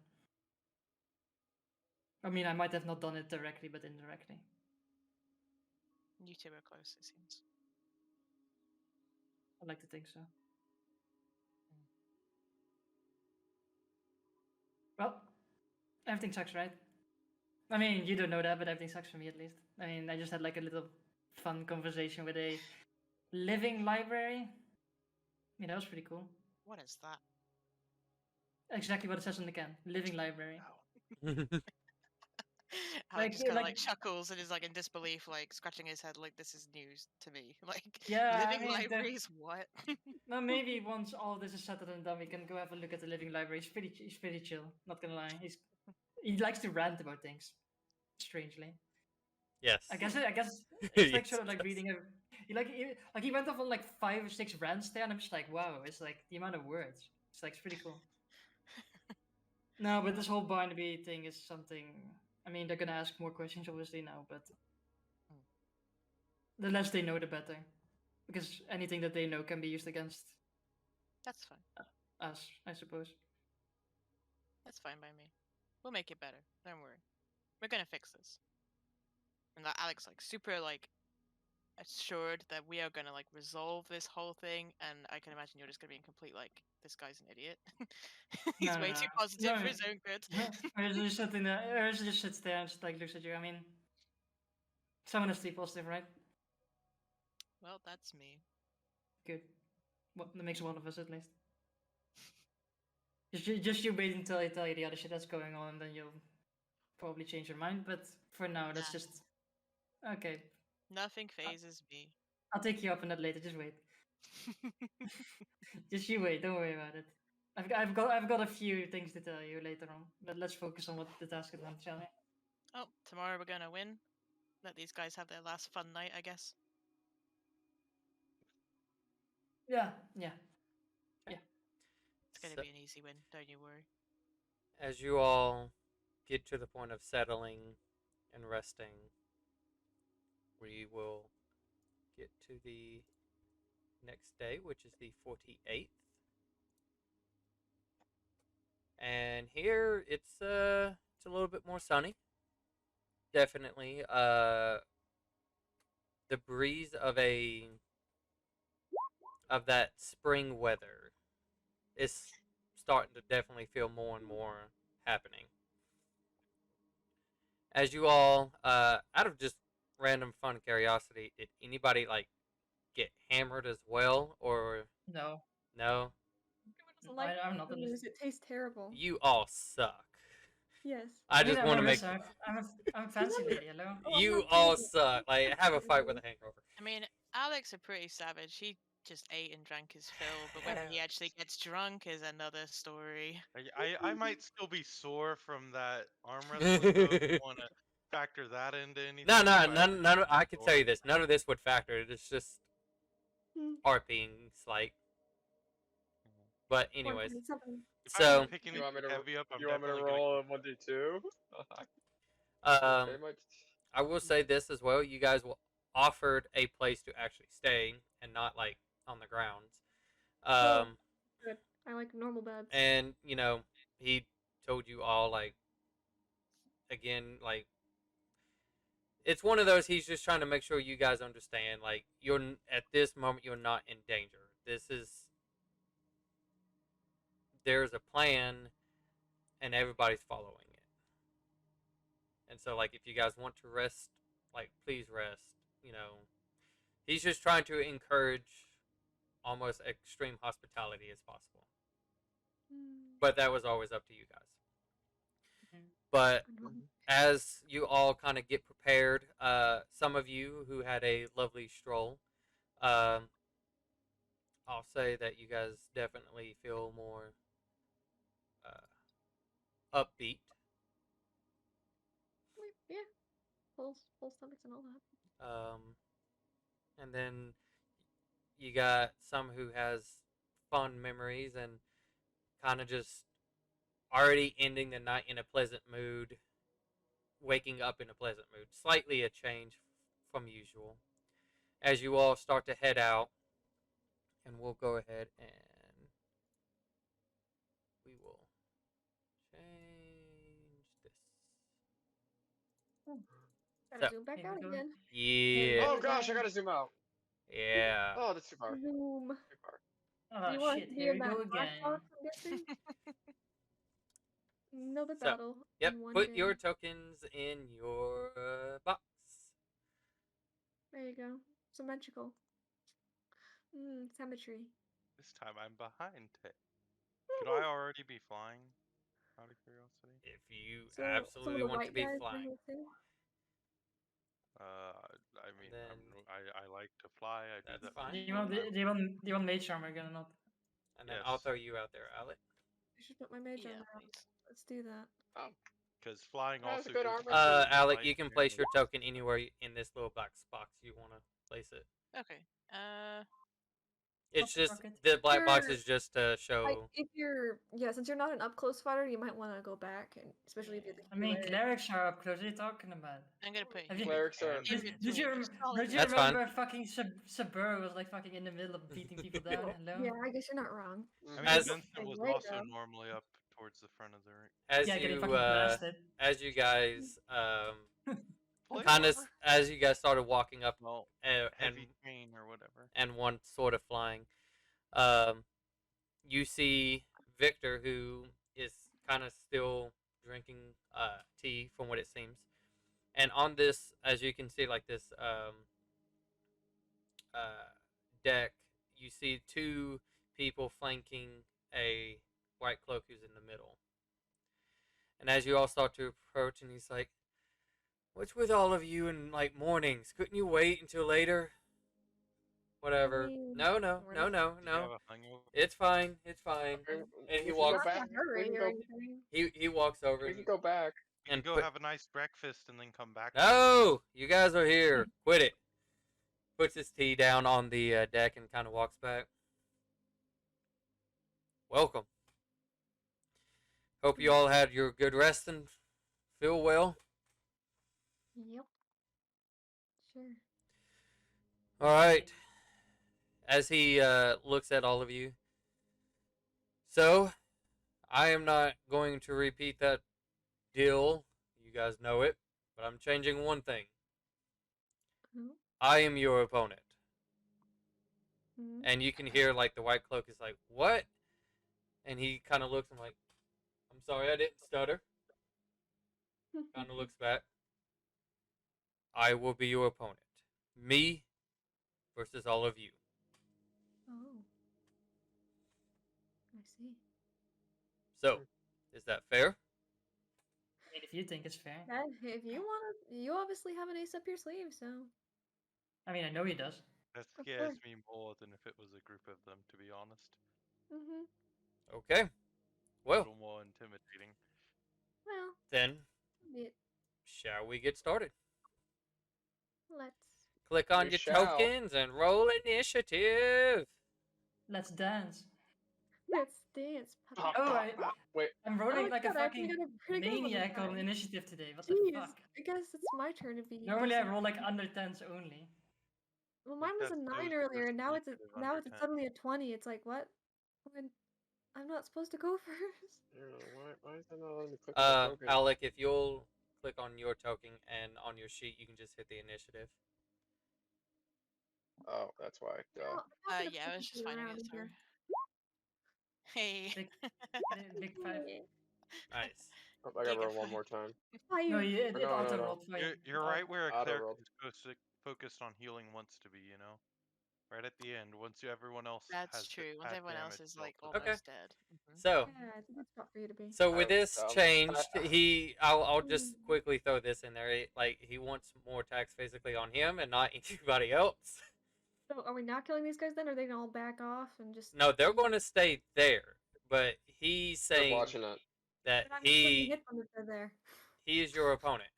I mean, I might have not done it directly, but indirectly. You two are close, it seems. I'd like to think so. Well, everything sucks, right? I mean, you don't know that, but everything sucks for me at least. I mean, I just had like a little fun conversation with a living library. Yeah, that was pretty cool. What is that? Exactly what it says on the can. Living library. Alex Like- just kind of like- like chuckles and is like in disbelief, like scratching his head, like this is news to me. Like, Yeah, I living mean, the- libraries, what? Well, maybe once all this is settled and done, we can go have a look at the living library. He's pretty chill. Not gonna lie. He likes to rant about things. Strangely, Yes. I guess it's like Yes, sort of like yes. reading a. He went off on like 5 or 6 rants there, and I'm just like, wow. It's like the amount of words. It's like it's pretty cool. No, but this whole Barnaby thing is something. I mean, they're gonna ask more questions obviously now, but the less they know, the better, because anything that they know can be used against That's fine. us, I suppose. That's fine by me. We'll make it better. Don't worry. We're gonna fix this. And that Alex like super like assured that we are gonna like resolve this whole thing, and I can imagine you're just gonna be in complete like, this guy's an idiot. He's No, way no, too no. positive No, for his own good. or just sitting there, or just sits there and just like looks at you. I mean, someone has to be positive, right? Well, that's me. Good. Well, that makes one of us at least. Just you wait until I tell you the other shit that's going on, then you'll probably change your mind. But for now, that's Nah. just okay. Nothing phases me. I'll take you up on that later. Just wait. Just you wait. Don't worry about it. I've got a few things to tell you later on. But let's focus on what the task at hand, shall we? Oh, tomorrow we're gonna win. Let these guys have their last fun night, I guess. Yeah, yeah. It's gonna So, be an easy win, don't you worry. as you all get to the point of settling and resting, we will get to the next day, which is the 48th. And here it's a little bit more sunny. Definitely the breeze of that spring weather is starting to definitely feel more and more happening. As you all out of just random fun curiosity, did anybody like get hammered as well, or No, no? Doesn't like I'm not. booze. It tastes terrible. You all suck. Yes. I I mean, just I'm want to make Marissa. I'm a fancy lady. Hello. Oh, I'm you not all drinking. suck. Like have a fight with a hangover. I mean, Alex are pretty savage. He just ate and drank his fill, but whether he actually gets drunk is another story. I might still be sore from that arm wrestling though. If you want to factor that into anything, No, no, if I ever none. I can tell sore. you this. None of this would factor. It's just Hmm. art being slight. But Come on, anyways, give me something. If I have so to pick You want me anything to? heavy up, I'm You want me to definitely gonna. roll a 1d2? um, They might. I will say this as well. You guys were offered a place to actually stay and not like on the grounds. Oh, Um, good. I like normal beds. and he told you all like again like it's one of those. He's just trying to make sure you guys understand. Like at this moment you're not in danger. There's a plan and everybody's following it. And so like if you guys want to rest, like please rest. He's just trying to encourage almost extreme hospitality as possible. But that was always up to you guys. But as you all kind of get prepared, some of you who had a lovely stroll, um, I'll say that you guys definitely feel more upbeat. Yeah. Full stomachs and all that. And then you got some who has fond memories and kind of just already ending the night in a pleasant mood, waking up in a pleasant mood. Slightly a change from usual. As you all start to head out, and we'll go ahead and we will change this. Gotta So, zoom back Here out we go. again. yeah. Oh gosh, I gotta zoom out. Yeah. Oh, that's too far. Zoom. Too far. Oh You want shit! to be Here in we that go black again. box, I'm guessing? Another So, battle yep. in one Put day. your tokens in your box. There you go. Symmetrical. Symmetry. This time I'm behind. Could I already be flying? Out of curiosity. If you So some of absolutely the want to white be guys are flying. here too. I mean, then I like to fly. I do that's that. fine. Do you want do you want mage armor again or not? And then Yes. I'll throw you out there, Alec. I should put my mage Yeah, armor on. please. Let's do that. Oh, Because flying That's also a good gives armor you too. Alec, light you can and place your token anywhere in this little box you want to place it. Okay. It's just Rocket. the black box Sure. is just to show. If you're since you're not an up close fighter, you might want to go back, and especially if you're the I mean, cleric. clerics are up close. What are you talking about? I'm gonna put Have you you- Clerics are. And in Did between. you Just solid don't you That's fine. remember fucking Sabur was like fucking in the middle of beating people down? Hello. Yeah, I guess you're not wrong. I mean, As- Vincent was Right, also though. normally up towards the front of the ring. As Yeah, getting you fucking blasted. as you guys Plate kind of armor? as you guys started walking up Well, and heavy chain or whatever. and one sort of flying, you see Victor, who is kind of still drinking tea from what it seems, and on this, as you can see, like this deck, you see two people flanking a white cloak who's in the middle. And as you all start to approach, and he's like, "What's with all of you in like mornings? Couldn't you wait until later?" Whatever. mean, No. Did you have a hangover? It's fine. It's fine. And he We can walks. go back. Not in a hurry We can or go. anything. He walks over We and can go back. You can go put- have a nice breakfast and then come back. No, you guys are here. Quit it. Puts his tea down on the deck and kind of walks back. Welcome. Hope you all had your good rest and feel well. Yep. Sure. All right. As he looks at all of you. So, I am not going to repeat that deal. You guys know it. But I'm changing one thing. Mhm. I am your opponent. Mhm. And you can hear, like, the white cloak is like, "What?" And he kind of looks and like, "I'm sorry, I didn't stutter." Kind of looks back. I will be your opponent. Me versus all of you. Oh. I see. So, is that fair? I mean, if you think it's fair. Yeah, if you want to, you obviously have an ace up your sleeve, so. I mean, I know he does. That Of scares course. me more than if it was a group of them, to be honest. Mhm. Okay. A Well, little more intimidating. Well, then, it, shall we get started? let's. Click on We your shall. tokens and roll initiative. Let's dance. Let's dance, puppy. Pop, Oh, pop. Wait. I'm rolling Oh, like a God, I actually fucking got a pretty good one this maniac on time. initiative today. What the Jeez, fuck? I guess it's my turn to be. Normally I decent. roll like under 10s only. Well, I mine think was a that's 9 Joe's earlier, first and now it's initiative under 10. suddenly a 20. It's like what? When I'm not supposed to go first. I don't know, why is that not letting me click on the token? Alec, if you'll click on your token and on your sheet, you can just hit the initiative. Oh, that's why. Duh. Well, I'm not gonna Yeah, I put was you just finding around it. Sorry. here. Hey. Big five. Nice. Oh, I gotta Big roll one five. more time. Why No, you? it No, no, auto no. rolled for you. You're right where a Auto cleric rolled. is focused on healing wants to be, you know? Right at the end, once everyone else That's has true. Once had everyone else damage is like dealt to them. almost dead. So, Yeah, it's a good spot for you to be. so with this Alright, changed, I'll just Mm. quickly throw this in there. He wants more attacks physically on him and not anybody else. So, are we not killing these guys then, or are they gonna all back off and just? No, they're going to stay there, but he's Just saying watching it. that But I'm just gonna he hit them if they're there. he is your opponent.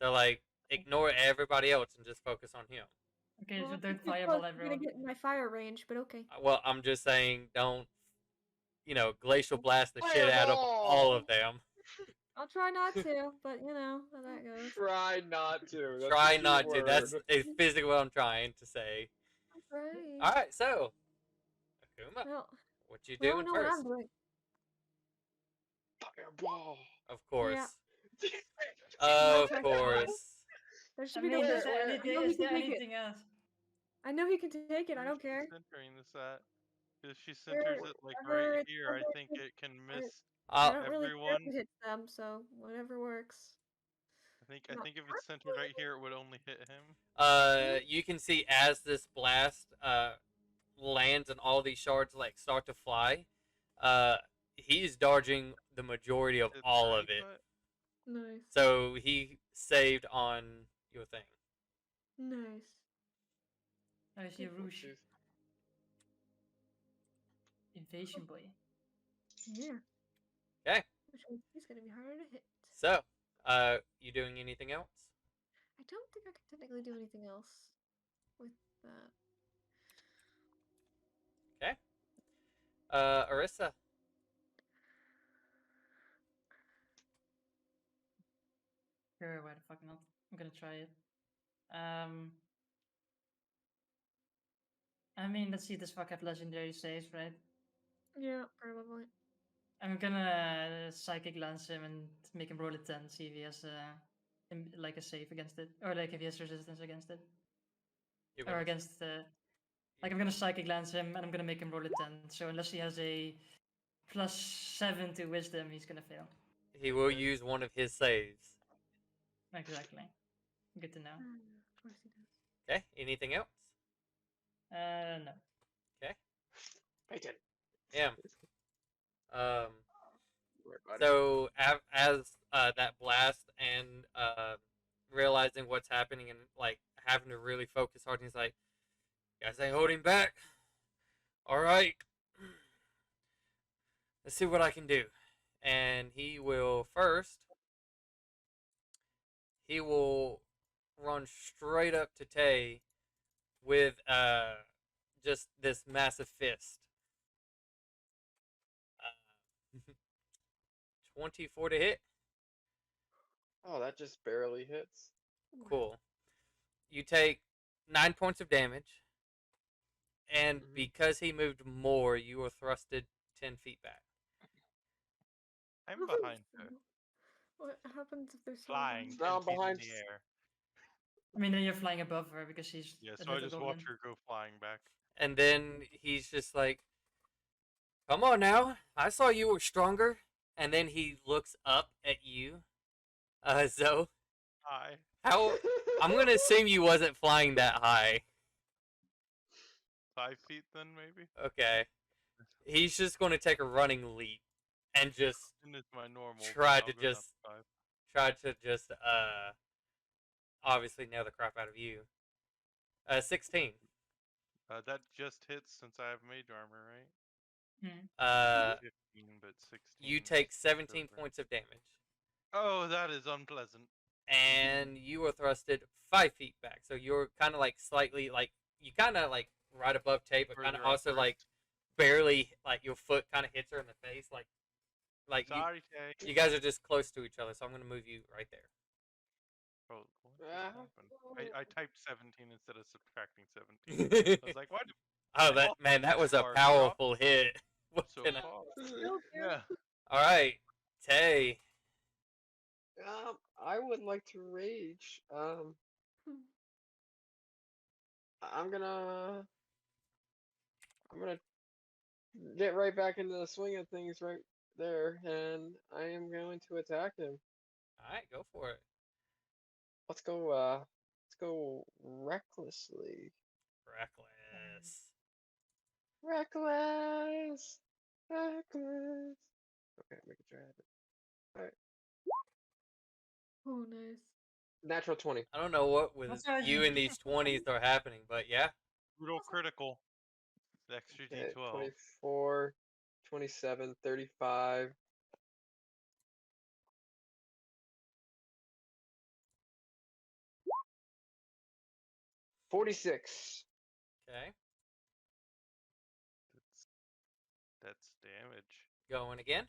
So like, ignore everybody else and just focus on him. Okay, Well, so if you're don't too fireball close, you're everyone. gonna get in my fire range, but okay. Well, I'm just saying, don't glacial blast the shit out of all of them. I'll try not to, but you know how that goes. Try not to. That's Try a cute not to. word. That's physically what I'm trying to say. Right. All right, so Akuma, Well, what you we don't doing know what first? I'm doing. Fireball. Of course, My of turn. course. There I should be mean, no. is there, where- anything, I know is he can there take it. anything else? I know he can take it. I Where's don't she care. centering this at? If she centers it like Wherever right it's here, I centered, think it can I- miss I Uh, don't really care everyone. if it hits them, so whatever works. I No, think if it's centered right here, it would only hit him. you can see as this blast lands and all these shards like start to fly, he's dodging the majority of It's all right, of it. but Nice. So he saved on your thing. Nice. I see a Rouge. Jeez. Invasion boy. Yeah. Okay. Which means he's gonna be harder to hit. So, you doing anything else? I don't think I can technically do anything else with that. Arissa. Sure, why the fuck not? I'm gonna try it. I mean, let's see, this fuck have legendary saves, right? Yeah, probably. I'm gonna psychic lance him and make him roll a 10, see if he has like a save against it, or like if he has resistance against it, You're or gonna. against the. Like I'm gonna psychic lance him and I'm gonna make him roll a 10. So unless he has a +7 to wisdom, he's gonna fail. He will use one of his saves. Exactly. Good to know. Of course he does. Okay. Anything else? No. Okay. Bacon. Yeah. Right, buddy. So as that blast and realizing what's happening and like having to really focus hard, he's like, "Guys, ain't holding back. All right, let's see what I can do." And he will first. He will run straight up to Tay with just this massive fist. Uh, 24 to hit. Oh, that just barely hits. Cool. You take 9 points of damage, and Mhm. because he moved more, you were thrusted 10 feet back. I'm behind her, What happens if there's flying Now 10 I'm feet in behind. the air. I mean, then you're flying above her because she's Yeah, a so I little just goblin. watch her go flying back. And then he's just like, "Come on now, I saw you were stronger." And then he looks up at you, Zoe. Hi. How? I'm gonna assume you wasn't flying that high. 5 feet then, maybe? Okay. He's just gonna take a running leap and just And it's my normal. try but to I'll go down just 5. obviously nail the crap out of you. 16. That just hits since I have mage armor, right? Hmm. Uh, 15, but 16. you is take 17 silver. points of damage, Oh, that is unpleasant. and you are thrusted 5 feet back. So you're kind of like slightly like you kind of like right above Tay, but kind of Further also like upwards. barely like your foot kind of hits her in the face, like Sorry, Tay. you guys are just close to each other. So I'm gonna move you right there. Oh, what just Ah. happened? I typed 17 instead of subtracting 17. I was like, why do Oh, that man, that was a Far powerful hit. What so can I? far? Still Yeah. All right, Tay. I would like to rage. I'm gonna get right back into the swing of things right there, and I am going to attack him. All right, go for it. Let's go. Let's go recklessly. Reckless. Reckless. Reckless. Okay, make a try at it. All right. Oh, nice. Natural 20. I don't know what with What's our- you in these 20s are happening, but yeah. Brutal critical. The extra Okay, D12. 24, 27, 35. $46. Okay, That's damage. going again.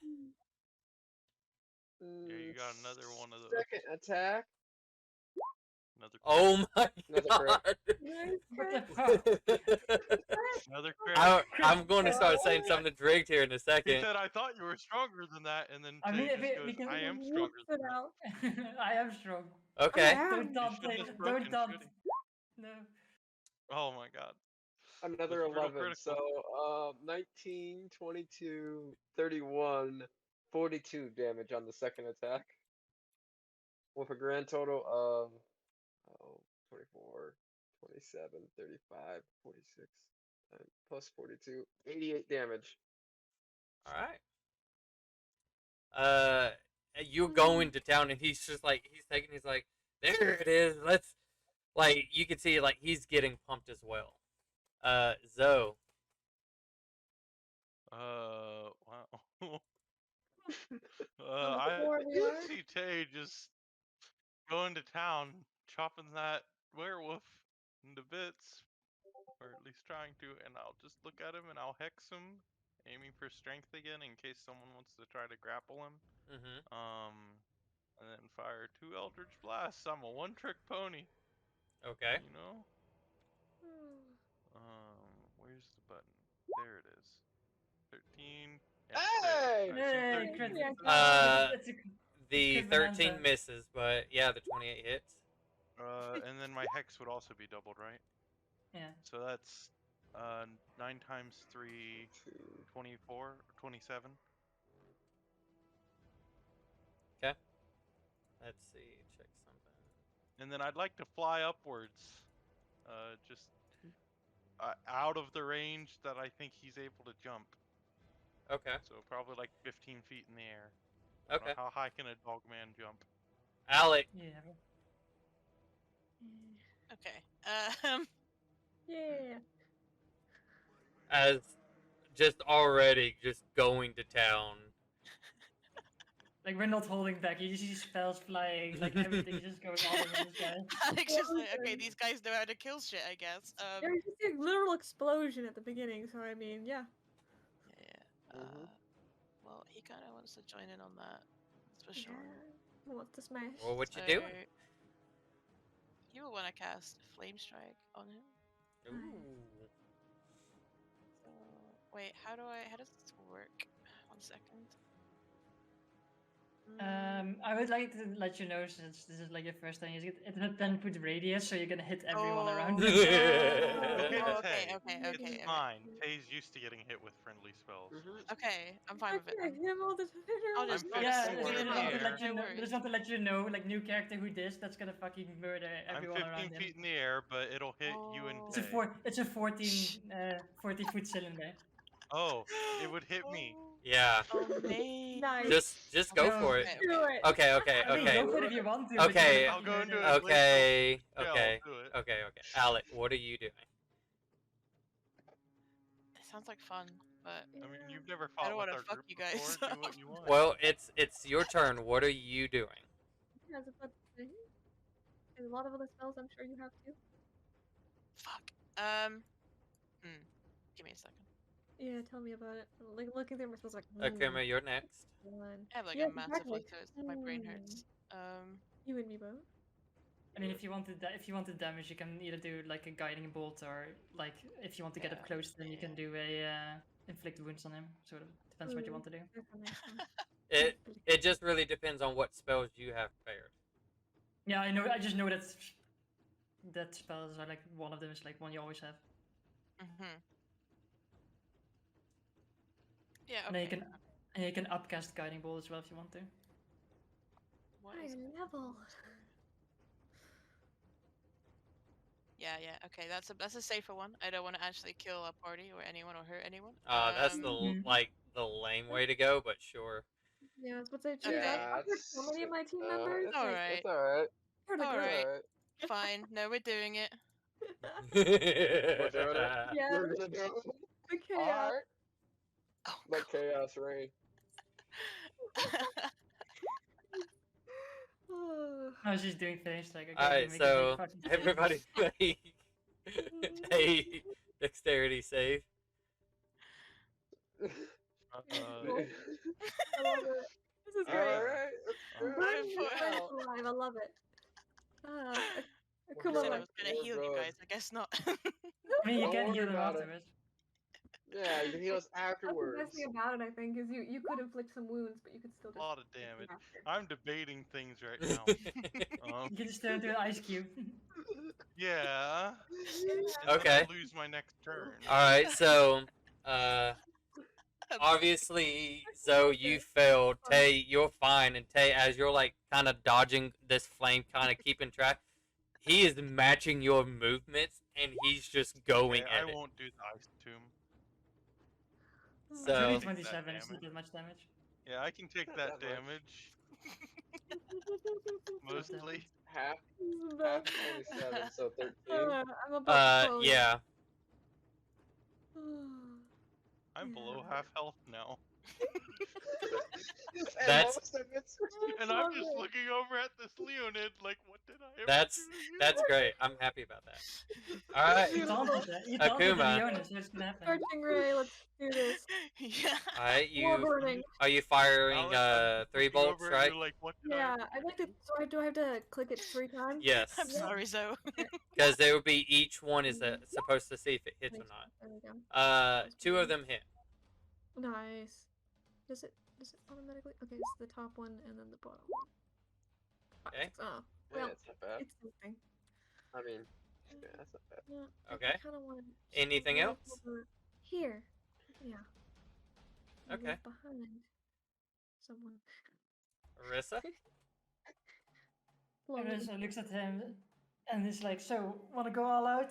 Yeah, you got another one of those. Second attack. Another crit. Oh my Another crit. god. Nice. What the fuck? Another crit. I'm going to start saying something to Drake here in a He second. said, I thought you were stronger than that, and then I Tay mean, if just we goes, can- I am Whoops stronger it than that. out. I am strong. Okay. I Don't am. dump shouldn't it. have spoken, Don't dump. should No. Oh my god. Another With brutal 11. So, critical. 19, 22, 31, 42 damage on the second attack. With a grand total of 24, 27, 35, 46, plus 42, 88 damage. All right. You're going to town, and he's just like he's like, there it is. Let's like you can see like he's getting pumped as well. Zoe. Wow. On the I floor we are. see Tay just going to town, chopping that werewolf into bits, or at least trying to, and I'll just look at him and I'll hex him, aiming for strength again in case someone wants to try to grapple him. Mm-hmm. And then fire 2 Eldritch Blasts. I'm a one-trick pony. Okay. You know? Where's the button? There it is. 13. Yeah, Hey! crit. Nice and Hey, 13. crit. Yeah, It's The crit 13 bonanza. misses, but yeah, the 28 hits. And then my hex would also be doubled, right? Yeah. So that's 9 times 3, 24 or 27. Okay. Let's see. Check something. And then I'd like to fly upwards. Just out of the range that I think he's able to jump. Okay. So probably like 15 feet in the air. I don't know, Okay. how high can a dog man jump? Alec, Yeah. Okay. Yeah. as just already just going to town. Like, we're not holding back. You see spells flying. Like, everything's just going on in this guy. Alex is like, okay, Listen. these guys know how to kill shit, I guess. There was just a literal explosion at the beginning, so I mean, yeah. Yeah. Mhm. Well, he kind of wants to join in on that. That's for sure. Who wants to smash? Well, what you So, doing? you will want to cast Flame Strike on him. Ooh. So, wait, how does this work? 1 second. I would like to let you know, since this is like your first time using it, it's a 10-foot radius, so you're gonna hit everyone around Oh. you. It'll hit Oh, Tay. okay. It's Okay. fine. Tay's used to getting hit with friendly spells. Okay, I'm fine I with it. can't hit him all the time. I'll just Yeah, Don't I worry just about want to it. let you No know. I worries. just want to let you know, like, new character who this, that's gonna fucking murder I'm everyone 15 around him. feet in the air, but it'll hit you and It's a Tay. it's a 40-foot cylinder. Oh, it would hit me. Yeah. Oh, mate. Nice. Just go No. for it. Okay, Do okay. it. Okay, okay, I mean, okay. go for it if you want to. But you're Okay. gonna I'll go into murder- it. Okay. Yeah, Okay. I'll do it. Okay. Alec, what are you doing? It sounds like fun, but I mean, you've never I fought don't with want to our fuck group you guys. before. Do what you want. Well, it's your turn. What are you doing? Yeah, I was about to say. There's a lot of other spells I'm sure you have too. Fuck. Give me a second. Yeah, tell me about it. Like looking through my spells, like. Akuma, you're next. One. I have like Yes, a massive exactly. list, so my brain hurts. You and me both. I mean, if you wanted damage, you can either do like a guiding bolt, or like if you want to get up Yeah, close, then you can do a inflict wounds on him. Sort of depends what you want to do. That's a nice one. It just really depends on what spells you have paired. Yeah, I know. I just know that spells are like one of them is like one you always have. Yeah, And then okay. you can upcast guiding bolt as well if you want to. What High is level. Yeah, okay. That's a safer one. I don't want to actually kill a party or anyone or hurt anyone. That's the the lame way to go, but sure. Yeah, I was about to say, geez, Okay. I've heard so many of my team members. It's, All like, right. it's alright. heard a All girl. right. Alright. Fine. No, we're doing it. We're doing it. Yeah. We're gonna do it. The chaos. Alright. Oh, Let chaos reign. I was just doing things like okay, Alright, make so a big fucking everybody make a dexterity save. I love it. This is great. Alright, let's do it. I'm Burn alive. I love it. I Come said I on. was gonna We're heal you good. guys. I guess not. I mean, you Don't can worry heal them about it. afterwards. Yeah, you can heal us That's the afterwards. best thing about it, I think, is you could inflict some wounds, but you could still A just. lot of hit them damage. after. I'm debating things right now. You can just turn into an ice cube. Yeah. And Okay. then I'll lose my next turn. Alright, so obviously, so you failed. Tay, you're fine, and Tay, as you're like kind of dodging this flame, kind of keeping track, he is matching your movements, and he's just going Okay, at I it. won't do the ice tomb. It's So only Take that 27, it's not damage. that much damage. Yeah, I can take Not that that much. damage. Not that Mostly. Half But, 27, so 13. I'm about to close. yeah. I'm below half health now. And That's- most of it's And I'm just looking over at this Leonid like, what did I ever That's do to you? that's great. I'm happy about that. All right. You Beautiful. taunted it. You taunted the Akuma. Leona, so it's gonna happen. Scorching ray. Let's do this. Yeah. All right. More You burning. are you firing Alex, I'm just 3 looking bolts, over at right? you like, what did Yeah, I I'd ever like to. do? So do I have to click it 3 times? Yes. I'm sorry, Zoe. Because there would be each one is supposed to see if it hits or Nice. not. There we go. 2 of them hit. Nice. Does it automatically? Okay, it's the top one and then the bottom one. Okay. Oh, yeah, well, it's not bad. it's something. I mean, yeah, that's not bad. Yeah, I Okay. kind of want to. Anything else? Here. Yeah. I Okay. live behind someone. Arissa. Long Arissa looks at him and is like, "So, wanna go all out?"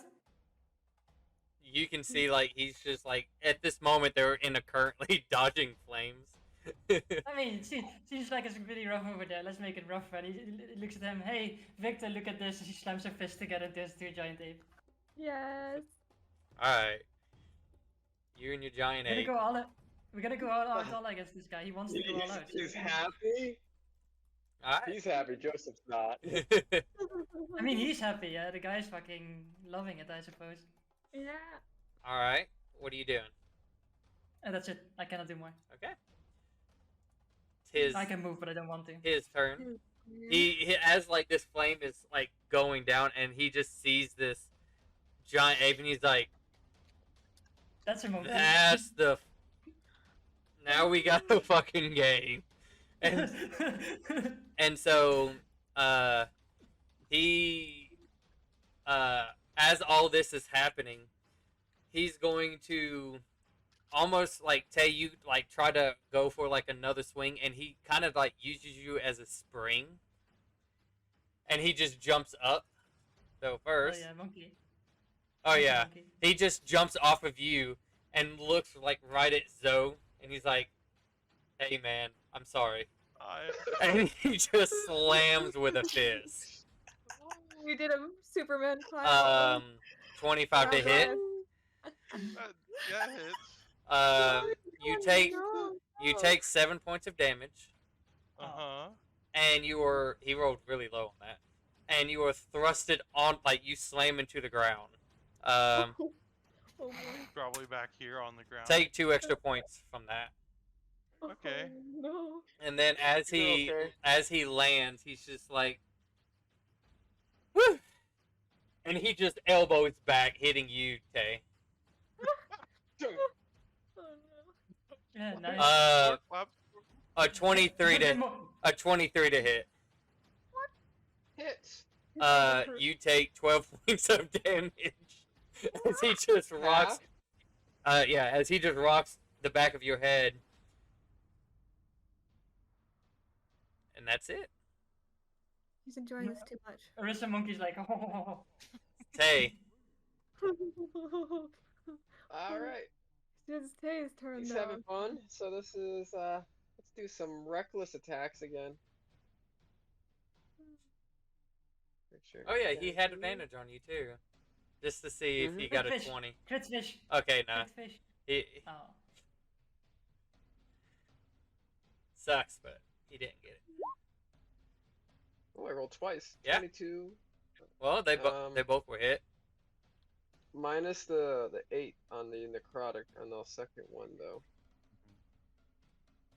You can see like he's just like at this moment they're in a currently dodging flames. I mean, it seems like it's really rough over there. Let's make it rough. And he looks at him. Hey, Victor, look at this. He slams her fist together. There's 2 giant ape. Yes. All right. You and your giant We're gonna ape. go all out. We're gonna go all out all against this guy. He wants to go all out. so He's we're gonna- happy. All right. He's happy. Joseph's not. I mean, he's happy. Yeah, the guy's fucking loving it, I suppose. Yeah. All right. What are you doing? And that's it. I cannot do more. Okay. It's I can move, but I don't want to. his turn. He as like this flame is like going down, and he just sees this giant ape, and he's like, That's a moment. "That's the." Now we got a fucking game, and so he as all this is happening, he's going to almost like tell you like try to go for like another swing, and he kind of like uses you as a spring, and he just jumps up. So Oh first, yeah, monkey. oh yeah, Monkey. he just jumps off of you and looks like right at Zoe, and he's like, "Hey man, I'm sorry," and he just slams with a fist. You did a Superman pile. 25 to hit. Yeah, it hits. You take 7 points of damage, Uh-huh. and he rolled really low on that, and you are thrusted on like you slam into the ground. Oh boy. Probably back here on the ground. Take 2 extra points from that, Okay. Oh, no. and then as he Okay. lands, he's just like, "Woo!" and he just elbows back, hitting you, Tay. Oh no. Yeah, nice. Whoop, A 23 to a 23 to hit. Hits. You take 12 points of damage as he just rocks. Yeah, as he just rocks the back of your head, and that's it. He's enjoying this too much. Arissa monkey's like, oh. Tay, All right. It's Tay's turn He's now. having fun. So this is let's do some reckless attacks again. Make sure oh yeah, he it's had down. advantage on you too, just to see if Mhm. he got a Crit fish. 20. Crit fish. Okay, no, Crit fish. he Oh. sucks, but he didn't get it. Oh, I rolled twice. Yeah. 22 Well, they both were hit. minus the 8 on the necrotic on the second one though.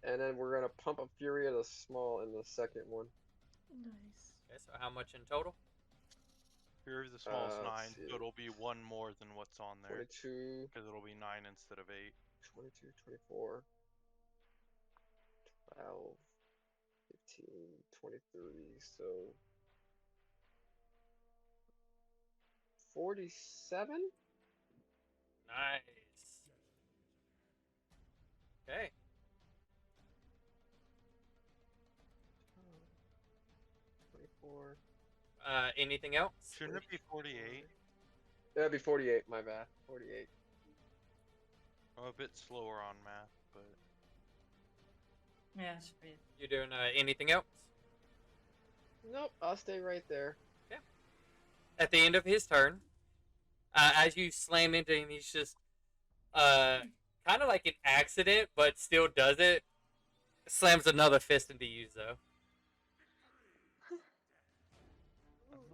And then we're gonna pump a fury at a small in the second one. Nice. Okay, so how much in total? Here's the smallest let's 9, see. so it'll be 1 more than what's on there. 22, Because it'll be 9 instead of 8. 22, 24, 12, 15, 23, so 47? Nice. Okay. 24. Anything else? Shouldn't it be 48? That'd be 48, my bad. 48. I'm a bit slower on math, but Yeah, sweet. You doing anything else? Nope, I'll stay right there. At the end of his turn, as you slam into him, he's just kind of like an accident, but still does it. Slams another fist into you, though.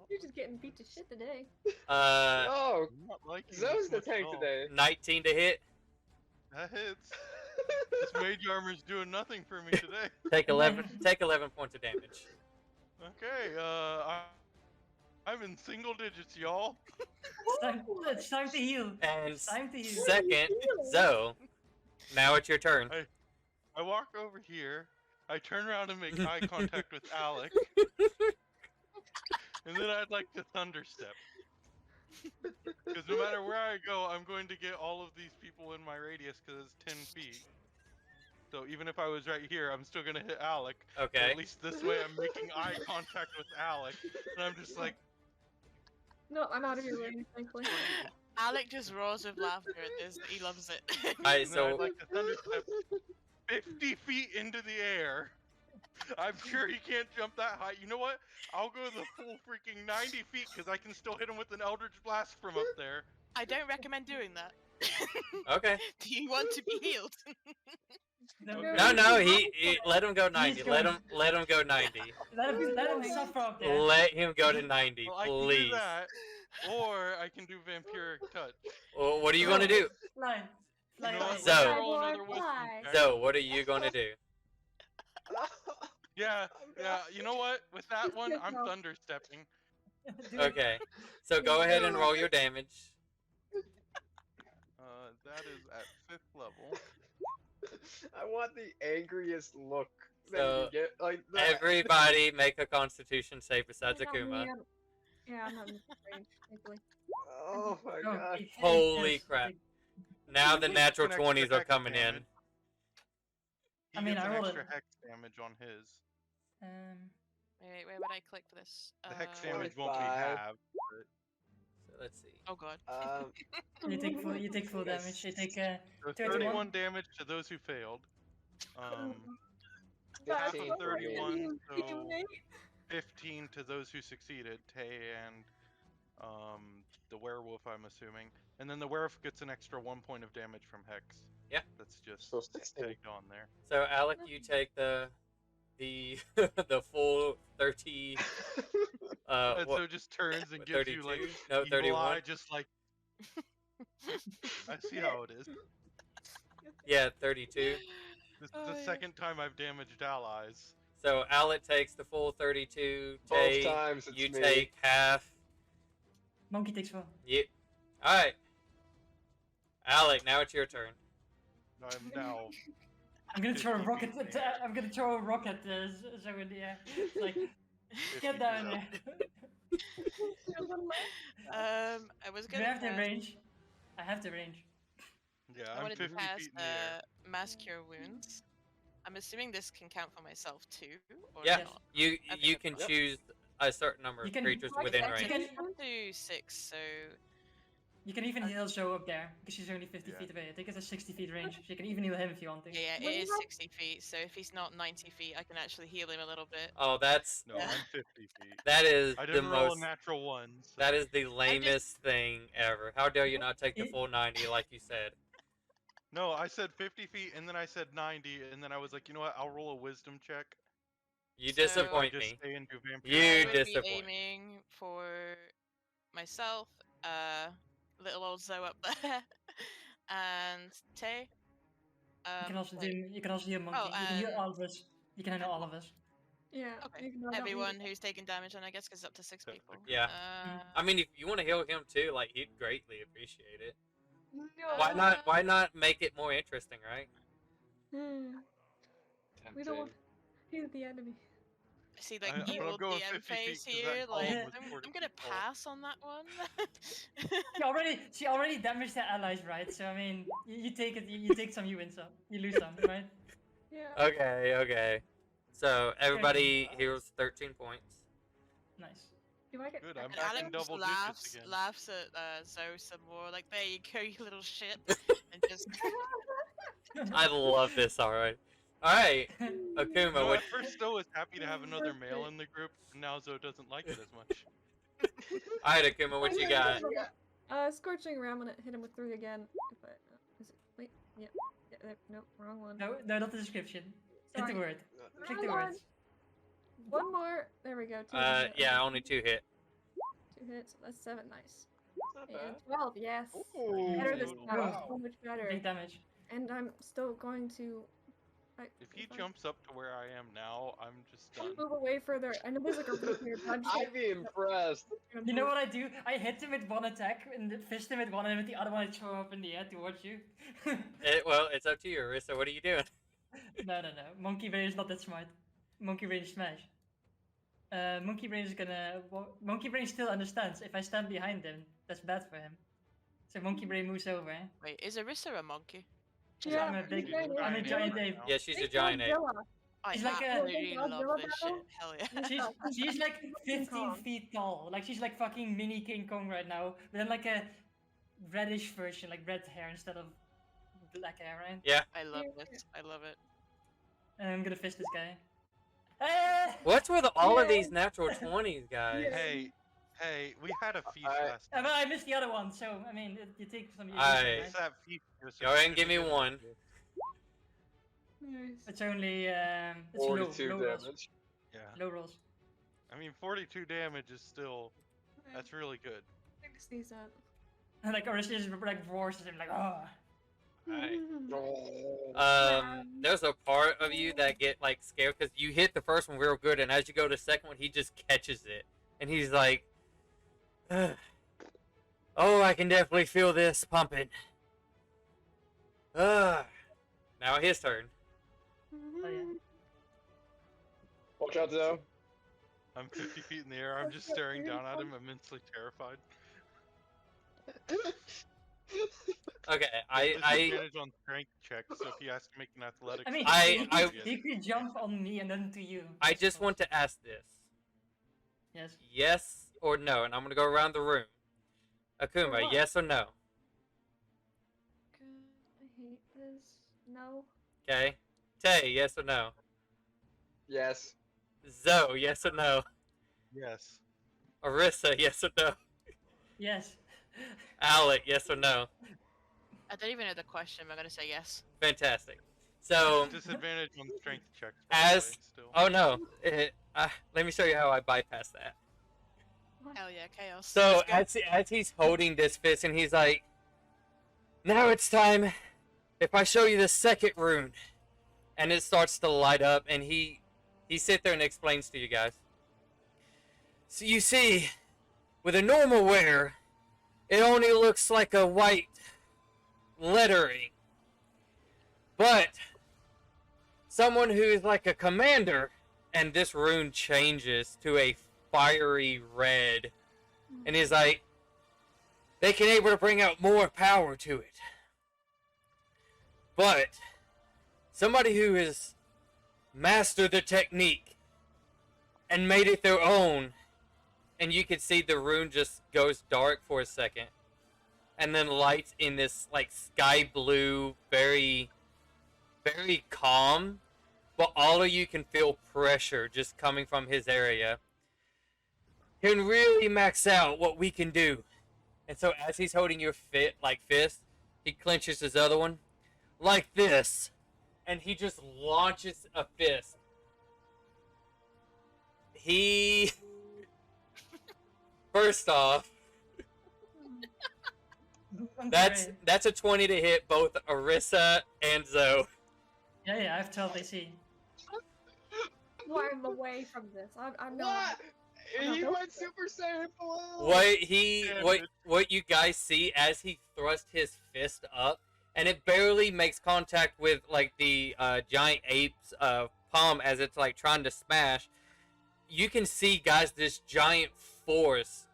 You're just getting beat to shit today. Oh, I'm not liking Zoe's this the much at tank all. today. 19 to hit. That hits. This mage armor's doing nothing for me today. Take 11. Take 11 points of damage. Okay, I'm in single digits, y'all. It's time to heal. And It's time to heal. second, Zoe. Now it's your turn. I walk over here. I turn around and make eye contact with Alec, and then I'd like to thunderstep. Because no matter where I go, I'm going to get all of these people in my radius because it's 10 feet. So even if I was right here, I'm still going to hit Alec. But Okay. at least this way I'm making eye contact with Alec. And I'm just like... No, I'm out of your range, thankfully. Alec just roars with laughter at this. He loves it. Alright, And then I'd so like to thunderstep 50 feet into the air. I'm sure he can't jump that high. You know what? I'll go the full freaking 90 feet because I can still hit him with an Eldritch Blast from up there. I don't recommend doing that. okay. Do you want to be healed? No, he let him go 90. Let him go 90. Let him suffer up there. Let him go to 90, Well, I can do please. that, or I can do Vampiric Touch. Well, what are you going to do? Fly. You know what? So- Let me roll another wisdom Fly. check. Zoe, what are you going to do? Yeah, you know what? With that one, I'm thunderstepping. Okay. So go ahead and roll your damage. That is at 5th level. I want the angriest look that So, you get. Like that. Everybody make a constitution save besides Not me, Akuma. Yeah, I'm not in range, thankfully. Oh my god. Holy crap. Now the natural An extra 20s are hex coming in. damage. He I mean, gets I an rolled extra it. hex damage on his. Wait, where would I click for this? The hex damage won't be 25. halved. So let's see. Oh god. You take full damage. You take So 31. 31 damage to those who failed. Half 15 of for me. 31, so 15 to those who succeeded. Tay and the werewolf, I'm assuming. And then the werewolf gets an extra 1 point of damage from hex. Yeah. That's just So 16. tagged on there. So Alec, you take the the full 30 And what, so it just turns and what, gives you like 32? No, evil 31. eye, just like I see how it is. Yeah, 32. This Oh, is the yeah. second time I've damaged allies. So Alec takes the full 32. Both Tay, times it's you me. take half. Monkey takes full. Yep. All right. Alec, now it's your turn. I'm now. I'm gonna throw a 50 rocket. feet in the air. I'm gonna throw a rocket. So in the air. Like, 50 get down there. I was Do you gonna have the cast, range? I have the range. Yeah, I I'm wanted 50 to cast feet in the air. Mass Cure Wounds. I'm assuming this can count for myself too, or Yeah, not? you Okay, you can that's fine. choose a certain number You of can- creatures Like, within I range. can- I'll do 6, so You can even heal Zoe up there because she's only 50 Yeah. feet away. I think it's a 60 feet range. So you can even heal him if you want to. yeah, What do it you is have? 60 feet. So if he's not 90 feet, I can actually heal him a little bit. Oh, that's No, I'm 50 feet. that is I the didn't roll most. a natural one. So. That is the lamest thing ever. How dare you not take the It- full 90 like you said? No, I said 50 feet and then I said 90, and then I was like, you know what? I'll roll a wisdom check. You So- disappoint Just me. stay and do vampire. You I would be disappoint. aiming for myself, little old Zoe up there, and Tay. You can also wait, do. You can also heal monkey. Oh, you can heal and- all of us. You can handle all of us. Yeah. Okay, you can not everyone me. who's taking damage, and I guess because up to 6 people. Yeah. I mean, if you want to heal him too, like he'd greatly appreciate it. No. Why not? Why not make it more interesting, right? We don't want. He's the enemy. See, like But I'm evil going DM 50 feet face 'cause here. that Like, column was I'm 40 gonna feet tall. pass on that one. She already damaged the allies, right? So I mean, you take it. You take some, you win some. You lose some, right? Yeah. Okay. So everybody heals 13 points. Nice. Do I get? Good, I'm And back in Alex just double laughs, digits again. laughs at Zoe some more. Like, there you go, you little shit, and just I love this already. All right, Akuma. No, What? at first Zoe was happy to have another male in the group, and now Zoe doesn't like it as much. All right, Akuma. What you got? Scorching ray. I'm gonna hit him with 3 again. If I, is it? Wait. Nope, wrong one. No, not the description. Hit the Sorry. word. Click the Wrong one. words. One more. There we go. Two of them hit. Yeah, only 2 hit. 2 hits. That's 7. Nice. Not And bad. 12. Yes. Ooh, Better this time. wow. So much better. Big damage. And I'm still going to. If he jumps up to where I am now, I'm just done. Move away further. I know there's like a room here, but I'm just I'd be impressed. You know what I do? I hit him with one attack and fist him with one, and with the other one I throw up in the air towards you. Well, it's up to you, Arissa. What are you doing? No. Monkey Brain is not that smart. Monkey Brain smash. Monkey Brain is gonna. Monkey Brain still understands. If I stand behind him, that's bad for him. So Monkey Brain moves over. Wait, is Arissa a monkey? Yeah, I'm a big. She's a I'm a giant giant ape ape. now. Yeah, she's a Big giant ape. Godzilla. I She's like a- absolutely love Godzilla this battle? shit. Hell yeah. She's like 15 Kong. feet tall. Like she's like fucking mini King Kong right now. But then like a reddish version, like red hair instead of black hair, right? Yeah. I love this. I love it. And I'm gonna fist this guy. Ah! What's with all of Yay. these natural 20s, guys? Hey, we had a feast I- last Well, night. I missed the other one, so I mean, you take some. Aye. It's that feast. was Go ahead and supposed give to me be one. Nice. It's only it's 42 low rolls. damage. Yeah. Low rolls. I mean, 42 damage is still. That's really good. I can sneeze that. And like Orisa just like roars at him like, oh. Alright. Oh. There's a part of you that get like scared because you hit the first one real good, and as you go to the second one, he just catches it, and he's like, "Ugh. Oh, I can definitely feel this pumping." Now his turn. Oh, yeah. Watch out, Zoe. I'm 50 feet in the air. I'm just staring down at him, immensely terrified. Okay, There's I advantage on strength checks, so if he has to make an athletics. I mean, I- he could jump on me and then to you. I just want to ask this: Yes. yes or no? And I'm gonna go around the room. Akuma, what? yes or no? God, I hate this. No. Okay. Tay, yes or no? Yes. Zoe, yes or no? Yes. Arissa, yes or no? Yes. Alec, yes or no? I don't even know the question. I'm gonna say yes. Fantastic. So, Disadvantage on strength checks. By the way, as still. oh no, let me show you how I bypass that. Hell yeah, chaos. So Let's go. as he's holding this fist and he's like, now it's time. If I show you the second rune, and it starts to light up, and he sits there and explains to you guys. So you see, with a normal wear, it only looks like a white lettering. But someone who's like a commander, and this rune changes to a fiery red, and he's like, they can able to bring out more power to it. But somebody who has mastered the technique and made it their own, and you can see the rune just goes dark for a second, and then lights in this like sky blue, very, very calm, but all of you can feel pressure just coming from his area. Can really max out what we can do. And so as he's holding your fist, he clenches his other one like this, and he just launches a fist. He first off, that's a 20 to hit both Arissa and Zoe. Yeah, I have 12 AC. Well, I'm away from this. I'm not. What? No, He don't- went Super Saiyan Blue. What you guys see as he thrust his fist up, and it barely makes contact with like the giant ape's palm as it's like trying to smash. You can see, guys, this giant force.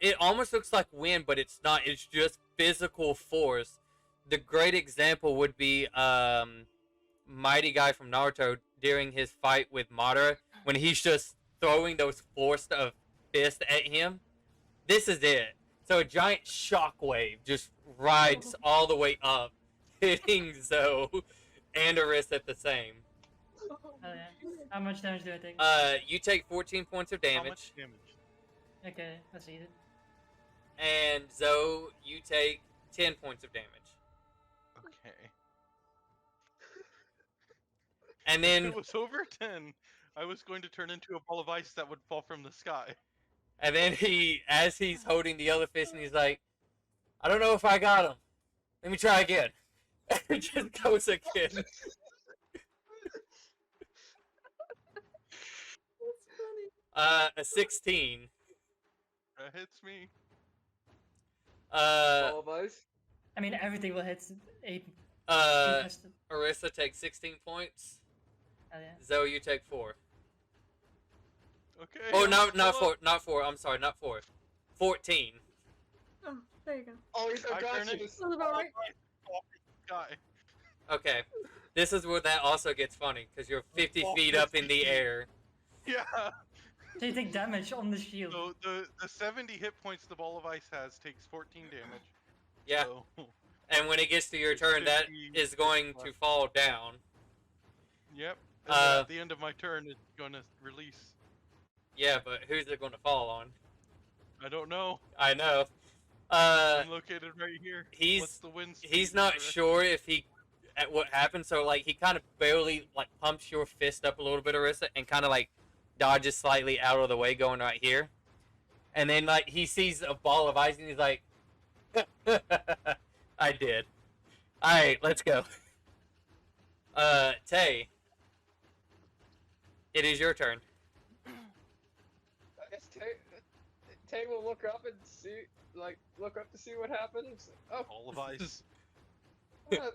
It almost looks like wind, but it's not. It's just physical force. The great example would be Mighty Guy from Naruto during his fight with Madara, when he's just throwing those force of fists at him. This is it. So a giant shockwave just rides all the way up, hitting Zoe and Arissa at the same. Oh, yeah. How much damage do I take? You take 14 points of How damage, much damage? Okay, let's eat it. and Zoe, you take 10 points of damage. Okay. And If then it was over 10, I was going to turn into a ball of ice that would fall from the sky. and then as he's holding the other fist, and he's like, I don't know if I got him. Let me try again. It just goes again. That's funny. A 16. That hits me. Ball of ice. I mean, everything will hit a Uh, contestant. Arissa takes 16 points. Hell yeah. Zoe, you take 4. Okay. Oh, I'm not still up. 4. Not 4. I'm sorry, not 4. 14. Oh, there you go. Oh, he's I turn unconscious. into Sounds about right. fall from the sky. Okay. This is where that also gets funny, because you're 50 Oh, feet up 50 in the feet. air. Yeah. So you take damage on the shield. So the 70 hit points the ball of ice has takes 14 damage. Yeah. So, And when it gets to your turn, that 50 is going to left. fall down. Yep. And then at the end of my turn, it's gonna release. Yeah, but who's it going to fall on? I don't know. I know. I'm located right here. he's- What's the wind speed He's and not direction? sure if he at what happened, so like he kind of barely like pumps your fist up a little bit, Arissa, and kind of like dodges slightly out of the way, going right here. And then like he sees a ball of ice, and he's like, "I did. All right, let's go." Tay, it is your turn. I guess Tay will look up and look up to see what happens. Oh, Ball of ice.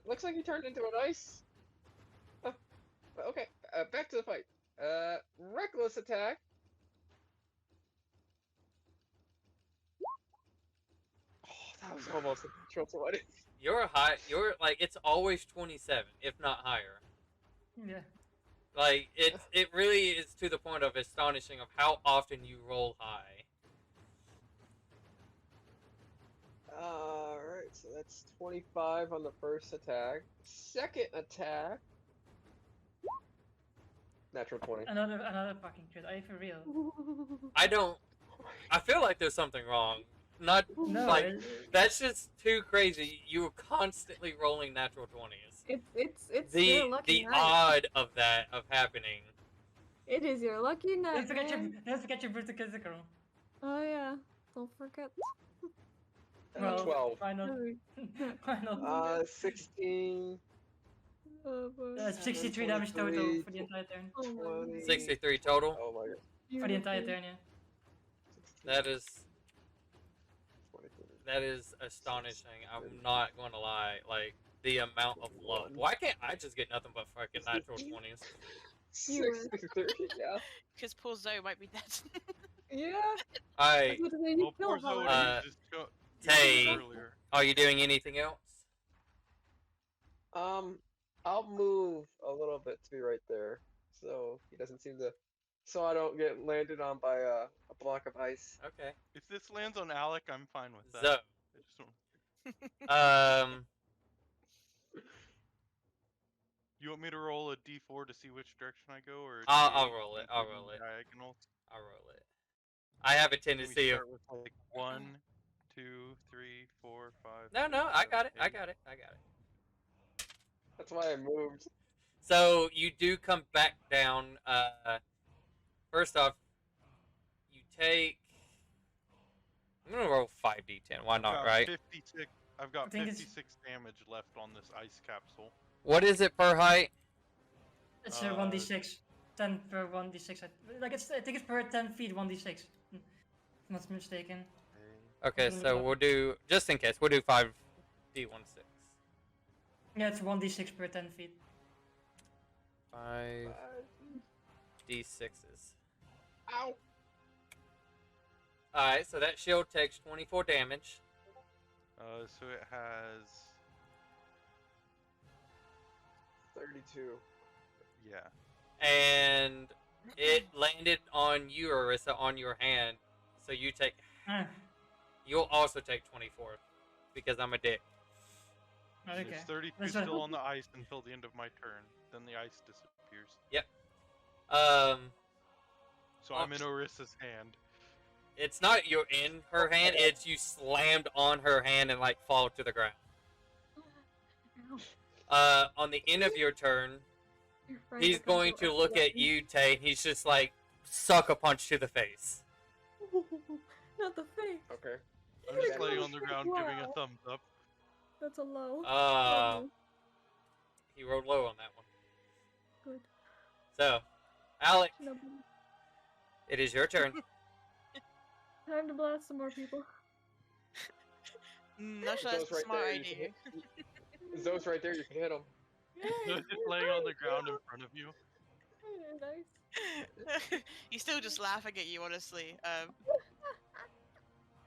looks like he turned into an ice. Oh, okay, back to the fight. Reckless attack. Oh, that was almost a natural 20. You're like it's always 27, if not higher. Yeah. Like it really is to the point of astonishing of how often you roll high. Alright, so that's 25 on the first attack. Second attack. Natural 20. Another fucking crit. Are you for real? I feel like there's something wrong. Not No. like that's just too crazy. You were constantly rolling natural 20s. It's The your lucky night. odd of that of happening. It is your lucky night, Don't forget your brutal critical. Oh yeah, don't forget. Well, 12. why not? Why not? 16. Oh boy. That's 63 damage total 23, for the entire turn. Oh my god. 20. 63 total. Oh my god. For the entire Beautiful. turn, yeah. 16, That is 23. that is astonishing. I'm not going to lie. Like the amount of love. Why can't I just get nothing but fucking natural 20s? 63, yeah. Because poor Zoe might be dead. Yeah. I That's what they need Well, to kill poor him Zoe already. just Tay, earlier. are you doing anything else? I'll move a little bit to be right there, so he doesn't seem to, so I don't get landed on by a block of ice. Okay. If this lands on Alec, I'm fine with that. So, I just don't... You want me to roll a d4 to see which direction I go, or a I'll d8, roll it. I'll including roll it. diagonals? I'll roll it. I have a Can we tendency of start with like 1, 2, 3, 4, 5? no. 6, I 7, got it. I 8? got it. I got it. That's why I moved. So you do come back down. First off, you take. I'm gonna roll 5d10. Why not? Right? 56. I've got I think it's- 56 damage left on this ice capsule. What is it per height? It's 1d6. 10 per 1d6. I think it's per 10 feet 1d6. If I'm not mistaken. Okay, so we'll do just in case. We'll do 5d16. Yeah, it's 1d6 per 10 feet. 5d6s. Ow! Alright, so that shield takes 24 damage. So it has 32. yeah. And it landed on you, Arissa, on your hand. So you take. Ah, You'll also take 24 because I'm a dick. okay. There's 32 That's what- still on the ice until the end of my turn. Then the ice disappears. So I'm in Orissa's hand. It's not you're in her hand. It's you slammed on her hand and like fall to the ground. Ow. On the end of your turn, Your friend He's becomes going a to look at you, Tay, and he's just like, suck a punch to the face. Not the face. Okay. I'm You're just gonna laying go on the straight- ground, giving a wow. thumbs up. That's a low. He rolled low on that one. Good. So, Alec, No, it is your turn. time to blast some more people. Not sure that's a smart idea. Those right there, you can hit them. Just laying on the ground in front of you. Nice. He's still just laughing at you, honestly.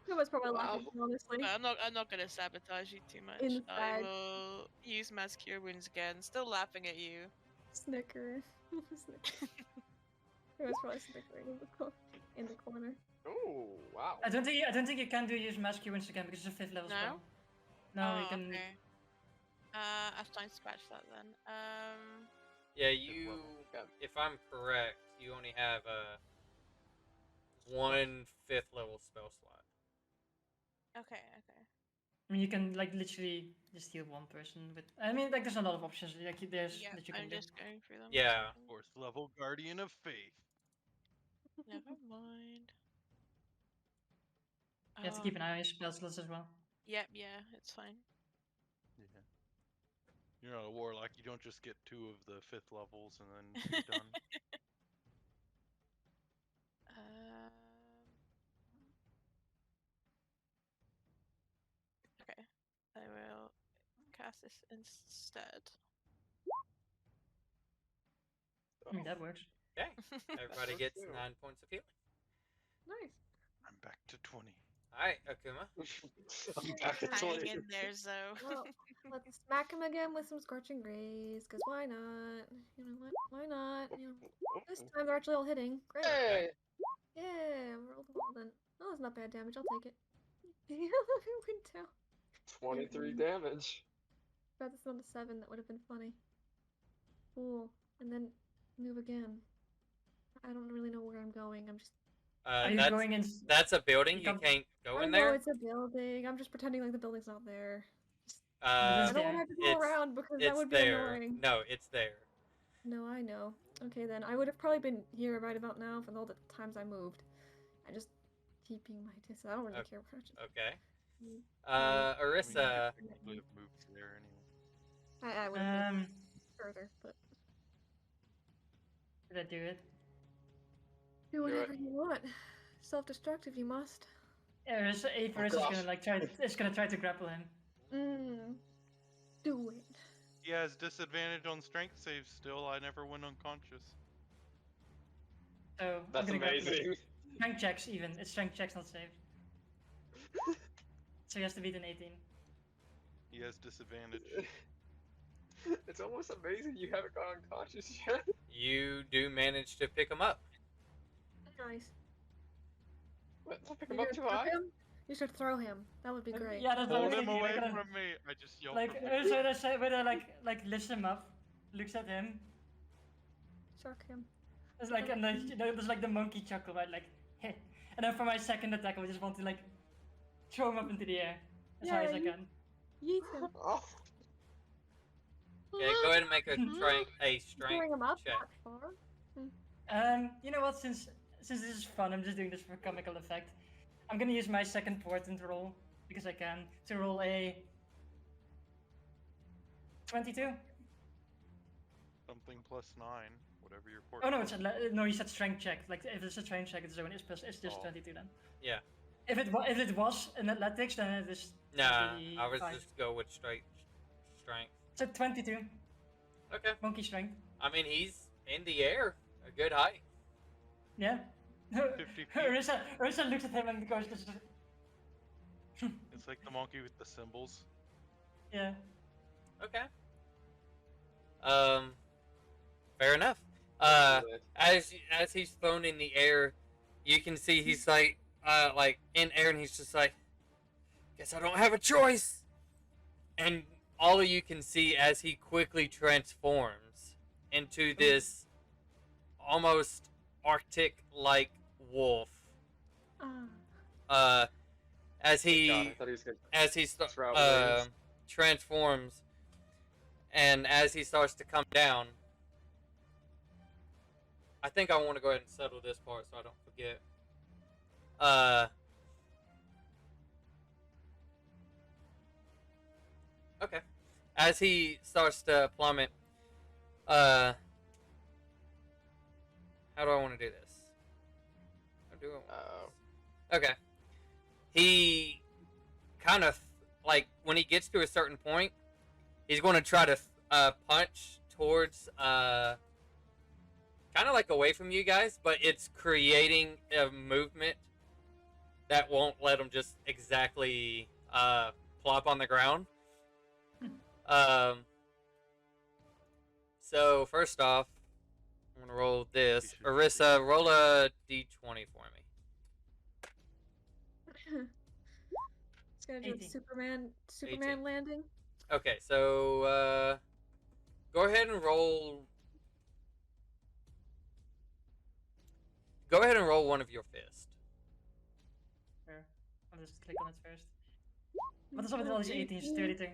Who was probably Wow. laughing, honestly. I'm not gonna sabotage you too much. I Inside. will use Mass Cure Wounds again, still laughing at you. Snicker. Snicker. Who was probably snickering in the corner. Oh, wow. I don't think you can use Mass Cure once again because it's a 5th level No? spell. No, you Oh, can. okay. I've time to scratch that then. Yeah, you, if I'm correct, you only have one 5th level spell slot. Okay. I mean, you can like literally just heal one person, but I mean, like there's a lot of options. Like there's Yeah, that you can I'm do. just going through them. Yeah. 4th level Guardian of Faith. Never mind. You have to keep an eye on your spell slots as well. Yep, yeah, it's fine. Yeah. You're not a warlock. You don't just get 2 of the 5th levels and then you're done. Okay, I will cast this instead. I mean, that works. Okay. Everybody Works gets too. 9 points of healing. Nice. I'm back to 20. Alright, Akuma. I'm back to Hang 20. in there, Zoe. Well, let's smack him again with some scorching rays, because why not? You know what? Why not? You know, this time they're actually all hitting. Great. Hey! Yeah, roll the ball then. Oh, that's not bad damage. I'll take it. Yeah, it went down. 23 damage. But it's not a 7. That would have been funny. Cool. And then move again. I don't really know where I'm going. I'm just. Are you That's, going in? that's a building. You You come- can't go I in know there. it's a building. I'm just pretending like the building's not there. It is I don't there. want to have to go around because that It's would be there. annoying. No, it's there. No, I know. Okay, then. I would have probably been here right about now for all the times I moved. I just keeping my distance. I don't really care where I just. Okay. Mm. Arissa. I mean, you would have moved there anyway. I would have moved further, but. Did I do it? Do Do whatever it. you want. Self-destruct if you must. Yeah, Averus is gosh. gonna like try. Is gonna try to grapple him. Do it. He has disadvantage on strength saves still. I never went unconscious. So I'm That's gonna grapple him. amazing. Strength checks even. It's strength checks, not saves. So he has to beat an 18. He has disadvantage. It's almost amazing you haven't gone unconscious yet. You do manage to pick him up. Nice. What? I'll pick You him up should too throw high? him? You should throw him. That would be great. Yeah, that's what I Hold was him thinking. away Like, from me. I just yelled. like so they say when I like lifts him up, looks at him. Shock him. It's like and then you know, there's like the monkey chuckle, right? Like, heh. And then for my second attack, I just want to like throw him up into the air as high as I Yay. can. Yeet him. Oh, Okay, go ahead and make a strength Throwing him up check. that far. You know what? Since this is fun, I'm just doing this for comical effect. I'm gonna use my second portent roll because I can to roll a 22. Something plus 9, whatever your port. Oh no, it's no. You said strength check. Like if it's a strength check, it's only it's just Oh. 22 then. Yeah. If it was an athletics, then it is. Nah, I was 25. just go with straight strength. So 22 Okay. monkey strength. I mean, he's in the air, a good height. Yeah. 50 feet. Arissa looks at him and goes just. It's like the monkey with the symbols. Yeah. Okay. Fair enough. As he's thrown in the air, you can see he's like in air, and he's just like, guess I don't have a choice. And all of you can see as he quickly transforms into this almost Arctic-like wolf. As God, I he thought he was gonna as he Shroud wings. transforms, and as he starts to come down, I think I want to go ahead and settle this part so I don't forget. Uh. Okay. As he starts to plummet, how do I want to do this? How do I want to do this? Okay. He kind of like when he gets to a certain point, he's going to try to punch towards kind of like away from you guys, but it's creating a movement that won't let him just exactly plop on the ground. So first off, I'm gonna roll this. Arissa, roll a d20 for me. It's gonna do 18. Superman 18. landing. Okay, so go ahead and roll. Go ahead and roll one of your fists. Sure. I'll just click on it first. Wat is op het wel eens 18 is 32?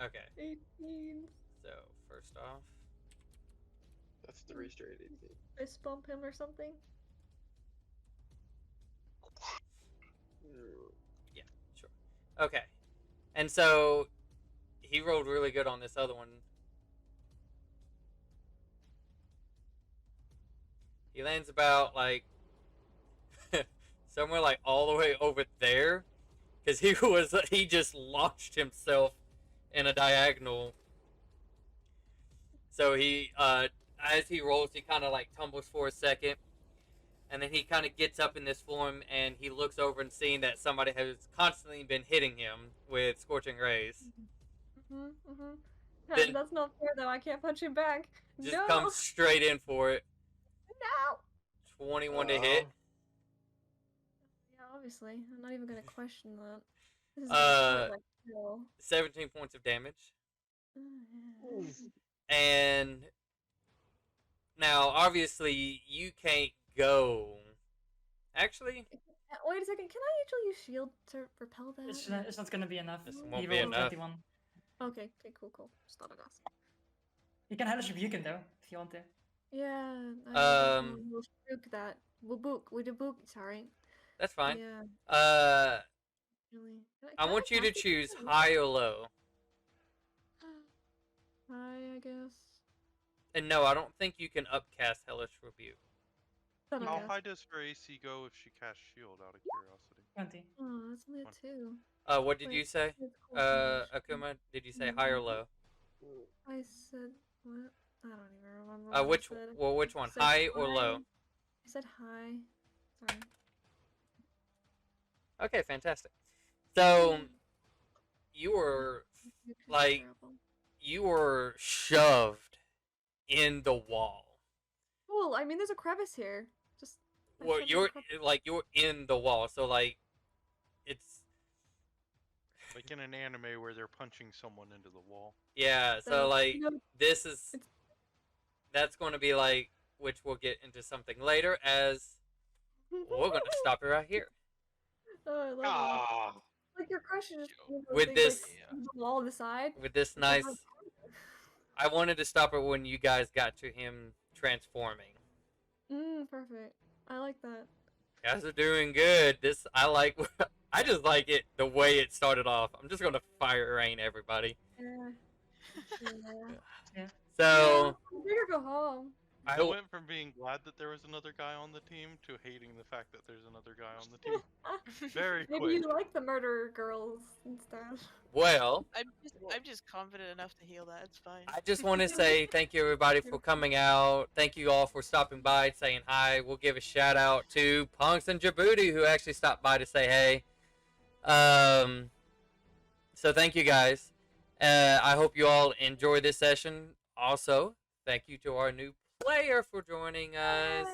Okay. 18. So first off, That's 3 straight 18. Fist bump him or something. yeah, sure. Okay, and so he rolled really good on this other one. He lands about like somewhere like all the way over there, because he just launched himself in a diagonal. So he as he rolls, he kind of like tumbles for a second, and then he kind of gets up in this form, and he looks over and seeing that somebody has constantly been hitting him with scorching rays. Then- That's not fair though. I can't punch him back. Just no. comes straight in for it. No. 21 to hit. Yeah, obviously. I'm not even gonna question that. This is like kill. 17 points of damage. Oh, yeah. And now, obviously, you can't go. Actually, Wait a second. Can I actually use shield to repel that? It's not gonna be enough. This He won't be rolled enough. 21. Okay, cool. Just thought I'd ask. You can hellish rebuke him though, if you want to. Yeah. We'll spook that. We'll book. We do book. Sorry. that's fine. Yeah. Really. I want you to choose high or low. High, I guess. And no, I don't think you can upcast Hellish Rebuke. How high does her AC go if she casts shield? Out of curiosity. 20. Oh, that's only a 2. What did you say? Akuma, did you say high or low? I said what? I don't even remember. What Which I said. which one? Said High or low? I said high. Sorry. Okay, fantastic. So you were like you were shoved in the wall. Cool. I mean, there's a crevice here. Just. Well, you're in the wall, so like it's Like in an anime where they're punching someone into the wall. yeah. So So, like you know, this is that's going to be like which we'll get into something later as we're going to stop it right here. Oh, I love it. Ah, Like your crush is just With this- the wall on the side. With this It's like, nice, I wanted to stop it when you guys got to him transforming. Perfect. I like that. You guys are doing good. This I like. I just like it the way it started off. I'm just gonna fire rain everybody. Yeah. Yeah. So Yeah, better go home. I I went from being glad that there was another guy on the team to hating the fact that there's another guy on the team. Very Maybe quick. you like the murderer girls instead. well. I'm just confident enough to heal that. It's fine. I just want to say thank you everybody for coming out. Thank you all for stopping by and saying hi. We'll give a shout out to Punks and Djibouti who actually stopped by to say hey. So thank you guys. I hope you all enjoy this session. Also, thank you to our new player for joining us.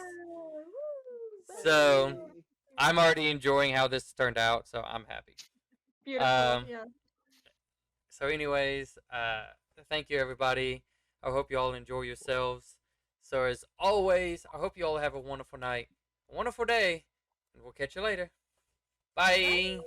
So I'm already enjoying how this turned out, so I'm happy. Beautiful. Yeah. So anyways, thank you everybody. I hope you all enjoy yourselves. So as always, I hope you all have a wonderful night, a wonderful day, and we'll catch you later. Bye.